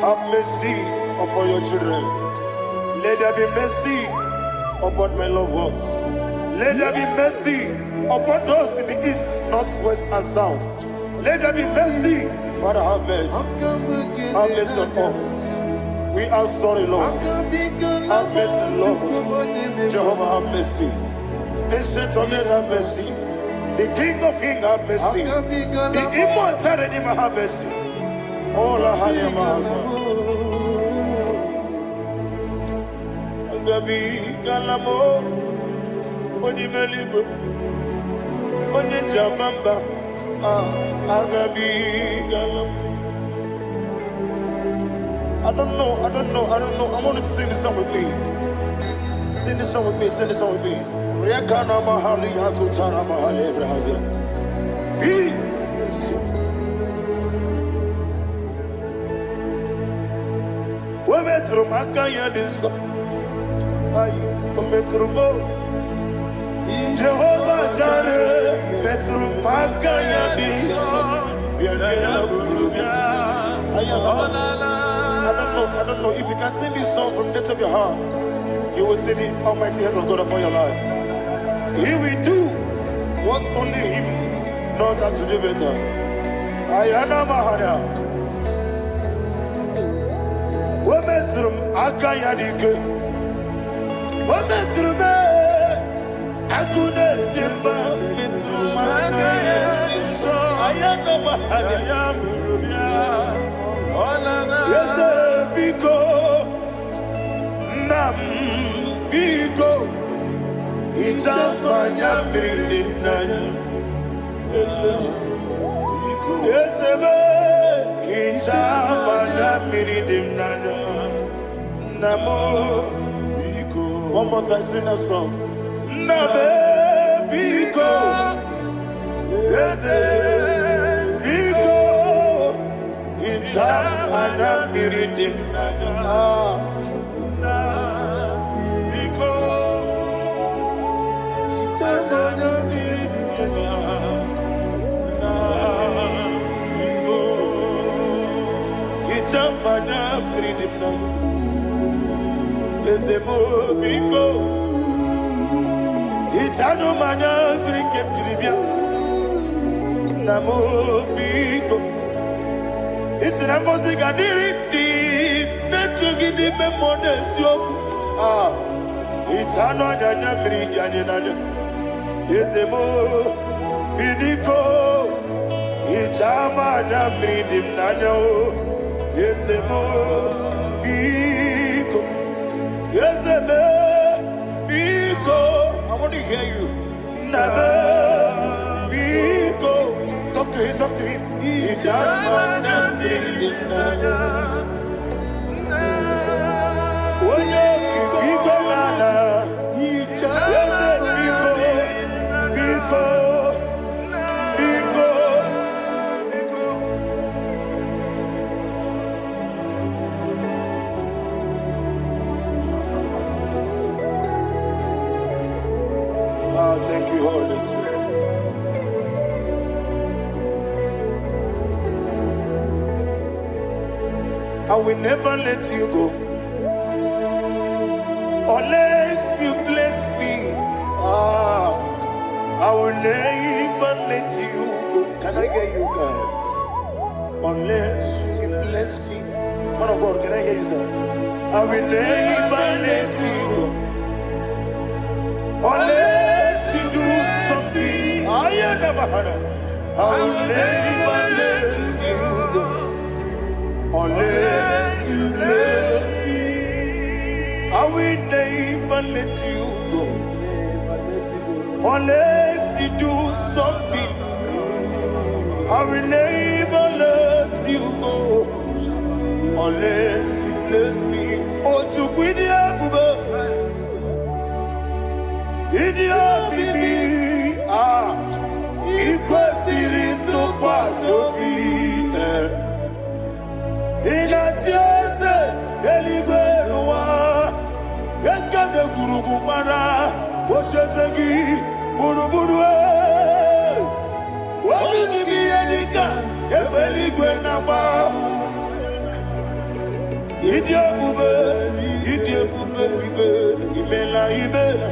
Speaker 1: Have mercy upon your children. Let there be mercy upon my loved ones. Let there be mercy upon those in the east, north, west, and south. Let there be mercy. Father, have mercy. Have mercy on us. We are sorry, Lord. Have mercy, Lord. Jehovah, have mercy. Ancient of days, have mercy. The King of Kings, have mercy. The immortal Redeemer, have mercy. All our honey, Master. Agabi galamo, oni meligo, oni jabamba. Agabi galamo. I don't know. I want you to sing this song with me. Sing this song with me. Sing this song with me. Riakana mahali asutana mahali Brazil. We metro makaya diso. Ayo, we metro mo. Jehovah Jireh, metro makaya diso. I don't know if you can sing this song from the depth of your heart. You will see the almighty hands of God upon your life. He will do what only Him knows how to do better. Ayana Mahana. Wometrum Akayadike. Wometrum Akune Jimba Metrum Akayadike. Ayana Mahana. Yes, Biko Nam Biko. Ichamanya mirinaya, esebe. Ichamanya mirinaya, namo biko. One more time, sing that song. Nabe biko, ese biko. Ichamanya mirinaya. Mana freedom now. Ezemo biko. Itano mana bring him to Libya. Namo biko. Isra bosi gadiri di. Necho gidi me monesio. Itano danya bring danya. Ezemo biko. Itama na bring him nanya. Yes, Biko. Yes, Biko. I want to hear you. Nabe Biko. Talk to him. Thank you, Holy Spirit. I will never let you go unless you bless me. I will never let you go. Can I hear you guys? Unless you bless me. Man of God, can I hear you, sir? I will never let you go unless you do something. I will never let you go. unless you bless me. I will never let you go, unless you do something. I will never let you go, unless you bless me. Oh, to quit Idia bibi ikwesiri ntụkwasị obi ịna-achị eze eluigwe n'ụwa ekede gburugburu gbara ocheeze gị gburugburu obi gị ihe dịka ebe eluigwe na-agba ịdị ebube bibe imela imela.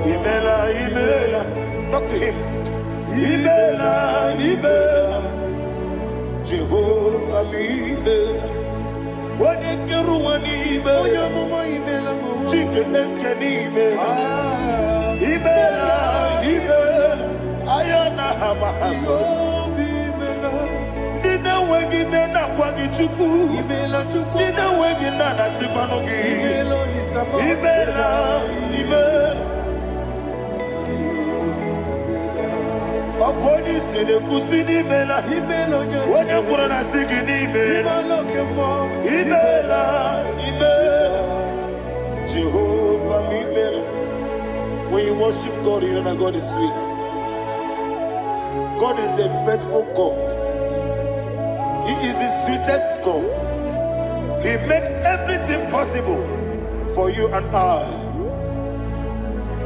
Speaker 1: Imela, Imela, talk to him. Imela, Imela, Jehovah, Imela. What a Keruani, Imela, Chicken Escanimela, Imela, Imela, Ayana Hamahaso, Dina Wagina Wagichuku, Dina Wagina Sipanogi, Imela, Imela. Akoni sene kusini mela, wone kurana sigini mela, imela, imela, Jehovah imela. When you worship God, you know that God is sweet. God is a faithful God. He is the sweetest God. He made everything possible for you and I.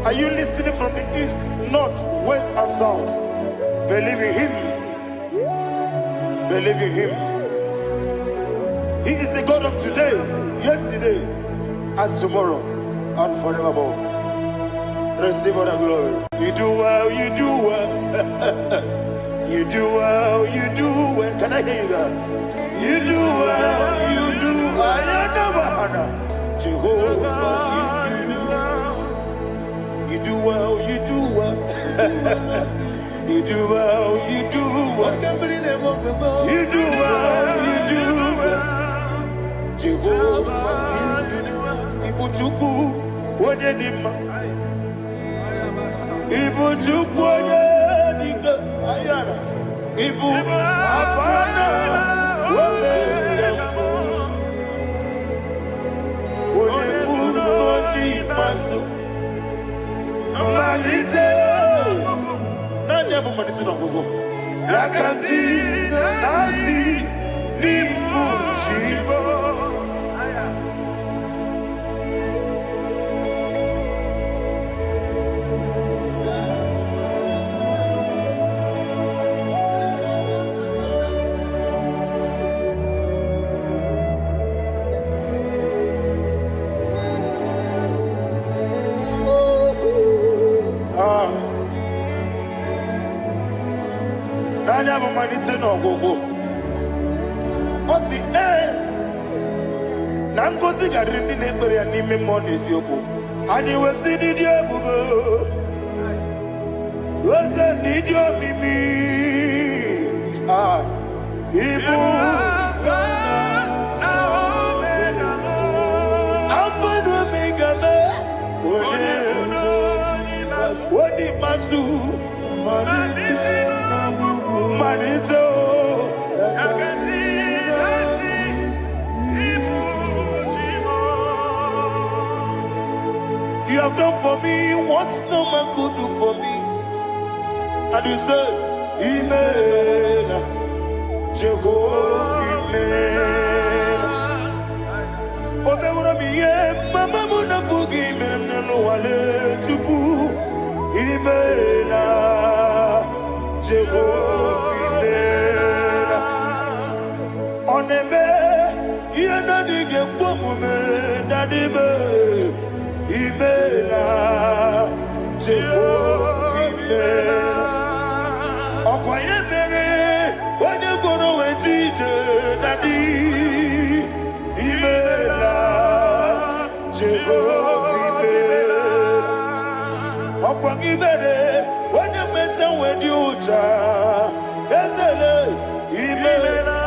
Speaker 1: Are you listening from the east, north, west, and south? Believe in him. Believe in him. He is the God of today, yesterday, and tomorrow, and forevermore. Receive all the glory. You do well, you do well. You do well, you do well. Can I hear you guys? You do well, you do well. Jehovah, you do well, you do well. You do well, you do well. You do well, you do well. Jehovah, you do well. Ibuchuku, Wadedima. Ibuchuku, Wadedika. Ayana. Ibu, Afana. Wabedama. Odebu, Odi, Masu. Malite. Never money to know go. Yakanti, Nasi, Nibu, Shibo. Never money to know go. Osi Nango sigarini nebere anime money yoko. Ani wesi ni diebugo. Wesi ni dio mimi. Ibu. Alpha and Omega me. Odi masu. Manito, you have done for me what no man could do for me. And you say, Imela, Jehovah, Imela. Obewura miye, mama muna bugi, menelo wale chuku, Imela, Jehovah. Oneme, yena dige kumume, nadime, imela, Jehovah, imela. Okwaye mere, wanye boro wejije, nadi, imela, Jehovah, imela. Okwangi mere, wanye meta wedi uja, ezele, imela.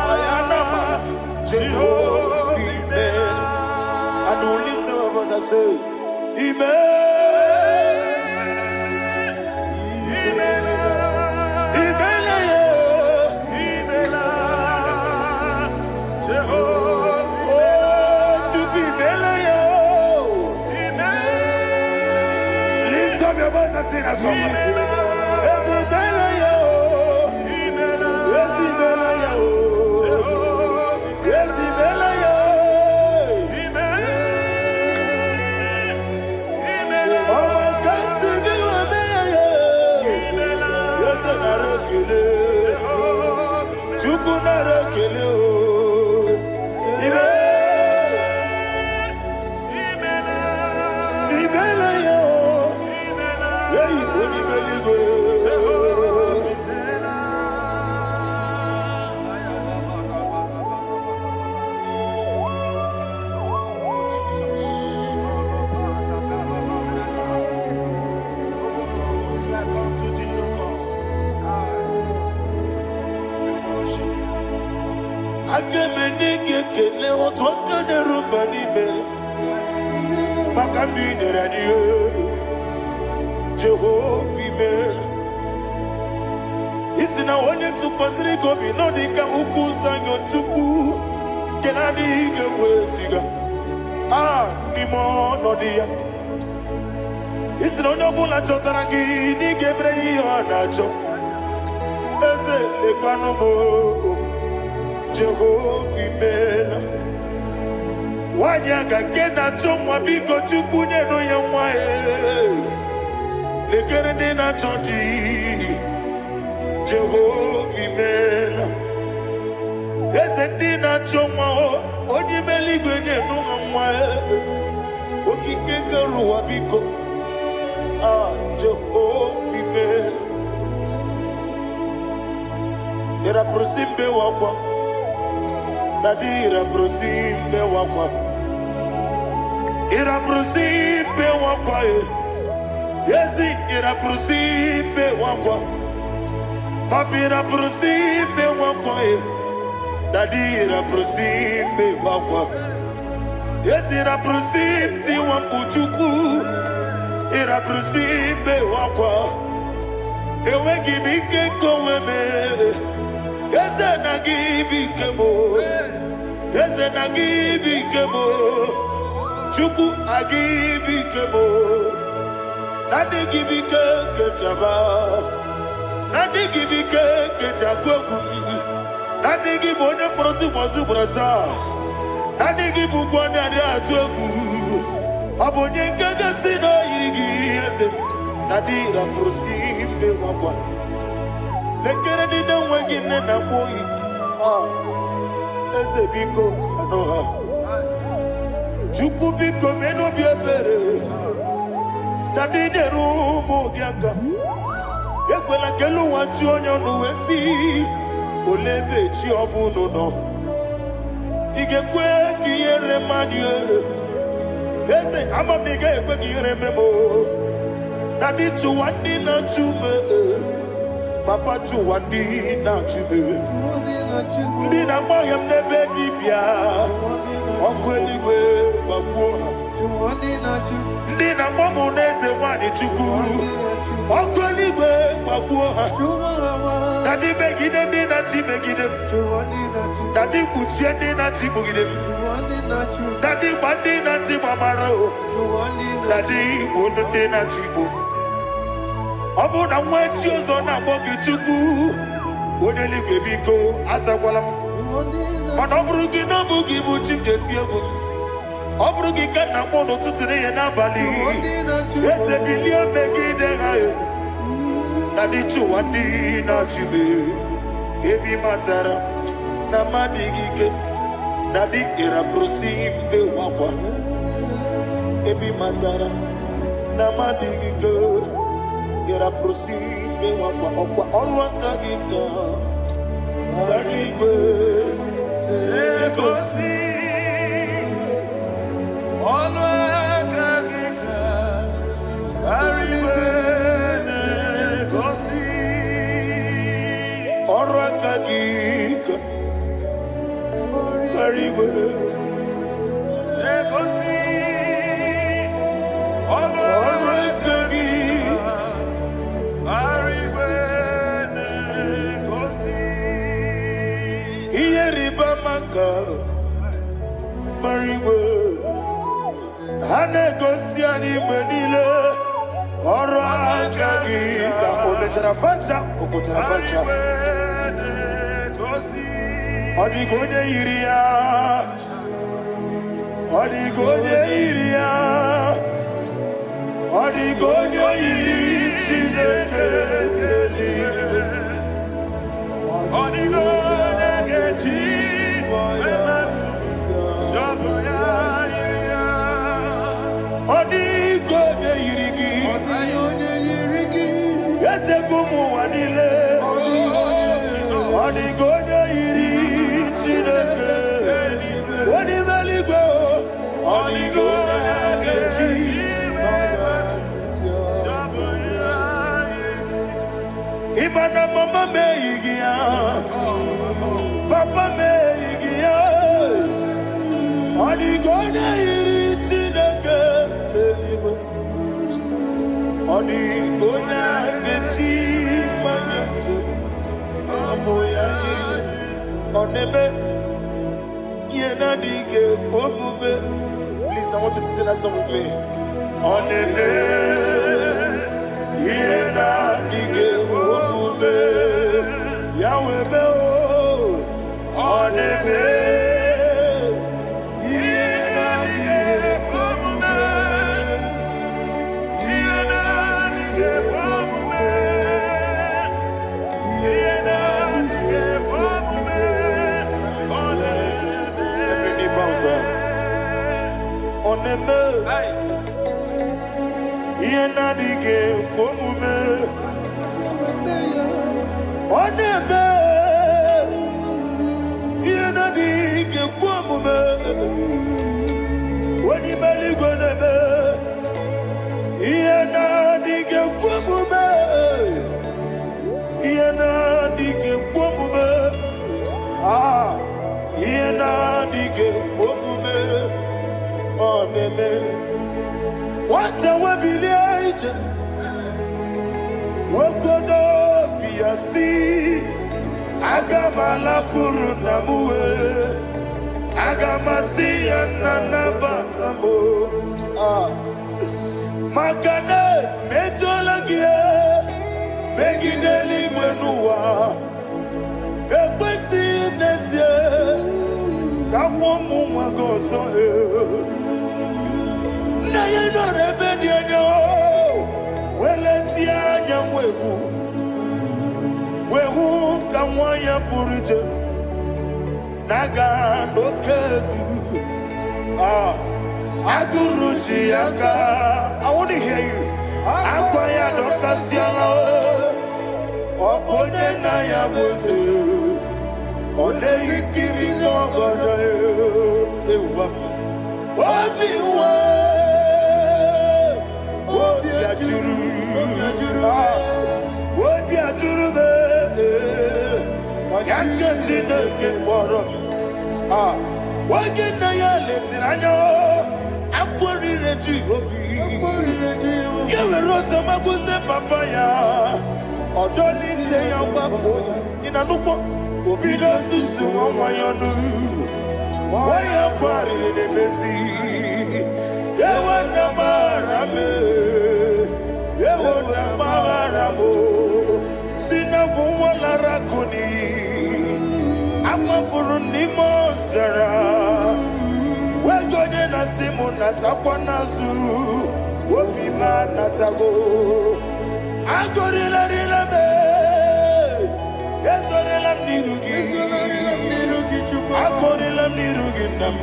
Speaker 1: Please, I want you to sing that song with me. What a webby, what could be a sea? Agamala Kurunamue, Agamasi and Nanabatamo. Makane, Metolagia, begging the Libanua, a question this year, come on, go so. Na you know the bed, well, let's see, I'm wehu kamwaya purije naga no kedu aguruji aka. I want to hear you. Akwaya dokasiana okonye na ya bozu ode ikiri no godo ewa obiwa obi ajuru obi ajuru be yakati na keporo wage na ya letiranya akwori reji obi yewe rosa magunte papaya odoli te ya wakoya ina nupo obi do susu wanyanu waya kwari ne mesi yewe na marame yewe na maramo sina wala rakoni amafuru ni mozara wegone na simu na takwanazu opima na tago agorila rila be yesorela nirugi agorila nirugi nam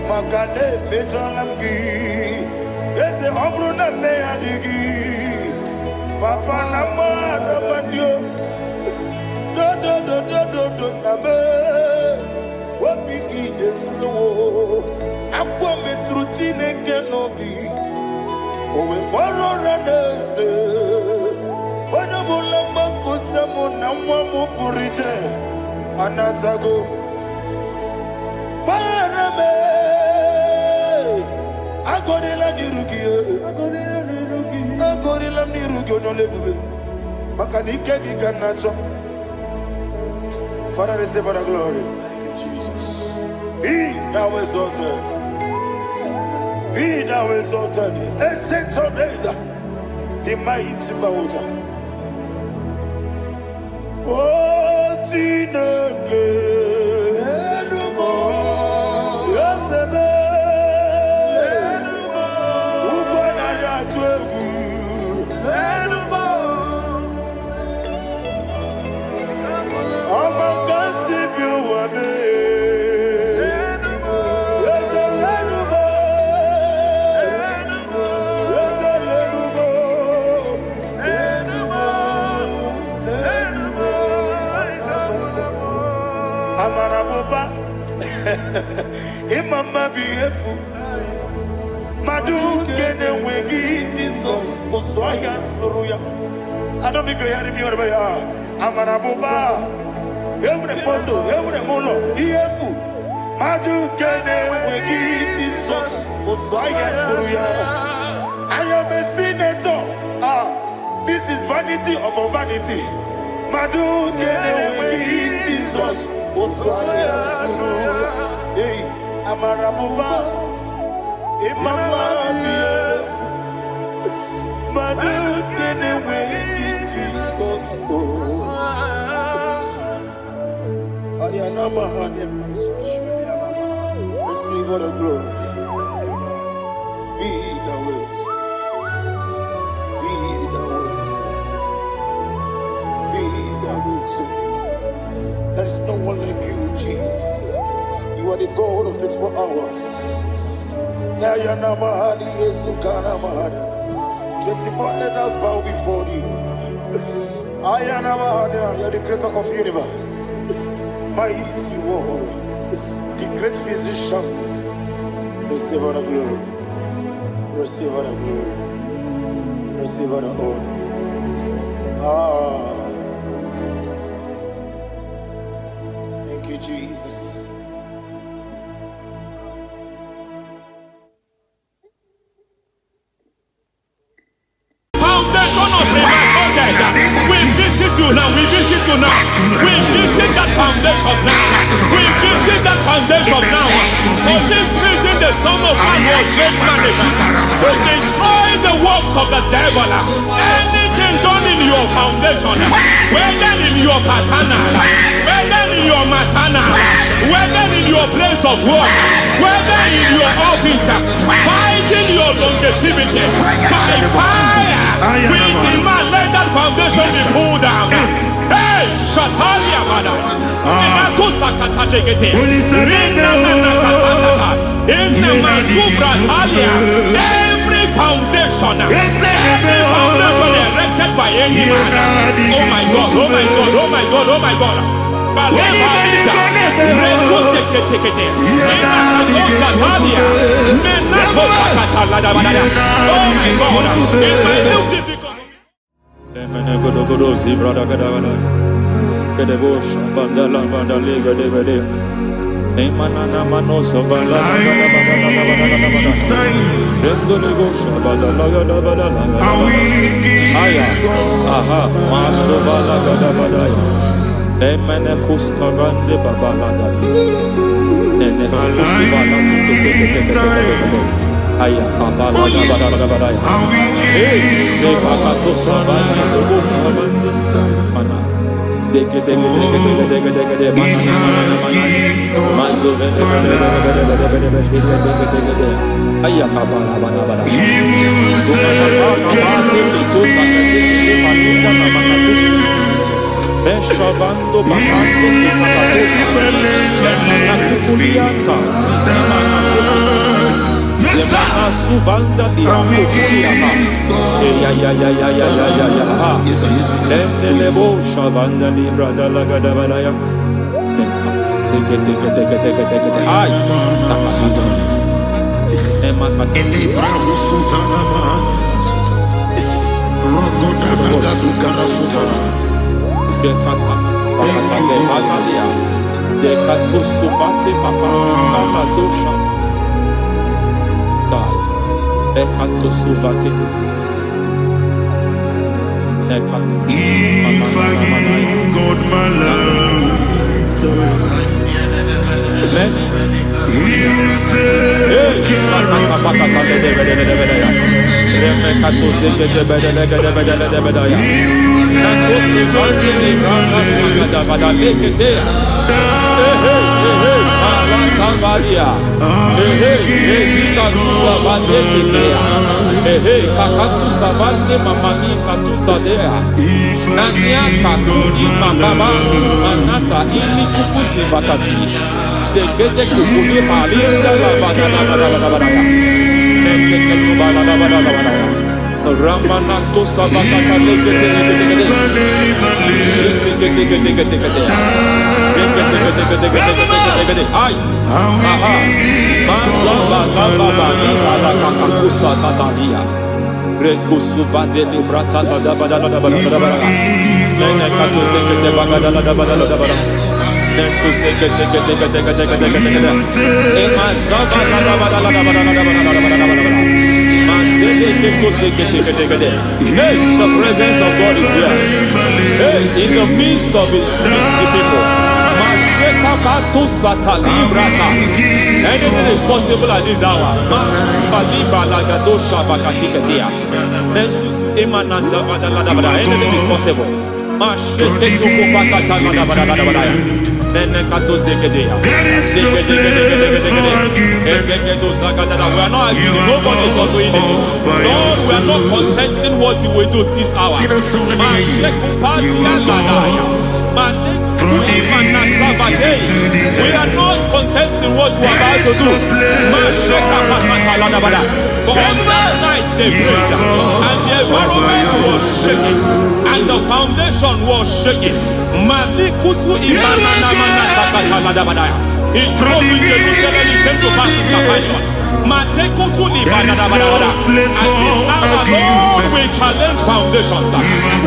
Speaker 1: makane bejolamgi ese obru na me adigi papa na ma mandio do na me opiki de lo akwa metru chineke nobi owe boro ranese ona bola makota mo na mwa mo purije anatago parame agorela dirugi Agorilla Nirugo no live. Makanike Ganacho. Father, receive the glory. Thank you, Jesus. Be thou exalted. Be thou exalted. Essential days. The mighty Bauta. Oh, Tineke. Amarabuba, Imama beautiful. Madu kene wengi Jesus, Muswaya Suruya. I don't know if you're hearing me wherever you are. Amarabuba, every photo, every molo, Iefu. Madu kene wengi Jesus, Muswaya Suruya. I am a senator. This is vanity of vanity. Madu kene wengi Jesus. Hey, Amarabuba, Imama, Madu kene wengi Jesus. Ayanama, receive all the glory. Be the way. Be the way. Be the way. There is no one like you, Jesus. You are the God of 24 hours. 24 elders bow before you. You are the creator of the universe. Mighty warrior, the great physician. Receive all the glory. Receive all the glory. Receive all the honor. Thank you, Jesus.
Speaker 3: Foundation of premature death. We visit you now. We visit you now. We visit that foundation now. We visit that foundation now. For this reason, the Son of Man was made manifest to destroy the works of the devil. Anything done in your foundation, whether in your paternal, whether in your maternal, whether in your place of work, whether in your office, fighting your longevity by fire, we demand let that foundation be pulled down. Hey, Shatalia Mada, every foundation erected by any man. Oh my God, oh my God, oh my God, oh my God. Oh my God, in my new difficult.
Speaker 7: Emenekus karande babalada. Enekus balatu kete. Aya kapala badada. Hey, bakato sabane dobo sabane. Mana. Deke. Mana. Mazo vede. Aya kapala badada. Beshavando bakando na kukulianta Lemana suvanda biakukuliama Lebo shavanda libra dalagada balaya Teke ay nakasado Emakata libra usutana Rogoda nagadukara sutana Dekata Batalia Dekato Sufati Papa Amadosha Die Ekato suvate. Ekato.
Speaker 1: If I give God my love, He will take care
Speaker 7: Ramanato Sabakata Ay, aha, Mazaba Baba Nibala Kakakusa Tatalia, Rekusuva de Librata da Badala, Nenekato Sekete Bagadala da Badala, Nentu Sekete, Emazaba da Badala. Hey, the presence of God is here. Hey, in the midst of His people. Anything is possible at this hour. Anything is possible. We are not arguing, nobody is doing it. Lord, we are not contesting what you will do this hour. We are not contesting what you are about to do. For on that night they prayed, and the environment was shaking, and the foundation was shaking. He spoke in Jerusalem, he came to pass in Capernaum. At this hour, Lord, we challenge foundations.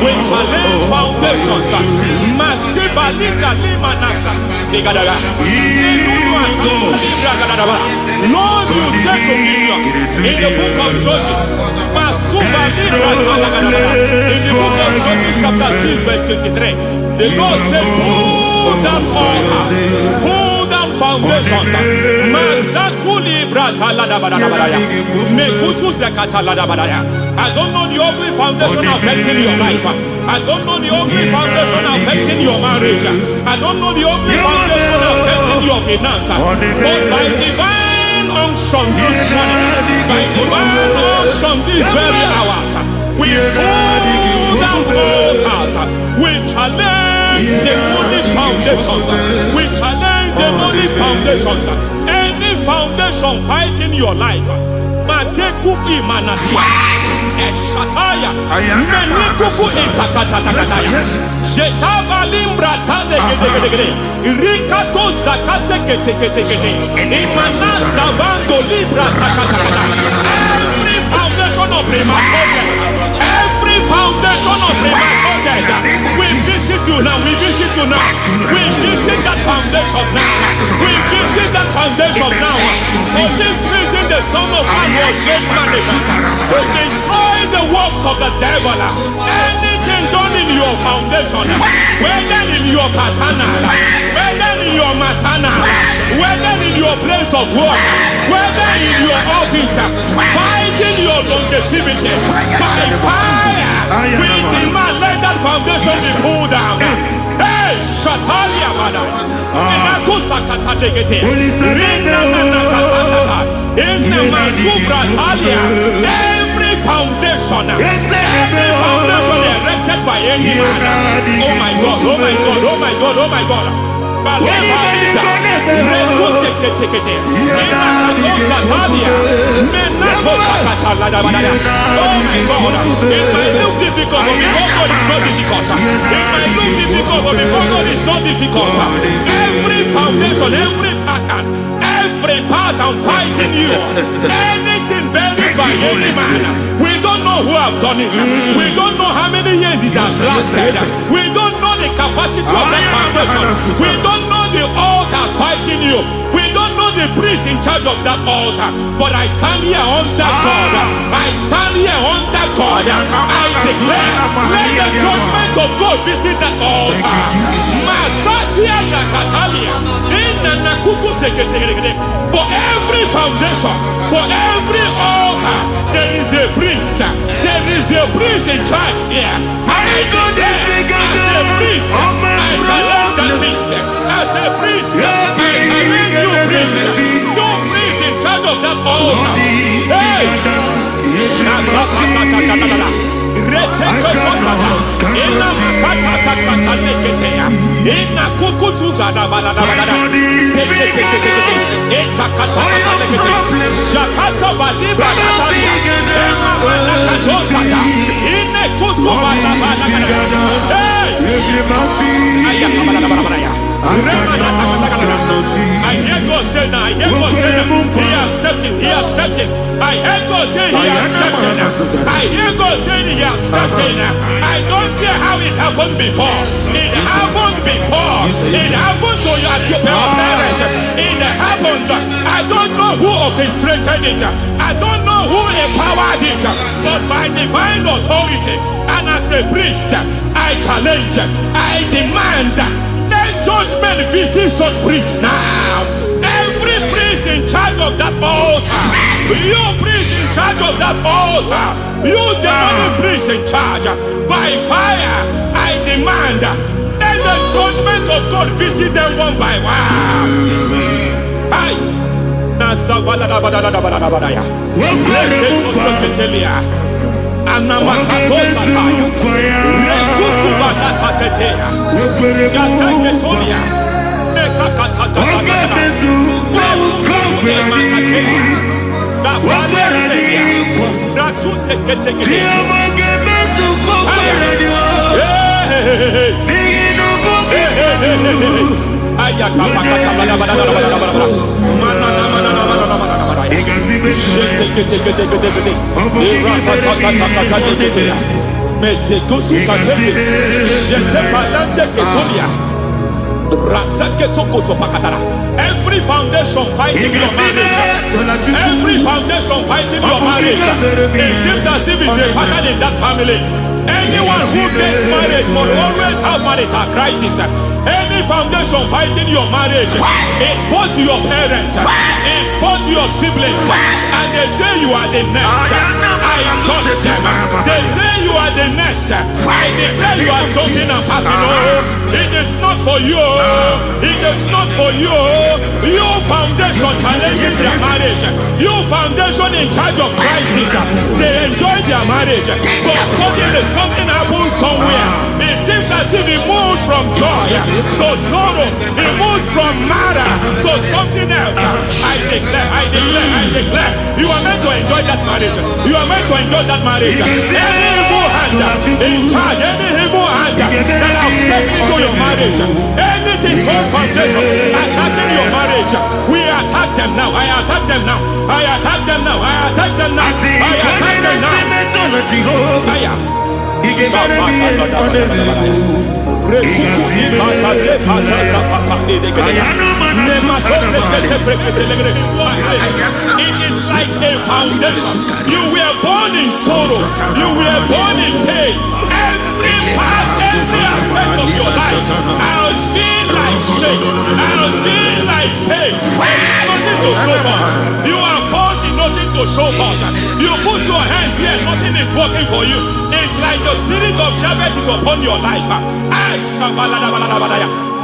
Speaker 7: We challenge foundations. Lord, you said to Gideon in the book of Judges, in the book of Judges chapter 6 verse 23, the Lord said, pull down altars, pull down foundations. I don't know the ugly foundation affecting your life. I don't know the ugly foundation affecting your marriage. I don't know the ugly foundation affecting your finance. But by divine unction this morning, by divine unction these very hours, we pull down altars. We challenge demonic foundations. We challenge demonic foundations. Any foundation fighting your life, Matekuki Manatia, Eshataya, Menikuku Intakatakataya, Jetavalimbra Tadegede, Rikato Zakate Ketekete, Imanaza Vando Libra Takataka. Every foundation of premature death, every foundation of premature death, we visit you now, we visit you now, we visit that foundation now, we visit that foundation now. For this reason, the Son of Man was made manifest to destroy the works of the devil. Anything done in your foundation, whether in your paternal, whether in your maternal, whether in your place of work, whether in your office, fighting your longevity by fire, we demand let that foundation be pulled down. Hey, Shatalia Mada, Enato Sakata Degete, Rina Manakatasata, Inna Masubra Talia, every foundation erected by any man. Oh my God, oh my God, oh my God, oh my God. Baleba Reto Sekete, oh my God, it might look difficult, but before God is not difficult. It might look difficult, but before God is not difficult. Every foundation, every pattern fighting you, anything buried by any man, we don't know who have done it. We don't know how many years it has lasted. We don't know the capacity of that foundation. We don't know the altars fighting you. We don't know the
Speaker 3: the priest in charge of that altar, but I stand here under God. I stand here under God. I declare, let the judgment of God visit that altar. Masatia Nakatalia. For every foundation, for every altar, there is a priest. There is a priest in charge here. I declare, as a priest, I challenge that priest. As a priest, I challenge you, priest. You priest in charge of that altar. Hey! I hear God say now, I hear God say now, he has stepped in, he has stepped in. I hear God say he has stepped in. I hear God saying he has stepped in. I don't care how it happened before. It happened before. It happened to your parents. It happened. I don't know who orchestrated it. I don't know who empowered it. But by divine authority and as a priest, I challenge, I demand, let judgment visit such priests now. Every priest in charge of that altar, you priest in charge of that altar, you demonic priest in charge, by fire, I demand, let the judgment of God visit them one by one. Aye. Every foundation fighting your marriage, every foundation fighting your marriage, it seems as if it's a pattern in that family. Anyone who gets married will always have marital crisis. Any foundation fighting your marriage, it fought your parents, it fought your siblings, and they say you are the next. I judge them. They say you are the next. I declare you are jumping and passing. Oh, it is not for you. It is not for you. You foundation challenges their marriage. You foundation in charge of crisis. They enjoy their marriage, but suddenly something happens somewhere. It seems as if it moves from joy to sorrow. It moves from matter to something else. I declare, you are meant to enjoy that marriage. You are meant to enjoy that marriage. Any evil hand in charge, any evil hand that have stepped into your marriage, anything called foundation attacking your marriage, we attack them now. I attack them now. I attack them now. I attack them now. I attack them now. It is like a foundation. You were born in sorrow. You were born in pain. Every part, every aspect of your life has been like shame. Has been like pain. Nothing to show for. You are faulty, nothing to show for. You put your hands here, nothing is working for you. It's like the spirit of Jabez is upon your life.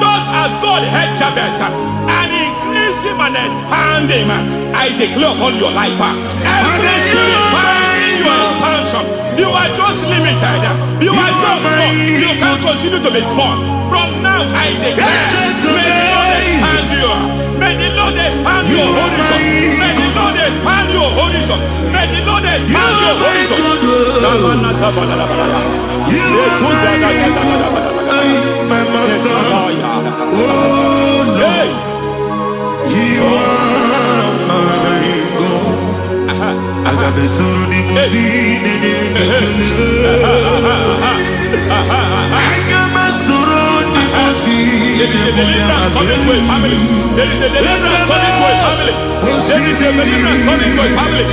Speaker 3: Just as God had Jabez and increased him and expand him, I declare upon your life. Every spirit finding your expansion, you are just limited. You are just small. You can't continue to be small. From now, I declare, may the Lord expand you. May the Lord expand your horizon. May the Lord expand your horizon. May the Lord expand your horizon.
Speaker 1: My master, oh Lord, you are my God. I got the soul in my feet. I got my soul in my feet.
Speaker 3: a deliverance coming to a family. There is a deliverance coming to a family. There is a deliverance coming to a family.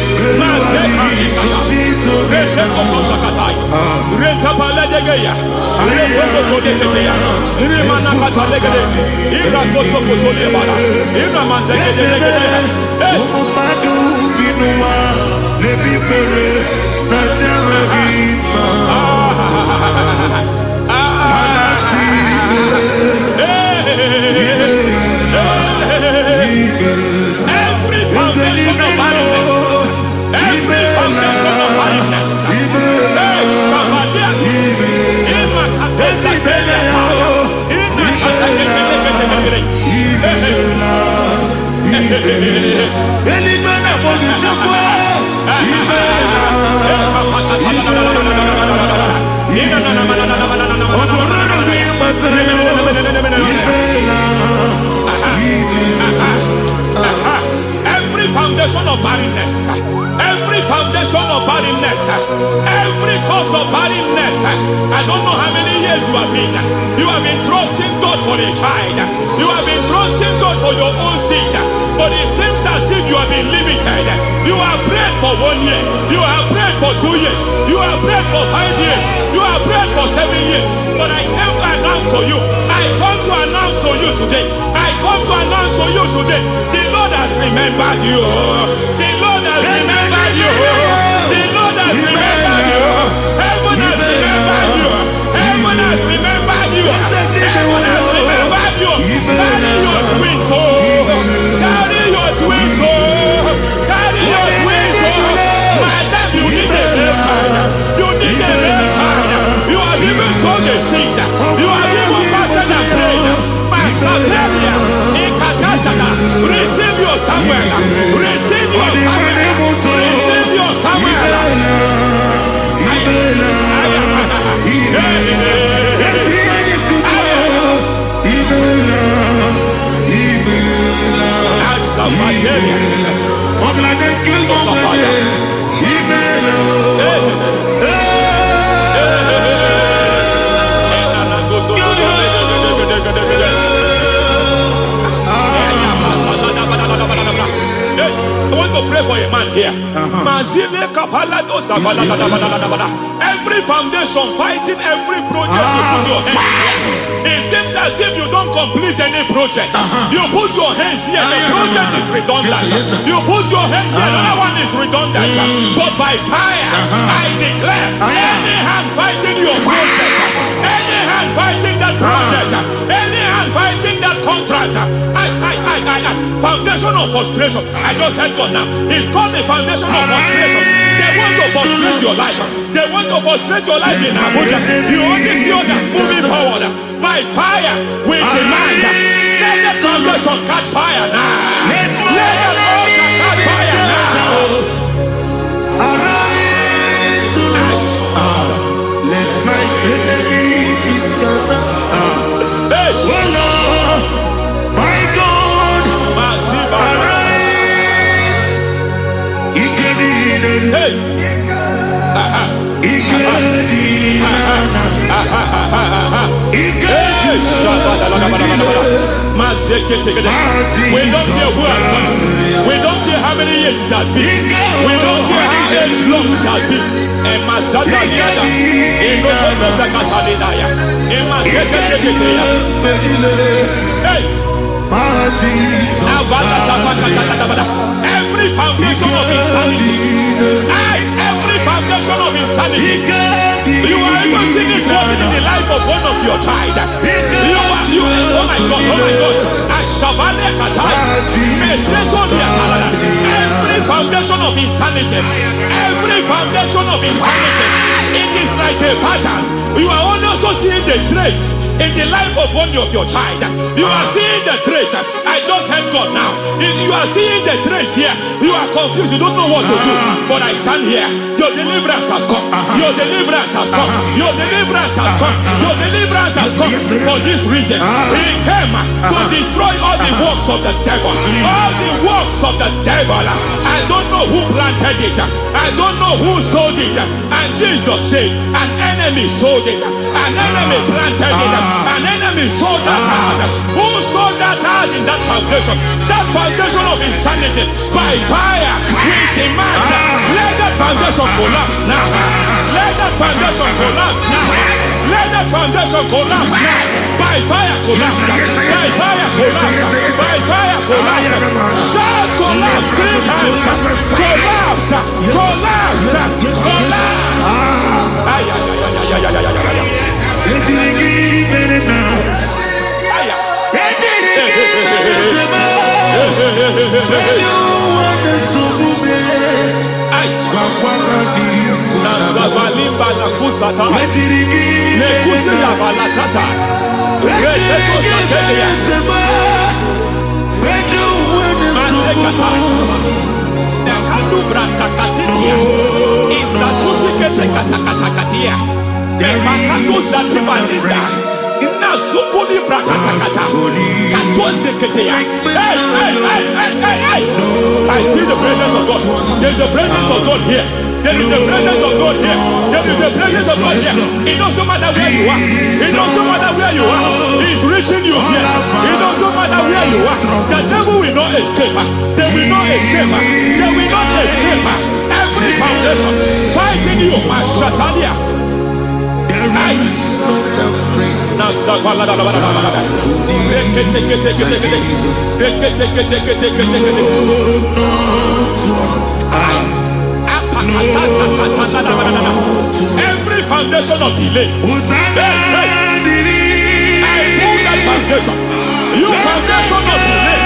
Speaker 3: Every foundation of barrenness, every foundation of barrenness, every foundation of barrenness, every foundation of barrenness, every cause of barrenness. I don't know how many years you have been trusting God for a child. You have been trusting God for your own seed, but it seems as if you have been limited. You have prayed for 1 year, you have prayed for 2 years, you have prayed for 5 years, you have prayed for 7 years. But I came to announce for you, I come to announce for you today, I come to announce for you today, the Lord has remembered you. The Lord has remembered you. The Lord has remembered you. Heaven has remembered you. Heaven has remembered you. Heaven has remembered you. Carry your twins, oh. Carry your twins, oh. Carry your twins, oh. Madam, you need a real child. You need a real child. You have even sown a seed. You have even fasted and prayed. Masaperia, Ekatasata, receive your Samuel. Receive your Samuel. Receive your Samuel. I want to pray for a man here. Every foundation fighting every project you put your hands here. It seems as if you don't complete any project. You put your hands here, the project is redundant. You put your hand here, another one is redundant. But by fire, I declare, any hand fighting your project, any hand fighting that project, any hand fighting that contract, foundation of frustration. I just heard God now. It's called the foundation of frustration. They want to frustrate your life. They want to frustrate your life in Abuja. You only see others moving forward. By fire, we demand. Let the foundation catch fire now. Let the altar catch fire now.
Speaker 1: Arise, let my enemy be scattered.
Speaker 3: Hey,
Speaker 1: oh Lord, my God, arise.
Speaker 3: hey. We don't care who has done it. We don't care how many years it has been. We don't care how age long it has been. Every foundation of insanity, every foundation of insanity, you are even seeing it working in the life of one of your child. Oh my God, oh my God. Every foundation of insanity, every foundation of insanity, it is like a pattern. You are only also seeing the trace in the life of one of your child. You are seeing the trace. I just heard God now. You are seeing the trace here. You are confused. You don't know what to do. But I stand here Your deliverance has come. Your deliverance has come. Your deliverance has come. Your deliverance has come. For this reason, he came to destroy all the works of the devil. All the works of the devil. I don't know who planted it. I don't know who sold it. And Jesus said, an enemy sold it. An enemy planted it. An enemy sold that house. Who sold that house in that foundation? That foundation of insanity. By fire, we demand, let that foundation collapse now. Let that foundation collapse now. Let that foundation collapse now. By fire collapse. By fire collapse. By fire collapse. Shout collapse 3 times. Collapse. Collapse. Collapse. Ay, ay, ay, ay, ay, ay, ay, ay, ay. Nazavalimba la kusata, nekusi ya balatata, reketo satelia, mantekata, nekadu brakakatitia, izatusi kete katakatakatia, nebakatu satibalinda, inazukuli brakatakata, katuose ketea. Hey. I see the presence of God. There's a presence of God here. There is a presence of God here. There is a presence of God here. It doesn't matter where you are. It doesn't matter where you are. He's reaching you here. It doesn't matter where you are. The devil will not escape. They will not escape. They will not escape. Every foundation fighting you, Shatalia. Now, every foundation of delay, I pull that foundation. You foundation of delay,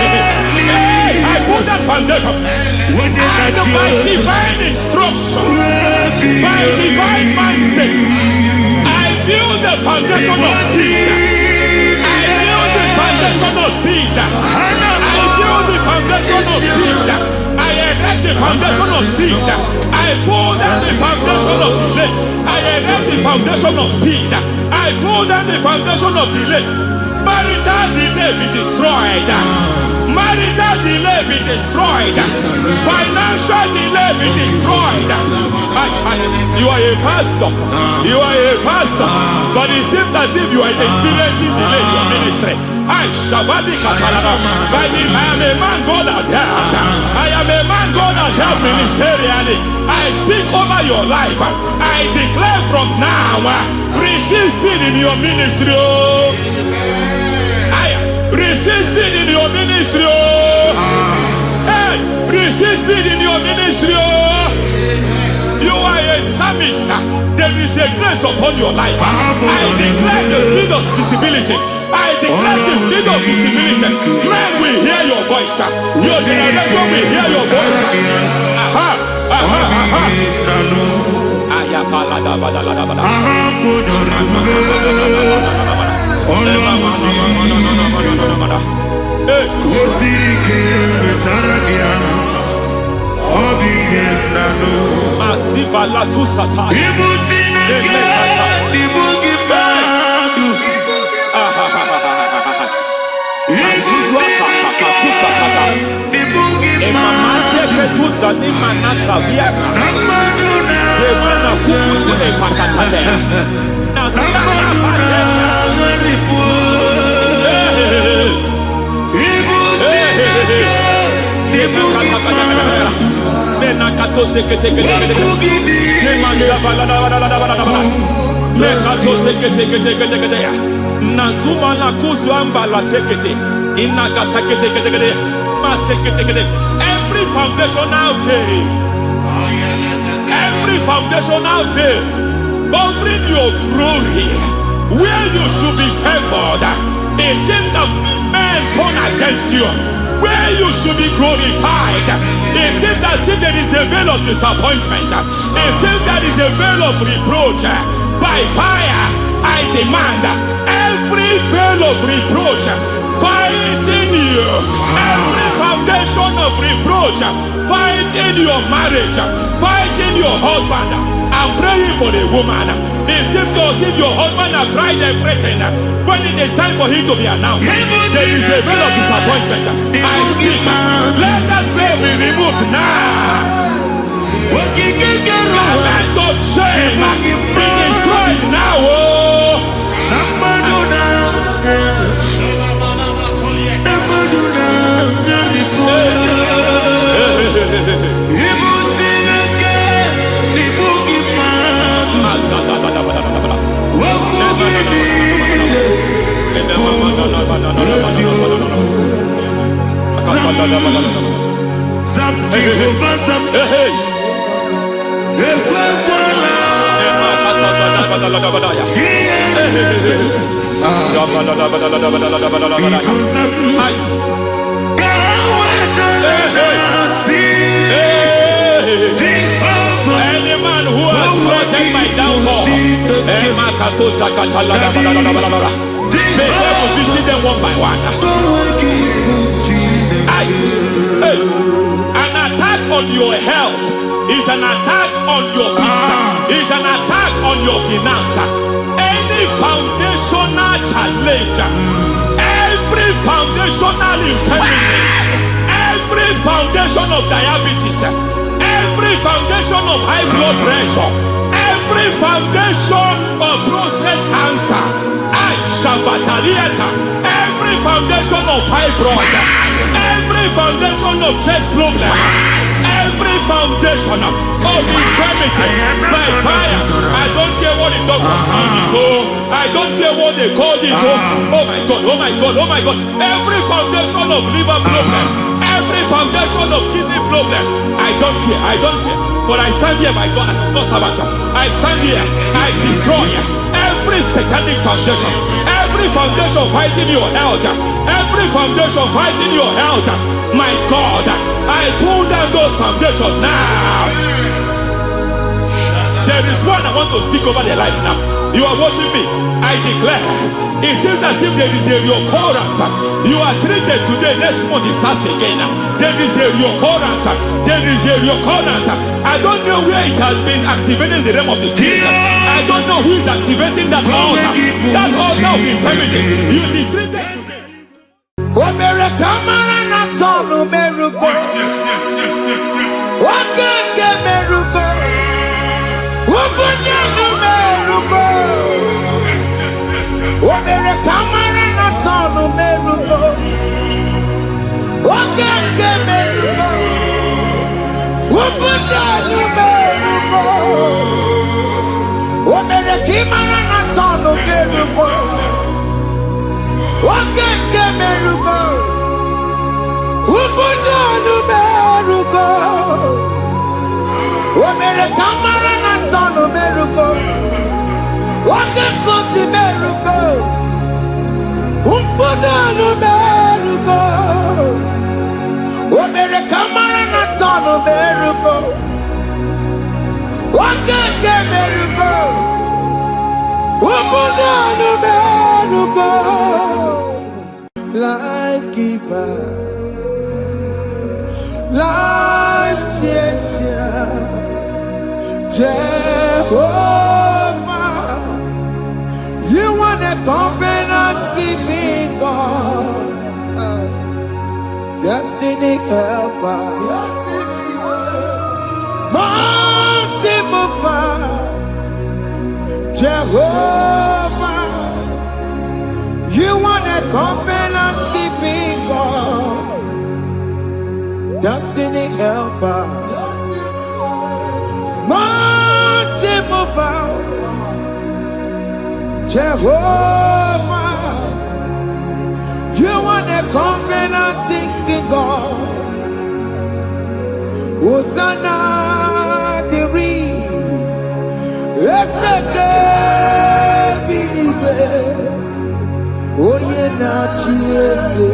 Speaker 3: I pull that foundation. And by divine instruction, by divine mandate, I build the foundation of speed. I build the foundation of speed. I build the foundation of speed. I erect the foundation of speed. I pull down the foundation of delay. I erect the foundation of speed. I pull down the foundation of delay. Marital delay be destroyed. Marital delay be destroyed. Financial delay be destroyed. You are a pastor. You are a pastor. But it seems as if you are experiencing delay in your ministry. I am a man God has helped. I am a man God has helped ministerially. I speak over your life. I declare from now, receive speed in your ministry. Receive speed in your ministry. Hey, receive speed in your ministry. You are a psalmist. There is a grace upon your life. I declare the speed of visibility. I declare the speed of visibility. Men will hear your voice. Your generation will hear your voice. Masiva la tu sata. Nazuma la kuzwamba la tekete inakata kete masekete. Every foundational veil, every foundational veil covering your glory, where you should be favored, it seems that men turn against you. Where you should be glorified, it seems as if there is a veil of disappointment. It seems there is a veil of reproach. By fire, I demand every veil of reproach fighting you, every foundation of reproach fighting your marriage, fighting your husband, I'm praying for the woman. It seems as if your husband has tried everything. When it is time for him to be announced, there is a veil of disappointment. I speak. Let that veil be removed now. Garment of shame be destroyed now. Any man who has plotted my downfall, may devil visit them one by one. An attack on your health is an attack on your business, is an attack on your finance. Any foundational challenge, every foundational infirmity, every foundation of diabetes, every foundation of high blood pressure, every foundation of prostate cancer, every foundation of fibroid, every foundation of chest problem, every foundation of infirmity, by fire. I don't care what the doctors call it, I don't care what they called it. Oh my God, oh my God, oh my God. Every foundation of liver problem, every foundation of kidney problem, I don't care, I don't care. But I stand here by God as God's servant. I stand here, I destroy every satanic foundation, every foundation fighting your health, every foundation fighting your health. My God, I pull down those foundations now. There is one I want to speak over their life now. You are watching me. I declare, it seems as if there is a reoccurrence. You are treated today, next month it starts again. There is a reoccurrence. There is a reoccurrence. I don't know where it has been activated in the realm of the spirit. I don't know who is activating that altar of infirmity. You is treated today.
Speaker 4: Life giver, life changer, Jehovah, you want a covenant keeping God, destiny helper, mountain mover, Jehovah, you want a covenant keeping God, destiny helper, mountain mover, Jehovah, you want a covenant keeping God. Hosanna diri, eseke bilibe. Oye na chiese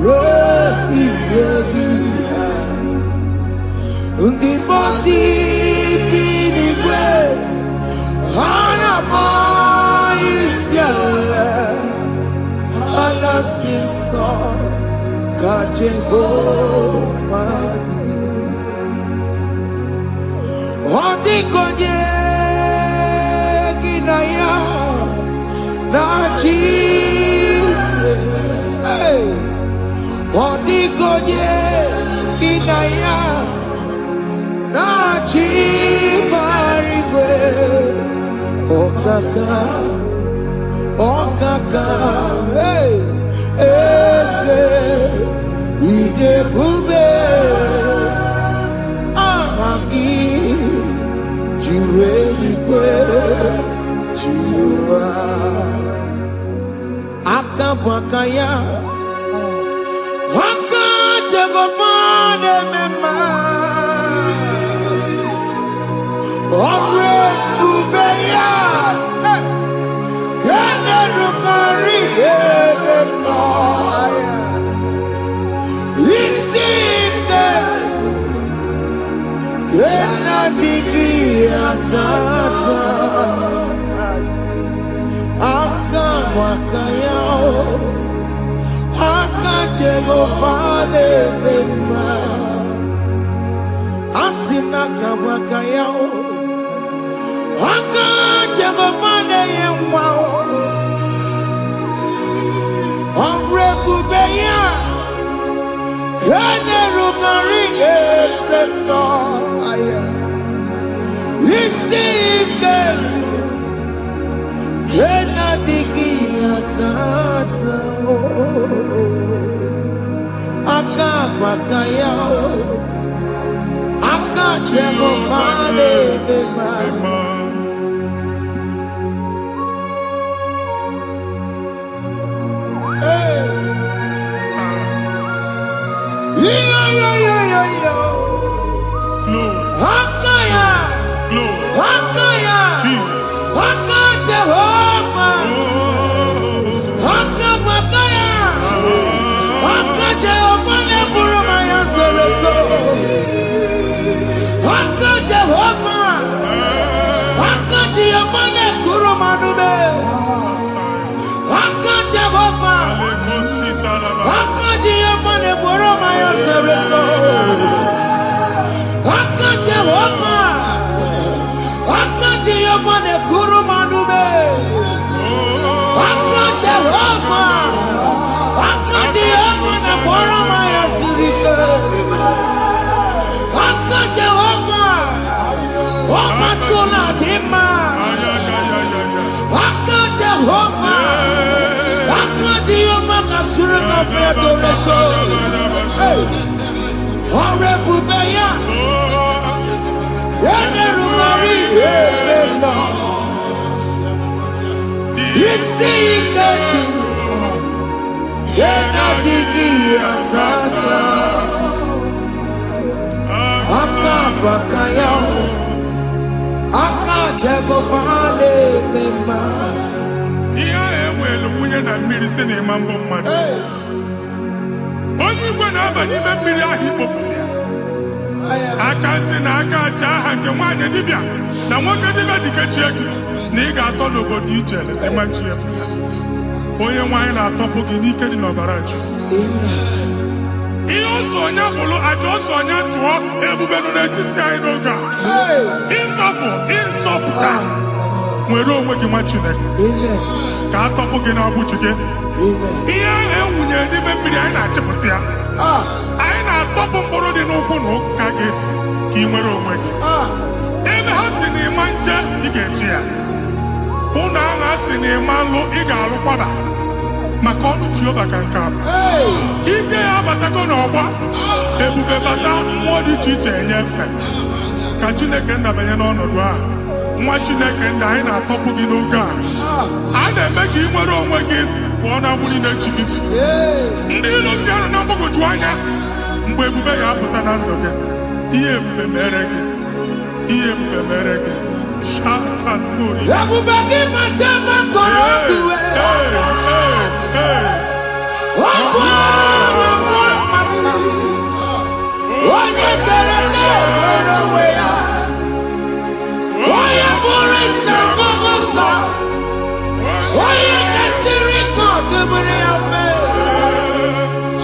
Speaker 4: rohi yebi undi bosi binigwe hana boisiale ala sinso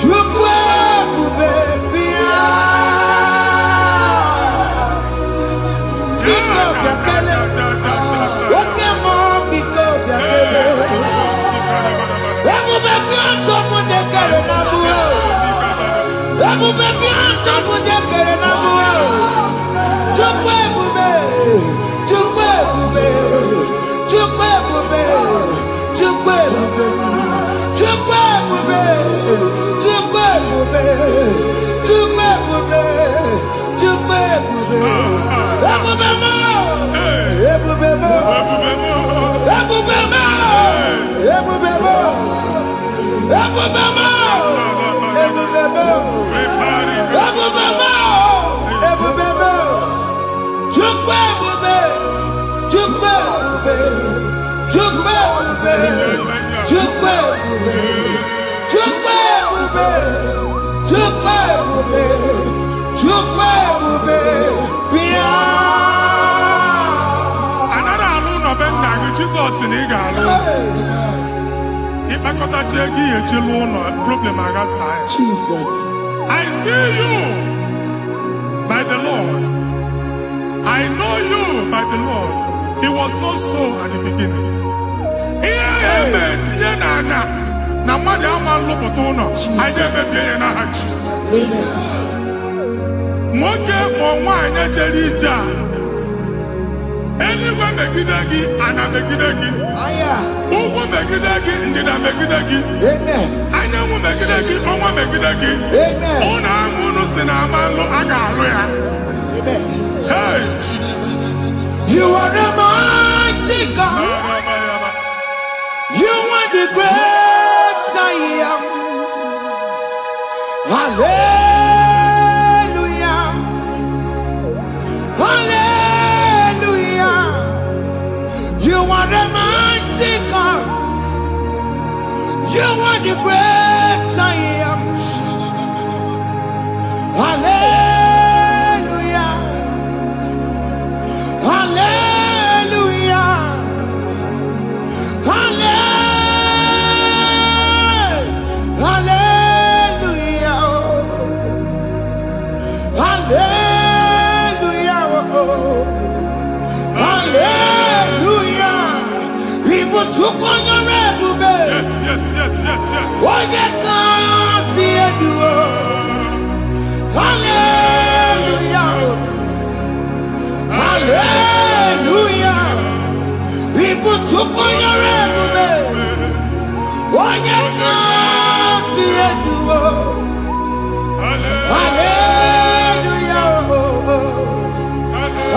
Speaker 4: You
Speaker 2: Jesus in Igalo.
Speaker 4: Jesus.
Speaker 2: I see you by the Lord. I know you by the Lord. It was not so at the beginning. Anywhere megidagi, ana megidagi. Uwo megidagi, ndida megidagi. Anyanwu megidagi, onwa megidagi. Ona amunu sinamalo agalu ya. Hey,
Speaker 4: you are the mighty God. You are the great I am. Hallelujah. Hallelujah. You are the mighty God. You are the great I am. Hallelujah. Hallelujah. Hallelujah. Hallelujah. Hallelujah. People took on your red.
Speaker 2: yes.
Speaker 4: Oh, you can't see it. Hallelujah. Hallelujah. People took on your red. Oh, you can't see it. Hallelujah.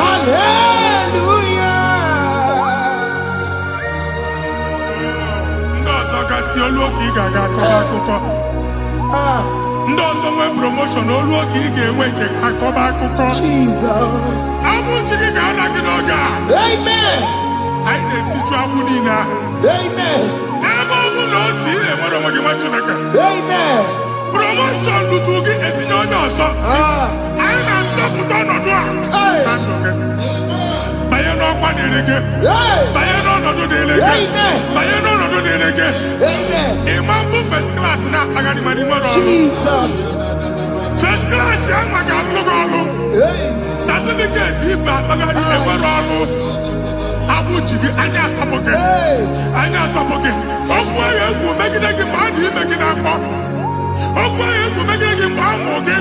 Speaker 4: Hallelujah.
Speaker 2: Oluoki gaga akọba ndị ọzọ nwee promotion oluoki ga-enwe nke akọba akụkọ
Speaker 4: Jesus.
Speaker 2: Abụ chi gị ga-ala gị n'oge a.
Speaker 4: Amen.
Speaker 2: Anyị na-etiju abụ niile ahụ.
Speaker 4: Amen.
Speaker 2: Ebe ọ bụ na o si enwere onwe gị nwa Chineke.
Speaker 4: Amen.
Speaker 2: Promotion lutu gị etinye onye ọzọ. Anyị na-atọpụta ọnọdụ a na ndụ gị. Banye n'ọkwa dịrị gị. Banye n'ọnọdụ dịrị gị. Banye n'ọnọdụ dịrị gị. Ịma mbụ first class na-akpagharị ma n'ime ọrụ.
Speaker 4: Jesus.
Speaker 2: First class ya nwa ga-alụ gị ọrụ. Certificate ibu akpagharị enwere ọrụ. Abụ ji gị anya atọpụ gị. Anya atọpụ gị. Okwu ahụ egwu megide gị mgbe a dị ime gị n'afọ. Okwu ahụ egwu megide gị mgbe a mụrụ gị.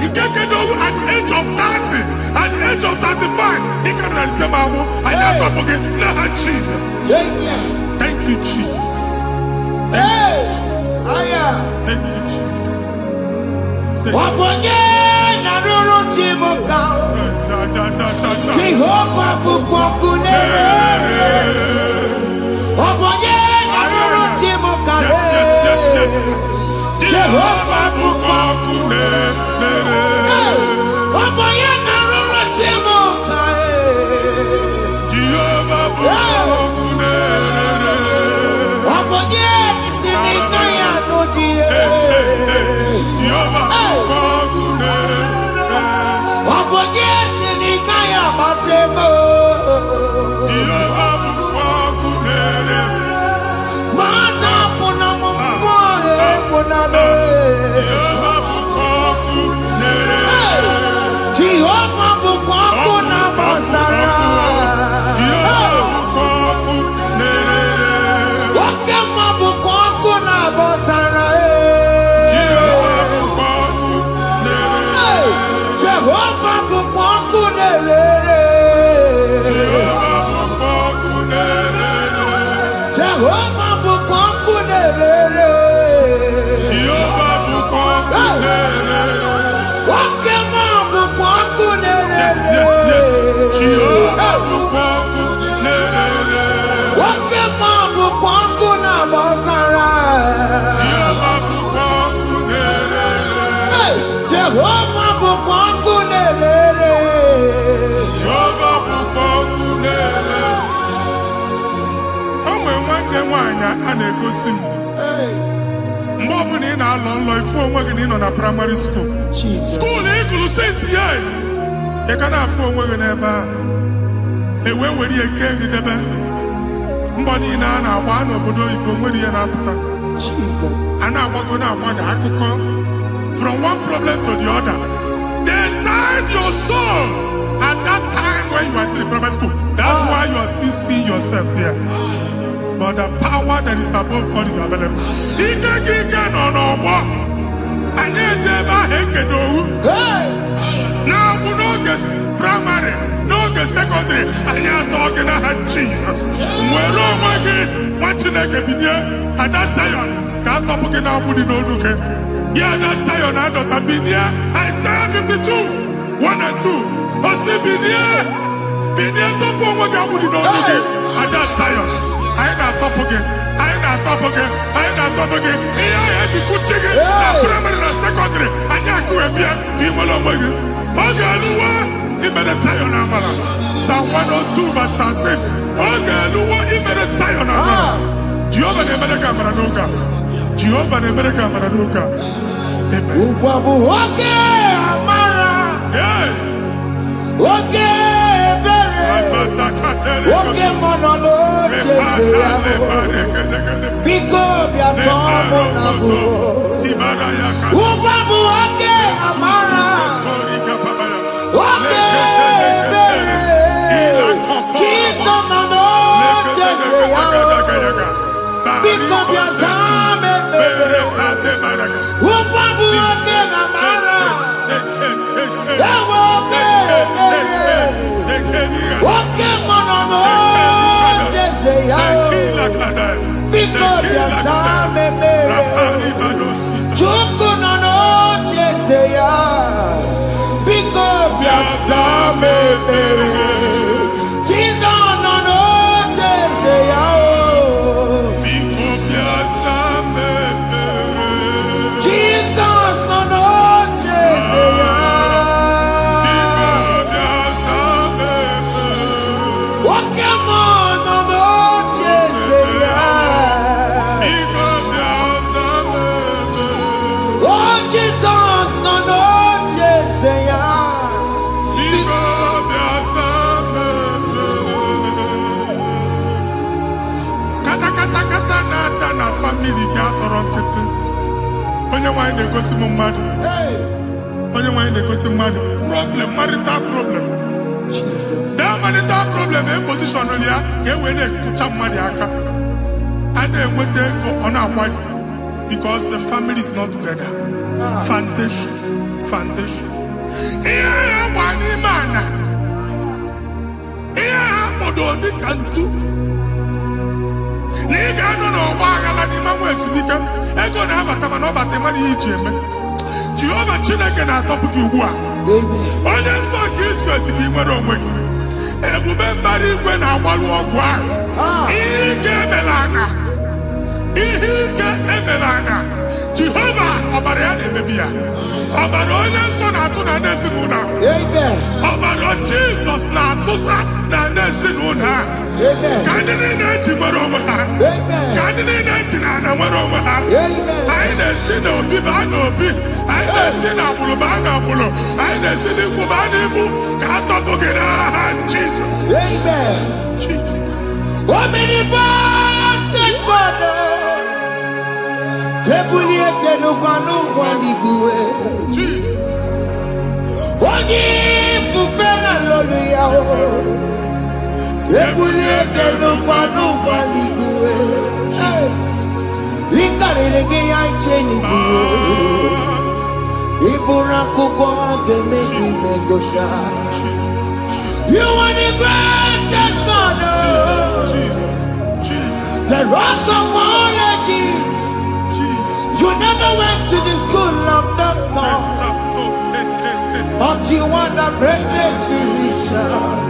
Speaker 2: Ike kedu at the age of 30, at the age of 35, you can receive our Jesus. Thank you, Jesus. Thank you, Jesus. Jehovah Bukokune. a na-egosi m mgbe ọ bụla ị na-alọ nlọ ifu onwe gị na ị nọ na primary school school ịgụrụ 6 years ị ka na-afụ onwe gị n'ebe a ewe were ihe nke gị debe mbọ niile a na-agba n'obodo oyibo nwere ihe na-apụta a na-agbago na-agbada akụkọ from one problem to the other. They tied your soul at that time when you are still in primary school. That's why you are still seeing yourself there. But the power that is above all is available. Ike no more. Anye jeba hekedowu. Now we no get primary, no get secondary. Anye talking about Jesus. Mwero mwagi wachineke binye. Ada sayon kato buke na budi no nuke. Diana sayon adota binye. Isaiah 52, 1 and 2. Osi binye topo mwagi budi no nuke. Ada sayon. Aina topo ge. Iya ya jikuchige. Na primary na secondary. Anya kuwebia. Kimolo mwagi. Ogaluwa. Imere sayon amala. Psalm 102 verse 13. Ogaluwa imere sayon amala. Jehovah ne mere ka maranuka. Jehovah ne mere ka maranuka. Amen.
Speaker 4: Ukwabu oke amara. Oke bere. Oke monolo cheze. Biko bia tomo nabu. Ukwabu oke amara. Oke bere. Jesus nono cheze ya. Because your son Upabu oke amara. Oke monono jese ya. Because your son Chuku nono jese ya. Because your son Jesus nono jese ya.
Speaker 2: Family ga-atọrọ nkịtị. Onye nwanyị na-egosi m mmadụ. Onye nwanyị na-egosi mmadụ. Problem, marital problem. That marital problem position ya ka e wee na-ekụcha mmadụ aka. A na-enweta ego ọ na-akwali because the family is not together. Foundation. Ihe ya gba n'ime ana. Ihe ya kpọdo dị ka ntu. N'iga anọ n'ọgba aghara n'ime nwa ezumike ego na-abata mana ọ bata mmadụ iji eme. Jehova Chineke na-atọpụ gị ugbu a. Onye nsọ nke isi esi gị nwere onwe gị. Ebube mbara igwe na-agbalụ ọgwụ ahụ. Ihe ike emela anya. Jehova ọbara ya na-emebi ya. Ọbara onye nsọ na-atụ na ndị ezinụlọ. Ọbara Jizọs na-atụsa na ndị ezinụlọ ha. Ka ndị niile eji nwere onwe ha. Ka ndị niile eji na ana nwere onwe ha. Anyị na-esi n'obi baa n'obi. Anyị na-esi n'agbụrụ baa n'agbụrụ. Anyị na-esi n'ikwu baa n'ikwu. Ka a tọpụ gị n'aha Jizọs.
Speaker 4: Omnipotent God. Ebuliete n'ụkwanụ nwaniguwe.
Speaker 2: Jesus.
Speaker 4: Onye ifufe na lolu ya o. Ebuliete n'ụkwanụ nwaniguwe. Ịkarịrị gị ya iche n'iguwe. Ịbụrụ akwụkwọ ga-eme gị megocha. You are the greatest God. The rock of all ages. You never went to the school of doctor, but you are the greatest physician.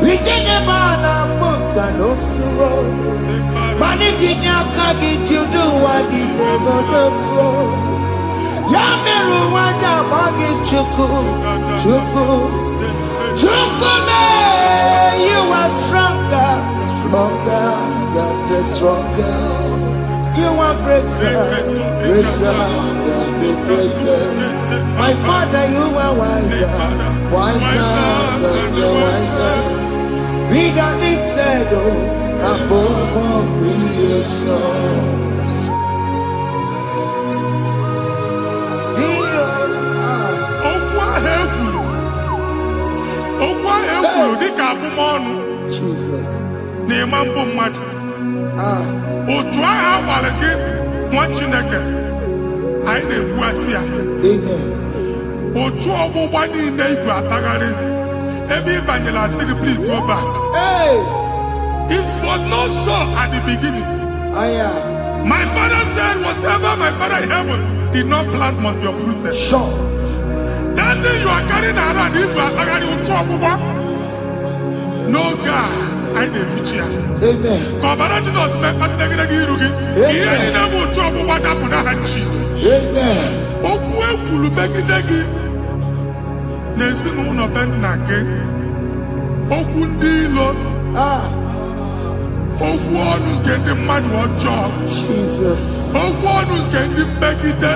Speaker 4: We didn't man a book and also managing your kagi you do what you never do. Yameru wanja bagi chuku me. You are stronger than the stronger. You are greater, greater than the greatest. My Father, you are wiser, wiser than the wisest. Be that lifted above all creation. Jesus.
Speaker 2: Otu aha agbara gị nwa Chineke anyị na-egbu asị ya.
Speaker 4: Amen.
Speaker 2: Otu ọgbụgba niile ibu atagharị ebe ị banyere asị gị please go back.
Speaker 4: Hey.
Speaker 2: It was not so at the beginning. My father said whatever my father in heaven did not plant must be uprooted.
Speaker 4: Sure.
Speaker 2: That thing you are carrying around ibu atagharị otu ọgbụgba. No God. I didn't feature.
Speaker 4: Amen.
Speaker 2: Kabara Jesus met patinegege irugi. Ihe ni na mo tu ogbugba dapu na ha Jesus.
Speaker 4: Amen.
Speaker 2: Okwu ekwulu megidegi na-esi n'ụlọ be nna gị. Okwu ndị ilo. Okwu ọnụ nke ndị mmadụ ọjọọ.
Speaker 4: Jesus.
Speaker 2: Okwu ọnụ nke ndị mmegide.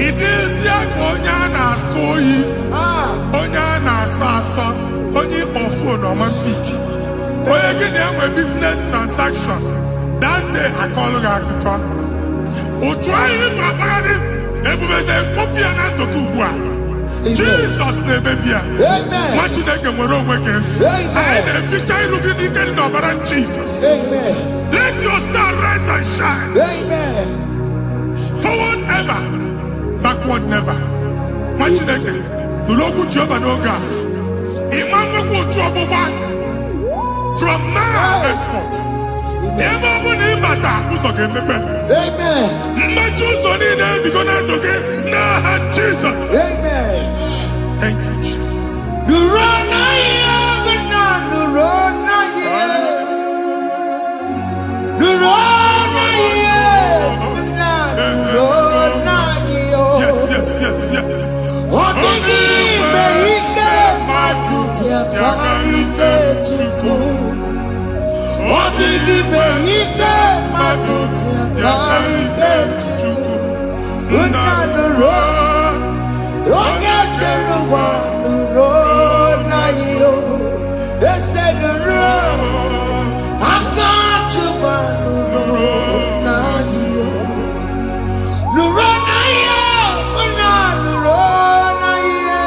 Speaker 2: Ịdịzi aka onye a na-asọ oyi. Onye a na-asọ asọ. Onye ịkpọ phone ọma mpiki. Onye gị na-enwe business transaction. That day akọlụ gị akụkọ. Otu anyị bụ akpagharị ebubeze mkpọpụ ya na ndụ gị ugbu a. Jesus na-emebi ya. Nwa Chineke nwere onwe gị. Anyị na-eficha iru gị n'ike dị n'ọbara Jesus. Let your star rise and shine. Forward ever, backward never. Nwa Chineke nụrụ okwu Jehova n'oge a. From now henceforth, ebe ọ bụ na ịbata ụzọ ga-emepe. Mmachi ụzọ niile ebigo na ndụ gị n'aha Jesus. Thank you, Jesus. Yes, yes, yes, yes.
Speaker 4: Yakarike Chukwu Odigime ike maduti Yakarike Chukwu Unanuro Oge keruwa Nuro na yo Ese nuro Akachuba Nuro na yo Nuro na yo Unanuro na yo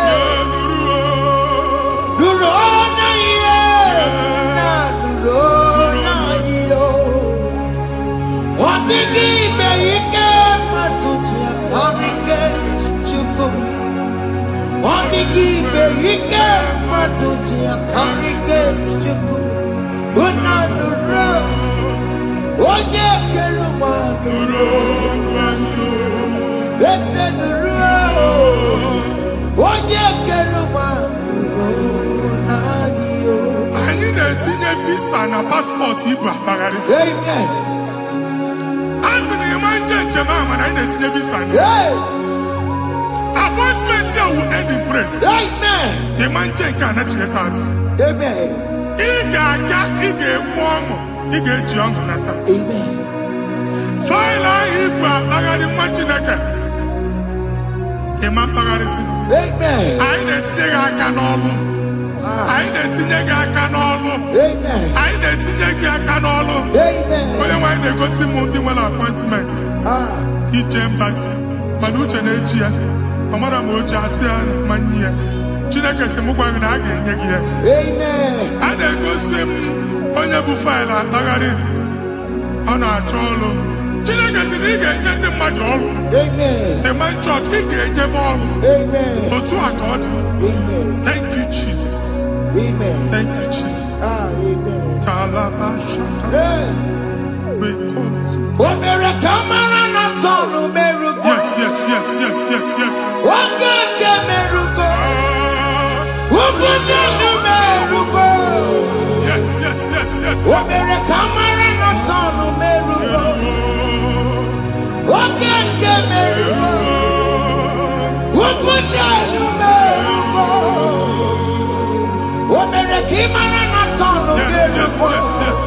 Speaker 2: Anyị na-etinye visa na paspọtụ ibu akpagharị. A sị na ịma njem ama na anyị na-etinye visa na appointment ya will end in praise. Ịma njem nke a na-echigata azụ. Ị ga-aga, ị ga-ekwu ọṅụ, ị ga-eji ọṅụ nata. Faịlụ ahụ ibu akpagharị nwa Chineke. Ịma mkpagharịsị. Anyị na-etinye gị aka n'ọlụ. Anyị na-etinye gị aka n'ọlụ. Anyị na-etinye gị aka n'ọlụ. Onye nwaanyị na-egosi m ndị nwere appointment ije mbasi mana uche na-eji ya ọ mara ma oche asị ya na manye ya. Chineke sị m gwa gị na a ga-enye gị ya. A na-egosi m onye bụ faịlụ akpagharị ọ na-achọ ọrụ. Chineke sị na ị ga-enye ndị mmadụ ọrụ. Ịma chọọchị ị ga-enye m ọrụ. Otu a ka ọ dị. Thank you, Jesus. Thank you, Jesus. Talaba Shatters. Yes, yes, yes, yes, yes, yes. Yes, yes, yes, yes, yes, yes, yes, yes.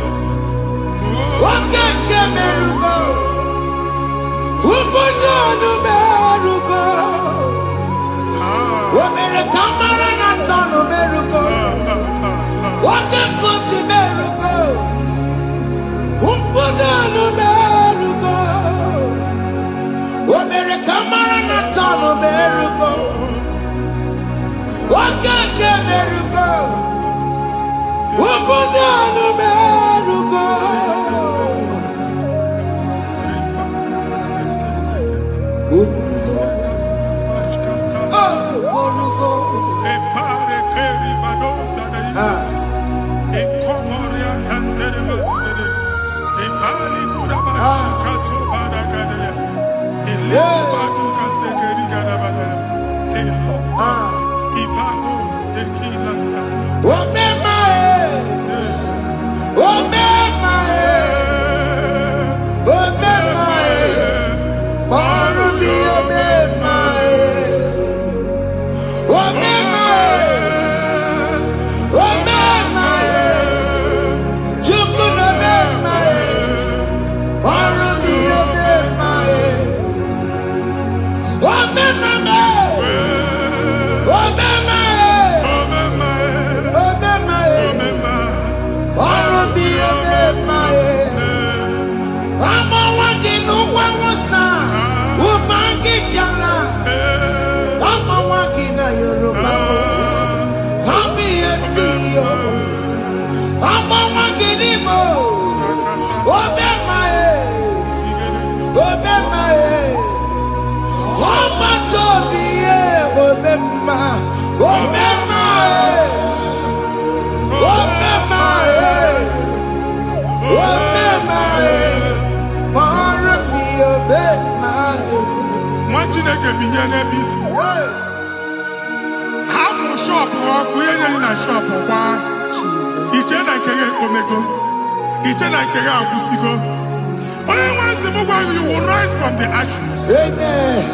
Speaker 2: You will rise from the ashes.
Speaker 4: Amen.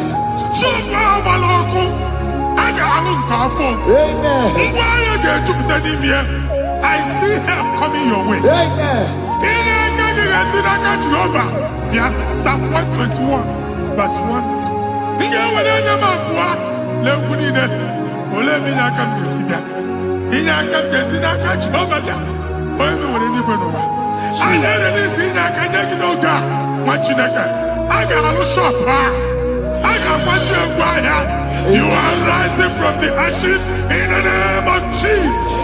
Speaker 2: I see help coming your way.
Speaker 4: Amen.
Speaker 2: Psalm 121, verse 1. You are rising from the ashes in the name of Jesus.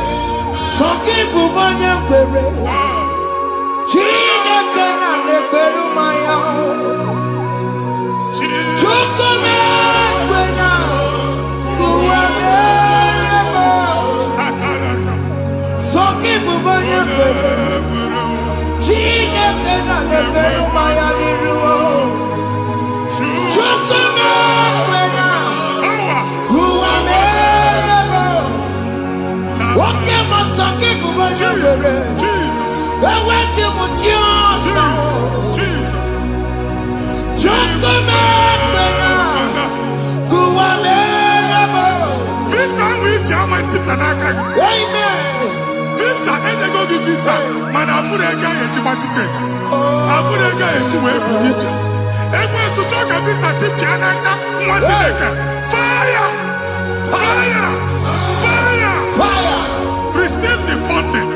Speaker 2: Receive the funding.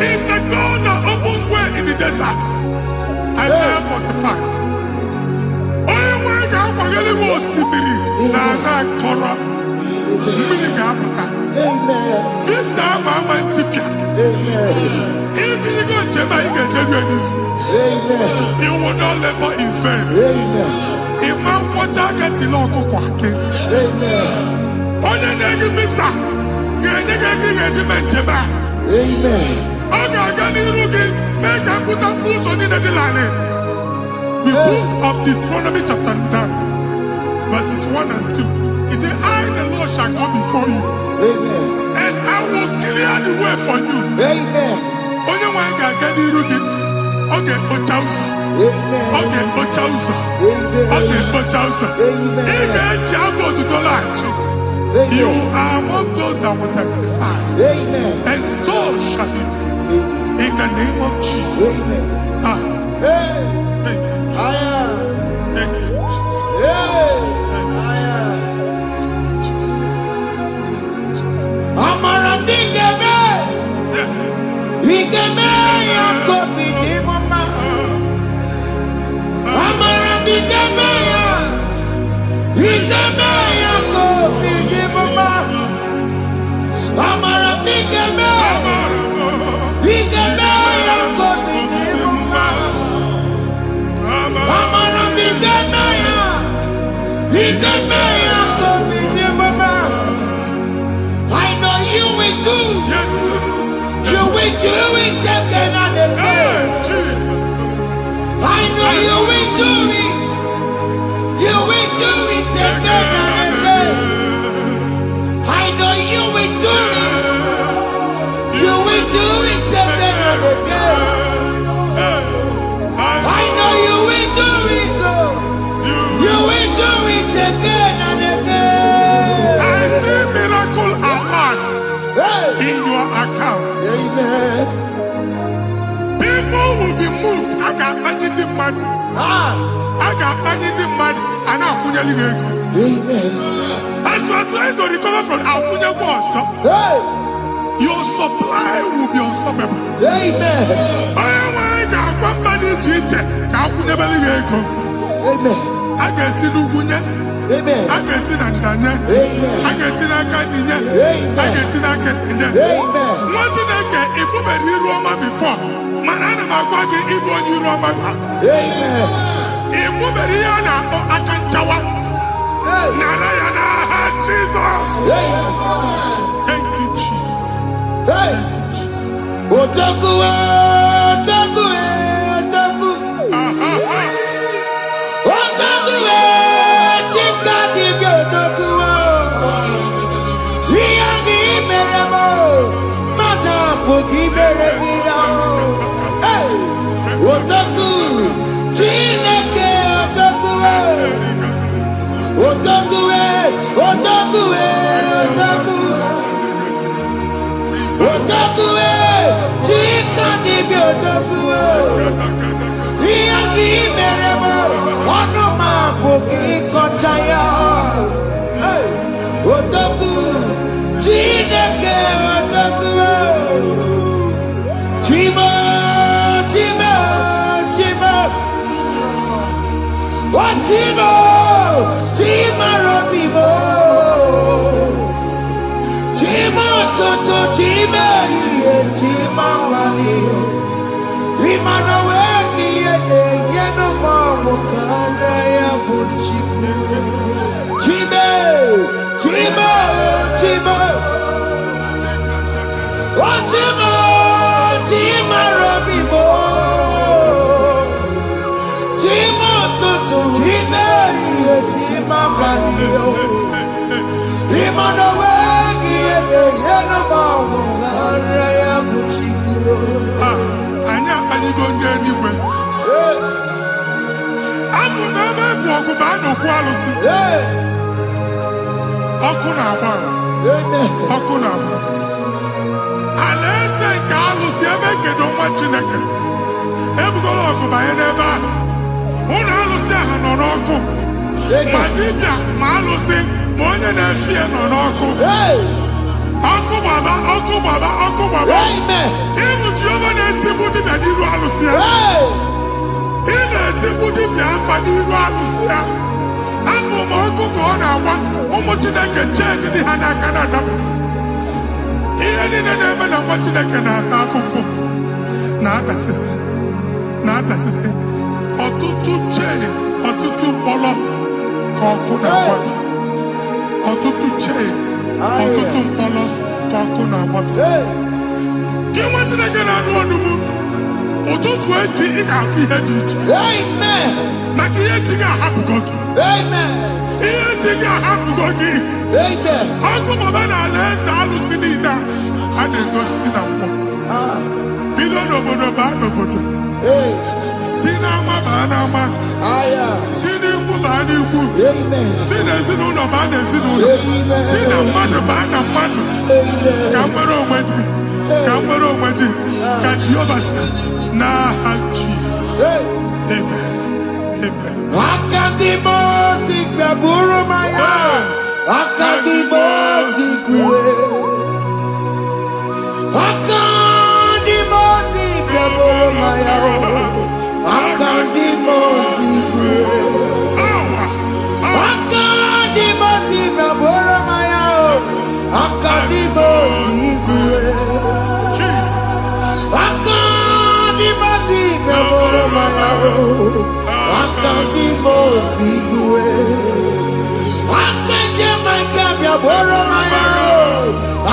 Speaker 2: It's the God that opens way in the desert. Isaiah 45. You will not labor in vain. The book of Deuteronomy chapter 9, verses 1 and 2. He said, I, the Lord, shall go before you.
Speaker 4: Amen.
Speaker 2: And I will clear the way for you.
Speaker 4: Amen.
Speaker 2: Okay, Ochausa.
Speaker 4: Amen.
Speaker 2: Okay, Ochausa.
Speaker 4: Amen.
Speaker 2: Okay, Ochausa.
Speaker 4: Amen.
Speaker 2: You are among those that will testify.
Speaker 4: Amen.
Speaker 2: And so shall it be. In the name of Jesus.
Speaker 4: Amen.
Speaker 2: Thank you, Jesus. Thank you, Jesus.
Speaker 4: Yes. you will do it. You will do it again and again. I know you will do it. You will do it again and again. I know you will do it, Lord. You will do it again and again.
Speaker 2: I see miracle alert in your account.
Speaker 4: Amen.
Speaker 2: People will be moved. I got money in the mud. I got money in the mud. And I'm going to leave.
Speaker 4: Amen.
Speaker 2: As you are trying to recover from Abuja Boss, your supply will be unstoppable.
Speaker 4: Amen.
Speaker 2: I got somebody teacher.
Speaker 4: Amen.
Speaker 2: I can see Lugunya.
Speaker 4: Amen.
Speaker 2: I can see Nandanya.
Speaker 4: Amen.
Speaker 2: I can see Nakaninya.
Speaker 4: Amen.
Speaker 2: I can see Nakaninya.
Speaker 4: Amen.
Speaker 2: What did I get if you were in Roma before? Manana Magwagi, Ibo, you Roma.
Speaker 4: Amen.
Speaker 2: If you were here now, I can Jawa. Narayana, Jesus. Thank you, Jesus. Thank you, Jesus.
Speaker 4: Otaku, Otaku, Otaku. Otaku, Chika di Otaku. Riyangi meremo, mata poki meremira. Otaku, Chineke Otaku. Otaku, Otaku, Otaku. Otaku, Chika di Otaku. Riyangi meremo, onuma poki kochaya. Otaku, Chineke Otaku. Chima, Chima, Chima. Oh, Chima, Chima Robimo. Chima Toto, Chima, Chima Mani. Imana weki yeno mamu kanda ya buchiku. Chima, Chima, Chima. Oh, Chima, Chima Robimo. Chima Toto, Chima, Chima Mani. Imana weki yeno mamu kanda ya buchiku.
Speaker 2: Anya go anywhere. I'm never walk about no quality. Okunaba. Okunaba. Alese Carlos, you make it no much in a can. Ever go walk by never. One Alusia Hanoroko. Madibia, Malusi, more than a fear Noroko. Uncle Baba, Uncle Baba, Uncle Baba.
Speaker 4: Amen.
Speaker 2: Even Giovanni and Timothy and Iru Alusia. In a Timothy, Biafani Iru Alusia. Uncle Mongo Gona, Omotinaka Jen in the Hanakana Dabis. Ian in the name of Motinaka Nafu. Not assistant. Not assistant. Or tutu chain, or tutu polo, Kokuna Wabs. Or tutu chain. Ọtụtụ mkpọrọ ka ọkụ na-agbapụsị. Gị nwetụ na gị na-anụ ọdụmụ, ụtụtụ echi ị ga-afụ ihe dị iche. Maka ihe echi gị ahapụgo gị. Ihe echi gị ahapụgo gị. Ọkụ baba na ala eze alụsị niile a na-egosi na mmụọ. Bido n'obodo baa n'obodo. Si n'ama baa n'ama. Si n'ikwu baa n'ikwu. Si n'ezinụlọ baa n'ezinụlọ. Si na mmadụ baa na mmadụ. Ka nwere onwe dị. Ka nwere onwe dị. Ka Jehova sị n'aha Jizọs. Amen. Amen.
Speaker 4: Akadimosi gbẹ̀bùrú maya. Akadimosi kue. Akadimosi gbẹ̀bùrú maya. Akadimosi kue. Akadimosi gbẹ̀bùrú maya. Akadimosi kue. Akadimosi gbẹ̀bùrú maya. Akadimosi kue. Akadimosi gbẹ̀bùrú maya.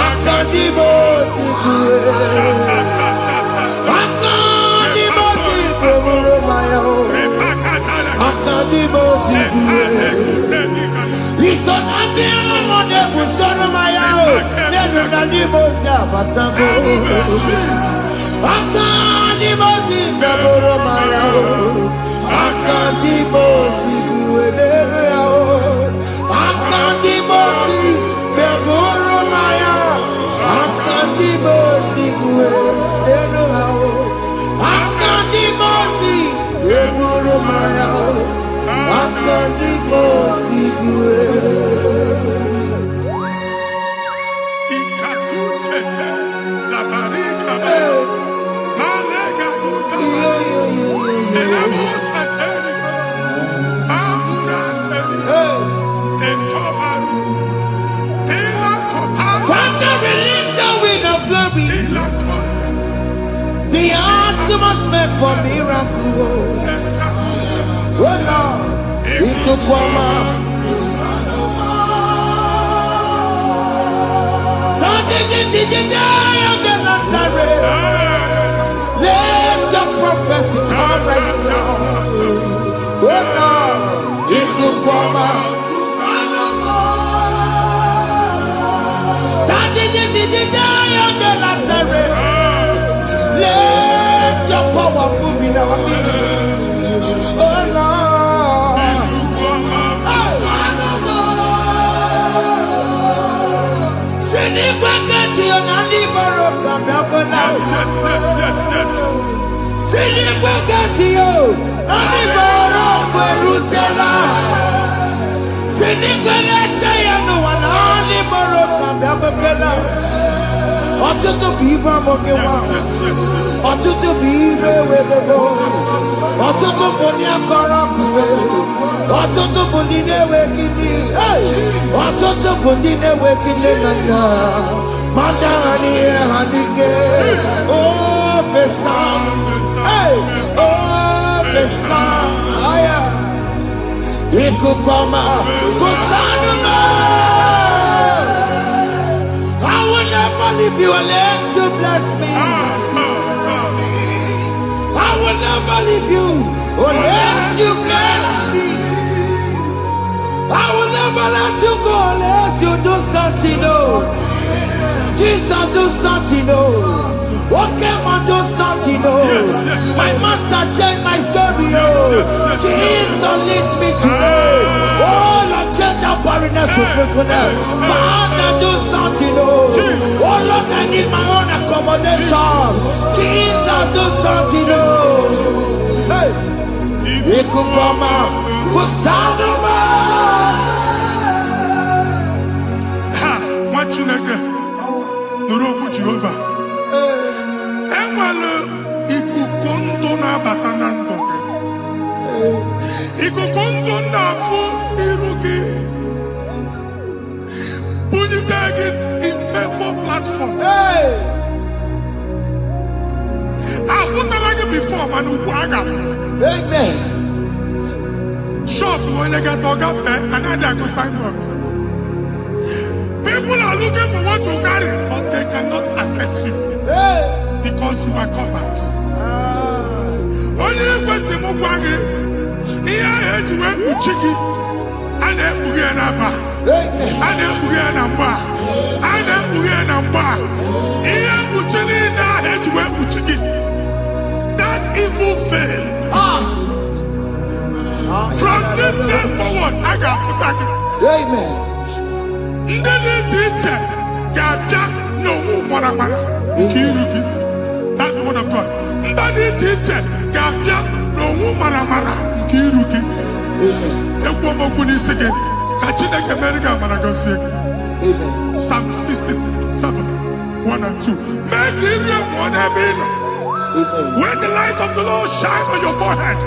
Speaker 4: Akadimosi kue. Akadimosi gbẹ̀bùrú maya. Isonati amone busono mayao. Nenu nani mozi abatago. Akandi mozi kaboro mayao. Akandi mozi guwedere yao. Akandi mozi kaboro mayao. Akandi mozi guwedere yao. Akandi mozi kaboro mayao. Akandi mozi guwedere. The atmosphere for miracle. Oh Lord, it could come out. Let your prophecy come right now. Oh Lord, it could come out. Let your power move in our midst. Oh Lord. Ọtụtụ bụ ibe amụghị nwa, ọtụtụ bụ ibe ewegego, ọtụtụ bụ ndị akọrọ ọkụwe, ọtụtụ bụ ndị na-enweghị nne, ọtụtụ bụ ndị na-enweghị nne na nna, ma ndị agha n'ihe ha n'ike. Ofesa, ofesa, aya, ikuku ọma, kwụsanụ m. If you unless you bless me, I will never leave you unless you bless me. I will never let you go unless you do something. Oh, Jesus, do something. Oh, okay, man, do something. Oh, my master changed my story. Oh, Jesus, lead me today. Oh, Lord, change that barrenness to fruitfulness. Father, do something. Oh, Lord, I need my own accommodation. Jesus, do something. Oh, hey, you could come out. Kusanuma.
Speaker 2: Ha, what you like? Nuru Jehovah. Emalo ikukondo na batanando. Ikukondo na fu irugi. Bunitagin in faithful platform.
Speaker 4: Hey,
Speaker 2: I've put before man who waga.
Speaker 4: amen.
Speaker 2: Shop when you get to cafe and I go signboard. People are looking for what you carry, but they cannot access you
Speaker 4: Hey,
Speaker 2: because you are covered. Only question mugwagi. Iya ejuwe uchiki. Ane buge na ba.
Speaker 4: amen.
Speaker 2: Ane buge na mba. Ane buge na mba. Iya uchini na ejuwe uchiki. That evil veil. From this day forward, I got futaki.
Speaker 4: Amen.
Speaker 2: Ndeni teacher, gabia no mwana. Kiruki. That's the word of God. Ndeni teacher, gabia no mwana. Kiruki.
Speaker 4: Amen.
Speaker 2: Ekwomo kuni sike. Kachine kemerika managosi.
Speaker 4: Amen.
Speaker 2: Psalm 67, 1 and 2. Make it one ebino.
Speaker 4: Amen.
Speaker 2: When the light of the Lord shine on your forehead,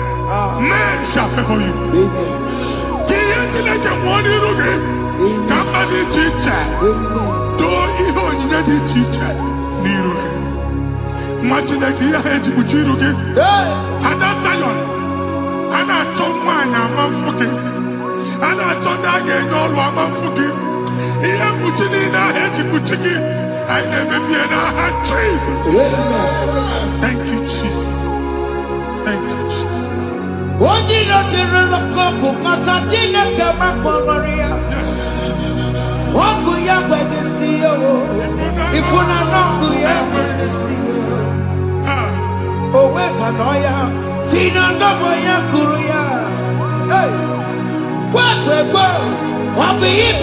Speaker 2: men shall favor you.
Speaker 4: Amen.
Speaker 2: Kiyentileke mwani ruge. Kama di chiche.
Speaker 4: Amen.
Speaker 2: Do iho nyine di chiche. Ni ruge. Machine kiya heji buchi ruge.
Speaker 4: Hey,
Speaker 2: Ada Zion. Ana chomwanya mamfuke. Ana chondage nyolu amamfuke. Iya buchi ni na heji buchiki. I never be in Jesus.
Speaker 4: amen.
Speaker 2: Thank you, Jesus. Thank you, Jesus.
Speaker 4: Only not in the couple, Matatina Kamakoria. Wakuya by the CEO. If we're not Kuya by the CEO. Oh, Wepanoya, Fina Noboya Kuria. Hey, what we go? What be it?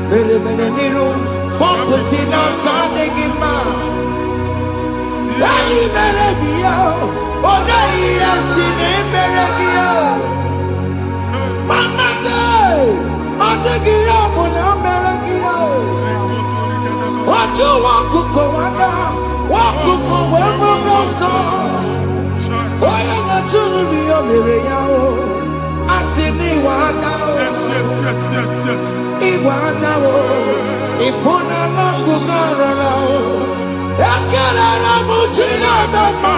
Speaker 4: Benediru, Pomputina Sandigima. Dani Berebia, Odaia Sine Berebia. Mama Day, Matagia, Mona Berebia. What you want to commanda? What to come over the sun? Why am I to be a Miriam? I see me one now.
Speaker 2: Yes.
Speaker 4: Iwadawo, ifuna nakugara ekele mujina baba,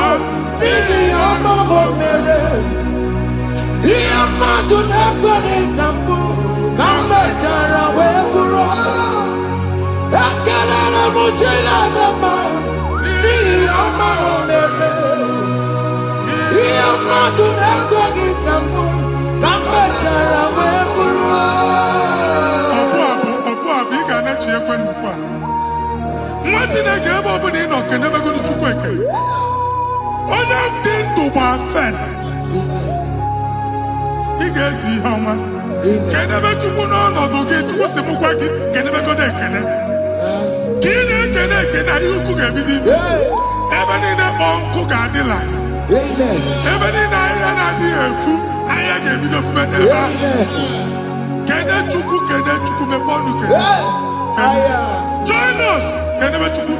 Speaker 4: ni amamo mere. Iyamadu nekwere kambu, kamejara weburo. Ekele mujina baba, ni amamo mere. Iyamadu nekwere kambu, kamejara weburo.
Speaker 2: What in a game of an inn or can never go to Chukweke? All I've done to my face. He gets you, how much? Can never to go on or get to Simukwaki, can never go there, can I? Can you cook everything? Even in a bomb cook at the line. Even in I idea food, I gave you the friend. Can I chuku, can I chuku me bonu? Join us, can never chuku.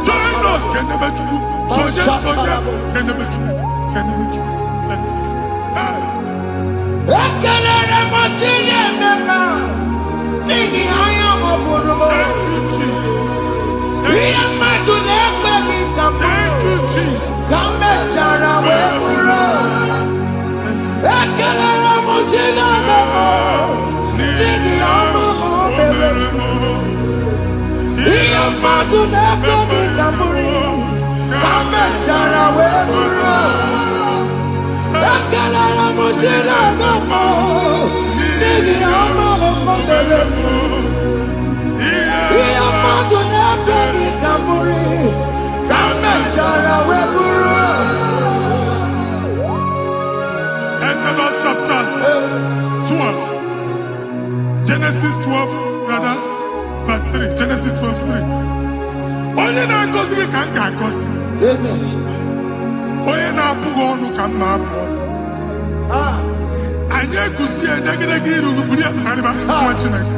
Speaker 2: Join us, can never chuku. Soldier, can never chuku. Can never chuku. Thank you, Jesus. Thank you, Jesus. Exodus chapter 12. Genesis 12, rather, verse 3. Genesis 12, 3. Onye na-agọzi gị ka m ga-agọzi. Onye na-abụghị ọnụ ka m na-abụ ọnụ. Anyị egusi ya negedege iru buru ya narịba nwa Chineke.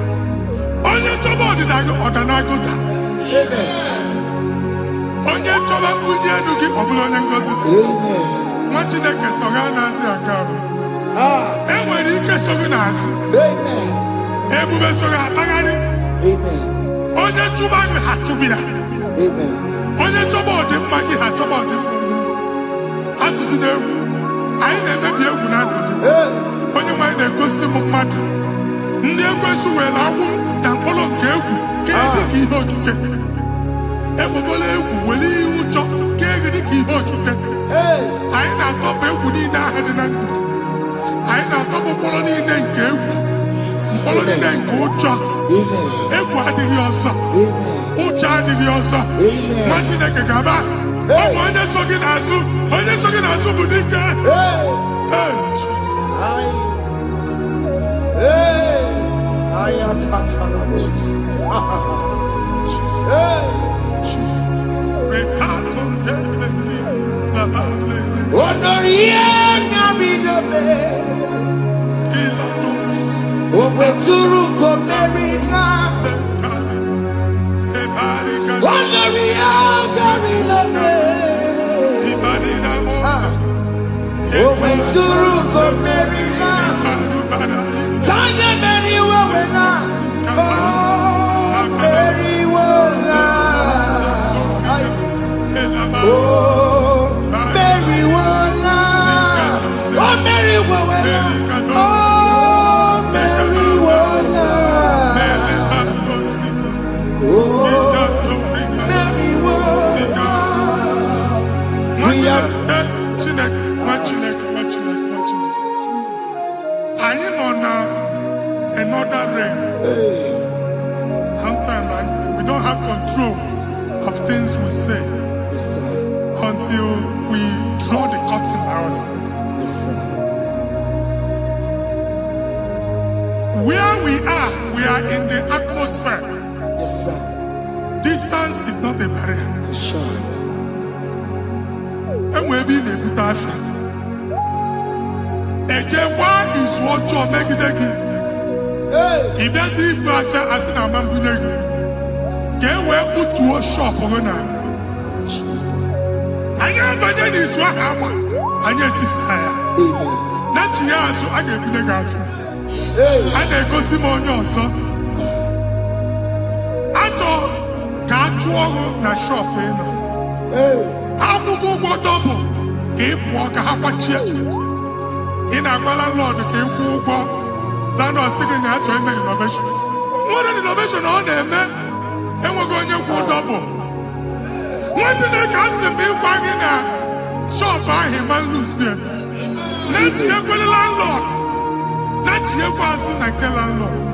Speaker 2: Onye chọba ọdịda gị ọdanagoda. Onye chọba mbunye elu gị ọ bụla onye ngọzi dị. Nwa Chineke so ga na-asị aga arụ. Enwere ike so gị n'azụ. Ebube so ga akpagharị. Onye chụba gị ha chụbụ ya. Onye chọba ọdịmma gị ha chọba ọdịmma onye. Atụzina egwu. Anyị na-emebi egwu na ndụ gị. Onye nwanyị na-egosi m mmadụ. Ndị ekwensu were agwụ na mkpọrọ nke egwu kee dị ka ihe okike. Ekwebola egwu were ihe ụjọ kee gị dị ka ihe okike. Anyị na-atọpụ egwu niile ahụ dị na ndụ gị. Anyị na-atọpụ mkpọrọ niile nke egwu. Mkpọrọ niile nke ụjọ. Egwu adịghị ọzọ. Ụjọ adịghị ọzọ. Nwa Chineke ga-aba. Ọ bụ onye so gị n'azụ. Onye so gị n'azụ bụ dike. don't have control of things we say.
Speaker 6: Yes, sir.
Speaker 2: Until we draw the curtain ourselves.
Speaker 6: Yes, sir.
Speaker 2: Where we are in the atmosphere.
Speaker 6: Yes, sir.
Speaker 2: Distance is not a barrier.
Speaker 6: For sure.
Speaker 2: And we'll be in a good affair. Ejewa is what you make it again. If that's it, you are as in a man. Can we put to a shop on now?
Speaker 6: Jesus.
Speaker 2: I am by then is what happened. I get this higher.
Speaker 6: Amen.
Speaker 2: Not you, so I get the affair.
Speaker 6: Hey.
Speaker 2: I go see my own son. I thought, can't you na shop?
Speaker 6: Hey.
Speaker 2: I'm going to go double. Keep walk a half a chair. In a landlord, keep walk. Landlord singing that to make innovation. What an innovation on them, man. And we're going to go double. What's in the castle be wagging a shop by him and Lucia? Let you go the landlord. Let you go as in a landlord.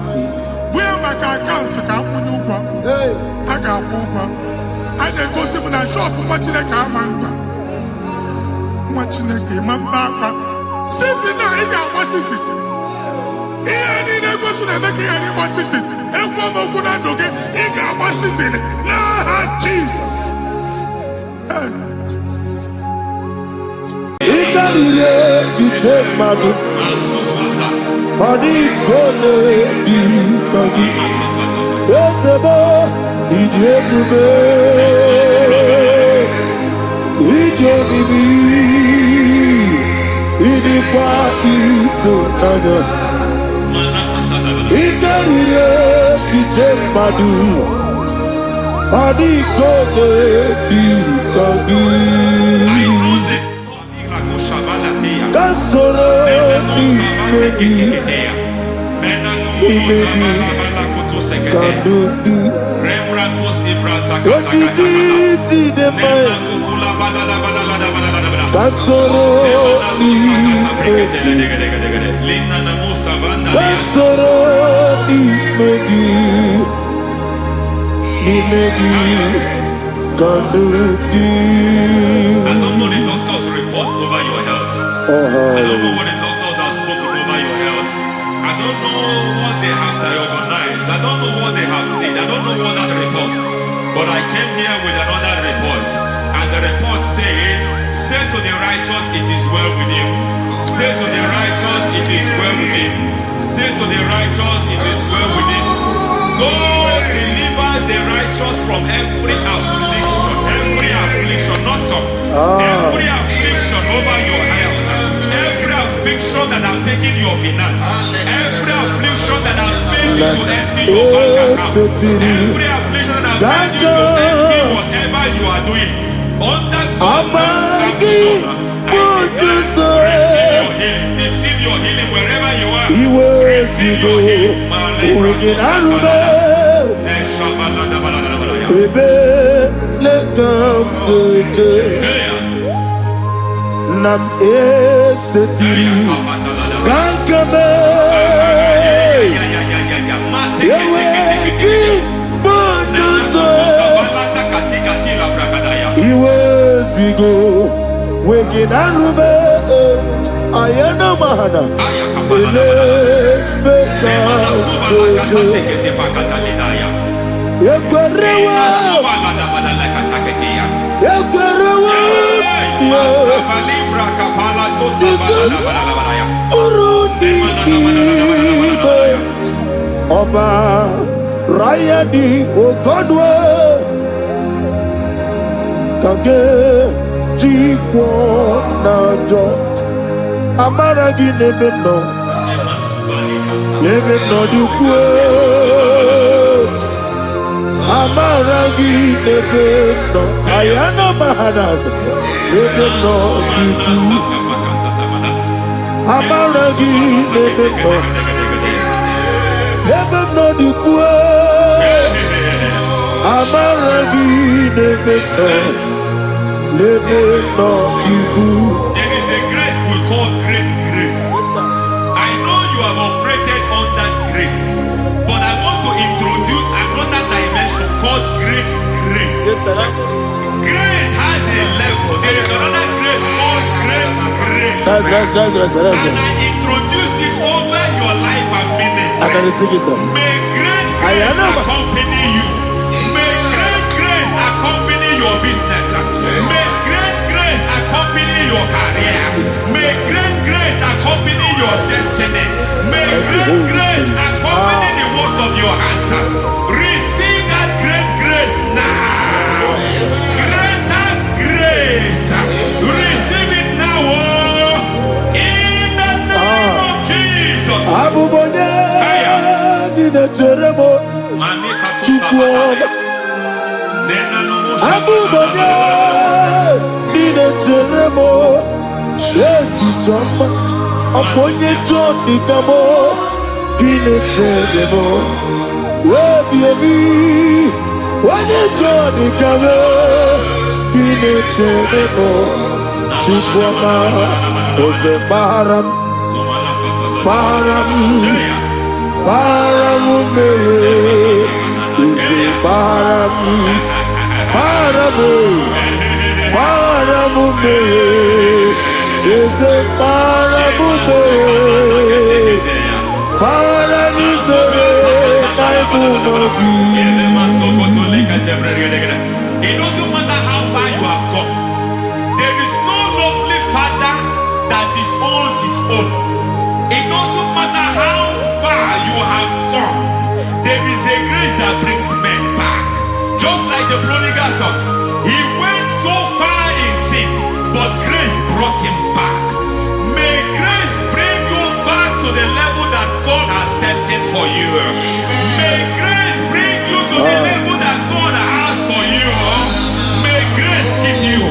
Speaker 2: Where my account to come when you go?
Speaker 6: Hey.
Speaker 2: I got one. I then go see when I shop much in a car man. Much in a game, man. Since now, I got what is it? Here, I need a person and making any what is it? And one more good and okay, he got what is it? Nah, Jesus.
Speaker 1: To take my book, body gonna be cocky. Yes, a boy, it's your baby, it's your baby, it's the party so nana. It can to take my book, body gonna be cocky. Solo
Speaker 2: I don't know what the doctors have spoken over your health. I don't know what they have diagnosed. I don't know what they have said. I don't know what that report. But I came here with another report. And the report said, say to the righteous, it is well with him. Say to the righteous, it is well with him. Say to the righteous, it is well with him. God delivers the righteous from every affliction. Every affliction, not some. Every affliction over your health. Affliction that have taken your finance, every affliction that have made you to empty your bank account, every affliction that have made you to empty whatever you are doing, under receive your healing wherever you are. Receive your healing.
Speaker 1: Nam eseti gankame yeweki bonuso iwezigo weginarube ayana mahana ele beka yekwerewa Jesus Urudi Oba Rayadi Okodwe Kage Jikwo Najo Amaragi Nebeno Nebeno Dukwe Amaragi Nebeno Ayana Mahadas Nebeno Dukwe Amaragi Nebeno Nebeno Dukwe Amaragi Nebeno Nebeno Dukwe.
Speaker 2: There is a grace we call great grace. I know you have operated on that grace, but I want to introduce another dimension called amen.
Speaker 1: Yes.
Speaker 2: And I introduce it over your life and ministry.
Speaker 1: I can receive it, sir.
Speaker 2: May great grace accompany you. May great grace accompany your business. May great grace accompany your career. May great grace accompany your destiny. May great grace accompany the works of your hands. Receive that great grace now. Greater grace. Receive it now. In the name of Jesus. It doesn't matter how far you have come. There is no lovely father that disowns his own. It doesn't matter how far you have gone. There is a grace that brings men back. Just like the prodigal son. He went so far in sin, but grace brought him back. May grace bring you back to the level that God has destined for you. May grace bring you to the level that God has for you. May grace give you.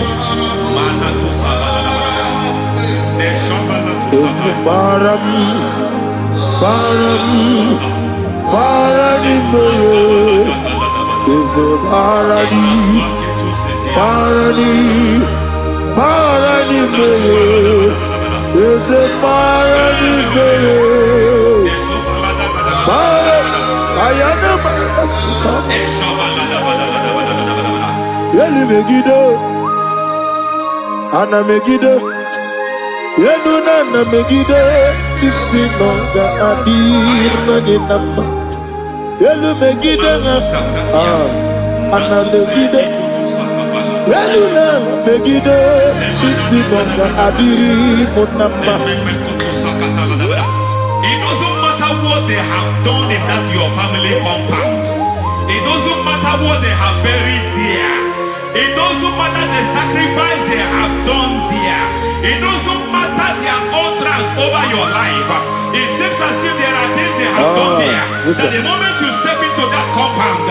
Speaker 1: Ana Megiddo, Yenuna Megiddo, Isinonga Adir Nadinama, Yelu Megiddo, Ana Megiddo, Yenuna Megiddo, Isinonga Adir Munama.
Speaker 2: It doesn't matter what they have done in that your family compound. It doesn't matter what they have buried there. It doesn't matter the sacrifice they have done there. It doesn't matter their utterance over your life. It seems as if there are things they have done there. That the moment you step into that compound,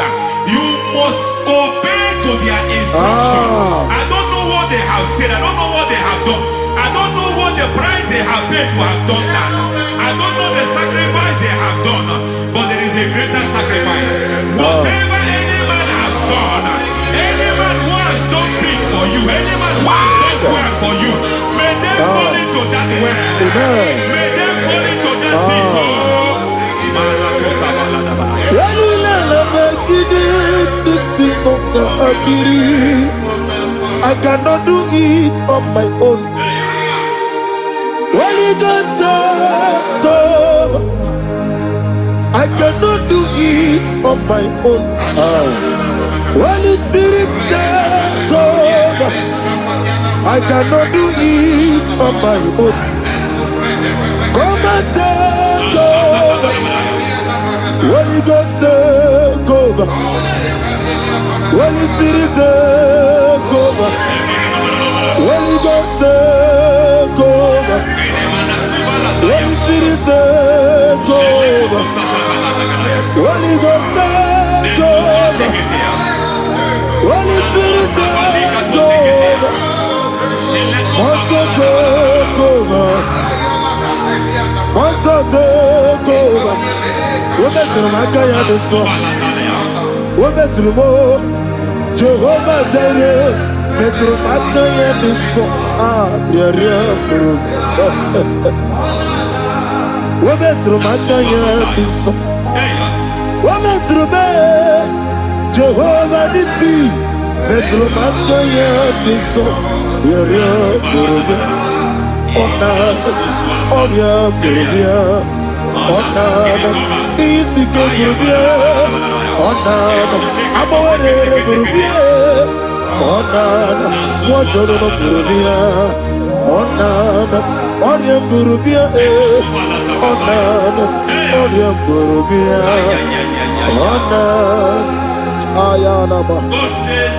Speaker 2: you must obey to their instruction. I don't know what they have said. I don't know what they have done. I don't know what the price they have paid to have done that. I don't know the sacrifice they have done. But there is a greater sacrifice. Whatever any man has done, any man who has done big for you, any man who has done well for you, may they fall into that well. May they fall into that pit.
Speaker 1: I cannot do it on my own. Holy Ghost, I cannot do it on my own. Holy Spirit, take over. I cannot do it on my own. Come and take over. Holy Ghost, take over. Holy Spirit, take over. Holy Ghost, take over. Holy Spirit, take over. Holy Ghost, take over. Holy Spirit, take over. Also take over. Also take over. We better make a decision. We better more. Jehovah Jireh, metro makaya decision. We better makaya decision. We better be Jehovah Nissi, metro makaya decision. Onya Burubia, Onana, Isike Burubia, Onana, Amore Burubia, Onana, Wachoro Burubia, Onana, Onya Burubia, Onana, Onya Burubia, Onana, Ayanaba.
Speaker 7: God says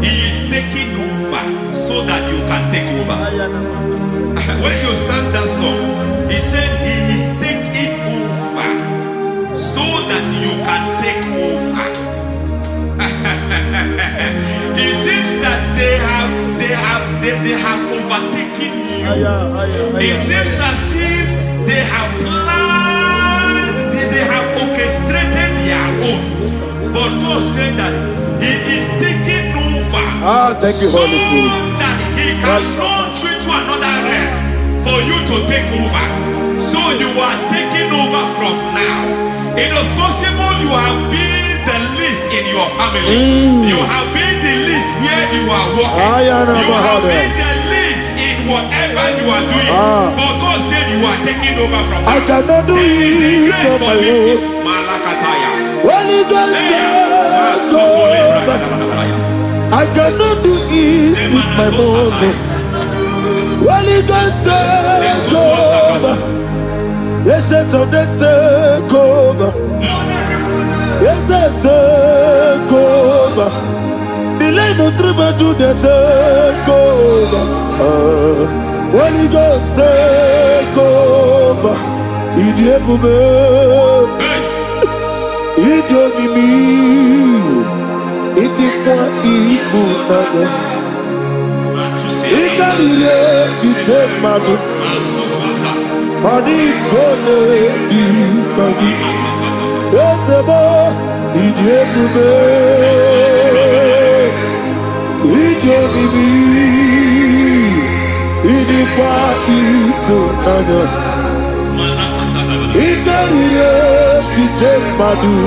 Speaker 7: He is taking over so that you can take over. When you sang that song, He said He is taking over so that you can take over. It seems that they have overtaken you. It seems as if they have planned, they have orchestrated their own. But God said that He is taking over.
Speaker 1: Thank you, Holy Spirit.
Speaker 7: So that He can launch you to another realm for you to take over. So you are taking over from now. It is possible you have been the least in your family. You have been the least where you are working. You have been the least in whatever you are doing. But God said you are taking over from now.
Speaker 1: I cannot do it on my own. Holy Ghost, take over. I cannot do it with my muscle. Holy Ghost, take over. Yes, of this take over. Yes, take over. Delay no trouble to the take over. Holy Ghost, take over. Idiomimi, idikwa ifunado, ikarire titemado, adikone dikagi, esebo idiomimi, idiomimi, idikwa ifunado. Ikarire titemadu,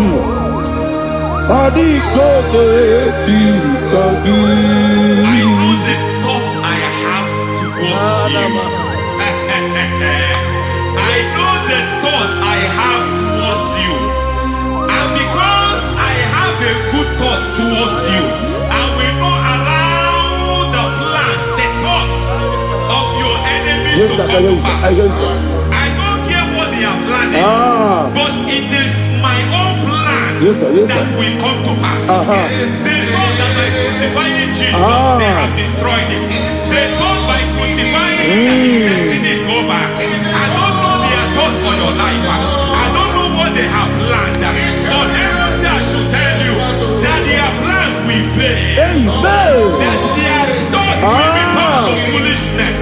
Speaker 1: adikone dikagi.
Speaker 7: I know the thoughts I have towards you. I know the thoughts I have towards you. And because I have a good thought towards you, I will not allow the plans, the thoughts of your enemies to come to pass. I don't care what they are planning, but it is my own plan that will come to pass. They thought that by crucifying Jesus, they have destroyed him. They thought by crucifying him that his destiny is over. I don't know their thoughts for your life. I don't know what they have planned. But heaven says I should tell you that their plans will fail. That their thoughts will be turned to foolishness.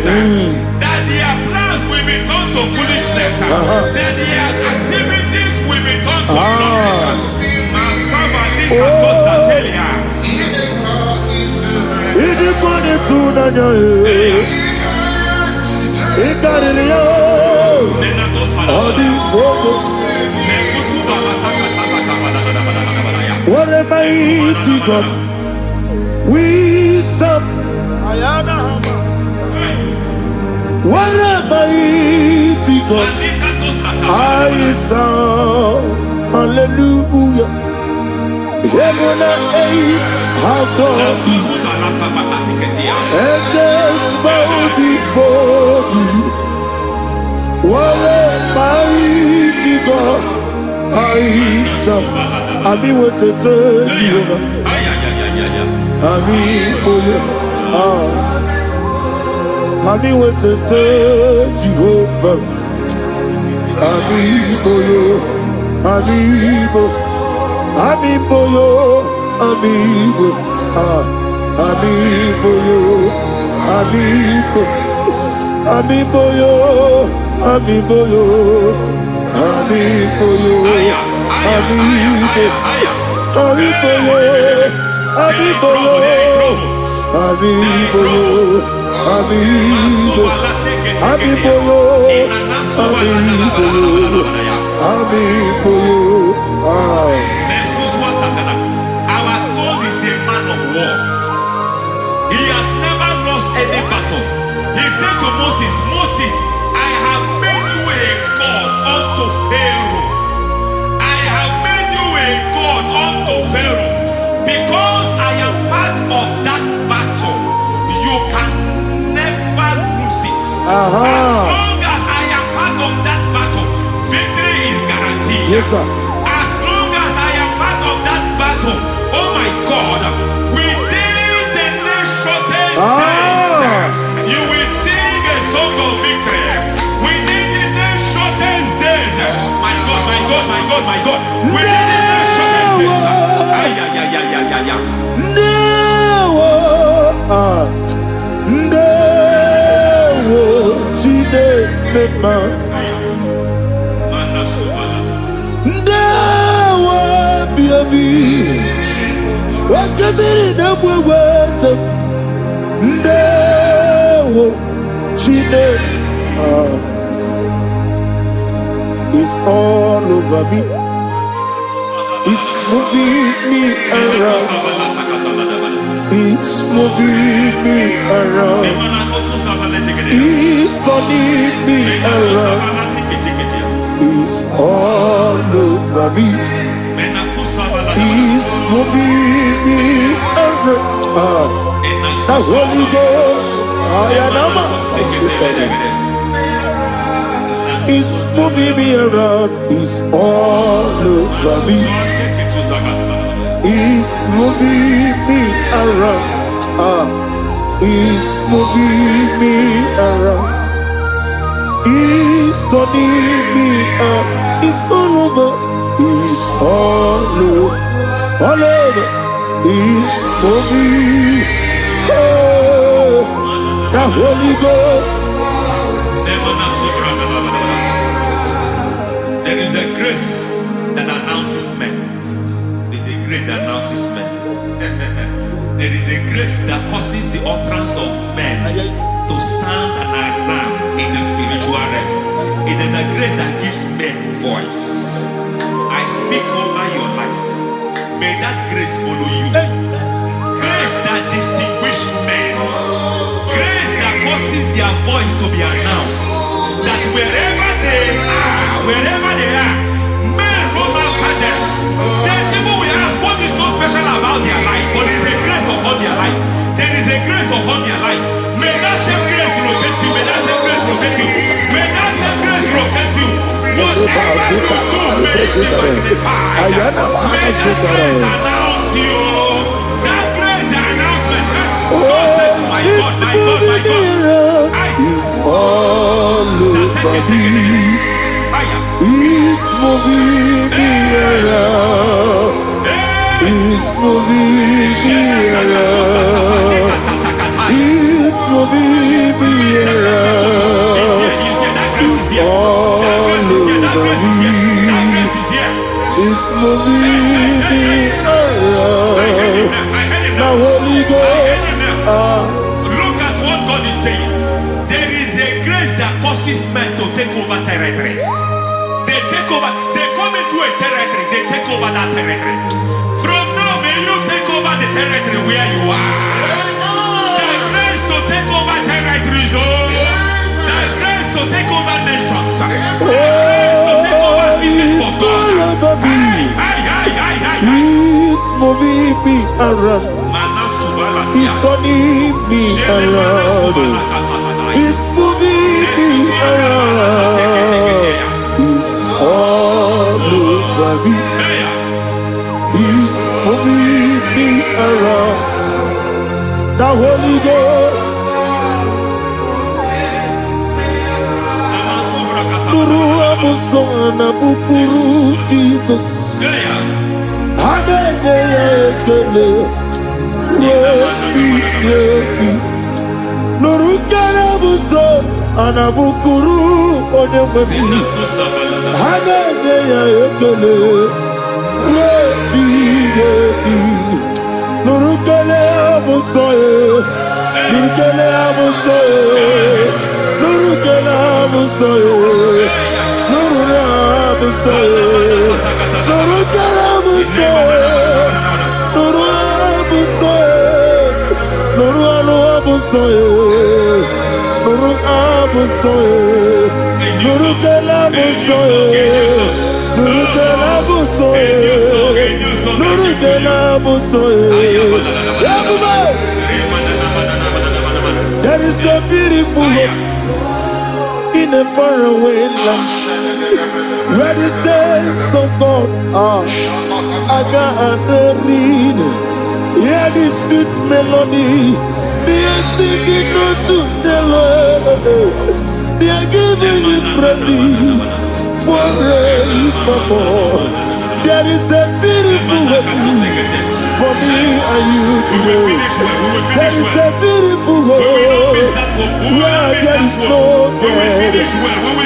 Speaker 7: That their plans will be turned to foolishness. That their activities will be turned to nonsense.
Speaker 1: What a mighty God we serve. What a mighty God I serve. Hallelujah. Heaven and earth have done it. Angels bow before you. What a mighty God I serve. Ami wetete Jehovah. Ami oye. Ami wetete Jehovah. Ami oye. Ami oye. Amibo yo, amibo, amibo yo, amibo, amibo yo, amibo yo, amibo yo, amibo, amibo yo, amibo yo, amibo yo, amibo, amibo yo, amibo yo, amibo yo.
Speaker 7: Our God is a man of war. He has never lost any battle. He said to Moses,
Speaker 3: Pharaoh, because I am part of that battle, you can never lose it. As long as I am part of that battle, victory is guaranteed.
Speaker 1: Yes, sir.
Speaker 3: As long as I am part of that battle, oh my God, within the next shortest days, you will sing a song of victory. Within the next shortest days, my God, my God, my God, my God. Within the next shortest days,
Speaker 1: It's all over me. It's moving me around. It's moving me around. It's turning me around. It's all over me. It's moving me around. The Holy Ghost, it's moving me around. It's all over me. It's moving me around. It's moving me around. It's turning me up. It's all over. It's all over. All over. It's moving. Oh, the Holy Ghost.
Speaker 3: There is a grace that announces men. There is a grace that announces men. There is a grace that causes the utterance of men to sound an alarm in the spiritual realm. It is a grace that gives men voice. I speak over your life. May that grace follow you. Grace that distinguishes men. Grace that causes their voice to be announced. That wherever they are, men from after them. Then people will ask what is so special about their life. But there is a grace upon their life. There is a grace upon their life. May that same grace locate you. May that same grace locate you. May that same grace locate you. Whatever you do, may it be magnified. May that grace announce you. That grace, the announcement. God says, my God, my God, my God.
Speaker 1: It's all over me. It's moving me around. It's moving me around. It's moving me around. It's all over me. It's moving me around. The Holy Ghost.
Speaker 3: Look at what God is saying. There is a grace that causes men to take over territory. They take over. They come into a territory. They take over that territory. From now, may you take over the territory where you are. The grace to take over territories. The grace to take over nations. The grace to take over cities for God.
Speaker 1: He's moving me around. He's turning me around. He's moving me around. He's all over me. He's moving me around. The Holy Ghost. Nuru amusona bukuru Jesus. Hallelujah. Nurukana buso anabukuru onemami hanene ya ekele nurukele buso nurukele buso nurukele buso nurukele buso nurukele buso Nuru abusoye, nuru abusoye, nuru kelabusoye, nuru kelabusoye, nuru kelabusoye. There is a beautiful hope in a faraway land where the saints of God are gathering. Hear the sweet melody. They are singing unto the Lord. They are giving you praise forevermore. There is a beautiful hope for me and you today. There is a beautiful hope where there is no death,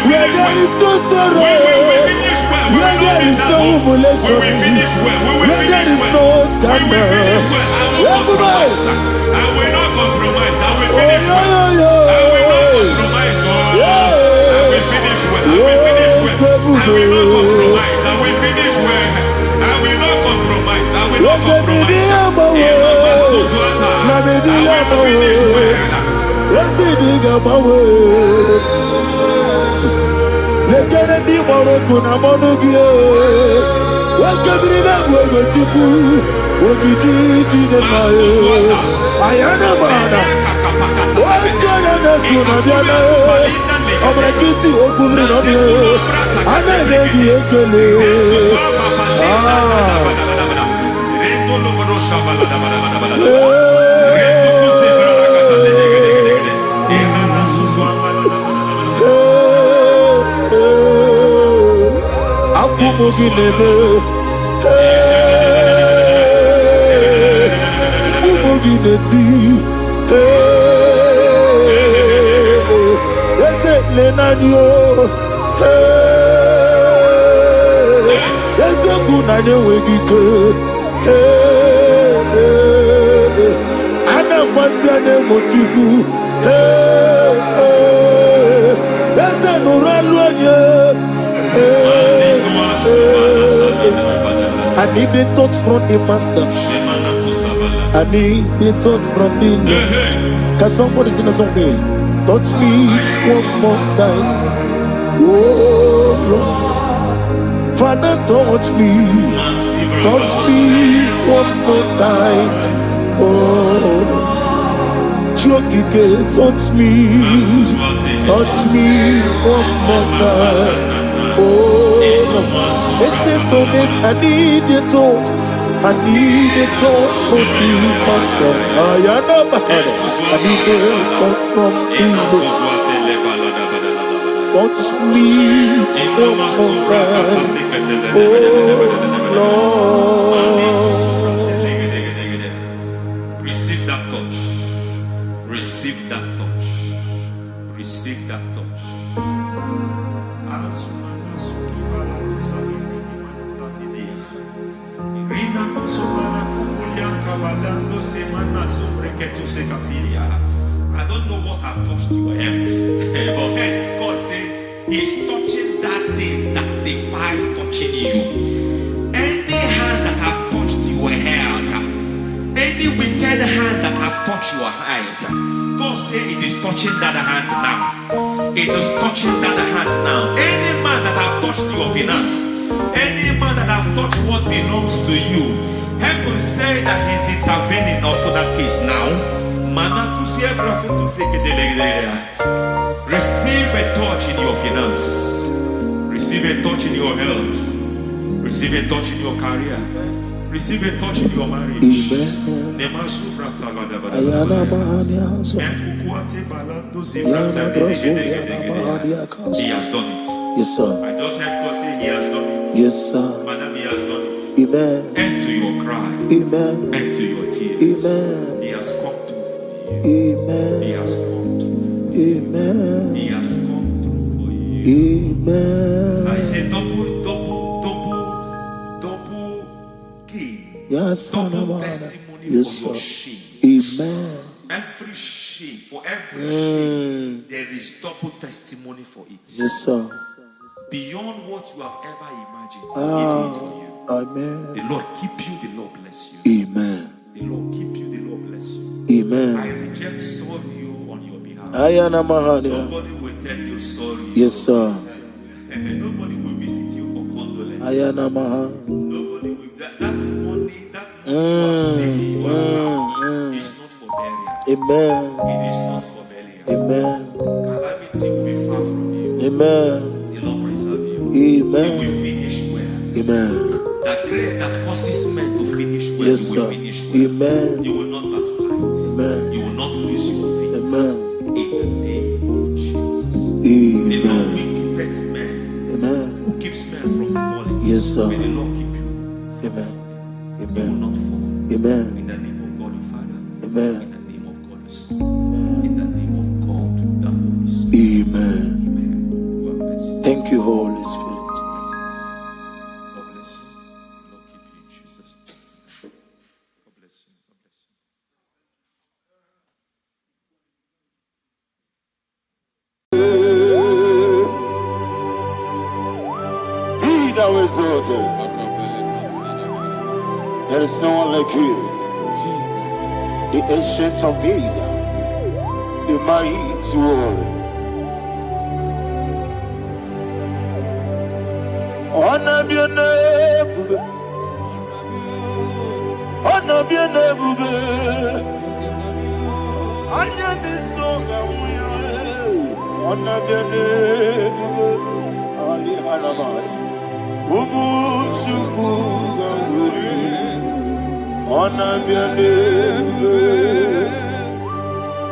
Speaker 1: where there is no sorrow, where there is no humiliation, where there is no scandal. Everybody,
Speaker 3: I will not compromise. I will finish well. I will not compromise. I will finish well. I will finish well. I will not compromise. I will finish well. I will not compromise. I will not compromise.
Speaker 1: I need the touch from the master. I need the touch from the Lord. Can somebody sing a song here? Touch me one more time. Oh Lord, Father, touch me. Touch me one more time. Oh, Chokike, touch me. Touch me one more time. Oh, listen to this. I need your touch. I need a touch from the master. I need a touch from the Lord. Touch me one more time. Oh Lord.
Speaker 3: Receive that touch. Receive that touch. Receive that touch. I don't know what I've touched your health, but hence God said He's touching that thing that defied touching you. Any hand that have touched your health, any wicked hand that have touched your health, God said it is touching that hand now. It is touching that hand now. Any man that have touched your finance, any man that have touched what belongs to you, heaven say that He's intervening up to that case now. Receive a touch in your finance. Receive a touch in your health. Receive a touch in your career. Receive a touch in your marriage.
Speaker 1: Amen.
Speaker 3: He has done it.
Speaker 1: Yes, sir.
Speaker 3: I just heard God say He has done it.
Speaker 1: Yes, sir.
Speaker 3: Madam, He has done it.
Speaker 1: Amen.
Speaker 3: End to your cry.
Speaker 1: Amen.
Speaker 3: End to your tears.
Speaker 1: Amen.
Speaker 3: He has come through for you.
Speaker 1: Amen.
Speaker 3: He has come through for you.
Speaker 1: Amen.
Speaker 3: He has come through for you.
Speaker 1: Amen.
Speaker 3: I say double gain.
Speaker 1: Yes,
Speaker 3: Double testimony
Speaker 1: yes,
Speaker 3: for your
Speaker 1: sir.
Speaker 3: shame.
Speaker 1: Amen.
Speaker 3: Every shame, for every shame, there is double testimony for it.
Speaker 1: Yes, sir.
Speaker 3: Beyond what you have ever imagined, He did it for you.
Speaker 1: Amen.
Speaker 3: The Lord keep you, the Lord bless you.
Speaker 1: Amen.
Speaker 3: The Lord keep you, the Lord bless you.
Speaker 1: Amen.
Speaker 3: I reject sorrow on your behalf. Nobody will tell you sorry.
Speaker 1: Yes, sir.
Speaker 3: And nobody will visit you for condolence.
Speaker 1: Ayana
Speaker 3: Nobody will that money, that money you
Speaker 1: Amen.
Speaker 3: It is not for failure.
Speaker 1: Amen.
Speaker 3: Calamity will be far from you.
Speaker 1: Amen.
Speaker 3: The Lord preserve you.
Speaker 1: Amen.
Speaker 3: You will finish well.
Speaker 1: Amen.
Speaker 3: The grace that causes men to finish well,
Speaker 1: Yes,
Speaker 3: you will
Speaker 1: sir.
Speaker 3: finish well.
Speaker 1: Amen.
Speaker 3: You will not backslide.
Speaker 1: Amen.
Speaker 3: You will not lose your faith.
Speaker 1: Amen.
Speaker 3: In the name of Jesus.
Speaker 1: Amen.
Speaker 3: The Lord will keep men.
Speaker 1: Amen.
Speaker 3: Who keeps men from falling.
Speaker 1: Yes, sir.
Speaker 3: May the Lord keep you.
Speaker 1: Amen.
Speaker 3: You will
Speaker 1: Amen.
Speaker 3: not fall.
Speaker 1: Amen.
Speaker 3: In the name of God the Father.
Speaker 1: Amen.
Speaker 3: In the name of God the Son. In the name of God the Holy Spirit.
Speaker 1: Amen.
Speaker 3: Amen. You are blessed.
Speaker 1: Thank you, Holy Spirit.
Speaker 3: God bless you. The Lord keep you in Jesus' name. God bless you. God bless you.
Speaker 1: Be thou exalted. There is no one like you.
Speaker 5: Jesus.
Speaker 1: The ancient of days, the mighty warrior. Honor be your name, honor be your name. Anya ni soga muya, honor be your name. Ali Hanabai, Ubu Chukuga Guri, honor be your name,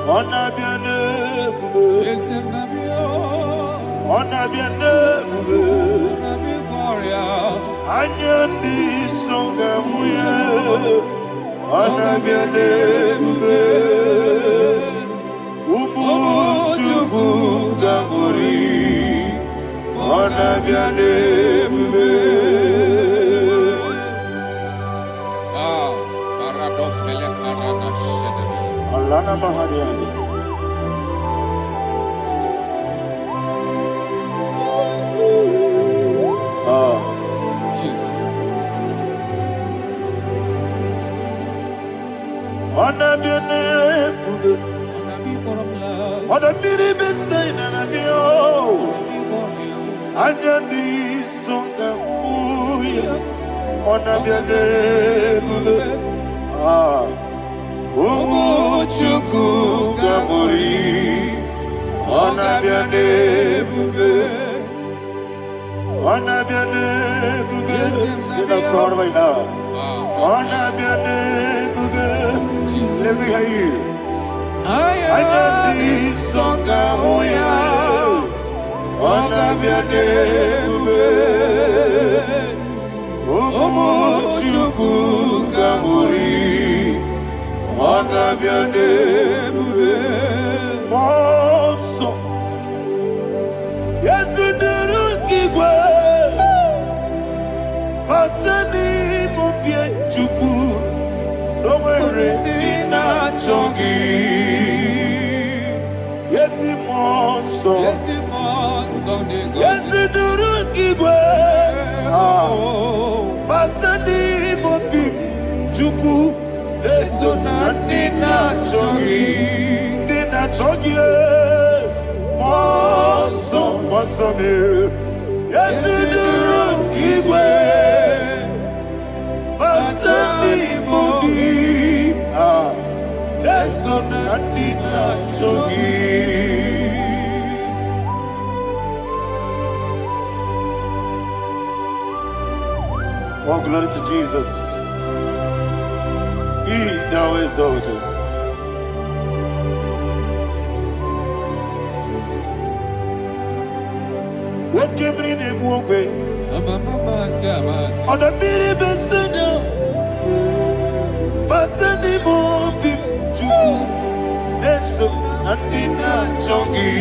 Speaker 1: honor be your name, honor be your name. Anya ni soga muya, honor be your name. Ubu Chukuga Guri, honor be your name.
Speaker 5: Paradofele karana shedebe.
Speaker 1: Alana Mahadiazi.
Speaker 5: Jesus.
Speaker 1: Honor be your name. Honor be the best and be oh. Anya ni songa muya, honor be your name. Umu Chukuga Guri, honor be your name. Honor be your name. Sing a song right now. Honor be your name. Let me hear you. Anya ni songa muya, honor be your name. Umu Chukuga Guri, honor be your name. Monso, yes, in the Rukigwe, Patani Mubie Chuku, no worry, Nina Chongi. Yes, Monso, yes, in the Rukigwe, Patani Mubie Chuku, Leso Nina Chongi, Nina Chongi. Mosso me, yes, Kigwe, Pasani Mogi, Leso Nina Chogi. Oh, glory to Jesus. He thou exalted. What came in a walkway? On the mini besena, but any more be true. That's so nothing not chongi.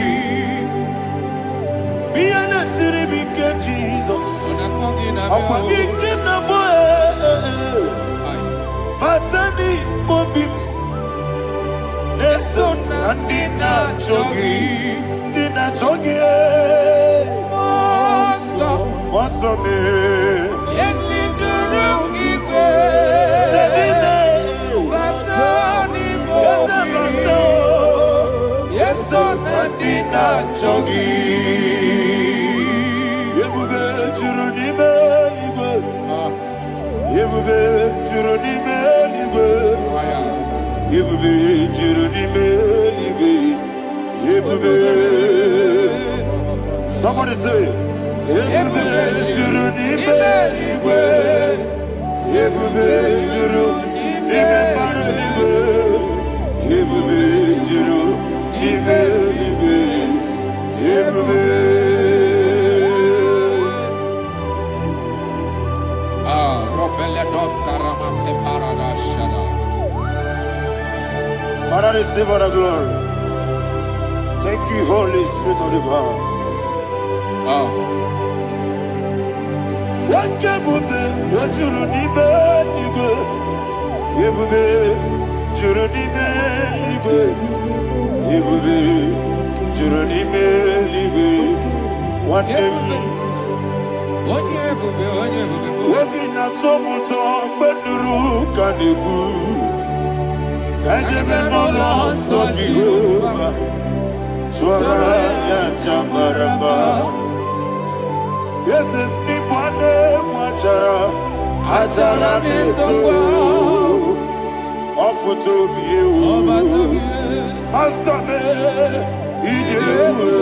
Speaker 1: Be an city because Jesus. I'm forgetting the boy, but any more be. That's so nothing not chongi. Did not chongi. What's up, man?
Speaker 5: Yes, in the Rukigwe. Yes, on Nina Chogi.
Speaker 1: Yebube Jurunime Ligwe. Yebube Jurunime Ligwe. Yebube Jurunime Somebody say, Father, receive all the glory. Thank you, Holy Spirit of the power. What you yes, nipande mwachara achara neto ofutobiye master me ijewe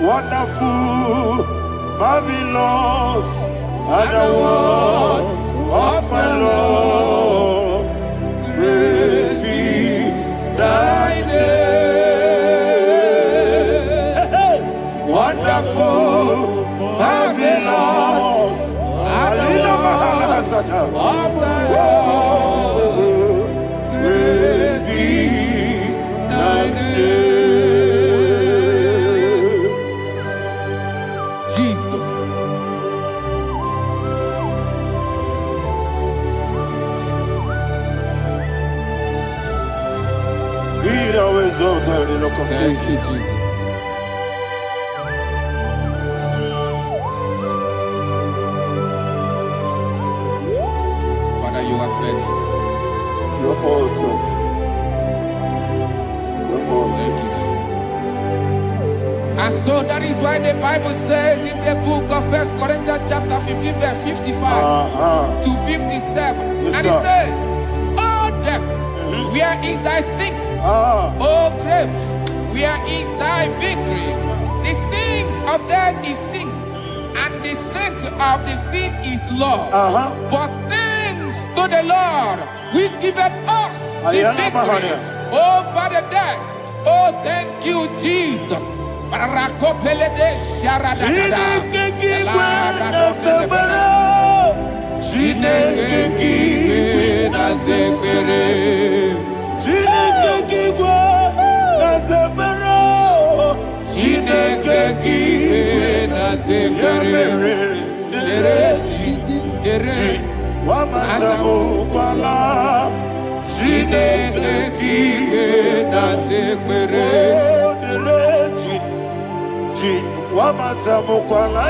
Speaker 1: wonderful marvelous and the words of my Lord, praise be thy name. Wonderful, marvelous, and the words of thy Lord, praise be thy name.
Speaker 5: Jesus.
Speaker 1: Be thou exalted in the rock of
Speaker 5: Thank you,
Speaker 1: ages.
Speaker 5: Jesus. Father, you are faithful.
Speaker 1: You're awesome. You're awesome.
Speaker 5: Thank you, Jesus. And so that is why the Bible says in the book of 1 Corinthians chapter 15, verse 55 to 57.
Speaker 1: Yes,
Speaker 5: And
Speaker 1: sir.
Speaker 5: it says, "Oh death, where is thy stings? Oh grave, where is thy victory? The stings of death is sin, and the strength of the sin is law. But thanks to the Lord, which giveth us the victory over the death. Oh, thank you, Jesus." Rakopelede sharadadada. Chineke kiwe na zekere. Chineke kiwe na zekere.
Speaker 1: Wamazamu kwala.
Speaker 5: Chineke kiwe na zekere.
Speaker 1: Wamazamu kwala.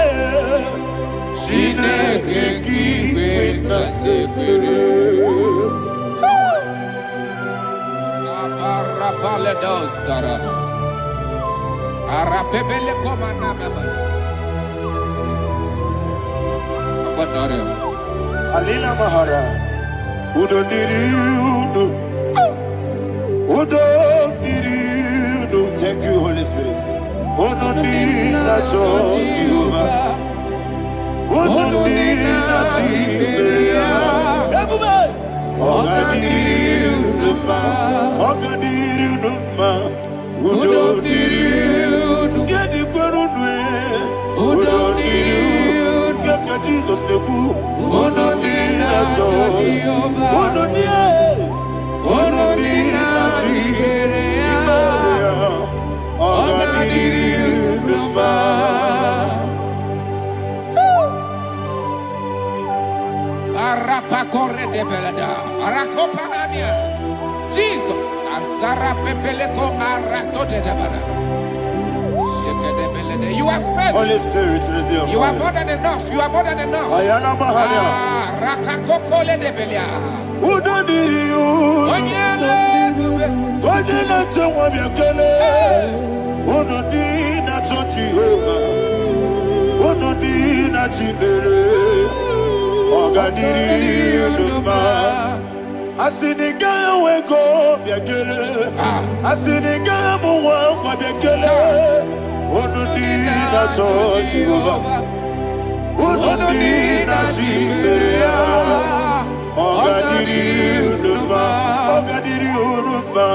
Speaker 5: Chineke kiwe na zekere. Aparapale dosarama. Arapebele komanana mana. Apanare.
Speaker 1: Alina Mahara. Udo diriudo. Udo diriudo. Thank you, Holy Spirit. Udo diriudo. Jehovah. Udo diriudo. Everybody. Ogadiriudo. Ogadiriudo. Udo diriudo. Get the Gurudwe. Udo diriudo. Get the Jesus the Ku. Udo diriudo. Udo diriudo. Udo diriudo. Ogadiriudo.
Speaker 5: Arapa corre de belada. Arakopa ania. Jesus. Azara pepeleko arato de dabara. Sheke de belede. You are faithful.
Speaker 1: Holy Spirit, resume.
Speaker 5: You are more than enough. You are more than enough.
Speaker 1: Ayana Mahania.
Speaker 5: Rakakokole de belia.
Speaker 1: Udo diriudo.
Speaker 5: Onyele bube.
Speaker 1: Onyele tewa miakele. Udo dina Jehovah. Udo dina Chibere. Ogadiriudo. Asiniga weko biakele. Asiniga muwa kwa biakele. Onuni na Jehovah. Onuni na Ziberia. Ogadiri unuma. Ogadiri unuma.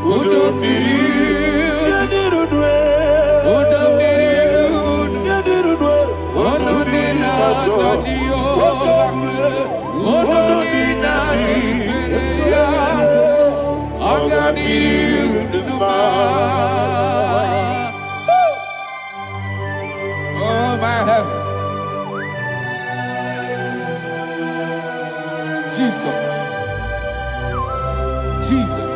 Speaker 1: Udomiri. Yadirudwe. Udomiri. Yadirudwe. Onuni na Jehovah. Onuni na Ziberia. Ogadiri unuma.
Speaker 5: Oh my heaven. Jesus. Jesus.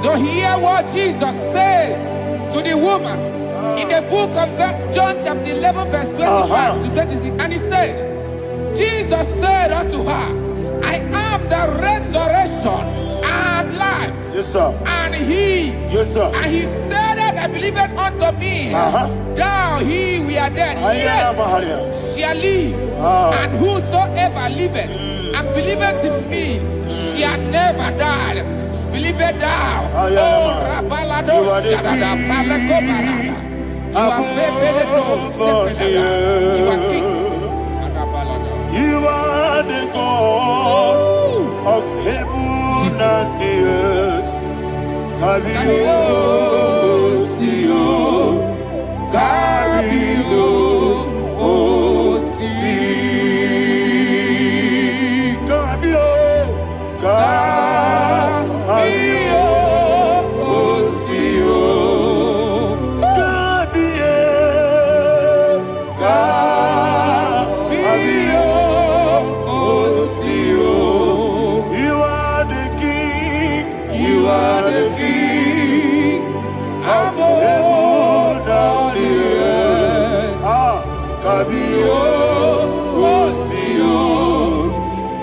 Speaker 5: So hear what Jesus said to the woman in the book of John chapter 11 verse 25 to 26. And he said, Jesus said unto her, I am the resurrection and life.
Speaker 1: Yes, sir.
Speaker 5: And he,
Speaker 1: Yes, sir.
Speaker 5: and he said that I believeth unto me, thou he we are dead, yet shall live, and whosoever liveth and believeth in me shall never die. Believeth thou, oh Rabalado Shadada Palako Barada. You are you are king.
Speaker 1: You are the God of heaven and the earth. Kabio, Sio, Kabio, Si, Kabio, Kabio, Sio, Kabio, Sio. You are the king. You are the king of heaven and the earth. Kabio, Sio,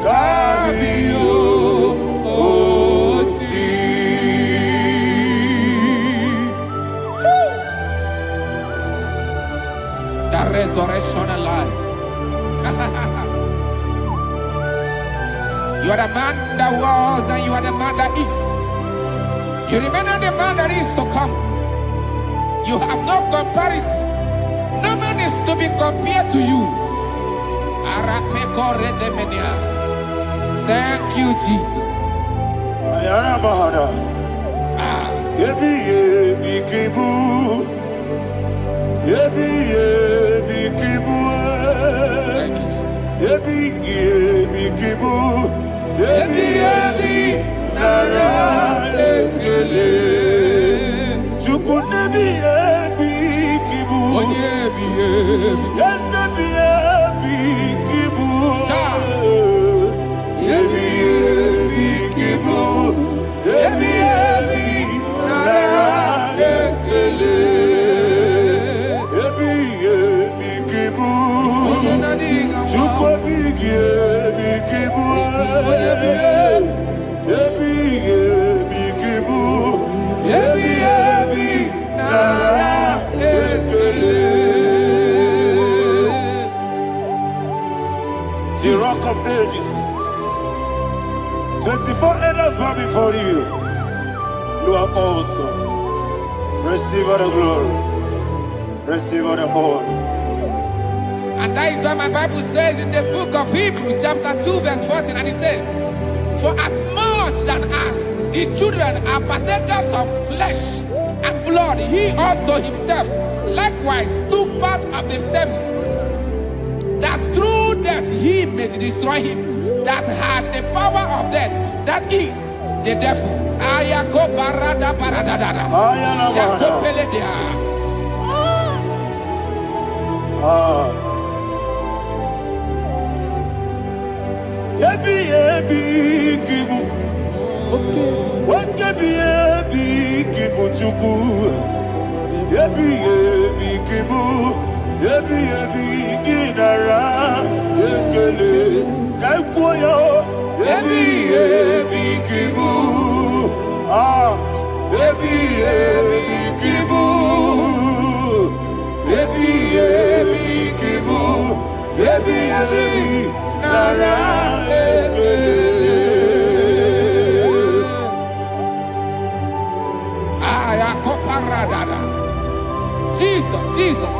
Speaker 1: Kabio, Si.
Speaker 5: The resurrection and life. You are the man that was and you are the man that is. You remember the man that is to come. You have no comparison. No man is to be compared to you. Thank you, Jesus.
Speaker 1: Ayana Mahada. Yebi yebi kibu. Yebi yebi kibu.
Speaker 5: Thank you, Jesus.
Speaker 1: Yebi yebi kibu. Yebi yebi nara ekele. Chuku nebi yebi kibu.
Speaker 5: Onyebi yebi.
Speaker 1: Yes yebi yebi kibu. Yebi yebi kibu. Yebi yebi nara ekele. Yebi yebi kibu. Chuku bigi yebi kibu. Yebi yebi kibu. Yebi yebi nara ekele. The Rock of Ages. 24 elders bow before you. You are awesome. Receive all the glory. Receive all the honor.
Speaker 5: And that is what my Bible says in the book of Hebrews chapter 2 verse 14. And it said, for as much than us, his children are partakers of flesh and blood, he also himself likewise took part of the same, that through death he may destroy him that had the power of death, that is the devil. Ayako parada paradadada. Shako peledea.
Speaker 1: Yebi yebi kibu. Yebi yebi kibu chuku. Yebi yebi kibu. Yebi yebi ginara ekele. Kaikoyo. Yebi yebi kibu. Yebi yebi kibu. Yebi yebi kibu. nara ekele.
Speaker 5: Jesus, Jesus,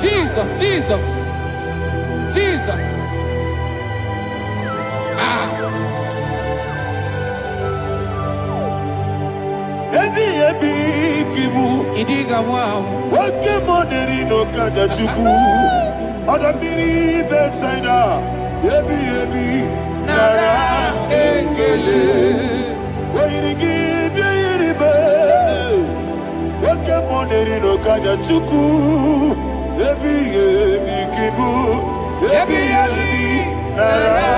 Speaker 5: Jesus, Jesus, Jesus.
Speaker 1: Ebi kibu.
Speaker 5: Idiga wow.
Speaker 1: Wake moneri no kaja chuku. Odamiri besaida. Ebi nara ekele. Oirigi biiribe. Wake moneri no kaja chuku. Ebi kibu. Ebi nara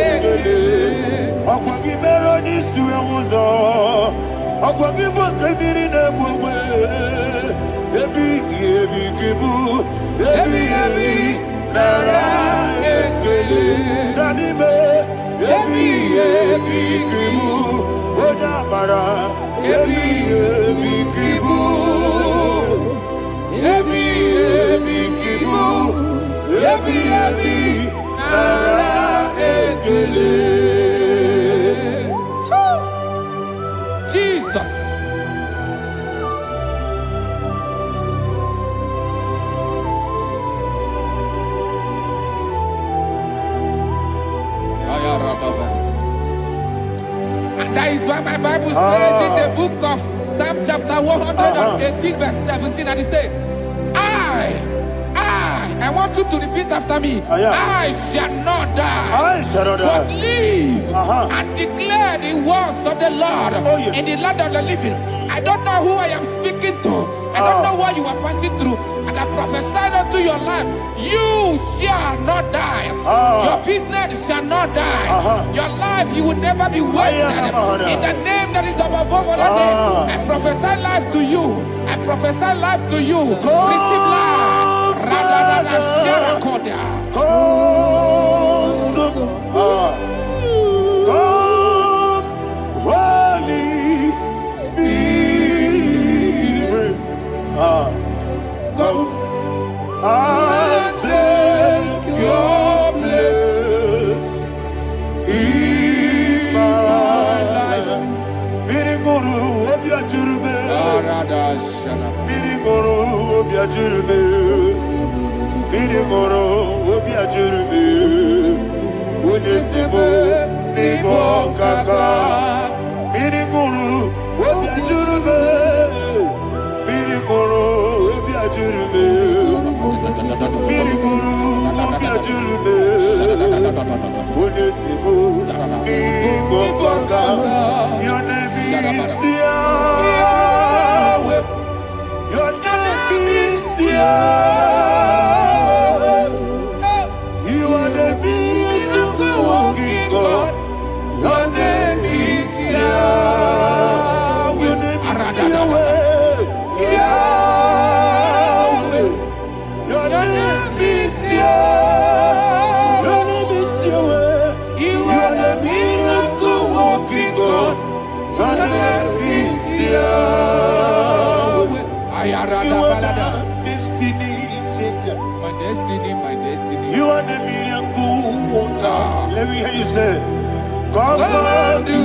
Speaker 1: ekele. Okwagi bero ni suwe muzo. Okwagi bokemiri ne bwe. Ebi kibu. Ebi nara ekele. Ranime. Ebi kibu. Odamara. Ebi kibu. Ebi kibu. Ebi nara ekele.
Speaker 5: Jesus. And that is why my Bible says in the book of Psalm chapter 118 verse 17, and it says, I want you to repeat after me. I shall not die, but live and declare the words of the Lord in the land of the living. I don't know who I am speaking to. I don't know what you are passing through. And I prophesy unto your life, you shall not die. Your business shall not die. Your life, you will never be wasted. In the name that is above all other name, I prophesy life to you. I prophesy life to you. Receive life.
Speaker 1: Holy Spirit, come and take your place in my life. Miriguru obiajurube, miriguru obiajurube. Mirigoro obiajurube, udesibo ibo kaka. Mirigoro obiajurube, mirigoro obiajurube, mirigoro obiajurube, udesibo ibo kaka. Your name is Yahweh. Your name is Yahweh. God, your name is Yahweh. Your name is Yahweh. Your name is Yahweh. Your name is Yahweh. You are the miracle working God. Your name is Yahweh. You are the destiny changer.
Speaker 5: My destiny.
Speaker 1: You are the miracle worker. Let me hear you say, come and do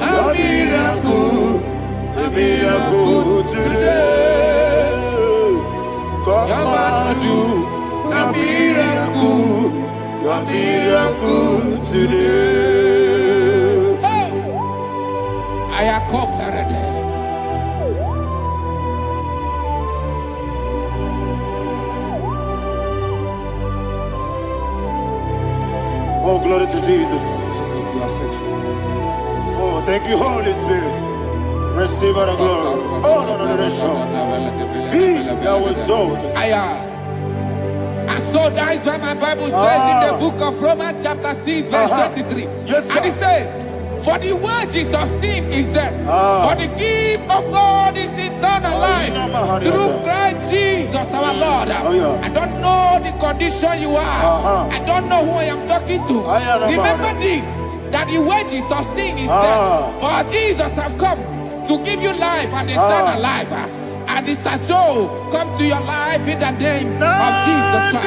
Speaker 1: a miracle today. Come and do a miracle today.
Speaker 5: I am cooperative.
Speaker 1: Oh, glory to Jesus.
Speaker 5: Jesus, you are faithful.
Speaker 1: Oh, thank you, Holy Spirit. Receive our glory. Oh, no, that was so.
Speaker 5: And so that is why my Bible says in the book of Romans chapter 6 verse 23.
Speaker 1: Yes, sir.
Speaker 5: And it says, for the wages of sin is death, but the gift of God is eternal life through Christ Jesus our Lord. I don't know the condition you are. I don't know who I am talking to. Remember this, that the wages of sin is death, but Jesus have come to give you life and eternal life. And this has so come to your life in the name of Jesus Christ.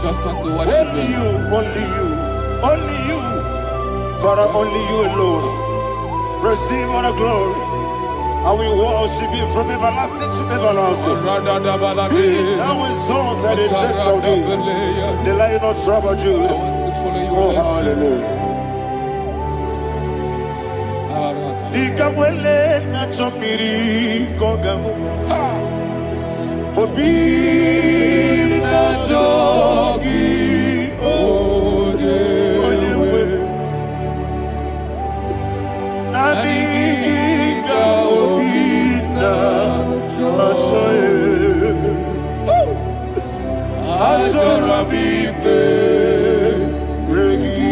Speaker 5: Just want to worship
Speaker 1: only you, only you, only you. Father, only you alone. Receive all the glory. I will worship you from everlasting to everlasting. Be thou exalted and set of thee. The Lion of Tribe of Judah. Oh, hallelujah. Nikamwele na chomiri kogamu. Obi na jogi ode. Nani ka obi na jogi. Azorabite regi.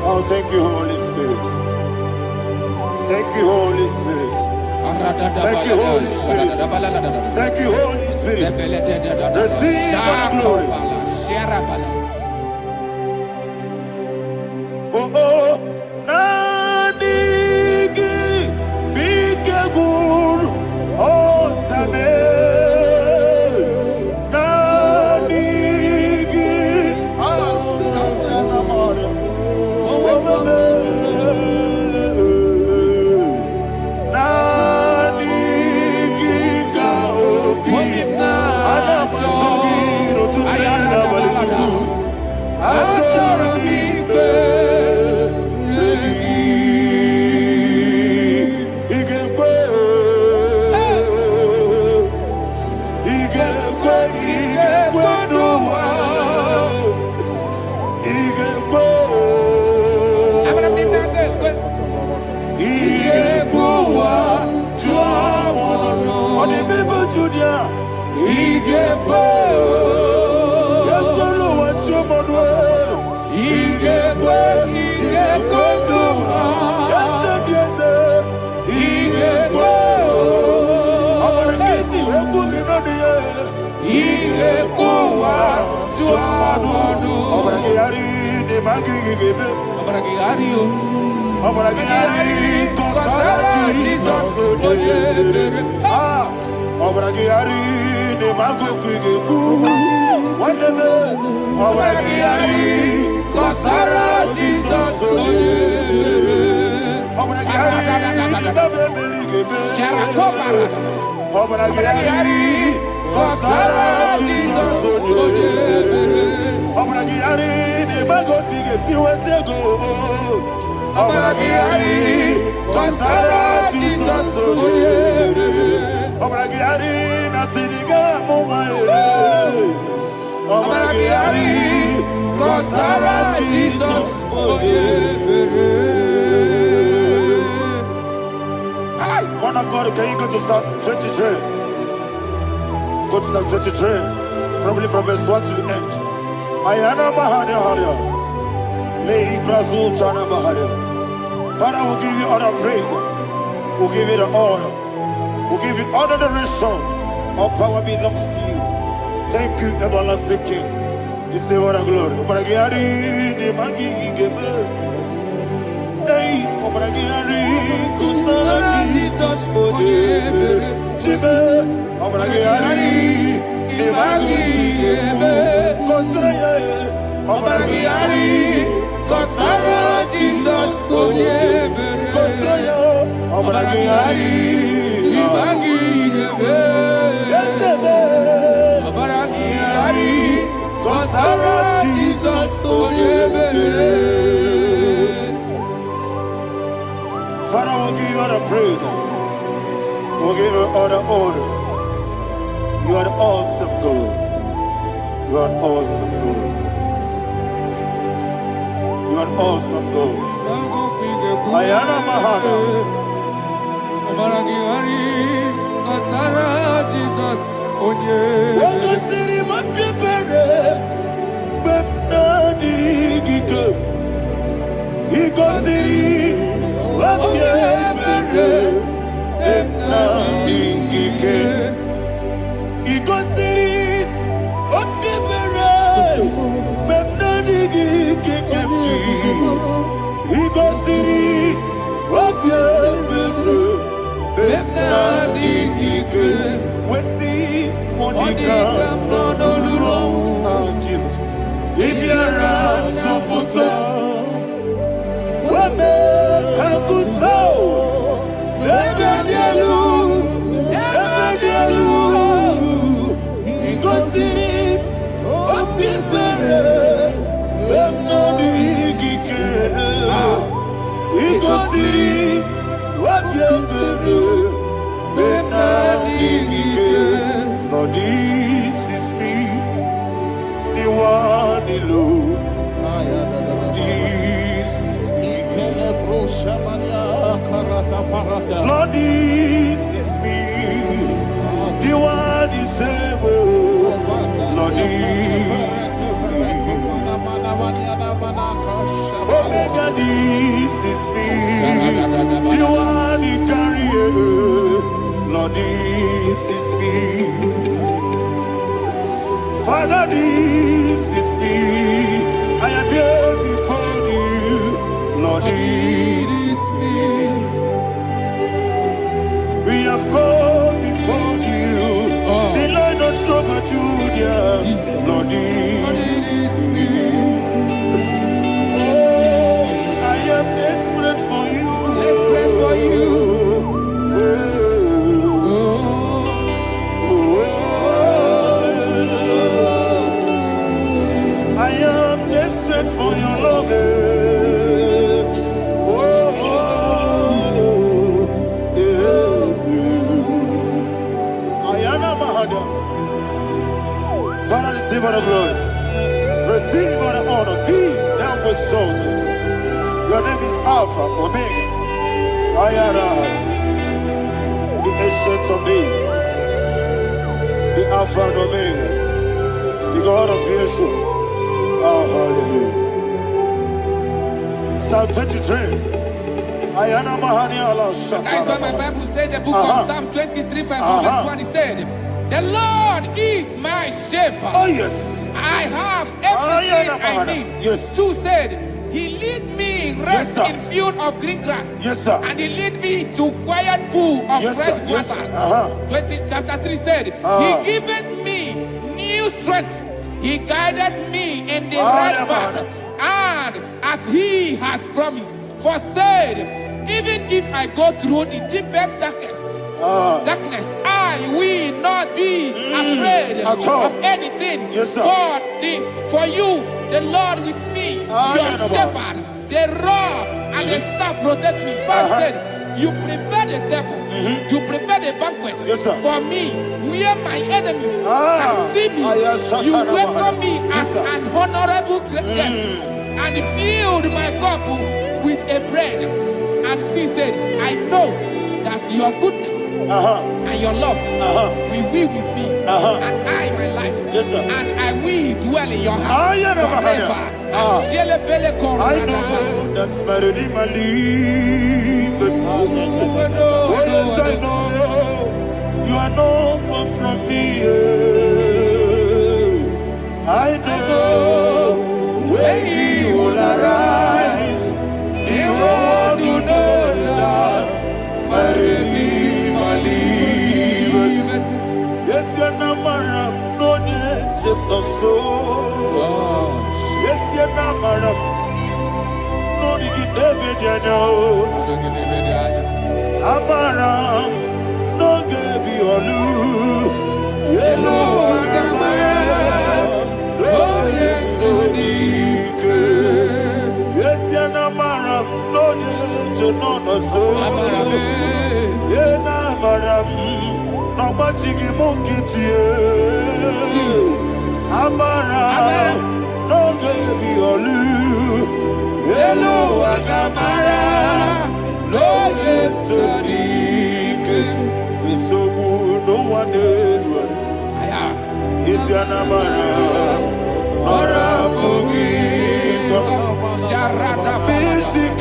Speaker 1: Oh, thank you, Holy Spirit. Thank you, Holy Spirit. Thank you, Holy Spirit. Thank you, Holy Spirit. Receive the glory. Oh, oh, Nadigi, Bikagur, oh, Tabe. Obragiari, Kosara, Jesus, Obragiari, Nasiriga, Momae. Obragiari, Kosara, Jesus, One of God, can you go to Psalm 23? Go to Psalm 23, probably from verse 1 to the end. Ayana Bahania Haria. Lay Brazil Chana Bahania. Father, we'll give you all the praise. We'll give you the honor. We'll give you all the adoration. All power belongs to you. Thank you, everlasting King. You say what a glory. Obragiari, Nemagi, Gebe. Hey, Obragiari, Kusara, Jesus, Jibe, Obragiari, Nemagi, Gebe. Kusara, Obragiari, Kusara, Jesus, Kusara, Obragiari, Nemagi, Gebe. Obragiari, Kusara, Jesus, Father, we'll give you all the praise. We'll give you all the honor. You are the awesome God. You are an awesome God. You are an awesome God. Ayana Mahana.
Speaker 5: Jesus.
Speaker 1: Waka siri mapipere. Bepna digike. Iko siri. Wapipere. Bepna digike. Iko siri. Wapipere. Bepna digike. Iko siri. Wapipere. Bepna digike. We see Monica. Oh, Jesus. Ibiara Sopoto. Wame Kakuso. Ebedielu. Ebedielu. Igosiri. Opipere. Bemnodi Gike. Igosiri. Opipere. Lord, this is me, the one alone. This is me. Lord, this is me, the one is able. Lord, this is me. Omega, this is me, the one he carries. Lord, this is me. Father, this is me. I am here before you. Lord, this is me. We have come before you. The Lord of Trouble, Judah. Lord, this is me. Oh, I am desperate for you.
Speaker 5: Desperate for you.
Speaker 1: I am desperate for your love. Ayana Mahada. Father, receive all the glory. Receive all the honor. Be thou exalted. Your name is Alpha, Omega. Ayana. The ancient of days. The Alpha and Omega. The God of Yeshua. Oh, hallelujah. Psalm 23. Ayana Mahani Allah Shatters.
Speaker 5: That is what my Bible said, the book of Psalm 23, verse 1. It said, the Lord is my shepherd.
Speaker 1: Oh, yes.
Speaker 5: I have everything I need.
Speaker 1: Yes.
Speaker 5: 2 said, he lead me rest
Speaker 1: Yes,
Speaker 5: in field of green grass.
Speaker 1: Yes, sir.
Speaker 5: And he lead me to quiet pool of
Speaker 1: Yes,
Speaker 5: fresh
Speaker 1: sir. Yes,
Speaker 5: waters.
Speaker 1: sir.
Speaker 5: Chapter 3 said, he giveth me new strength. He guided me in the right path. And as he has promised, for said, even if I go through the deepest darkness, I will not be afraid of anything.
Speaker 1: Yes, sir.
Speaker 5: For you, the Lord with me, your shepherd, the rod and the staff protect me. First said, you prepare the table, you prepare the banquet for me, where my enemies can see me. You welcome me as an honorable guest, and filled my cup with a bread. And she said, I know that your goodness and your love will be with me, and I, my life, and I will dwell in your house forever. I
Speaker 1: know that's my Redeemer lives. Oh yes, I know you are not far from me. I know when He will arise, He will do that my Redeemer lives. Yes, you're not married, no need to so. Yes, you're not married. No need to David, you know. Amaram, no give you a loo. Yellow, oh, yes, so deep. Yes, you're not married. No need to know the soul. You're not married. No much you monkey to you. Amaram, no give you a loo. Yellow, Agamara. No yet so deep. Be so good, no one did. Is your number? Or a boogie.
Speaker 5: Sharada
Speaker 1: Basic.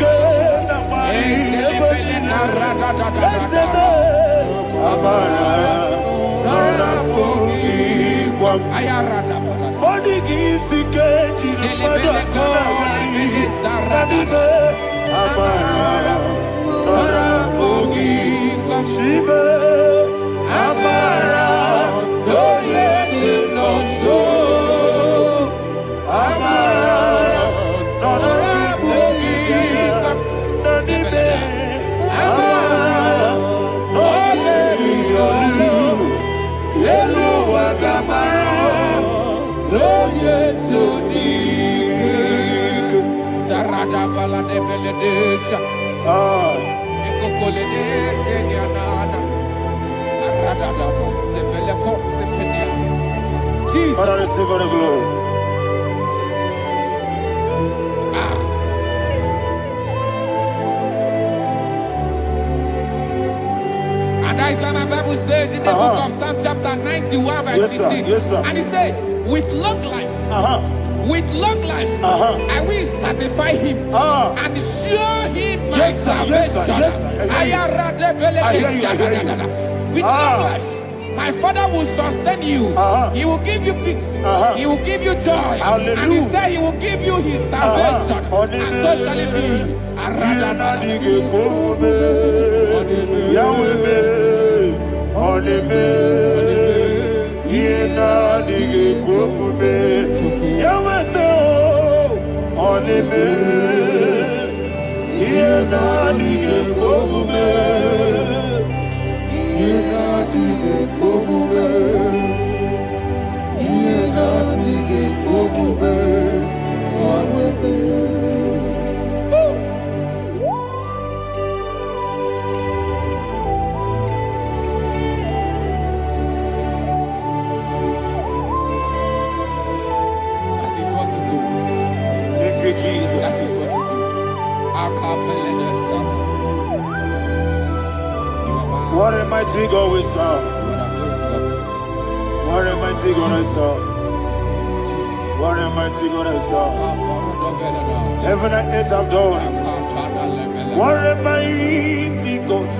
Speaker 1: Father, receive all the glory.
Speaker 5: And that is why my Bible says in the book of Psalm chapter 91 verse 16. And he said, with long life, with long life, I will satisfy him and show him my salvation. With long life, my Father will sustain you. He will give you peace. He will give you joy.
Speaker 1: Hallelujah.
Speaker 5: And he said he will give you his salvation. And so shall it be.
Speaker 1: What a mighty God we serve. What a mighty God I serve. What a mighty God I serve. Heaven and earth have done it. What a mighty God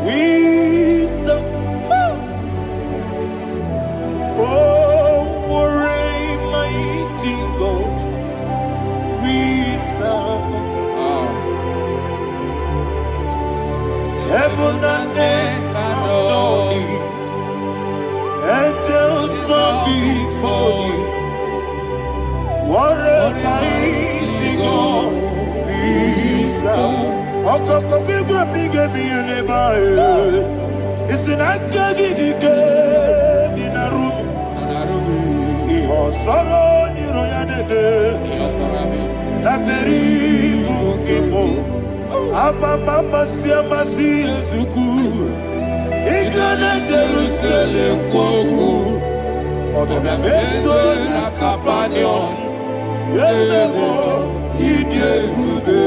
Speaker 1: we serve. Oh, what a mighty God we serve. Heaven and earth adore it. Angels bow before you. What a mighty God we serve. Okoko bibra bige bi eneba. It's an akagidike dinarubi. Iho soro ni royanebe. Na beri buke mo. Mama siamasi ezuku. Igrana Jerusalem kwoku. Obebe meso na Capernaum. Yesemo idie gube.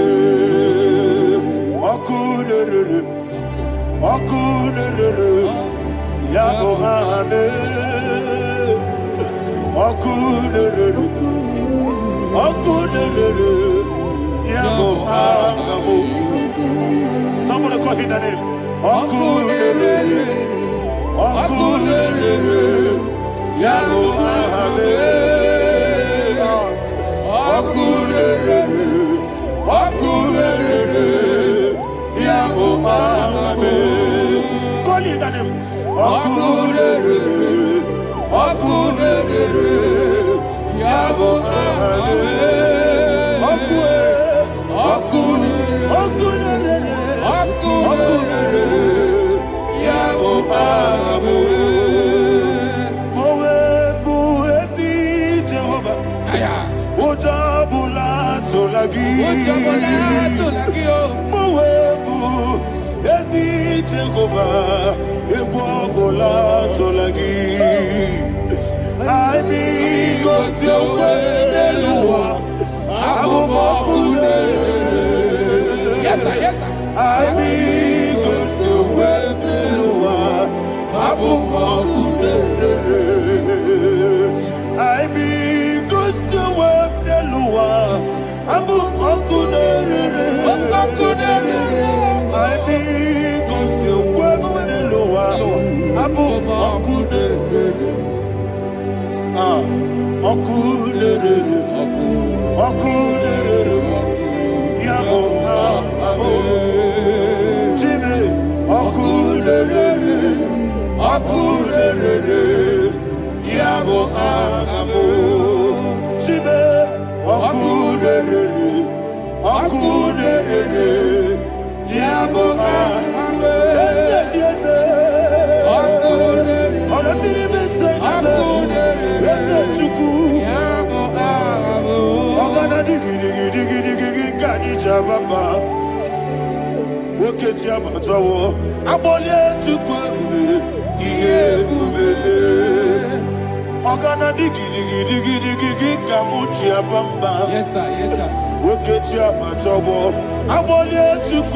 Speaker 1: Okunere. Yabo ame. Okunere. Yabo ame. Somebody call him the name. Okunere. Yabo ame. Okunere. Yabo ame. Call him the name. Okunere. Yabo ame. Yabo ame. Mowe bu ezi Jehovah. Ojabula tolagi. Mowe bu ezi Jehovah. Egwabola tolagi. Ani gosio wedelua. Abubakune.
Speaker 5: Yes, sir.
Speaker 1: Ani gosio wedelua. Abubakune. Ani gosio wedelua. Abubakune. Ani gosio wedelua. Abubakune. Okunere, Yabo ame. Jimmy, Okunere, Yabo ame. Jimmy, Okunere, Yabo ame. Yes. Baba, woke Jabatawo, Abolia to Kwabu, Yebube, Ogana digi, Kamuchi Abamba.
Speaker 5: Yes, sir.
Speaker 1: Woke Jabatawo, Abolia to